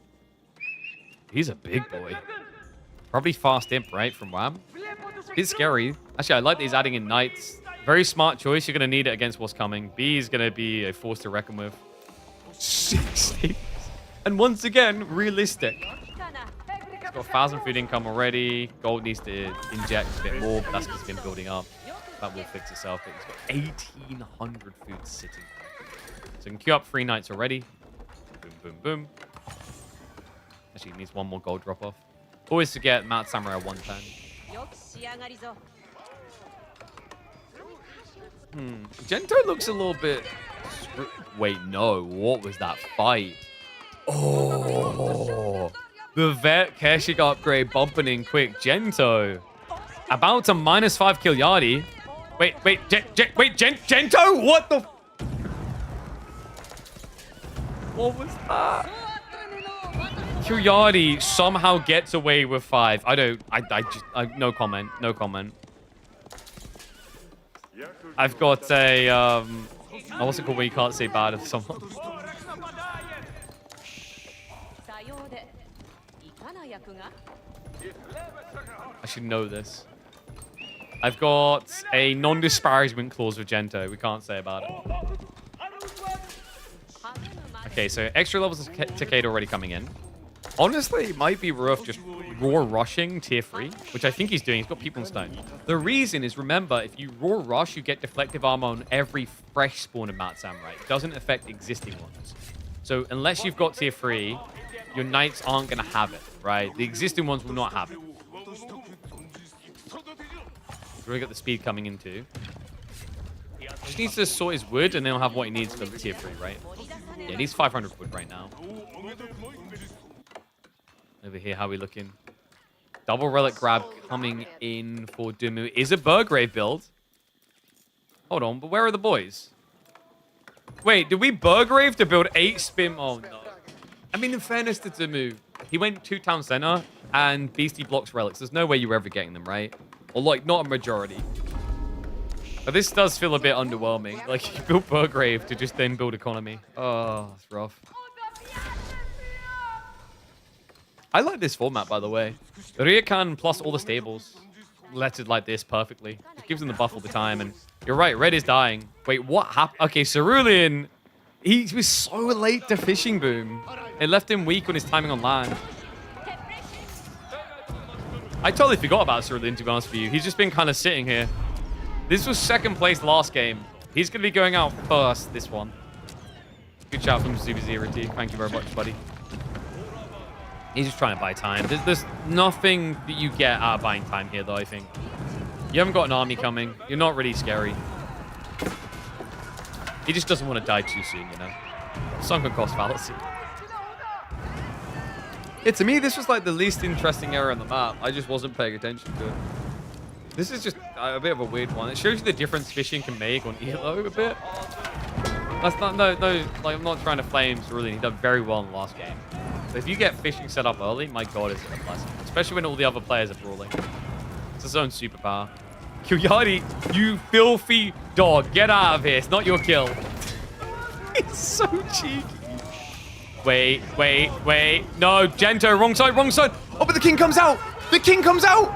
He's a big boy. Probably fast imp, right, from Wham? It's scary. Actually, I like that he's adding in knights. Very smart choice. You're going to need it against what's coming. B is going to be a force to reckon with. 60. And once again, realistic. He's got 1,000 food income already. Gold needs to inject a bit more, but that's just been building up. That will fix itself. He's got 1,800 food sitting. So he can queue up 3 knights already. Boom, boom, boom. Actually, he needs 1 more gold drop off. Always forget Mount Samurai 110. Gento looks a little bit... Wait, no. What was that fight? Oh. The vet Keshik upgrade bumping in quick. Gento. About to -5 kill Yardi. Wait, Gento? What the... What was that? Yardi somehow gets away with 5. No comment. No comment. I've got a, what's it called when you can't say bad of someone? I should know this. I've got a non-disparagement clause with Gento. We can't say about it. Okay, so extra levels of Takeda already coming in. Honestly, it might be worth just raw rushing tier 3, which I think he's doing. He's got people in stone. The reason is, remember, if you raw rush, you get deflective armor on every fresh spawn of Mount Samurai. It doesn't affect existing ones. So unless you've got tier 3, your knights aren't going to have it, right? The existing ones will not have it. He's really got the speed coming in too. Just needs to sort his wood and then he'll have what he needs for the tier 3, right? Yeah, he needs 500 wood right now. Over here, how are we looking? Double relic grab coming in for Dumu. Is a Burgrave build. Hold on, but where are the boys? Wait, did we Burgrave to build 8 spin? Oh, no. I mean, in fairness to Dumu, he went to town center and Beastie blocks relics. There's no way you were ever getting them, right? Or, like, not a majority. But this does feel a bit underwhelming. Like, you built Burgrave to just then build economy. Oh, that's rough. I like this format, by the way. Ryokan plus all the stables lets it like this perfectly. It gives him the buff all the time. And you're right, red is dying. Wait, what happened? Okay, Cerulean, he was so late to Fishing Boom. It left him weak on his timing on land. I totally forgot about Cerulean, to be honest with you. He's just been kind of sitting here. This was 2nd place last game. He's going to be going out first this one. Good shout from Super Zero T. Thank you very much, buddy. He's just trying to buy time. There's nothing that you get out of buying time here, though, I think. You haven't got an army coming. You're not really scary. He just doesn't want to die too soon, you know? Sunken cost fallacy. Yeah, to me, this was like the least interesting area on the map. I just wasn't paying attention to it. This is just a bit of a weird one. It shows you the difference fishing can make on Elo a bit. That's not, no, like, I'm not trying to flame Cerulean. He done very well in the last game. But if you get fishing set up early, my god, is it a blessing. Especially when all the other players are brawling. It's his own superpower. Kyuyari, you filthy dog. Get out of here. It's not your kill. It's so cheeky. Wait. No, Gento, wrong side. Oh, but the king comes out. The king comes out.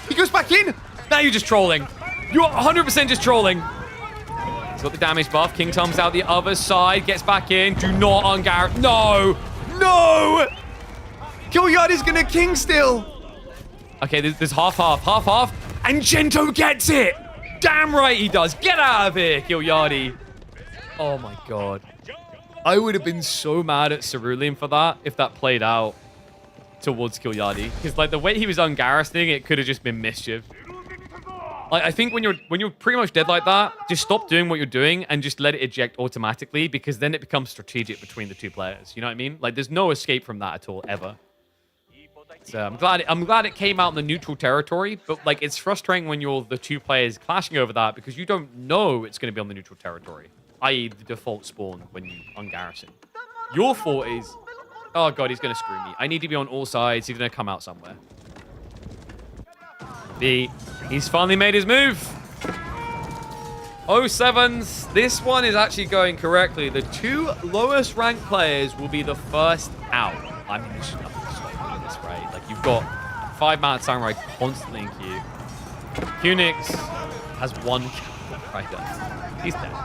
He goes back in. Now you're just trolling. You're 100% just trolling. He's got the damage buff. King comes out the other side. Gets back in. Do not ungar. No. Kyuyari's going to king still. Okay, there's half. And Gento gets it. Damn right he does. Get out of here, Kyuyari. Oh, my God. I would have been so mad at Cerulean for that if that played out towards Kyuyari. Because, like, the way he was ungarrisoning, it could have just been mischief. Like, I think when you're pretty much dead like that, just stop doing what you're doing and just let it eject automatically, because then it becomes strategic between the two players. You know what I mean? Like, there's no escape from that at all, ever. So I'm glad it came out in the neutral territory, but like it's frustrating when you're the two players clashing over that because you don't know it's going to be on the neutral territory, i.e. the default spawn when you ungarrison. Your fault is, oh god, he's going to screw me. I need to be on all sides. He's going to come out somewhere. He's finally made his move. 07s. This one is actually going correctly. The two lowest ranked players will be the first out. I mean, there's nothing stopping this, right? Like, you've got 5-man samurai constantly in queue. Kunix has one kill right there. He's dead.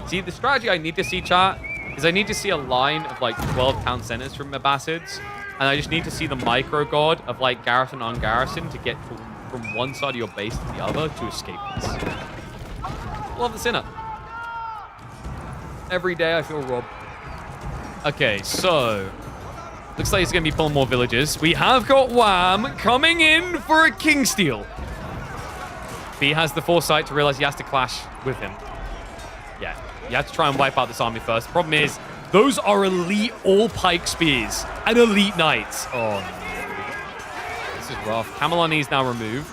See, the strategy I need to see, chat, is I need to see a line of like 12 town centers from Abbasids, and I just need to see the micro god of like garrison on garrison to get from one side of your base to the other to escape this. Love the sinner. Every day I feel robbed. Okay, so looks like he's going to be pulling more villages. We have got Wham coming in for a king steal. B has the foresight to realize he has to clash with him. Yeah, you have to try and wipe out this army first. The problem is, those are elite all pike spears and elite knights. Oh, no. This is rough. Camelon is now removed.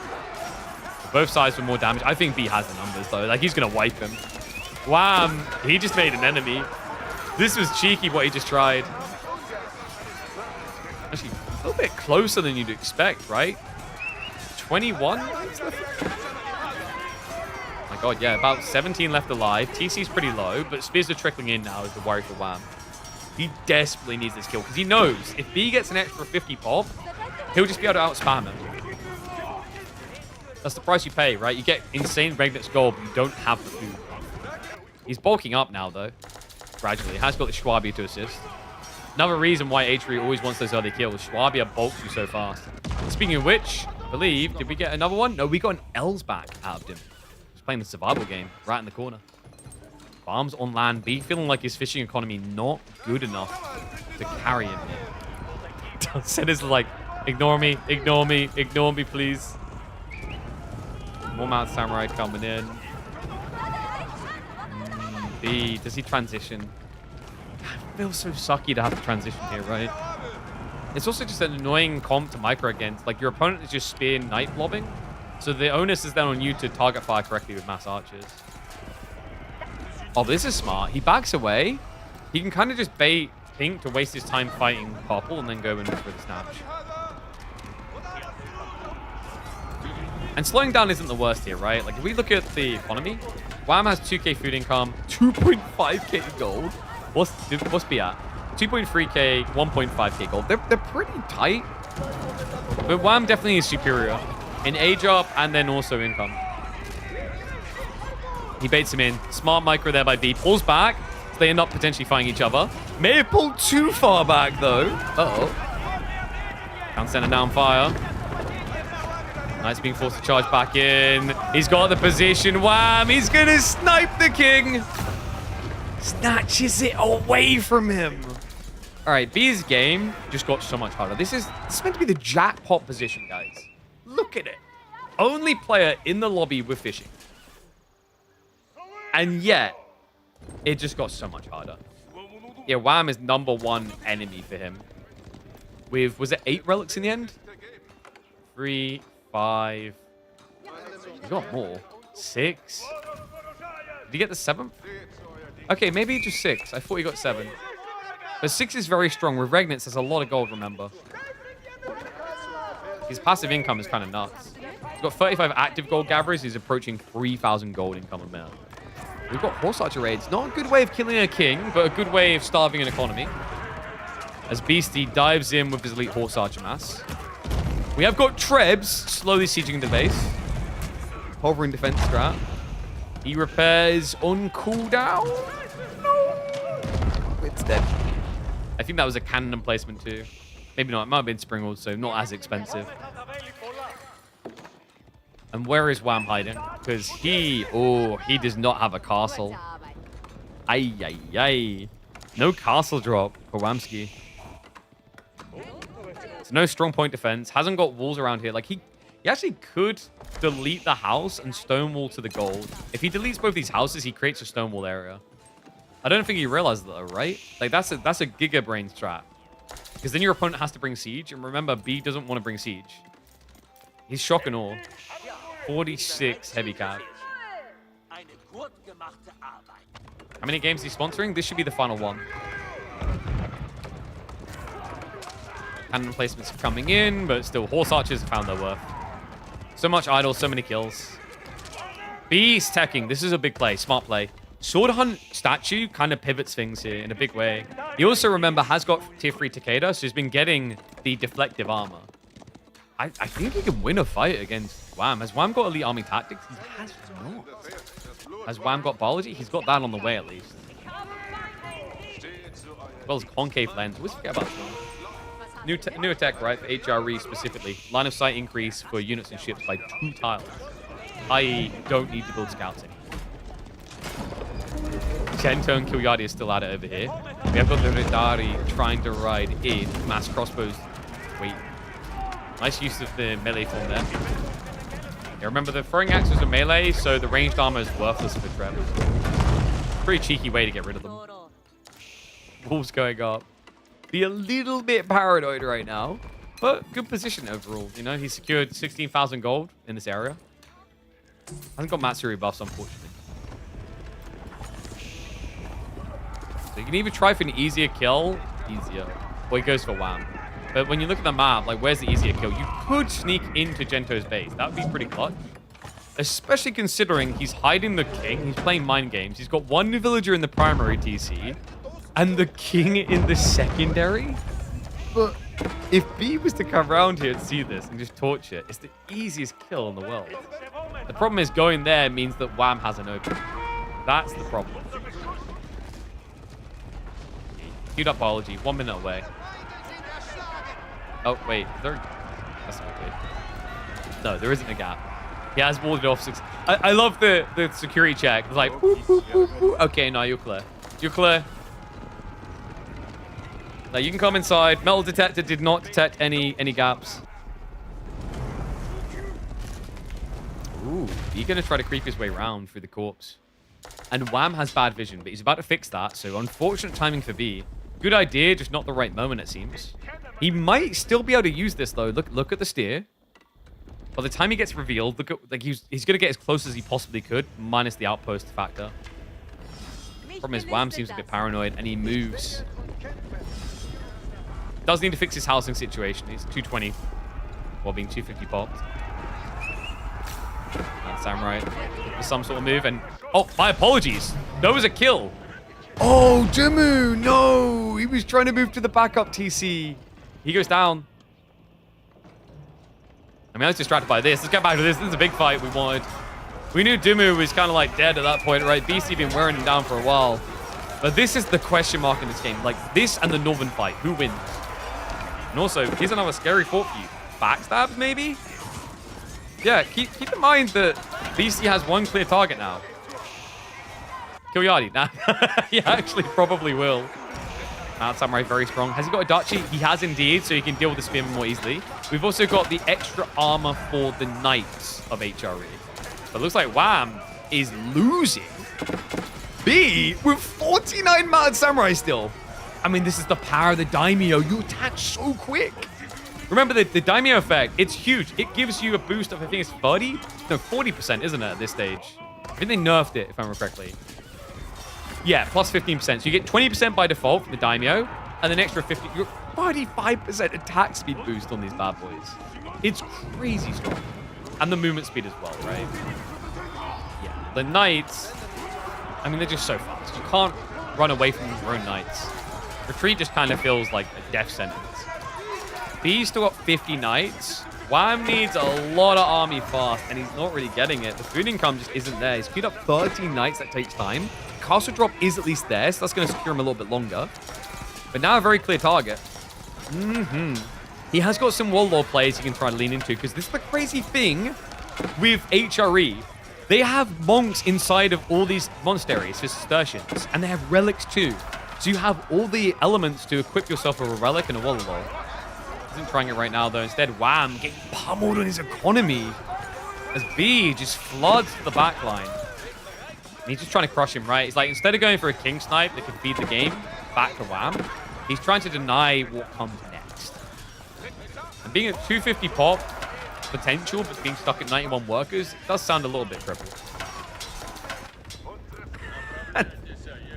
Both sides with more damage. I think B has the numbers, though. Like, he's going to wipe him. Wham! He just made an enemy. This was cheeky what he just tried. Actually, a little bit closer than you'd expect, right? 21? My god, yeah, about 17 left alive. TC's pretty low, but spears are trickling in now is the worry for Wham. He desperately needs this kill, because he knows if B gets an extra 50 pop, he'll just be able to out-spam him. That's the price you pay, right? You get insane Regnit's gold, but you don't have the food. He's bulking up now, though. Gradually. He has got the Schwabia to assist. Another reason why H3 always wants those early kills. Schwabia bulks you so fast. Speaking of which, I believe, did we get another one? No, we got an L's back out of him. He's playing the survival game right in the corner. Farms on land. B feeling like his fishing economy not good enough to carry him. Senna's like, ignore me, please. More Mount Samurai coming in. B, does he transition? It feels so sucky to have to transition here, right? It's also just an annoying comp to micro against. Like, your opponent is just spear knight blobbing. So the onus is then on you to target fire correctly with mass archers. Oh, this is smart. He backs away. He can kind of just bait Pink to waste his time fighting Purple and then go in for the snatch. And slowing down isn't the worst here, right? Like, if we look at the economy, Wham has 2k food income, 2.5k gold. What's B at? 2.3k, 1.5k gold. They're pretty tight. But Wham definitely is superior in age up and then also income. He baits him in. Smart micro there by B. Pulls back. So they end up potentially fighting each other. May have pulled too far back, though. Uh-oh. Town center now on fire. Knight's being forced to charge back in. He's got the position. Wham! He's going to snipe the king. Snatches it away from him. All right, B's game just got so much harder. This is meant to be the jackpot position, guys. Look at it. Only player in the lobby with fishing. And yet, it just got so much harder. Yeah, Wham is #1 enemy for him. With, was it 8 relics in the end? 3, 5. He got more. 6. Did he get the 7th? Okay, maybe just 6. I thought he got 7. But 6 is very strong. With Regnitz, there's a lot of gold, remember. His passive income is kind of nuts. He's got 35 active gold gatherers. He's approaching 3,000 gold income a minute. We've got Horse Archer raids. Not a good way of killing a king, but a good way of starving an economy. As Beastie dives in with his elite Horse Archer mass. We have got Trebs slowly sieging the base. Hovering defense strat. He repairs on cooldown. No. It's dead. I think that was a cannon emplacement too. Maybe not. It might have been Springald, so not as expensive. And where is Wham hiding? Because he does not have a castle. Ay, ay, ay. No castle drop for Whamski. So no strong point defense. Hasn't got walls around here. Like, he actually could delete the house and stonewall to the gold. If he deletes both these houses, he creates a stonewall area. I don't think he realized that, though, right? Like, that's a Giga Brain strat. Because then your opponent has to bring siege. And remember, B doesn't want to bring siege. He's shock and awe. 46 heavy cap. How many games is he sponsoring? This should be the final one. Cannon placements are coming in, but still, Horse Archers have found their worth. So much idle, so many kills. Beast teching. This is a big play. Smart play. Sword Hunt statue kind of pivots things here in a big way. He also, remember, has got tier 3 Takeda, so he's been getting the deflective armor. I think he can win a fight against Wham. Has Wham got elite army tactics? He has not. Has Wham got biology? He's got that on the way, at least. As well as concave lens. Always forget about that. New attack, right? For HRE specifically. Line of sight increase for units and ships by 2 tiles. I don't need to build scouts anymore. Gento and Kilyadi is still at it over here. We have got the Vidari trying to ride in. Mass crossbows. Wait. Nice use of the melee form there. Yeah, remember, the throwing axe was a melee, so the ranged armor is worthless for Trev. Pretty cheeky way to get rid of them. Wolves going up. Be a little bit paranoid right now, but good position overall. You know, he secured 16,000 gold in this area. Hasn't got Matsuri buffs, unfortunately. So you can either try for an easier kill, or he goes for Wham. But when you look at the map, like, where's the easier kill? You could sneak into Gento's base. That would be pretty clutch. Especially considering he's hiding the king. He's playing mind games. He's got 1 villager in the primary TC and the king in the secondary. But if B was to come around here and see this and just torch it, it's the easiest kill in the world. The problem is going there means that Wham has an open. That's the problem. Queued up biology. 1 minute away. Oh, wait. That's not good. No, there isn't a gap. He has walled it off 6. I love the security check. It's like, boop, boop, boop, boop. Okay, no, you're clear. You're clear. Now, you can come inside. Metal detector did not detect any gaps. Ooh, he's going to try to creep his way around through the corpse. And Wham has bad vision, but he's about to fix that. So, unfortunate timing for B. Good idea, just not the right moment, it seems. He might still be able to use this, though. Look at the steer. By the time he gets revealed, look at, like, he's going to get as close as he possibly could, minus the outpost factor. Problem is, Wham seems a bit paranoid, and he moves. Does need to fix his housing situation. He's 220 while being 250 popped. And Samurai for some sort of move, and oh, my apologies. That was a kill. Oh, Jimu, no! He was trying to move to the backup TC. He goes down. I mean, I was distracted by this. Let's get back to this. This is a big fight we wanted. We knew Dimu was kind of like dead at that point, right? BC been wearing him down for a while. But this is the question mark in this game. Like, this and the Northern fight. Who wins? And also, here's another scary thought for you. Backstabs, maybe? Yeah, keep in mind that BC has 1 clear target now. Kill Yadi. Nah, he actually probably will. Mad Samurai very strong. Has he got a Dachi? He has indeed, so he can deal with the Spearman more easily. We've also got the extra armor for the Knights of HRE. But it looks like Wham is losing. B with 49 Mad Samurai still. I mean, this is the power of the Daimyo. You attack so quick. Remember the Daimyo effect, it's huge. It gives you a boost of, I think it's 30? No, 40%, isn't it, at this stage? I think they nerfed it, if I remember correctly. Yeah, plus 15%. So you get 20% by default from the Daimyo, and an extra 50. You're 35% attack speed boost on these bad boys. It's crazy strong. And the movement speed as well, right? Yeah. The Knights, I mean, they're just so fast. You can't run away from your own Knights. Retreat just kind of feels like a death sentence. B's still got 50 Knights. Wham needs a lot of army fast, and he's not really getting it. The food income just isn't there. He's queued up 13 Knights. That takes time. Castle drop is at least there, so that's going to secure him a little bit longer. But now a very clear target. He has got some Warlord plays he can try to lean into, because this is the crazy thing with HRE. They have monks inside of all these monasteries for Cistercians, and they have relics too. So you have all the elements to equip yourself with a relic and a Warlord. Isn't trying it right now, though. Instead, Wham getting pummeled on his economy as B just floods the back line. And he's just trying to crush him, right? It's like, instead of going for a King Snipe that can feed the game back to Wham, he's trying to deny what comes next. And being at 250 pop potential, but being stuck at 91 workers, it does sound a little bit crippled.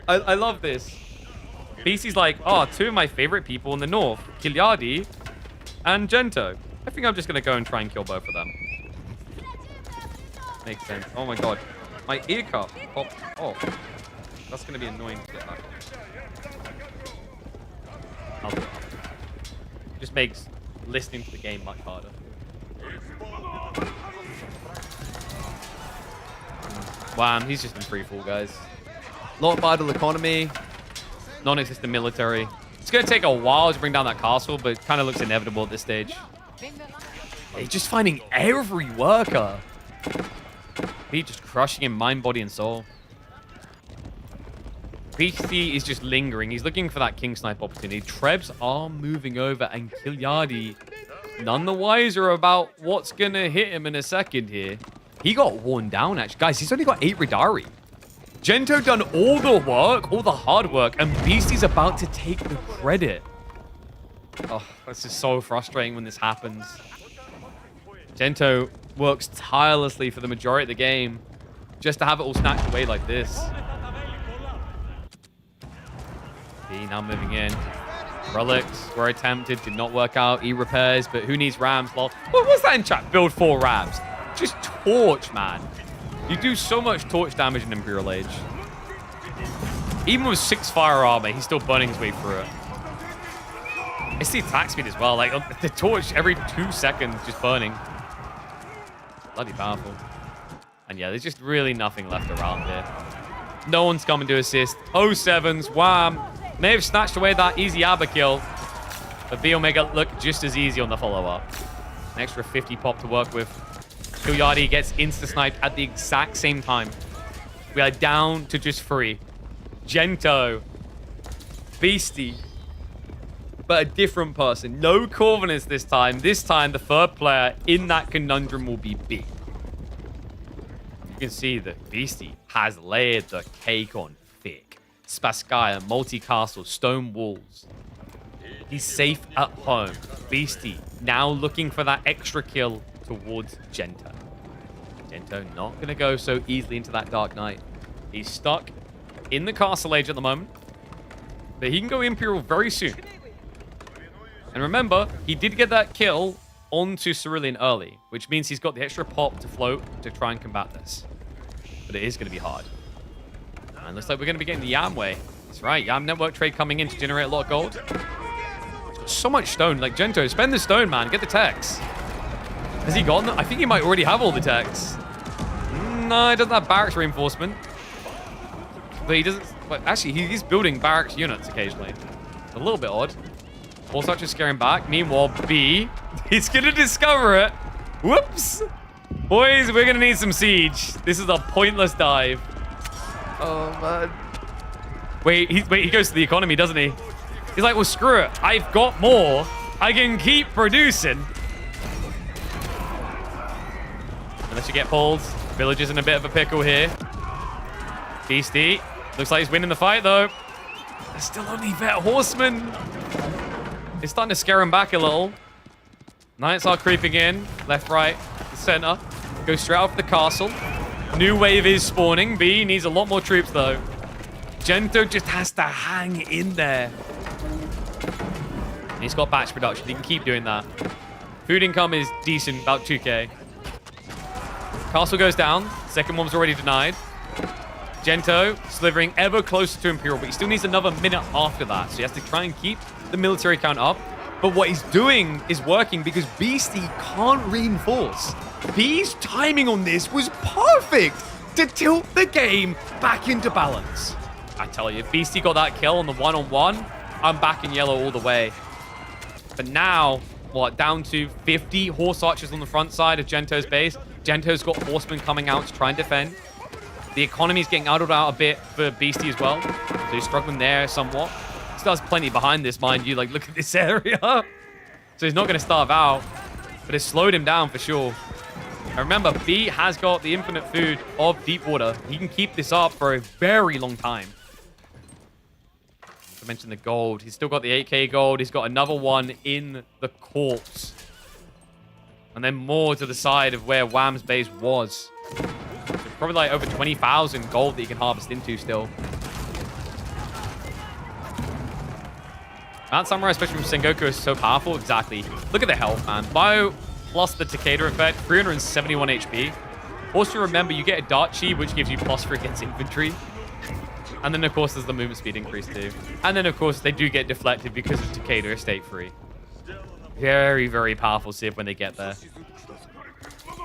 I love this. BC's like, oh, two of my favorite people in the north, Kilyadi and Gento. I think I'm just going to go and try and kill both of them. Makes sense. Oh my god. My ear cup popped off. That's going to be annoying to get back. I'll do it. Just makes listening to the game much harder. Wham, he's just in free fall, guys. Lot of vital economy. Non-existent military. It's going to take a while to bring down that castle, but it kind of looks inevitable at this stage. He's just finding every worker. He's just crushing him mind, body, and soul. PC is just lingering. He's looking for that King Snipe opportunity. Trebs are moving over, and Kilyadi none the wiser about what's going to hit him in a second here. He got worn down, actually. Guys, he's only got 8 Ridari. Gento done all the work, all the hard work, and Beastie's about to take the credit. Oh, this is so frustrating when this happens. Gento works tirelessly for the majority of the game just to have it all snatched away like this. B now moving in. Relics were attempted, did not work out. E repairs, but who needs Rams? Lol. What was that in chat? Build 4 Rams. Just torch, man. You do so much torch damage in Imperial Age. Even with 6 fire armor, he's still burning his way through it. It's the attack speed as well. Like, the torch every 2 seconds just burning. Bloody powerful. And yeah, there's just really nothing left around here. No one's coming to assist. 07s, Wham. May have snatched away that easy Abba kill, but B will make it look just as easy on the follow-up. An extra 50 pop to work with. Kilyadi gets insta-sniped at the exact same time. We are down to just 3. Gento. Beastie. But a different person. No Corvinus this time. This time, the third player in that conundrum will be B. You can see that Beastie has layered the cake on thick. Spasskaya, multi-castle, stone walls. He's safe at home. Beastie now looking for that extra kill towards Gento. Gento not going to go so easily into that Dark Knight. He's stuck in the Castle Age at the moment. But he can go Imperial very soon. And remember, he did get that kill onto Cerulean early, which means he's got the extra pop to float to try and combat this. But it is going to be hard. And looks like we're going to be getting the Yam way. That's right, Yam network trade coming in to generate a lot of gold. He's got so much stone. Like, Gento, spend the stone, man. Get the techs. Has he gotten them? I think he might already have all the techs. No, he doesn't have barracks reinforcement. But he doesn't... But actually, he's building barracks units occasionally. A little bit odd. All such is scaring back. Meanwhile, B, he's going to discover it. Whoops. Boys, we're going to need some siege. This is a pointless dive. Oh, man. Wait, he goes to the economy, doesn't he? He's like, well, screw it. I've got more. I can keep producing. Unless you get pulled. Villager's in a bit of a pickle here. Beastie. Looks like he's winning the fight, though. There's still only vet horsemen. It's starting to scare him back a little. Knights are creeping in. Left, right, center. Go straight off the castle. New wave is spawning. B needs a lot more troops, though. Gento just has to hang in there. And he's got batch production. He can keep doing that. Food income is decent, about 2k. Castle goes down. Second one's already denied. Gento slithering ever closer to Imperial, but he still needs another minute after that. So he has to try and keep the military count up. But what he's doing is working because Beastie can't reinforce. B's timing on this was perfect to tilt the game back into balance. I tell you, if Beastie got that kill on the one-on-one, I'm back in yellow all the way. But now, what, down to 50 horse archers on the front side of Gento's base. Gento's got horsemen coming out to try and defend. The economy's getting out a bit for Beastie as well. So he's struggling there somewhat. Still has plenty behind this, mind you. Like, look at this area. So he's not going to starve out. But it's slowed him down for sure. And remember, B has got the infinite food of deep water. He can keep this up for a very long time. I mentioned the gold. He's still got the 8k gold. He's got another one in the corpse. And then more to the side of where Wham's base was. So probably like over 20,000 gold that you can harvest into still. Mount Samurai, especially from Sengoku, is so powerful. Exactly. Look at the health, man. Bio plus the Takeda effect, 371 HP. Also, remember, you get a Dart Chi, which gives you +3 against infantry. And then, of course, there's the movement speed increase, too. And then, of course, they do get deflected because of Takeda Estate Free. Very, very powerful Civ when they get there.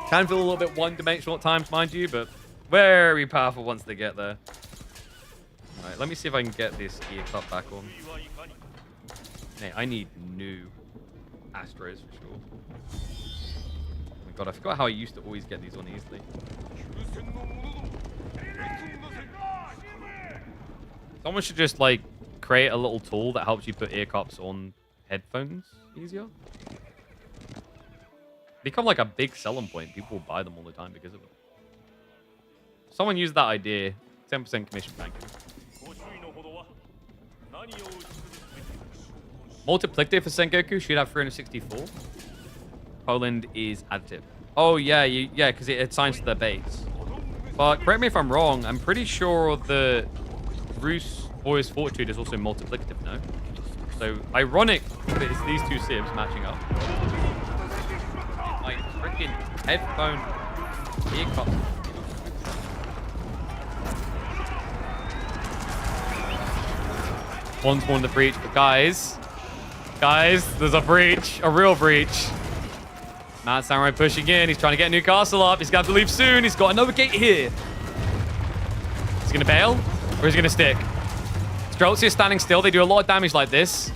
Can feel a little bit one-dimensional at times, mind you, but very powerful once they get there. All right, let me see if I can get this gear cut back on. Hey, I need new Astros for sure. Oh my god, I forgot how I used to always get these on easily. Someone should just, like, create a little tool that helps you put ear cups on headphones easier. Become, like, a big selling point. People will buy them all the time because of it. Someone used that idea. 10% commission banking. Multiplicative for Sengoku should have 364. Poland is additive. Oh, yeah, yeah, because it assigns to their base. But correct me if I'm wrong, I'm pretty sure the Rus Boy's Fortitude is also multiplicative, no? So, ironic that it's these two civs matching up. Like, freaking headphone ear cups. One's won the breach, but guys, there's a breach, a real breach. Mad Samurai pushing in. He's trying to get Newcastle up. He's got to leave soon. He's got another gate here. He's going to bail, or is he going to stick? Streltsy is standing still. They do a lot of damage like this.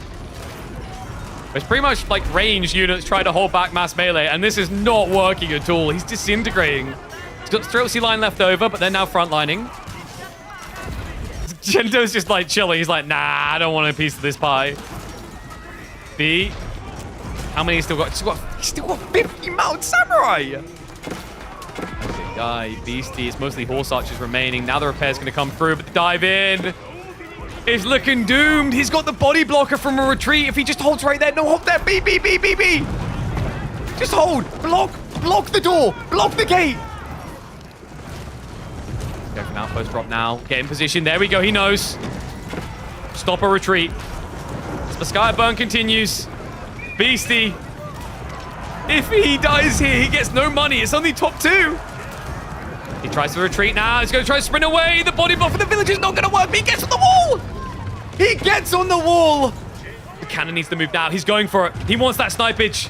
It's pretty much like ranged units trying to hold back mass melee, and this is not working at all. He's disintegrating. He's got Streltsy line left over, but they're now frontlining. Gento's just like chilling. He's like, nah, I don't want a piece of this pie. B. How many he's still got? He's still got 50 Mount Samurai. Okay, guy, Beastie. It's mostly horse archers remaining. Now the repair's going to come through, but the dive in is looking doomed. He's got the body blocker from a retreat. If he just holds right there, no, hold there. B. Just hold. Block the door. Block the gate. Go for an outpost drop now. Get in position. There we go. He knows. Stop a retreat. The sky burn continues. Beastie. If he dies here, he gets no money. It's only top 2. He tries to retreat now. He's going to try to sprint away. The body block for the village is not going to work. But he gets on the wall. He gets on the wall. The cannon needs to move down. He's going for it. He wants that snipage.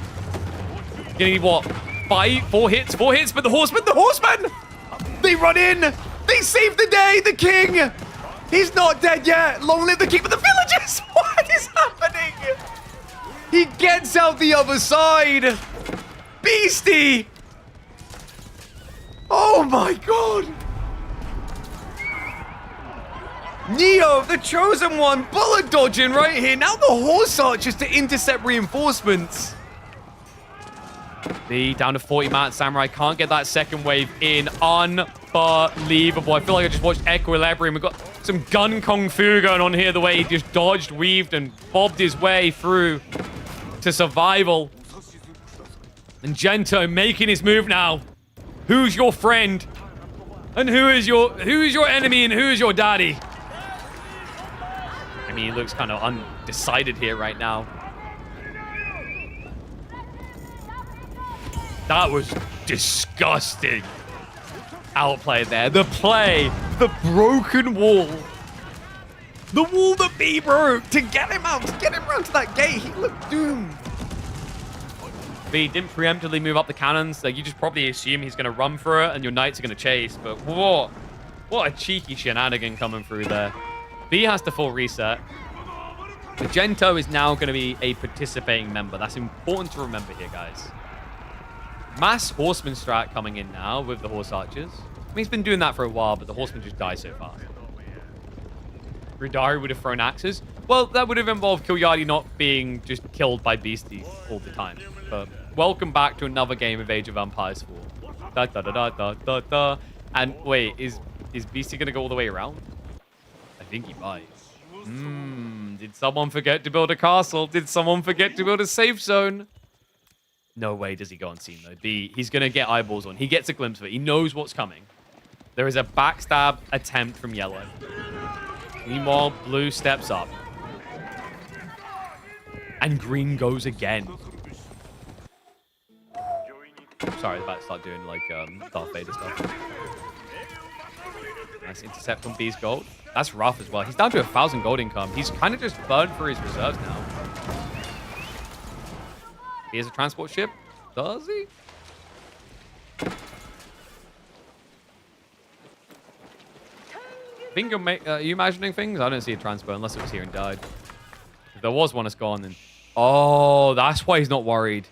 Gonna need what? 4 hits. 4 hits. But the horsemen. They run in. They save the day. The king. He's not dead yet. Long live the king of the villagers. What is happening? He gets out the other side. Beastie. Oh my god. Neo, the chosen one, bullet dodging right here. Now the horse archers to intercept reinforcements. B down to 40 man samurai. Can't get that second wave in. Unbelievable. I feel like I just watched Equilibrium. We've got some gun kung fu going on here. The way he just dodged, weaved, and bobbed his way through to survival. And Gento making his move now. Who's your friend? And who is your enemy and who is your daddy? I mean, he looks kind of undecided here right now. That was disgusting. Outplay there. The play. The broken wall. The wall that B broke to get him out, to get him round to that gate. He looked doomed. B didn't preemptively move up the cannons. Like, you just probably assume he's going to run for it and your knights are going to chase. But what a cheeky shenanigan coming through there. B has to full reset. The Gento is now going to be a participating member. That's important to remember here, guys. Mass horseman strat coming in now with the horse archers. I mean, he's been doing that for a while, but the horsemen just die so fast. Rudari would have thrown axes. Well, that would have involved Kilyadi not being just killed by beasties all the time. But welcome back to another game of Age of Empires 4. Da da da da da da da. And wait, is Beastie gonna go all the way around? I think he might. Did someone forget to build a castle? Did someone forget to build a safe zone? No way does he go unseen, though. He's going to get eyeballs on. He gets a glimpse of it. He knows what's coming. There is a backstab attempt from yellow. Meanwhile, blue steps up. And green goes again. Sorry, I was about to start doing, like, Darth Vader stuff. Nice intercept on B's gold. That's rough as well. He's down to 1,000 gold income. He's kind of just burned for his reserves now. He has a transport ship. Does he? I think are you imagining things? I don't see a transport unless it was here and died. If there was one, it's gone. Then. Oh, that's why he's not worried.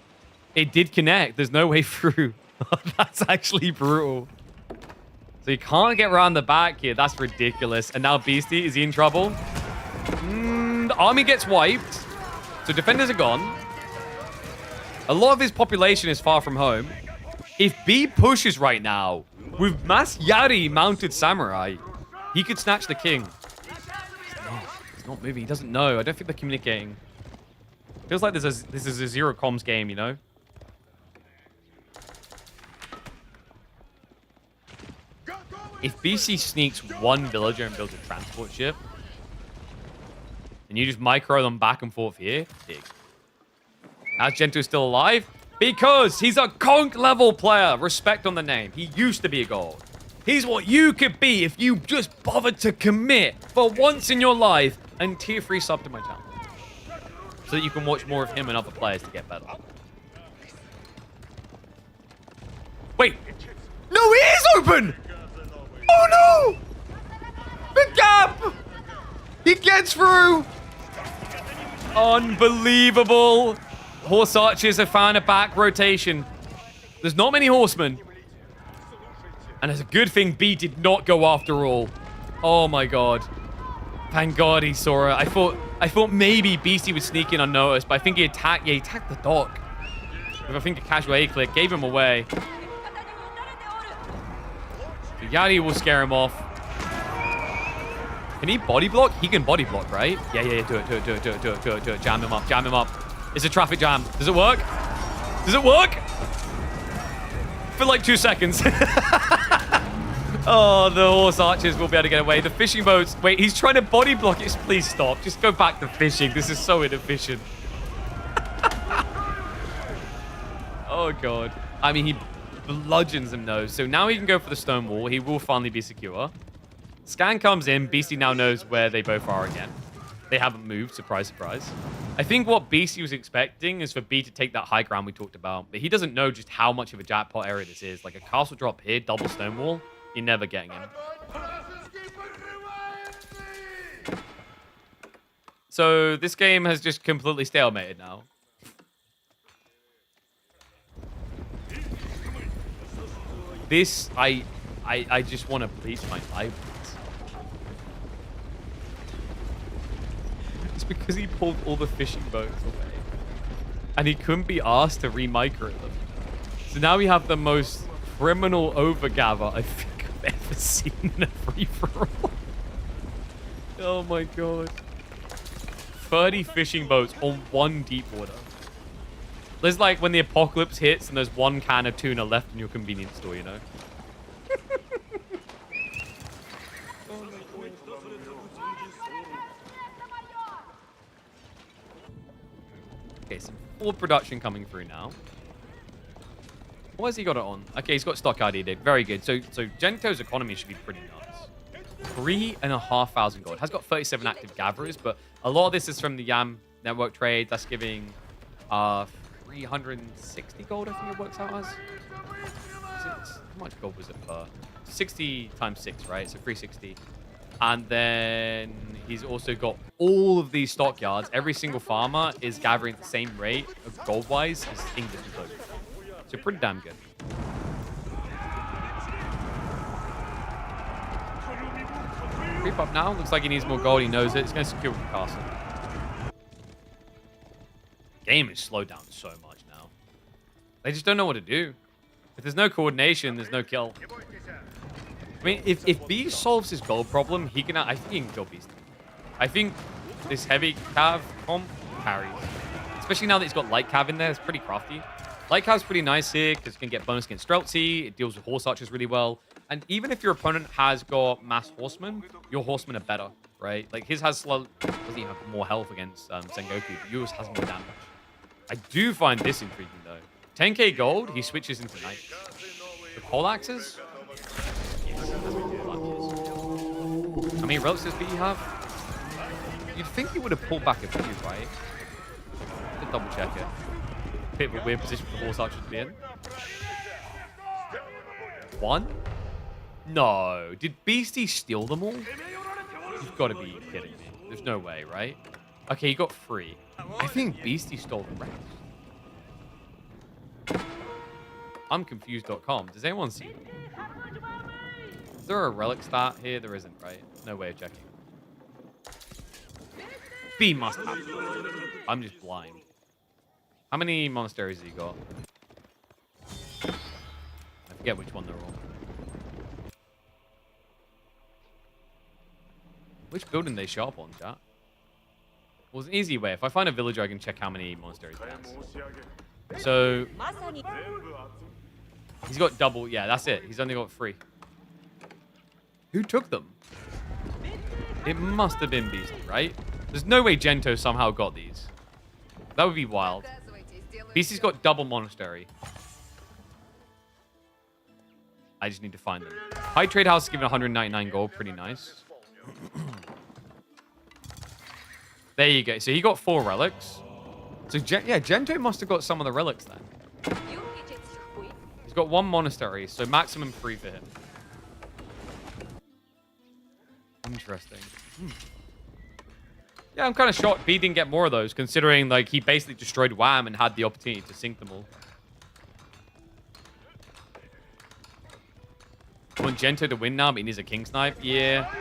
It did connect. There's no way through. That's actually brutal. So you can't get around the back here. That's ridiculous. And now Beastie, is he in trouble? The army gets wiped. So defenders are gone. A lot of his population is far from home. If B pushes right now, with Mas Yari mounted samurai, he could snatch the king. He's not moving. He doesn't know. I don't think they're communicating. Feels like this is a zero comms game, you know? If BC sneaks one villager and builds a transport ship, and you just micro them back and forth here, big. As Gento's still alive? Because he's a conk level player. Respect on the name. He used to be a gold. He's what you could be if you just bothered to commit for once in your life and tier 3 sub to my channel. So that you can watch more of him and other players to get better. Wait. No, he is open! Oh no! The gap! He gets through! Unbelievable! Horse archers have found a back rotation. There's not many horsemen. And it's a good thing B did not go after all. Oh my god. Thank god he saw it. I thought maybe Beastie would sneak in unnoticed, but I think he attacked the dock. With I think a casual A-click, gave him away. Yadi will scare him off. Can he body block? He can body block, right? Yeah, do it. Jam him up. It's a traffic jam. Does it work? Does it work? For like 2 seconds. Oh, the horse archers will be able to get away. The fishing boats. Wait, he's trying to body block it. Please stop. Just go back to fishing. This is so inefficient. Oh, God. I mean, he bludgeons him, though. So now he can go for the stone wall. He will finally be secure. Scan comes in. Beastie now knows where they both are again. They haven't moved. Surprise, surprise. I think what Beastie was expecting is for B to take that high ground we talked about. But he doesn't know just how much of a jackpot area this is. Like a castle drop here, double stone wall. You're never getting him. So this game has just completely stalemated now. This, I just want to bleach my eyelids. because he pulled all the fishing boats away. And he couldn't be asked to remicro them. So now we have the most criminal overgather I think I've ever seen in a free-for-all. Oh my god. 30 fishing boats on one deep water. There's like when the apocalypse hits and there's one can of tuna left in your convenience store, you know? Okay, some full production coming through now. What has he got it on? Okay, he's got Stockyard Edict. Very good. So Gento's economy should be pretty nuts. 3,500 gold. Has got 37 active gatherers, but a lot of this is from the Yam network trade. That's giving 360 gold, I think it works out as. How much gold was it per? 60 times 6, right? So 360. And then he's also got all of these stockyards. Every single farmer is gathering at the same rate of gold-wise as English and Polish. So pretty damn good. Creep up now. Looks like he needs more gold. He knows it. He's going to secure the castle. Game is slowed down so much now. They just don't know what to do. If there's no coordination, there's no kill. I mean, if B solves his gold problem, he can. I think he can kill Beast. I think this heavy cav comp carries. Especially now that he's got light cav in there. It's pretty crafty. Light cav's pretty nice here because you can get bonus against Streltsy. It deals with horse archers really well. And even if your opponent has got mass horsemen, your horsemen are better, right? Like his has slow, doesn't even have more health against Sengoku, but yours has more damage. I do find this intriguing though. 10k gold, he switches into knight. The pole axes? Yes, how many relics does B have? You'd think he would have pulled back a few, right? Let's double check it. Bit of a weird position for the horse archers to be in. 1? No. Did Beastie steal them all? You've got to be kidding me. There's no way, right? Okay, you got 3. I think Beastie stole the rest. I'm confused.com. Does anyone see them? Is there a relic stat here? There isn't, right? No way of checking. B must have them. I'm just blind. How many monasteries has he got? I forget which one they're on. Which building they show up on, chat? Well, it's an easy way. If I find a villager, I can check how many monasteries he has. So, he's got double. Yeah, that's it. He's only got 3. Who took them? It must have been Beastie, right? There's no way Gento somehow got these. That would be wild. Beastie's got double monastery. I just need to find them. High Trade House is giving 199 gold. Pretty nice. There you go. So he got 4 relics. So yeah, Gento must have got some of the relics then. He's got 1 monastery, so maximum 3 for him. Interesting. Yeah, I'm kind of shocked B didn't get more of those, considering like he basically destroyed Wham and had the opportunity to sink them all. I want Gento to win now, but he needs a king snipe. Yeah.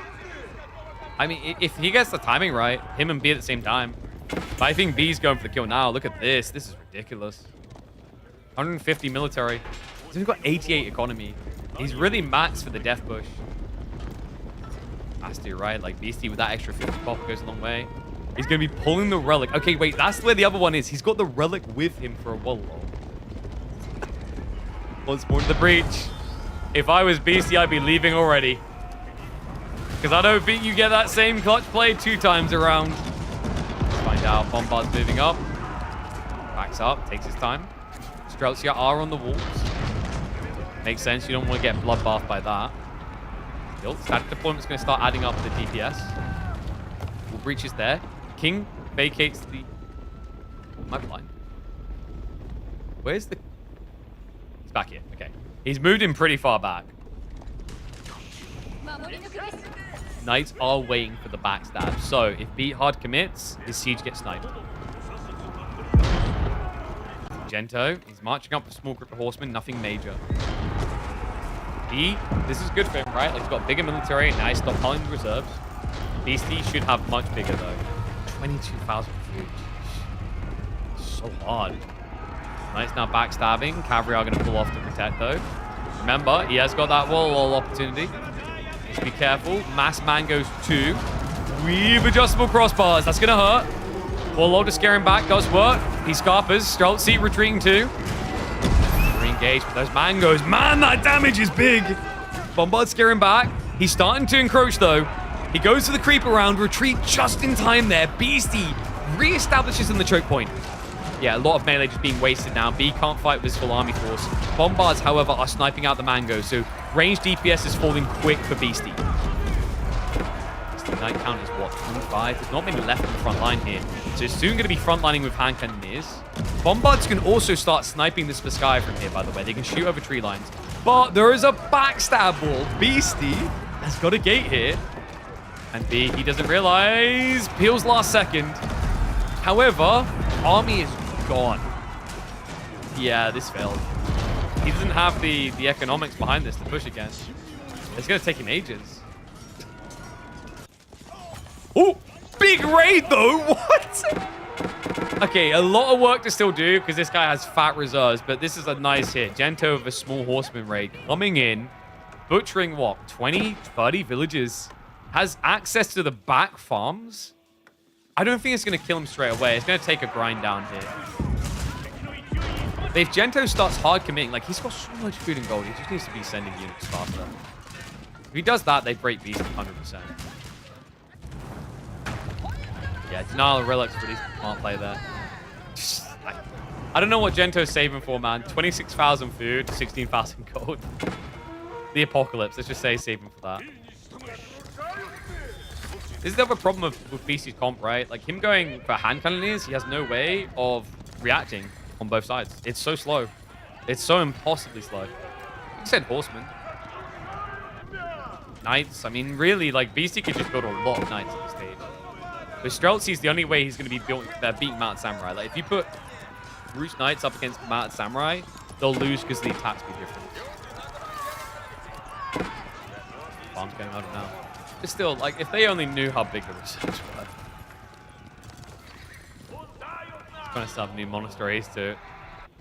I mean, if he gets the timing right, him and B at the same time. But I think B's going for the kill now. Look at this. This is ridiculous. 150 military. He's only got 88 economy. He's really maxed for the death push. Has to, right? Like Beastie with that extra 50 pop goes a long way. He's going to be pulling the relic. Okay, wait. That's where the other one is. He's got the relic with him for a wall. Once more to the breach. If I was Beastie, I'd be leaving already. Because I don't think you get that same clutch play 2 times around. Let's find out. Bombard's moving up. Backs up. Takes his time. Streltsy are on the walls. Makes sense. You don't want to get bloodbathed by that. Static deployment's going to start adding up the DPS. Wall breach is there. King vacates the... Am I blind? Where's the... It's back here. Okay. He's moved him pretty far back. Knights are waiting for the backstab. So, if Beat Hard commits, his siege gets sniped. Gento, he's marching up with a small group of horsemen, nothing major. This is good for him, right? Like, he's got bigger military, and now he's stockpiling the reserves. Beastie should have much bigger, though. 22,000 food. So hard. Knight's now backstabbing. Cavalry are going to pull off to protect, though. Remember, he has got that wall opportunity. Just be careful. Mass mangoes too. Weave adjustable crossbars. That's going to hurt. Wall to scare him back. Does work. He scarpers. Streltsy retreating too. Re-engage with those mangoes. Man, that damage is big. Bombard scaring back. He's starting to encroach, though. He goes for the creep around. Retreat just in time there. Beastie re-establishes in the choke point. Yeah, a lot of melee just being wasted now. B can't fight with his full army force. Bombards, however, are sniping out the mangoes, so range DPS is falling quick for Beastie. The knight count is what, 25? There's not many left in the front line here, so it's soon going to be frontlining with hand cannoneers. Bombards can also start sniping this for Sky from here, by the way. They can shoot over tree lines. But there is a backstab wall. Beastie has got a gate here. And B, he doesn't realize. Peel's last second. However, army is gone. Yeah, this failed. He doesn't have the economics behind this to push against. It's going to take him ages. Oh, big raid though. What? Okay, a lot of work to still do because this guy has fat reserves, but this is a nice hit. Gento with a small horseman raid coming in, butchering what, 20, 30 villages. Has access to the back farms. I don't think it's going to kill him straight away. It's going to take a grind down here. But if Gento starts hard committing, like he's got so much food and gold, he just needs to be sending units faster. If he does that, they break Beast 100%. Yeah, denial of relics, but he can't play there. I don't know what Gento's saving for, man. 26,000 food, 16,000 gold. The apocalypse, let's just say saving for that. This is the other problem with Beastie's comp, right? Like, him going for hand cannoneers, he has no way of reacting on both sides. It's so slow. It's so impossibly slow. You said horsemen. Knights, I mean, really, like, Beastie could just build a lot of knights on the stage. But Streltsy's the only way he's going to be beating Mounted Samurai. Like, if you put Roost Knights up against Mounted Samurai, they'll lose because the attacks be different. Bomb's going over now. But still, like, if they only knew how big the research were. It's going to set up new monasteries to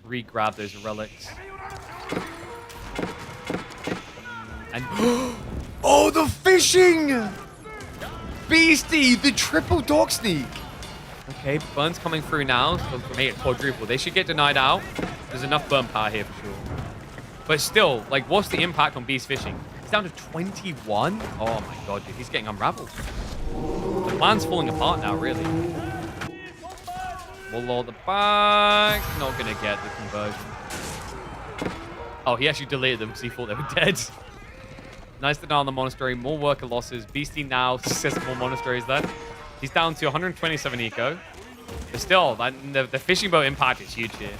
re-grab those relics. And... oh, the fishing! Beastie, the triple dog sneak! Okay, Burn's coming through now. So make it quadruple. They should get denied out. There's enough burn power here for sure. But still, like, what's the impact on Beast fishing? He's down to 21? Oh my god, dude. He's getting unraveled. The plan's falling apart now, really. Warlord the back. Not going to get the conversion. Oh, he actually deleted them because he thought they were dead. Nice denial on the monastery. More worker losses. Beastie now says more monasteries then. He's down to 127 eco. But still, the fishing boat impact is huge here.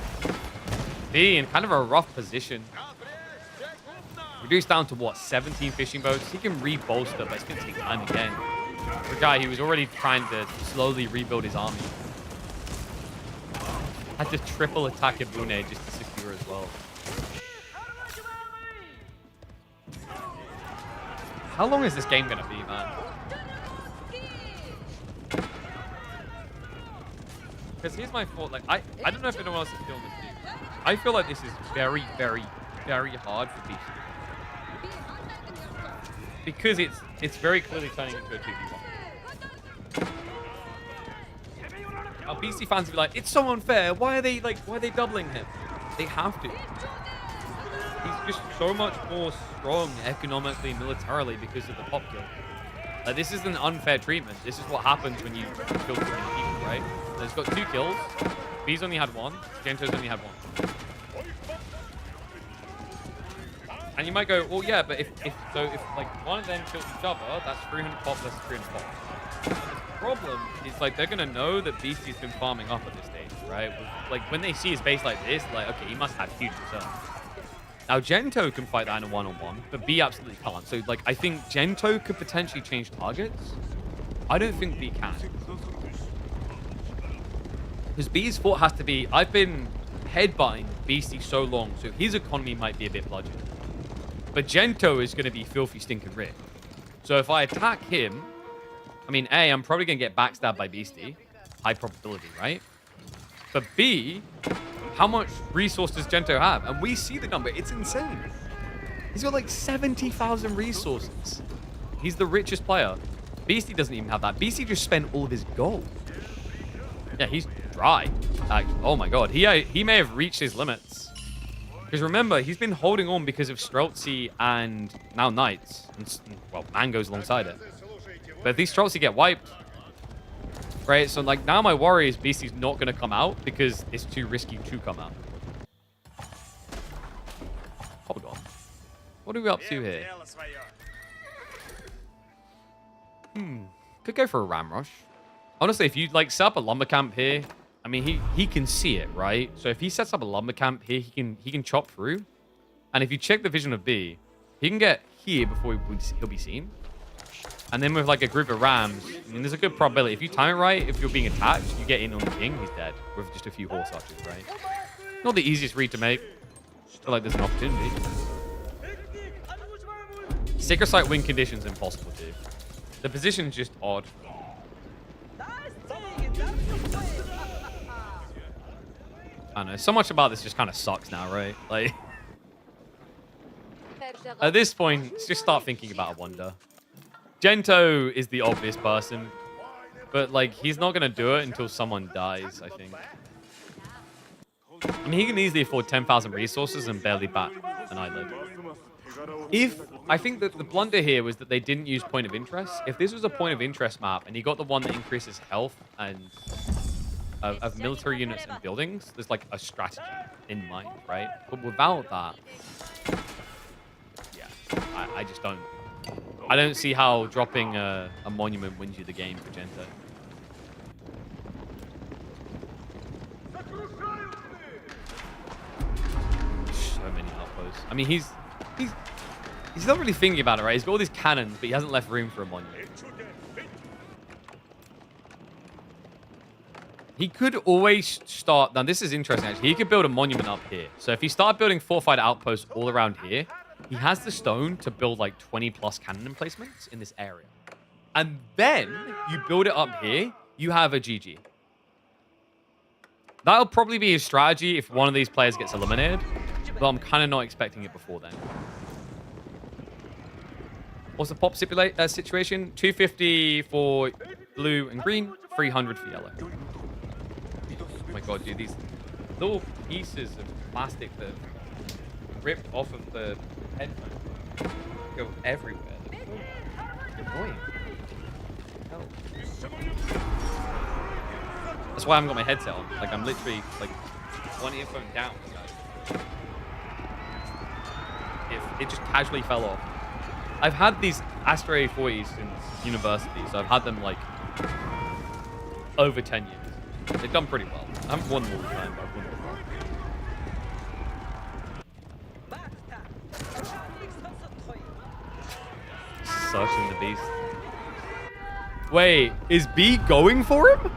B in kind of a rough position. Reduced down to what, 17 fishing boats? He can re-bolster, but it's going to take time again. For a guy who was already trying to slowly rebuild his army. Had to triple attack Ibune just to secure as well. How long is this game going to be, man? Because here's my thought. Like, I don't know if anyone else is feeling this too. I feel like this is very, very, very hard for PC. Because it's very clearly turning into a 2v1. Now, PC fans will be like, it's so unfair. Why are they doubling him? They have to. He's just so much more strong economically, militarily because of the pop kill. Like, this isn't unfair treatment. This is what happens when you kill too many people, right? So he's got 2 kills. B's only had 1. Gento's only had 1. And you might go, well, yeah, but if like one of them kills each other, that's 300 pop versus 300 pop. But the problem is, like, they're gonna know that Beastie's been farming up at this stage, right? Like, when they see his base like this, like, okay, he must have huge reserves. Now, Gento can fight that in a one-on-one, but B absolutely can't. So, like, I think Gento could potentially change targets. I don't think B can. Because B's fort has to be, I've been headbutting Beastie so long, so his economy might be a bit bludgeoned. But Gento is going to be filthy stinking rich. So if I attack him, I mean, A, I'm probably going to get backstabbed by Beastie. high probability, right? But B, how much resource does Gento have? And we see the number. It's insane. He's got like 70,000 resources. He's the richest player. Beastie doesn't even have that. Beastie just spent all of his gold. Yeah, he's dry. Oh my god. He may have reached his limits. Because remember, he's been holding on because of Streltsy and now Knights. And, well, Mango's alongside it. But if these Streltsy get wiped, right? So, like, now my worry is Beastie's not going to come out because it's too risky to come out. Hold on. What are we up to here? Could go for a ram rush. Honestly, if you, like, set up a lumber camp here, I mean, he can see it, right? So if he sets up a lumber camp here, he can chop through. And if you check the vision of B, he can get here before he'll be seen. And then with like a group of rams, I mean, there's a good probability. If you time it right, if you're being attacked, you get in on the king, he's dead with just a few horse archers, right? Not the easiest read to make. I feel like there's an opportunity. Sacred Site win conditions impossible to. The position's just odd. I don't know. So much about this just kind of sucks now, right? Like, at this point, just start thinking about a wonder. Gento is the obvious person, but like he's not gonna do it until someone dies, I think. I mean, he can easily afford 10,000 resources and barely bat an eyelid. I think that the blunder here was that they didn't use point of interest. If this was a point of interest map and he got the one that increases health and of military units and buildings, there's like a strategy in mind, right? But without that, yeah, I just don't. I don't see how dropping a monument wins you the game for Gento. So many outposts. I mean, he's not really thinking about it, right? He's got all these cannons, but he hasn't left room for a monument. He could always start... Now, this is interesting, actually. He could build a monument up here. So if he started building fortified outposts all around here, he has the stone to build like 20+ cannon emplacements in this area. And then you build it up here, you have a GG. That'll probably be his strategy if one of these players gets eliminated. But I'm kind of not expecting it before then. What's the pop situation? 250 for blue and green, 300 for yellow. Oh my god, dude, these little pieces of plastic that ripped off of the headphone go everywhere. They're so annoying. Hell. That's why I haven't got my headset on. Like, I'm literally, like, one earphone down. It just casually fell off. I've had these Astro A40s since university, so I've had them, like, over 10 years. They've done pretty well. I haven't won them all the time, but I've won them well. Searching the beast. Wait, is B going for him?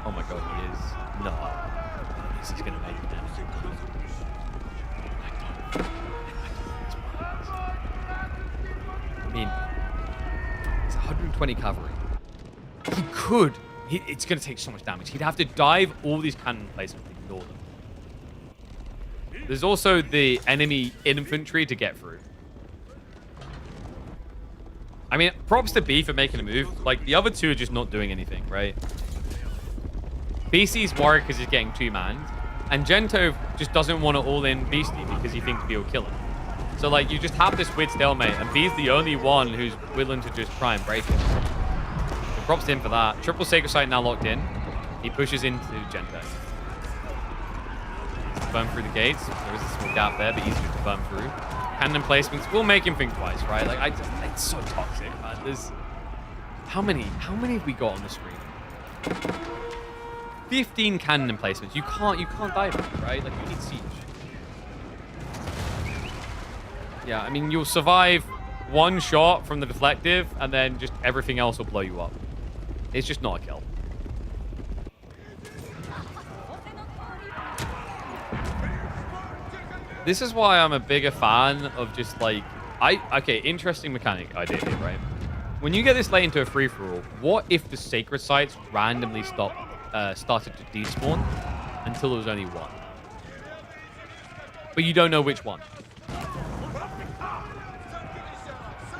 Oh my god, he is. No. This is gonna make it. I mean, it's 120 cavalry. He could. It's gonna take so much damage. He'd have to dive all these cannon placements and ignore them. There's also the enemy infantry to get through. I mean, props to B for making a move. Like, the other two are just not doing anything, right? BC's worried because he's getting two-manned. And Gento just doesn't want to all-in Beastie because he thinks B will kill him. So, like, you just have this weird stalemate, and B's the only one who's willing to just try and break it. So props to him for that. Triple Sacred Site now locked in. He pushes into Gento. Burn through the gates. There is a small gap there, but easier to burn through. Cannon placements will make him think twice, right? Like, it's so toxic, man. There's... How many have we got on the screen? 15 cannon emplacements. You can't dive it, right? Like, you need siege. Yeah, I mean, you'll survive one shot from the deflective, and then just everything else will blow you up. It's just not a kill. This is why I'm a bigger fan of just, like... Okay, interesting mechanic idea here, right? When you get this late into a free-for-all, what if the sacred sites randomly stop started to despawn until there was only one. But you don't know which one.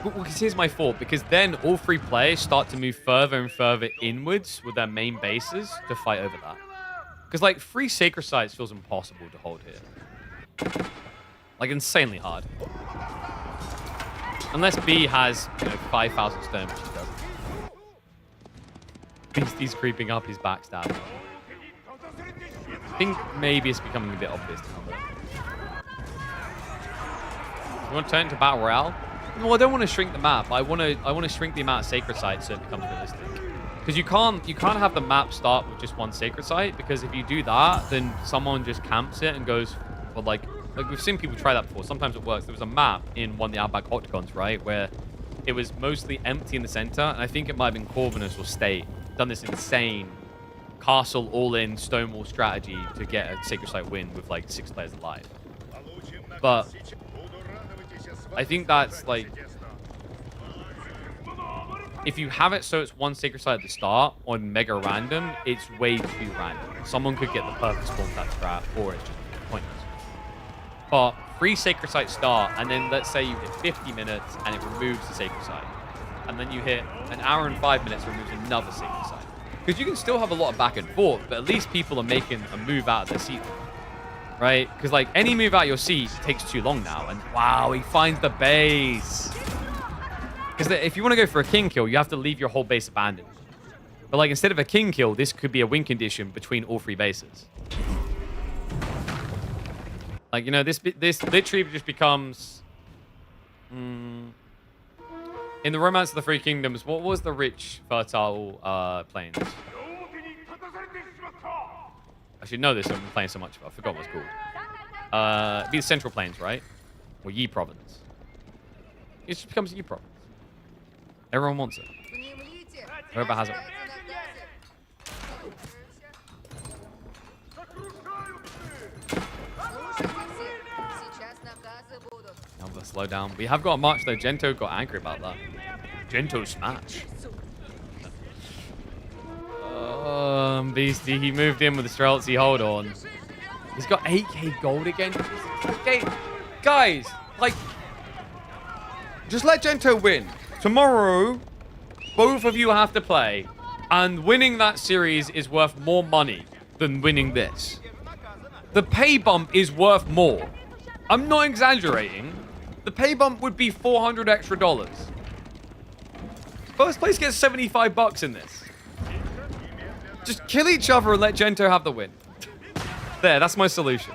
Because here's my thought, because then all 3 players start to move further and further inwards with their main bases to fight over that. Because, like, 3 sacred sites feels impossible to hold here. Like, insanely hard. Unless B has, 5,000 stone, which he doesn't. He's creeping up his backstab. I think maybe it's becoming a bit obvious now. You want to turn it into Battle Royale? Well, I don't want to shrink the map. I want to shrink the amount of sacred sites so it becomes realistic. Because you can't have the map start with just one sacred site, because if you do that, then someone just camps it and goes, well, like we've seen people try that before. Sometimes it works. There was a map in one of the Outback Octagons, right, where it was mostly empty in the center, and I think it might have been Corvinus or State done this insane castle all-in stonewall strategy to get a sacred site win with like 6 players alive. But I think that's like, if you have it so it's one sacred site at the start on mega random, it's way too random. Someone could get the perfect spawn that strat, or it's just pointless. But 3 sacred sites start, and then let's say you hit 50 minutes and it removes the sacred site. And then you hit an hour and 5 minutes, removes another sacred site. Because you can still have a lot of back and forth, but at least people are making a move out of their seat. Right? Because, like, any move out of your seat takes too long now. And, wow, he finds the base. Because if you want to go for a king kill, you have to leave your whole base abandoned. But, like, instead of a king kill, this could be a win condition between all 3 bases. Like, this literally just becomes... in the Romance of the Three Kingdoms, what was the rich, fertile plains? I should know this, I've been playing so much of it. I forgot what it's called. It'd be the Central Plains, right? Or Yi Province. It just becomes Yi Province. Everyone wants it. Whoever has it. Now let's slow down. We have got a march though. Gento got angry about that. Gento smash. Beastie, he moved in with the Streltsy. Hold on. He's got 8k gold again. Okay, guys, like, just let Gento win. Tomorrow, both of you have to play, and winning that series is worth more money than winning this. The pay bump is worth more. I'm not exaggerating. The pay bump would be $400 extra. First place gets 75 bucks in this. Just kill each other and let Gento have the win. There, that's my solution.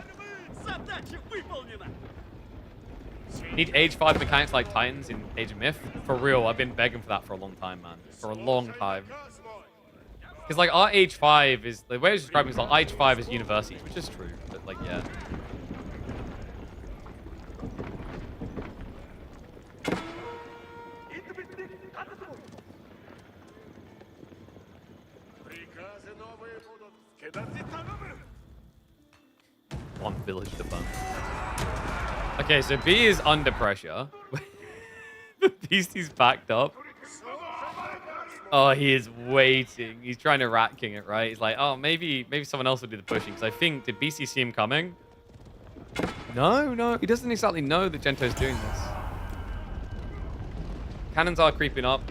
Need Age 5 mechanics like Titans in Age of Myth? For real, I've been begging for that for a long time, man. For a long time. Because, like, our Age 5 is... The way I was describing it is, like, Age 5 is university, which is true. But, like, yeah. One village to burn. Okay, so B is under pressure. The Beastie's backed up. Oh, he is waiting. He's trying to Rat King it, right? He's like, oh, maybe someone else will do the pushing. Because I think, did Beastie see him coming? No. He doesn't exactly know that Gento's doing this. Cannons are creeping up.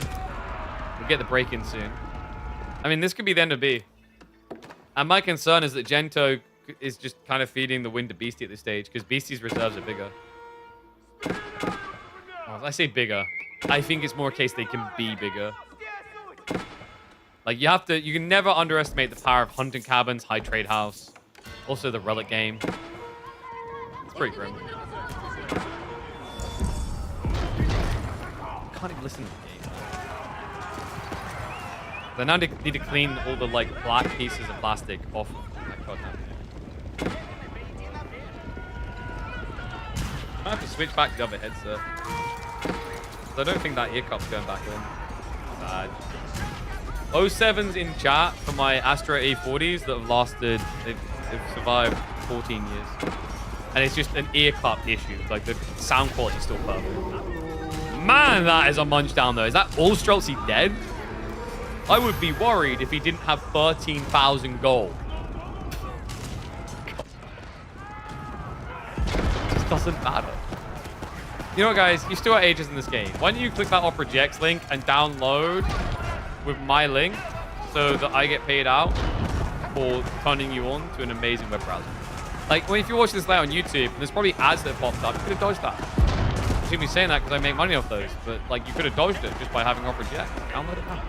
We'll get the break-in soon. I mean, this could be the end of B. And my concern is that Gento is just kind of feeding the win to Beastie at this stage, because Beastie's reserves are bigger. Oh, I say bigger. I think it's more a case they can be bigger. Like, you can never underestimate the power of hunting cabins, high trade house, also the relic game. It's pretty grim. I can't even listen to the game. They now need to clean all the, like, black pieces of plastic off of that card now. I might have to switch back to the other headset. I don't think that ear cup's going back on. Bad. 07's in chat for my Astra A40s that have lasted, they've survived 14 years. And it's just an ear cup issue. Like, the sound quality is still perfect. Man, that is a munch down though. Is that all Streltsy dead? I would be worried if he didn't have 13,000 gold. It just doesn't matter. You know what, guys? You still got ages in this game. Why don't you click that Opera GX link and download with my link so that I get paid out for turning you on to an amazing web browser. Like, well, if you're watching this live on YouTube, there's probably ads that popped up. You could have dodged that. You should be saying that because I make money off those. But, like, you could have dodged it just by having Opera GX. Download it now.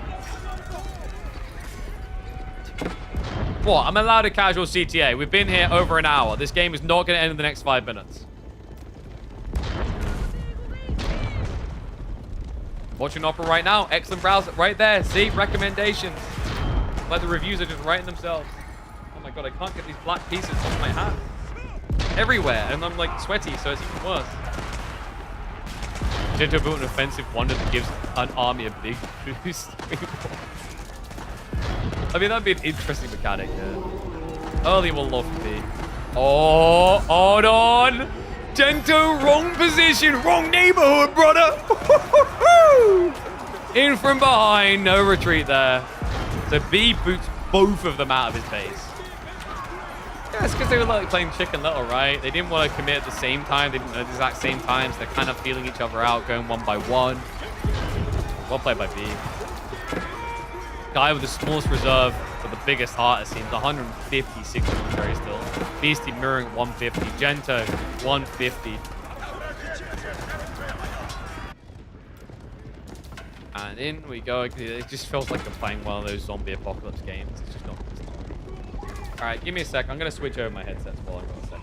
What? I'm allowed a casual CTA. We've been here over an hour. This game is not going to end in the next 5 minutes. Watching Opera right now. Excellent browser. Right there. See? Recommendations. Like the reviews are just writing themselves. Oh my god, I can't get these black pieces off my hat. Everywhere. And I'm like sweaty, so it's even worse. Gento built an offensive wonder that gives an army a big boost. I mean, that'd be an interesting mechanic, yeah. Early will love to be. Oh, hold on. Gento, wrong position, wrong neighborhood, brother. In from behind, no retreat there. So B boots both of them out of his base. Yeah, it's because they were like playing Chicken Little, right? They didn't want to commit at the same time. They didn't know the exact same times. They're kind of feeling each other out, going one by one. Well played by B. Guy with the smallest reserve, but the biggest heart, it seems. 156 military still. Beastie mirroring 150. Gento, 150. And in we go. It just feels like I'm playing one of those zombie apocalypse games. It's just not. All right, give me a sec. I'm gonna switch over my headsets while I got a sec.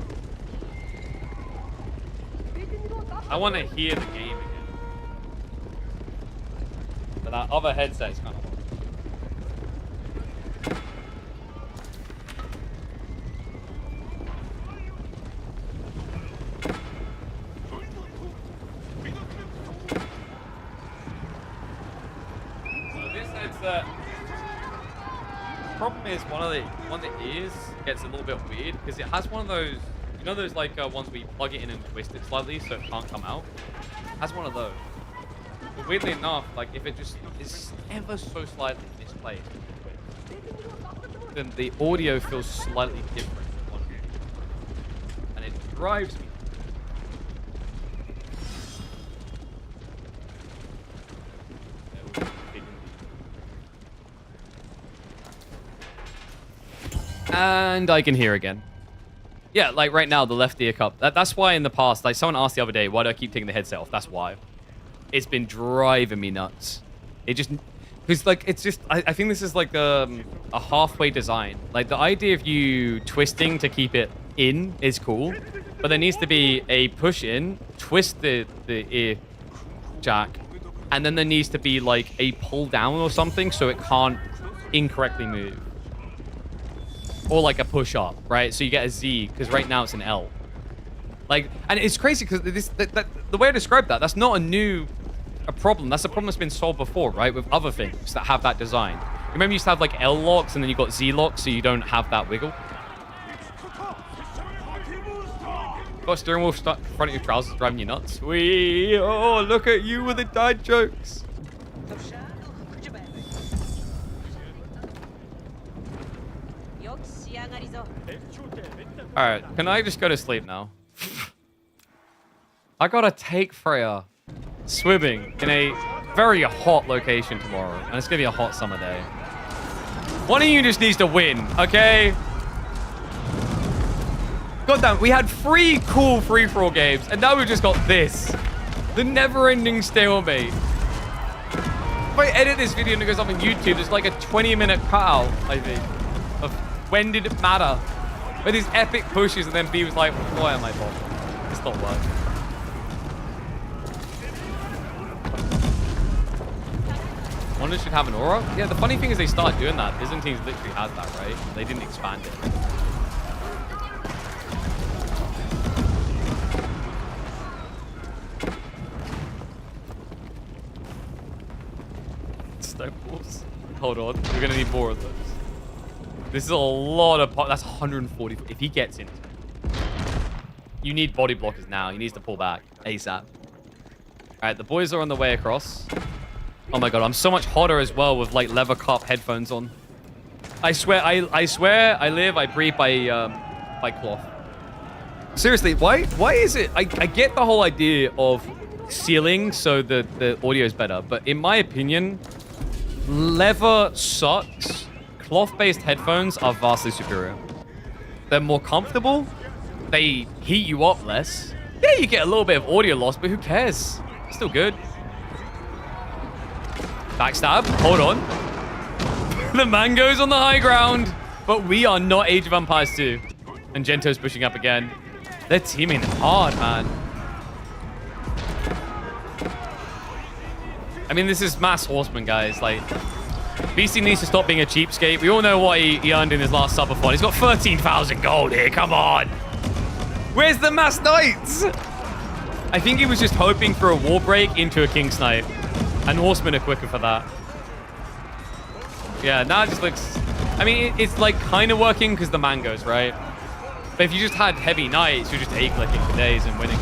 I want to hear the game again. But that other headset's kind of hard. The problem is one of the ears gets a little bit weird because it has one of those, you know, those like ones where you plug it in and twist it slightly so it can't come out. It has one of those. But weirdly enough, like if it just is ever so slightly misplaced, then the audio feels slightly different, and it drives me. And I can hear again. Yeah, like right now, the left ear cup. That's why in the past, like someone asked the other day, why do I keep taking the headset off? That's why. It's been driving me nuts. It just, because like, it's just, I think this is like a halfway design. Like the idea of you twisting to keep it in is cool, but there needs to be a push in, twist the ear jack, and then there needs to be like a pull down or something so it can't incorrectly move. Or like a push up, right? So you get a Z, because right now it's an L. Like, and it's crazy because the way I described that, that's not a problem. That's a problem that's been solved before, right? With other things that have that design. Remember you used to have like L locks and then you got Z locks so you don't have that wiggle? Got a steering wheel stuck in front of your trousers driving you nuts. Wee, oh, look at you with the dad jokes. Alright, can I just go to sleep now? I gotta take Freya swimming in a very hot location tomorrow. And it's gonna be a hot summer day. One of you just needs to win, okay? God damn, we had 3 cool free-for-all games, and now we've just got this. The never-ending stalemate. If I edit this video and it goes up on YouTube, there's like a 20-minute cutout, I think, of when did it matter? With these epic pushes, and then B was like, why am I bothered? It's not working. Wonder should have an aura? Yeah, the funny thing is they started doing that. Byzantines literally has that, right? They didn't expand it. Snowballs. Hold on. We're going to need more of those. This is a lot of... That's 140. If he gets in, you need body blockers now. He needs to pull back ASAP. All right, the boys are on the way across. Oh my god, I'm so much hotter as well with like leather cup headphones on. I swear, I live, I breathe by cloth. Seriously, why is it? I get the whole idea of sealing so the audio is better, but in my opinion, leather sucks. Cloth-based headphones are vastly superior. They're more comfortable. They heat you up less. Yeah, you get a little bit of audio loss, but who cares? It's still good. Backstab. Hold on. The mango's on the high ground, but we are not Age of Empires 2. And Gento's pushing up again. They're teaming hard, man. I mean, this is mass horseman, guys. Like, BC needs to stop being a cheapskate. We all know what he earned in his last subathon. He's got 13,000 gold here. Come on. Where's the mass knights? I think he was just hoping for a war break into a king's knight. And horsemen are quicker for that. Yeah, now it just looks... I mean, it's like kind of working because the mangoes, right? But if you just had heavy knights, you're just A-clicking for days and winning.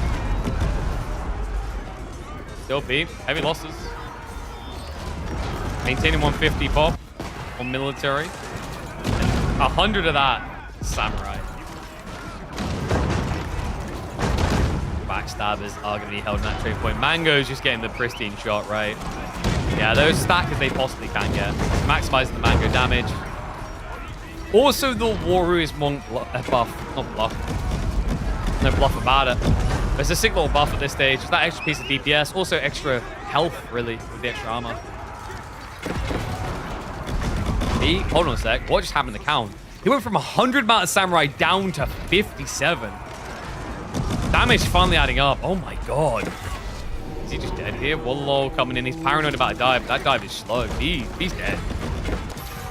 Still P. Heavy losses. Maintaining 150 pop on military. And 100 of that, samurai. Backstabbers are going to be held in that trade point. Mango's just getting the pristine shot, right? Yeah, those stack as they possibly can get. Maximizing the mango damage. Also, the Warrior's Monk buff. Not bluff. No bluff about it. There's a sick little buff at this stage. Just that extra piece of DPS. Also extra health, really, with the extra armor. Hold on a sec. What just happened to the count? He went from 100 Mounted Samurai down to 57. Damage finally adding up. Oh my god. Is he just dead here? Wallow coming in. He's paranoid about a dive. That dive is slow. He's dead.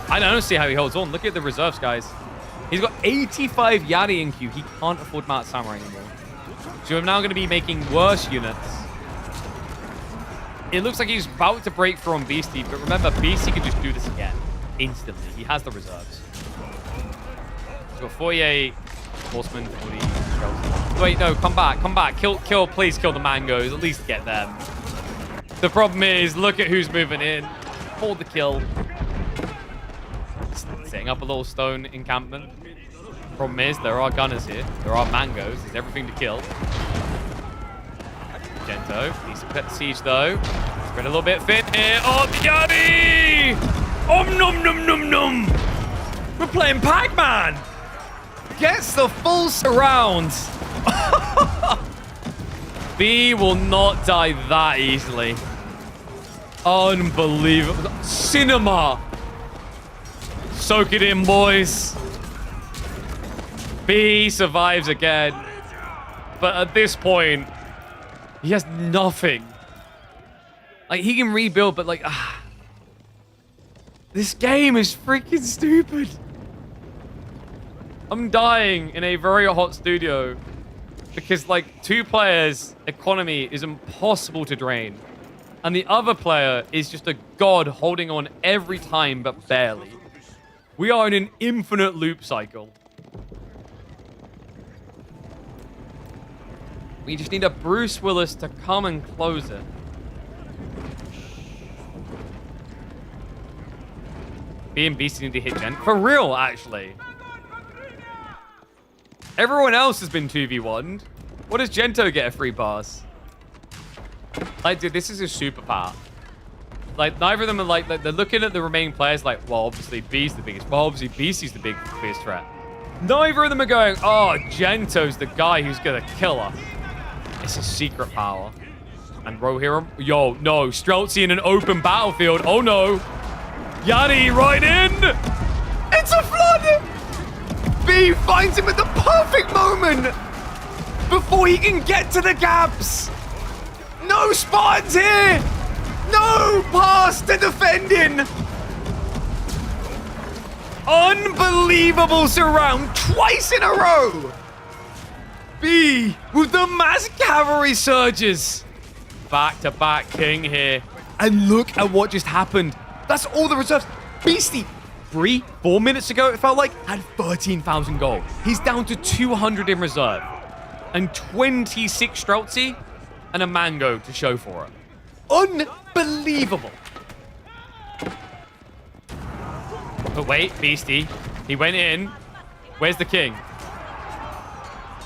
I don't see how he holds on. Look at the reserves, guys. He's got 85 Yari in queue. He can't afford Mounted Samurai anymore. So I'm now going to be making worse units. It looks like he's about to break through on Beastie, but remember, Beastie can just do this again. Instantly. He has the reserves. He's got 48 horsemen, 40 shells. Wait, no, come back, come back. Kill, please kill the mangoes. At least get them. The problem is, look at who's moving in. Hold the kill. Setting up a little stone encampment. Problem is, there are gunners here. There are mangoes. There's everything to kill. Gento. Needs to put the siege, though. Spread a little bit fit here. Oh, Yari! Om nom nom nom nom! We're playing Pac-Man! Gets the full surround. B will not die that easily. Unbelievable. Cinema! Soak it in, boys. B survives again. But at this point, he has nothing. Like, he can rebuild, but like... This game is freaking stupid. I'm dying in a very hot studio. Because, like, 2 players' economy is impossible to drain. And the other player is just a god holding on every time, but barely. We are in an infinite loop cycle. We just need a Bruce Willis to come and close it. B and Beastie need to hit Gen. For real, actually. Everyone else has been 2v1'd. What does Gento get a free pass? Like, dude, this is a superpower. Like, neither of them are like, they're looking at the remaining players like, well, obviously B's the biggest. Well, obviously Beastie's the biggest threat. Neither of them are going, oh, Gento's the guy who's gonna kill us. It's a secret power. And Rohirrim, yo, no, Streltsy in an open battlefield. Oh no. Yari right in. It's a flood. B finds him at the perfect moment before he can get to the gaps. No Spartans here. No pass to defending. Unbelievable surround twice in a row. B with the mass cavalry surges. Back-to-back king here. And look at what just happened. That's all the reserves. Beastie, 4 minutes ago, it felt like, had 13,000 gold. He's down to 200 in reserve. And 26 Streltsy and a mango to show for it. Unbelievable. But wait, Beastie. He went in. Where's the king?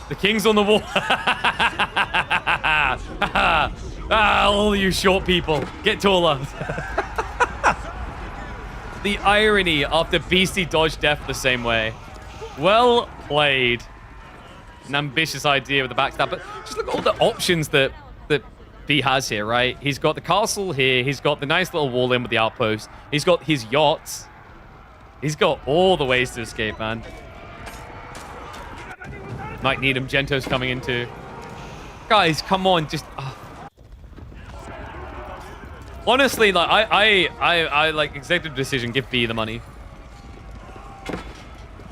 The king's on the wall. All you short people. Get taller. The irony after Beastie dodged death the same way. Well played. An ambitious idea with the backstab. But just look at all the options that B has here, right? He's got the castle here. He's got the nice little wall in with the outpost. He's got his yachts. He's got all the ways to escape, man. Might need him. Gento's coming in too. Guys, come on. Just... Honestly, like I like executive decision, give B the money.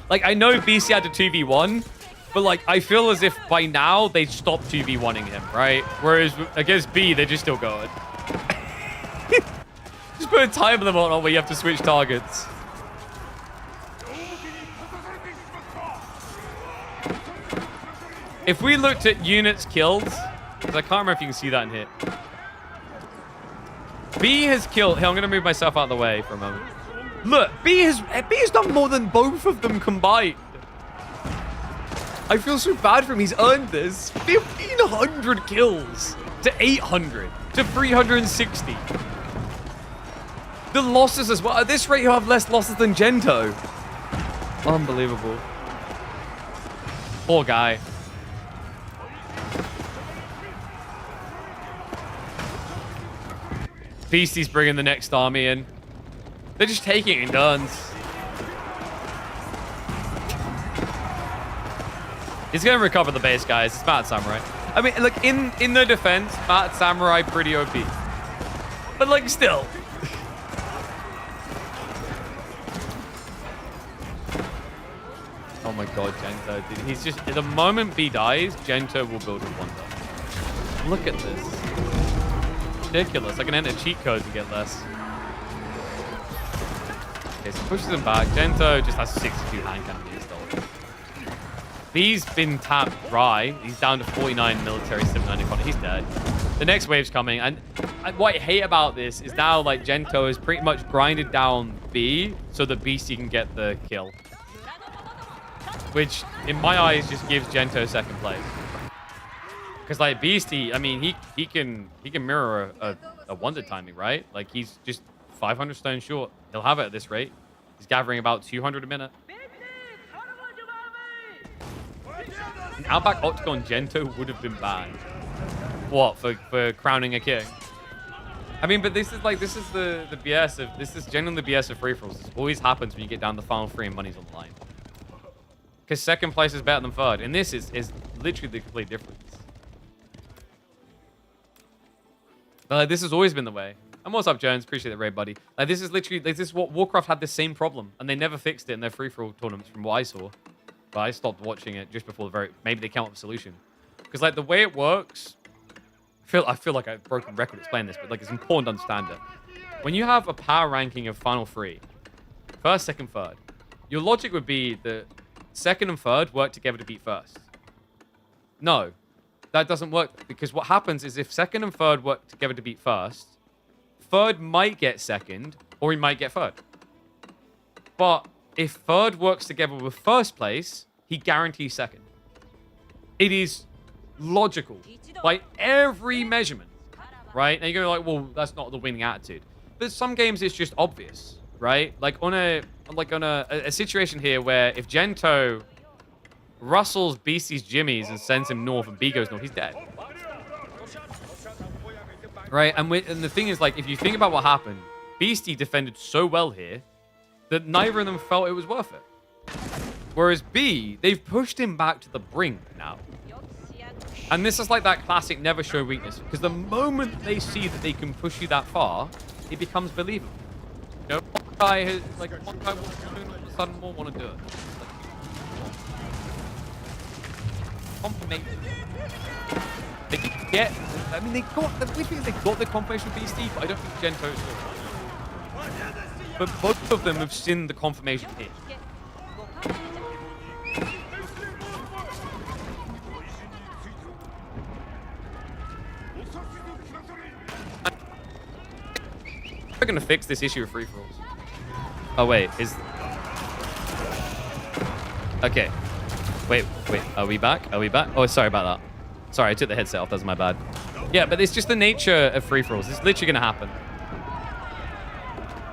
Like I know BC had a 2v1, but like I feel as if by now they'd stop 2v1ing him, right? Whereas against B, they're just still going. Just put a time limit on where you have to switch targets. If we looked at units killed, because I can't remember if you can see that in here. B has killed... Hey, I'm going to move myself out of the way for a moment. Look, B has done more than both of them combined. I feel so bad for him. He's earned this. 1,500 kills to 800 to 360. The losses as well. At this rate, you have less losses than Gento. Unbelievable. Poor guy. Beastie's bringing the next army in. They're just taking it in turns. He's going to recover the base, guys. It's Mad Samurai. I mean, like, in their defense, Mad Samurai pretty OP. But, like, still. Oh, my God, Gento. Dude, he's just... The moment B dies, Gento will build a wonder. Look at this. Ridiculous. I can enter cheat codes and get less. Okay, so pushes him back. Gento just has 62 hand cannon installed. B's been tapped dry. He's down to 49 military, 790 economy. He's dead. The next wave's coming. And what I hate about this is now, like, Gento has pretty much grinded down B so that BC can get the kill. Which, in my eyes, just gives Gento second place. Because, like, Beastie, I mean, he can mirror a wonder timing, right? Like, he's just 500 stone short. He'll have it at this rate. He's gathering about 200 a minute. An Outback Octagon Gento would have been bad. What, for crowning a king? I mean, but this is the BS of... This is genuinely the BS of free-for-alls. This always happens when you get down the final three and money's on the line. Because second place is better than third. And this is literally the complete difference. But this has always been the way. And what's up, Jones? Appreciate the raid, buddy. Like, this is literally... Like, this is what... Warcraft had the same problem. And they never fixed it in their free-for-all tournaments from what I saw. But I stopped watching it just before the very... Maybe they came up with a solution. Because, like, the way it works... I feel like I've broken record explaining this, but, like, it's important to understand it. When you have a power ranking of final three, first, second, third, your logic would be that second and third work together to beat first. No. That doesn't work, because what happens is if second and third work together to beat first, third might get second, or he might get third. But if third works together with first place, he guarantees second. It is logical by every measurement, right? And you're going to be like, well, that's not the winning attitude. But some games it's just obvious, right? Like on a situation here where if Gento Russell's Beastie's Jimmy's and sends him north and B goes north, he's dead. Right? And the thing is, like, if you think about what happened, Beastie defended so well here that neither of them felt it was worth it. Whereas B, they've pushed him back to the brink now. And this is like that classic never show weakness. Because the moment they see that they can push you that far, it becomes believable. You know, one guy wants to do it, all of a sudden won't want to do it. Confirmation. They can get... I mean, the weird thing is they got the confirmation of Beastie, but I don't think Gento's will. But both of them have seen the confirmation hit. We're going to fix this issue of free-for-alls. Oh, wait. Okay. Wait. Are we back? Are we back? Oh, sorry about that. Sorry, I took the headset off. That's my bad. Yeah, but it's just the nature of free-for-alls. It's literally going to happen.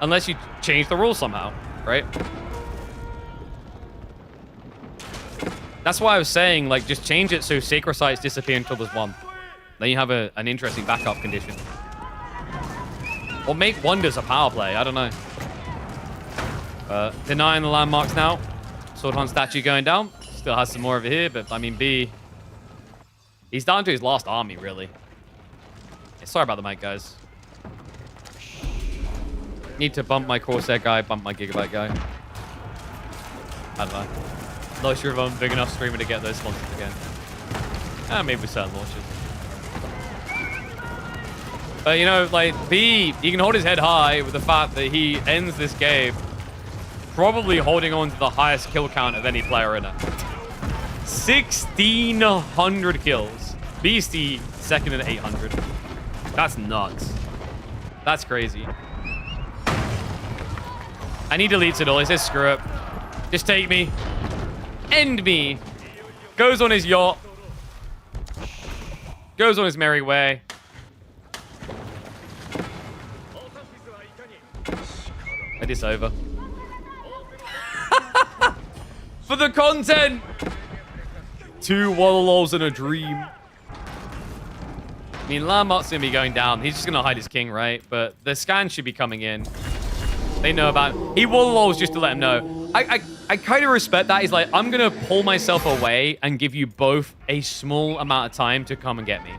Unless you change the rules somehow, right? That's why I was saying, like, just change it so sacred sites disappear until there's one. Then you have an interesting backup condition. Or make wonders a power play. I don't know. Denying the landmarks now. Sword Hunt statue going down. Still has some more over here, but I mean, B. He's down to his last army, really. Yeah, sorry about the mic, guys. Need to bump my Corsair guy, bump my Gigabyte guy. I don't know. Not sure if I'm a big enough streamer to get those sponsors again. Maybe with certain launches. But, you know, like, B, he can hold his head high with the fact that he ends this game probably holding on to the highest kill count of any player in it. 1,600 kills. Beastie second at 800. That's nuts. That's crazy. And he deletes it all. He says, screw it. Just take me. End me. Goes on his yacht. Goes on his merry way. It is over. For the content! 2 Wallows and a dream. I mean, Landmark's gonna be going down. He's just gonna hide his king, right? But the scan should be coming in. They know about it. He Wallows just to let him know. I kind of respect that. He's like, I'm gonna pull myself away and give you both a small amount of time to come and get me.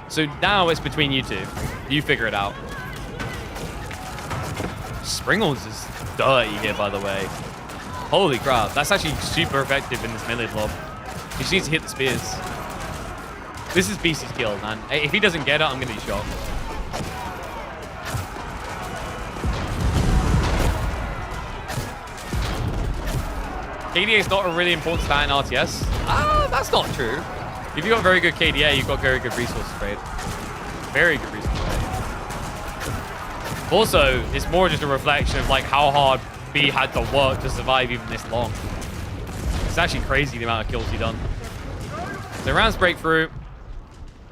So now it's between you two. You figure it out. Springles is dirty here, by the way. Holy crap. That's actually super effective in this melee blob. He just needs to hit the spears. This is Beastie's kill, man. If he doesn't get it, I'm going to be shocked. KDA is not a really important stat in RTS. Ah, that's not true. If you've got very good KDA, you've got very good resource trade. Very good resource trade. Also, it's more just a reflection of like how hard B had to work to survive even this long. It's actually crazy the amount of kills he done. So rounds breakthrough.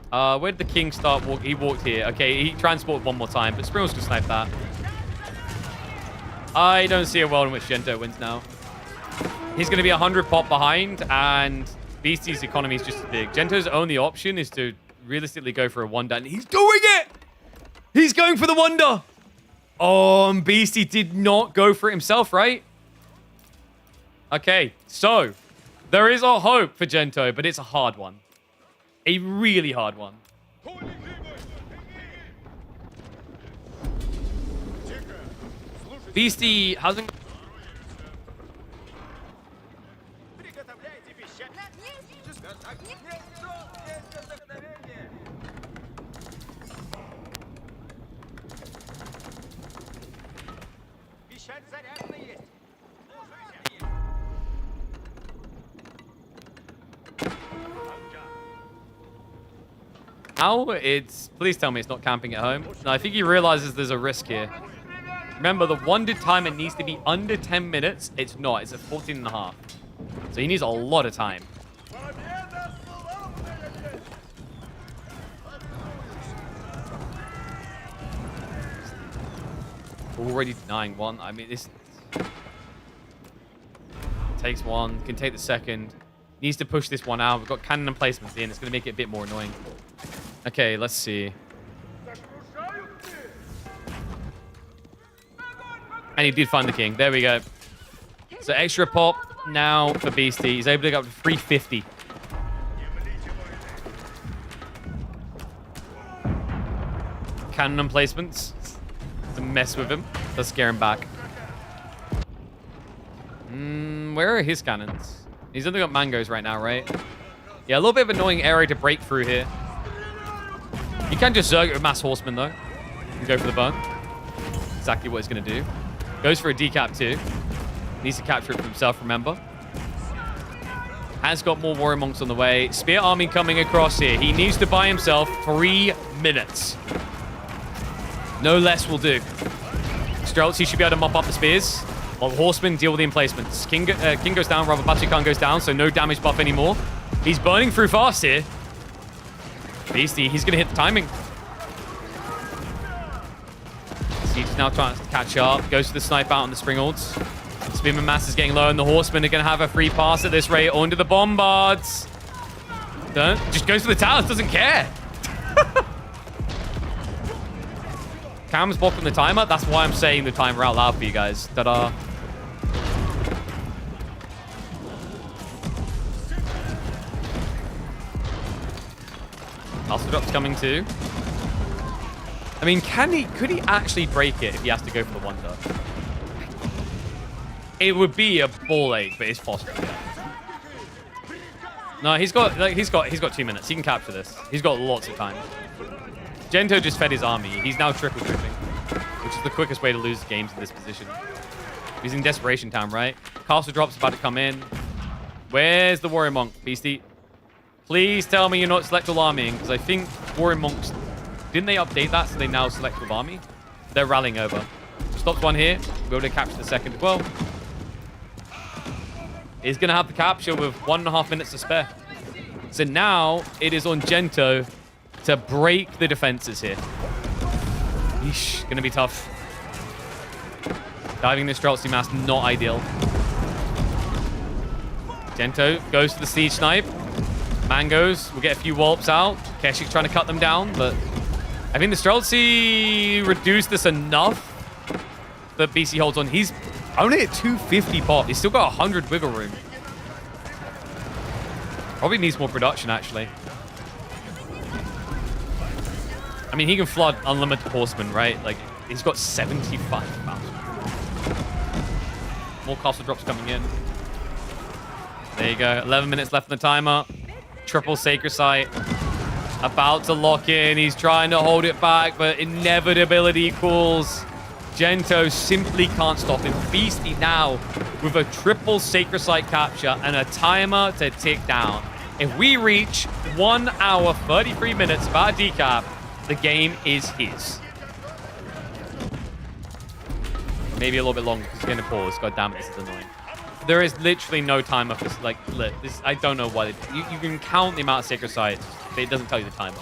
Where did the king start? He walked here. Okay, he transported one more time, but Springles can snipe that. I don't see a world in which Gento wins now. He's going to be 100 pop behind, and Beastie's economy is just as big. Gento's only option is to realistically go for a wonder, and he's doing it! He's going for the wonder! Oh, and Beastie did not go for it himself, right? Okay, so there is a hope for Gento, but it's a hard one. A really hard one. Beastie hasn't... Now it's... Please tell me it's not camping at home. No, I think he realizes there's a risk here. Remember, the wondered time, it needs to be under 10 minutes. It's not. It's at 14 and a half. So he needs a lot of time. Already denying one. I mean, this... Takes one. Can take the second. Needs to push this one out. We've got cannon emplacements in. It's going to make it a bit more annoying. Okay, let's see. And he did find the king. There we go. So extra pop now for Beastie. He's able to go up to 350. Cannon emplacements. To mess with him. Let's scare him back. Where are his cannons? He's only got mangoes right now, right? Yeah, a little bit of annoying area to break through here. You can just zerg it with mass horsemen, though. And go for the burn. Exactly what he's going to do. Goes for a decap, too. Needs to capture it for himself, remember. Has got more warrior monks on the way. Spear army coming across here. He needs to buy himself 3 minutes. No less will do. Strelts, he should be able to mop up the spears. While Horsemen deal with the emplacements. King goes down, rather Battery Khan goes down, so no damage buff anymore. He's burning through fast here. Beastie, he's going to hit the timing. Siege now trying to catch up. Goes to the snipe out on the spring ults. Spearman mass is getting low, and the Horsemen are going to have a free pass at this rate onto the bombards. Just goes for the towers, doesn't care. Cam's blocking the timer. That's why I'm saying the timer out loud for you guys. Ta-da. Castle drop's coming too. I mean, could he actually break it if he has to go for the wonder? It would be a ball ache, but it's possible. Yeah. No, he's got 2 minutes. He can capture this. He's got lots of time. Gento just fed his army. He's now triple trooping, which is the quickest way to lose games in this position. He's in desperation time, right? Castle drop's about to come in. Where's the warrior monk, Beastie? Please tell me you're not selective armying, because I think warrior monks, didn't they update that so they now selective army? They're rallying over. Stops one here. We're able to capture the second as well. He's going to have the capture with 1.5 minutes to spare. So now it is on Gento to break the defenses here. Yeesh, going to be tough. Diving this Streltsy mass, not ideal. Gento goes to the siege snipe. Mangoes will get a few wallps out. Keshik trying to cut them down, but I think the Streltsy reduced this enough that BC holds on. He's only at 250 pop. He's still got 100 wiggle room. Probably needs more production, actually. I mean, he can flood unlimited horsemen, right? Like, he's got 75,000. More castle drops coming in. There you go. 11 minutes left on the timer. Triple Sacred Site. About to lock in. He's trying to hold it back, but inevitability calls. Gento simply can't stop him. Beastie now with a triple Sacred Site capture and a timer to tick down. If we reach 1 hour, 33 minutes without a decap, the game is his. Maybe a little bit longer because he's going to pause. God damn it, this is annoying. There is literally no timer for this. Like, this, I don't know why. You can count the amount of Sacred Sites, but it doesn't tell you the timer.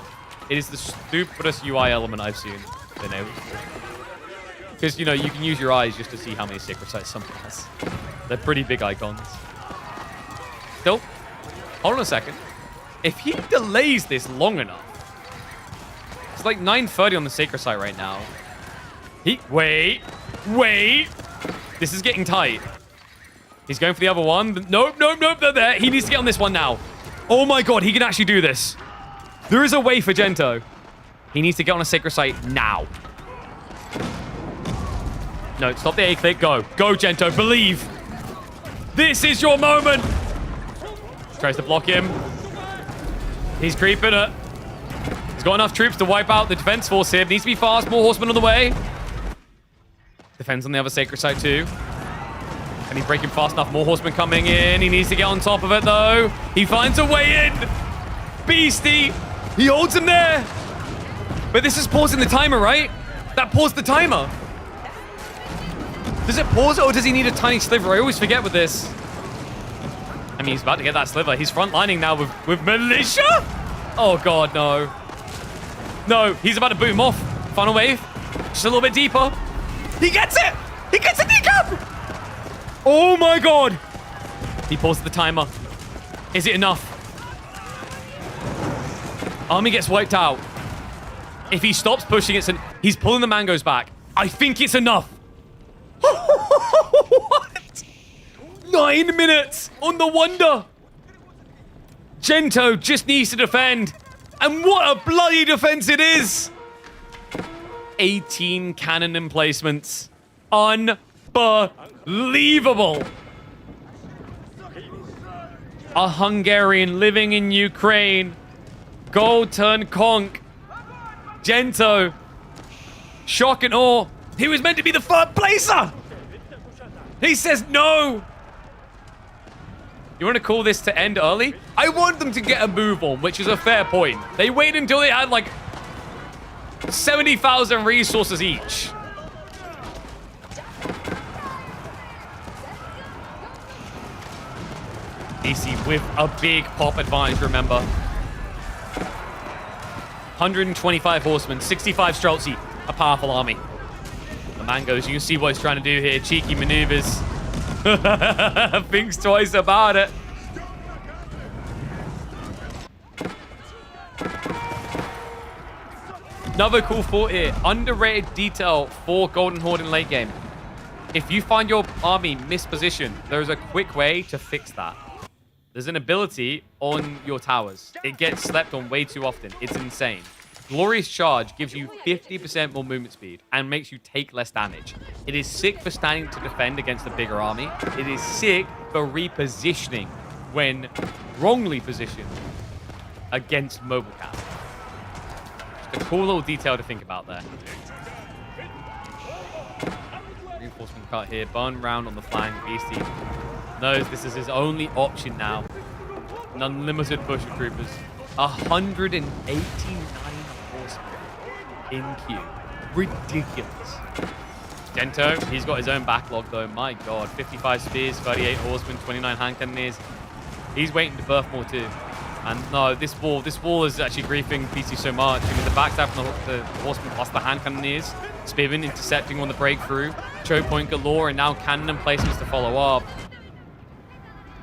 It is the stupidest UI element I've seen. Because, you know, you can use your eyes just to see how many Sacred Sites something has. They're pretty big icons. Still, hold on a second. If he delays this long enough, it's like 9:30 on the Sacred Site right now. Wait. This is getting tight. He's going for the other one. Nope, they're there. He needs to get on this one now. Oh my god, he can actually do this. There is a way for Gento. He needs to get on a Sacred Site now. No, stop the A-click. Go, Gento. Believe. This is your moment. Tries to block him. He's creeping it. He's got enough troops to wipe out the defense force here. Needs to be fast. More horsemen on the way. Defends on the other Sacred Site too. Can he break him fast enough? More horsemen coming in. He needs to get on top of it though. He finds a way in. Beastie. He holds him there. But this is pausing the timer, right? That paused the timer. Does it pause or does he need a tiny sliver? I always forget with this. I mean, he's about to get that sliver. He's frontlining now with militia. Oh god, no. No, he's about to boot him off. Final wave. Just a little bit deeper. He gets it. He gets a decap. Oh my god. He paused the timer. Is it enough? Army gets wiped out. If he stops pushing it, he's pulling the mangoes back. I think it's enough. What? 9 minutes on the wonder. Gento just needs to defend. And what a bloody defense it is. 18 cannon emplacements. Unbelievable. A Hungarian living in Ukraine. Gold turn conk. Gento. Shock and awe. He was meant to be the third placer. He says no. You want to call this to end early? I want them to get a move on, which is a fair point. They waited until they had like 70,000 resources each. DC with a big pop advantage, remember. 125 horsemen, 65 Streltsy, a powerful army. The Mangoes, you can see what he's trying to do here. Cheeky maneuvers. Thinks twice about it. Another cool thought here. Underrated detail for Golden Horde in late game. If you find your army mispositioned, there's a quick way to fix that. There's an ability on your towers. It gets slept on way too often. It's insane. Glorious Charge gives you 50% more movement speed and makes you take less damage. It is sick for standing to defend against a bigger army. It is sick for repositioning when wrongly positioned against mobile cast. Just a cool little detail to think about there. Reinforcement cut here. Burn round on the flank. Beastie knows this is his only option now. An unlimited push of troopers. 189 in queue. Ridiculous. Gento, he's got his own backlog though. My god. 55 spears, 38 horsemen, 29 hand cannoneers. He's waiting to birth more too. And no, this wall is actually griefing PC so much. I mean, the backstab from the horsemen plus the hand cannoneers. Spearman intercepting on the breakthrough. Choke point galore, and now cannon and placements to follow up.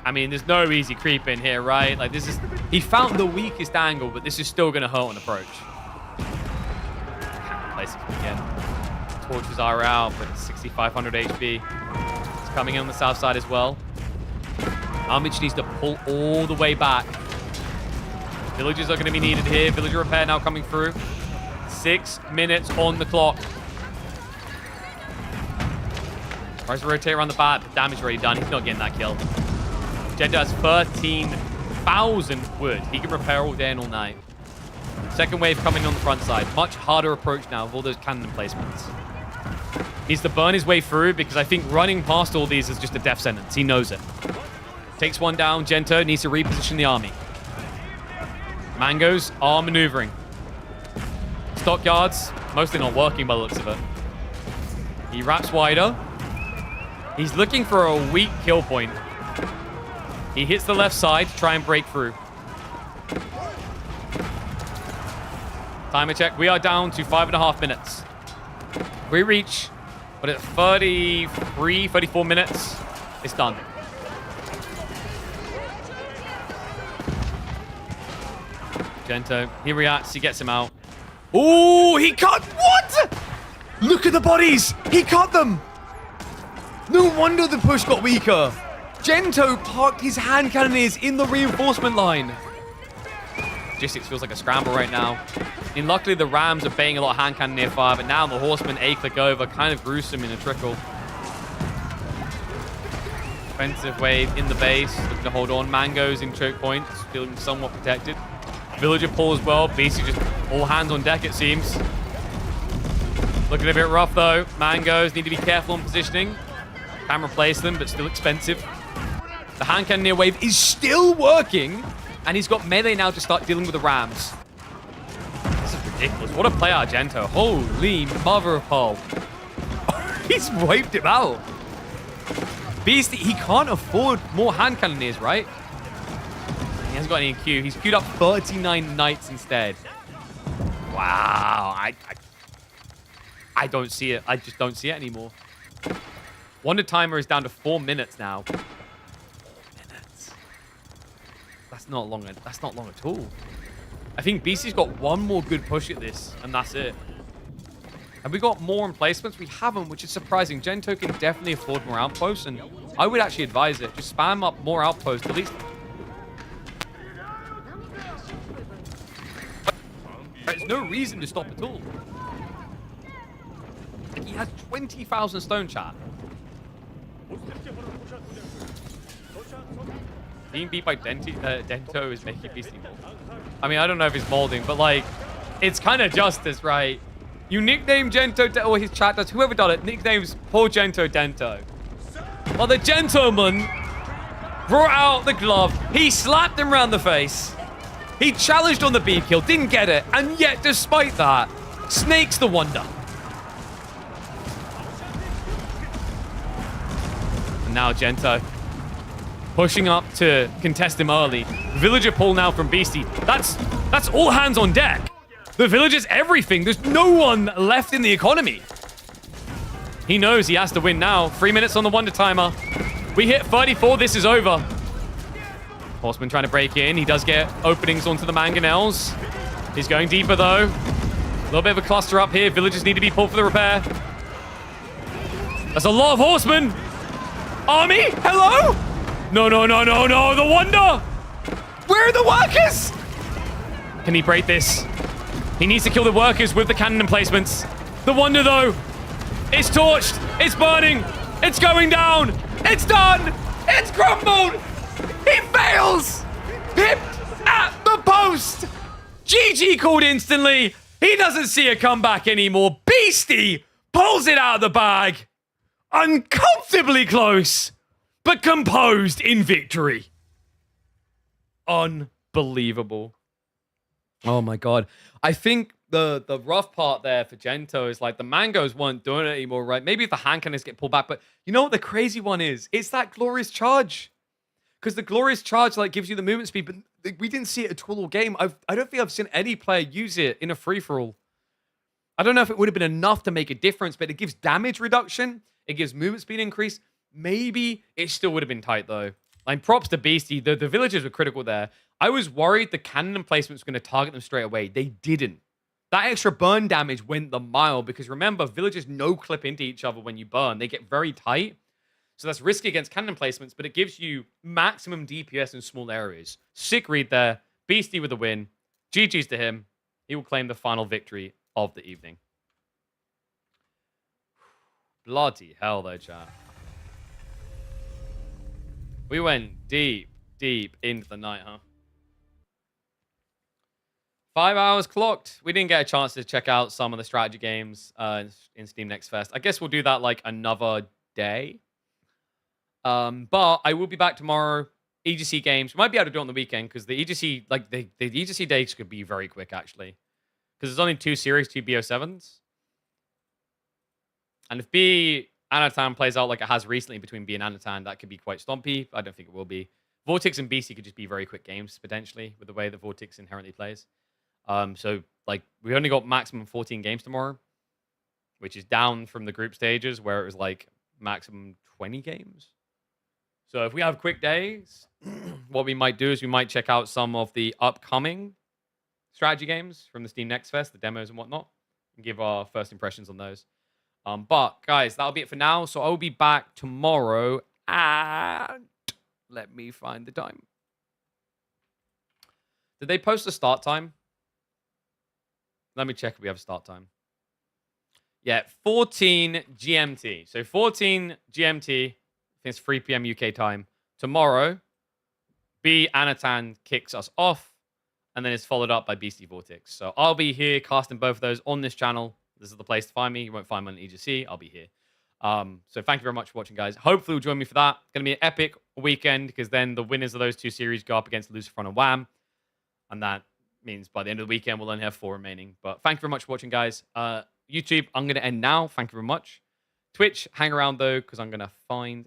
I mean, there's no easy creep in here, right? Like, this is... He found the weakest angle, but this is still going to hurt on approach. Again. Torches are out, but it's 6,500 HP. It's coming in on the south side as well. Armage needs to pull all the way back. Villagers are going to be needed here. Villager repair now coming through. 6 minutes on the clock. Tries to rotate around the back. The damage already done. He's not getting that kill. Gento has 13,000 wood. He can repair all day and all night. Second wave coming on the front side. Much harder approach now with all those cannon placements. Needs to burn his way through because I think running past all these is just a death sentence. He knows it. Takes one down. Gento needs to reposition the army. Mangoes are maneuvering. Stockyards, mostly not working by the looks of it. He wraps wider. He's looking for a weak kill point. He hits the left side to try and break through. Timer check. We are down to 5.5 minutes. We reach, but at 33, 34 minutes, it's done. Gento, he reacts, he gets him out. Oh, he cut, what? Look at the bodies, he cut them. No wonder the push got weaker. Gento parked his hand cannoneers in the reinforcement line. Logistics feels like a scramble right now. And luckily the Rams are baying a lot of hand cannoneer fire, but now the Horsemen A-click over, kind of gruesome in a trickle. Offensive wave in the base, looking to hold on. Mangoes in choke points, feeling somewhat protected. Villager pull as well. BC just all hands on deck, it seems. Looking a bit rough though. Mangoes need to be careful on positioning. Can replace them, but still expensive. The hand cannoneer wave is still working, and he's got melee now to start dealing with the Rams. This is ridiculous. What a play out, Gento. Holy mother of pearl. He's wiped him out. Beastie, he can't afford more hand cannoneers, right? He hasn't got any in queue. He's queued up 39 knights instead. Wow. I don't see it. I just don't see it anymore. Wonder timer is down to 4 minutes now. 4 minutes. That's not long. That's not long at all. I think BC's got one more good push at this, and that's it. Have we got more emplacements? We haven't, which is surprising. Gento can definitely afford more outposts, and I would actually advise it. Just spam up more outposts, at least. There's no reason to stop at all. He has 20,000 stone, chat. Being beat by Dento is making Beastie mold. I mean, I don't know if he's molding, but like, it's kind of justice, right? You nickname Gento, or his chat does, whoever done it, nicknames poor Gento Dento. Well, the gentleman brought out the glove. He slapped him around the face. He challenged on the beam kill, didn't get it, and yet, despite that, Snake's the wonder. And now Gento. pushing up to contest him early. Villager pull now from Beastie. That's all hands on deck. The Villager's everything. There's no one left in the economy. He knows he has to win now. 3 minutes on the wonder timer. We hit 34. This is over. Horseman trying to break in. He does get openings onto the mangonels. He's going deeper, though. A little bit of a cluster up here. Villagers need to be pulled for the repair. That's a lot of horsemen. Army? Hello? No, no, no, no, no. The wonder. Where are the workers? Can he break this? He needs to kill the workers with the cannon emplacements. The wonder, though. It's torched. It's burning. It's going down. It's done. It's crumbled. He fails. Pipped at the post. GG called instantly. He doesn't see a comeback anymore. Beastie pulls it out of the bag. Uncomfortably close, but composed in victory. Unbelievable. Oh my god. I think the rough part there for Gento is like the mangoes weren't doing it anymore, right? Maybe if the hand cannons get pulled back, but you know what the crazy one is? It's that glorious charge. Because the glorious charge like gives you the movement speed, but we didn't see it at all game. I don't think I've seen any player use it in a free-for-all. I don't know if it would have been enough to make a difference, but it gives damage reduction. It gives movement speed increase. Maybe it still would have been tight, though. Like, props to Beastie. The villagers were critical there. I was worried the cannon emplacement was going to target them straight away. They didn't. That extra burn damage went the mile because, remember, villagers no-clip into each other when you burn. They get very tight. So that's risky against cannon placements, but it gives you maximum DPS in small areas. Sick read there. Beastie with the win. GG's to him. He will claim the final victory of the evening. Bloody hell, though, chat. We went deep, deep into the night, huh? 5 hours clocked. We didn't get a chance to check out some of the strategy games in Steam Next Fest. I guess we'll do that like another day. But I will be back tomorrow. EGC games. We might be able to do it on the weekend because the EGC, like the EGC days could be very quick, actually. Because there's only 2 series, 2 BO7s. And if B Anatan plays out like it has recently between B and Anatan, that could be quite stompy. I don't think it will be. Vortex and BC could just be very quick games, potentially, with the way that Vortex inherently plays. So, like, we only got maximum 14 games tomorrow, which is down from the group stages where it was, like, maximum 20 games. So if we have quick days, what we might do is we might check out some of the upcoming strategy games from the Steam Next Fest, the demos and whatnot, and give our first impressions on those. But, guys, that'll be it for now. So I'll be back tomorrow and let me find the time. Did they post a start time? Let me check if we have a start time. Yeah, 14 GMT. So 14 GMT, I think it's 3 p.m. UK time. Tomorrow, B Anatan kicks us off, and then it's followed up by Beastie Vortex. So I'll be here casting both of those on this channel. This is the place to find me. You won't find me on EGC. I'll be here. So thank you very much for watching, guys. Hopefully you'll join me for that. It's going to be an epic weekend because then the winners of those 2 series go up against Lucifer and Wham. And that means by the end of the weekend, we'll only have 4 remaining. But thank you very much for watching, guys. YouTube, I'm going to end now. Thank you very much. Twitch, hang around, though, because I'm going to find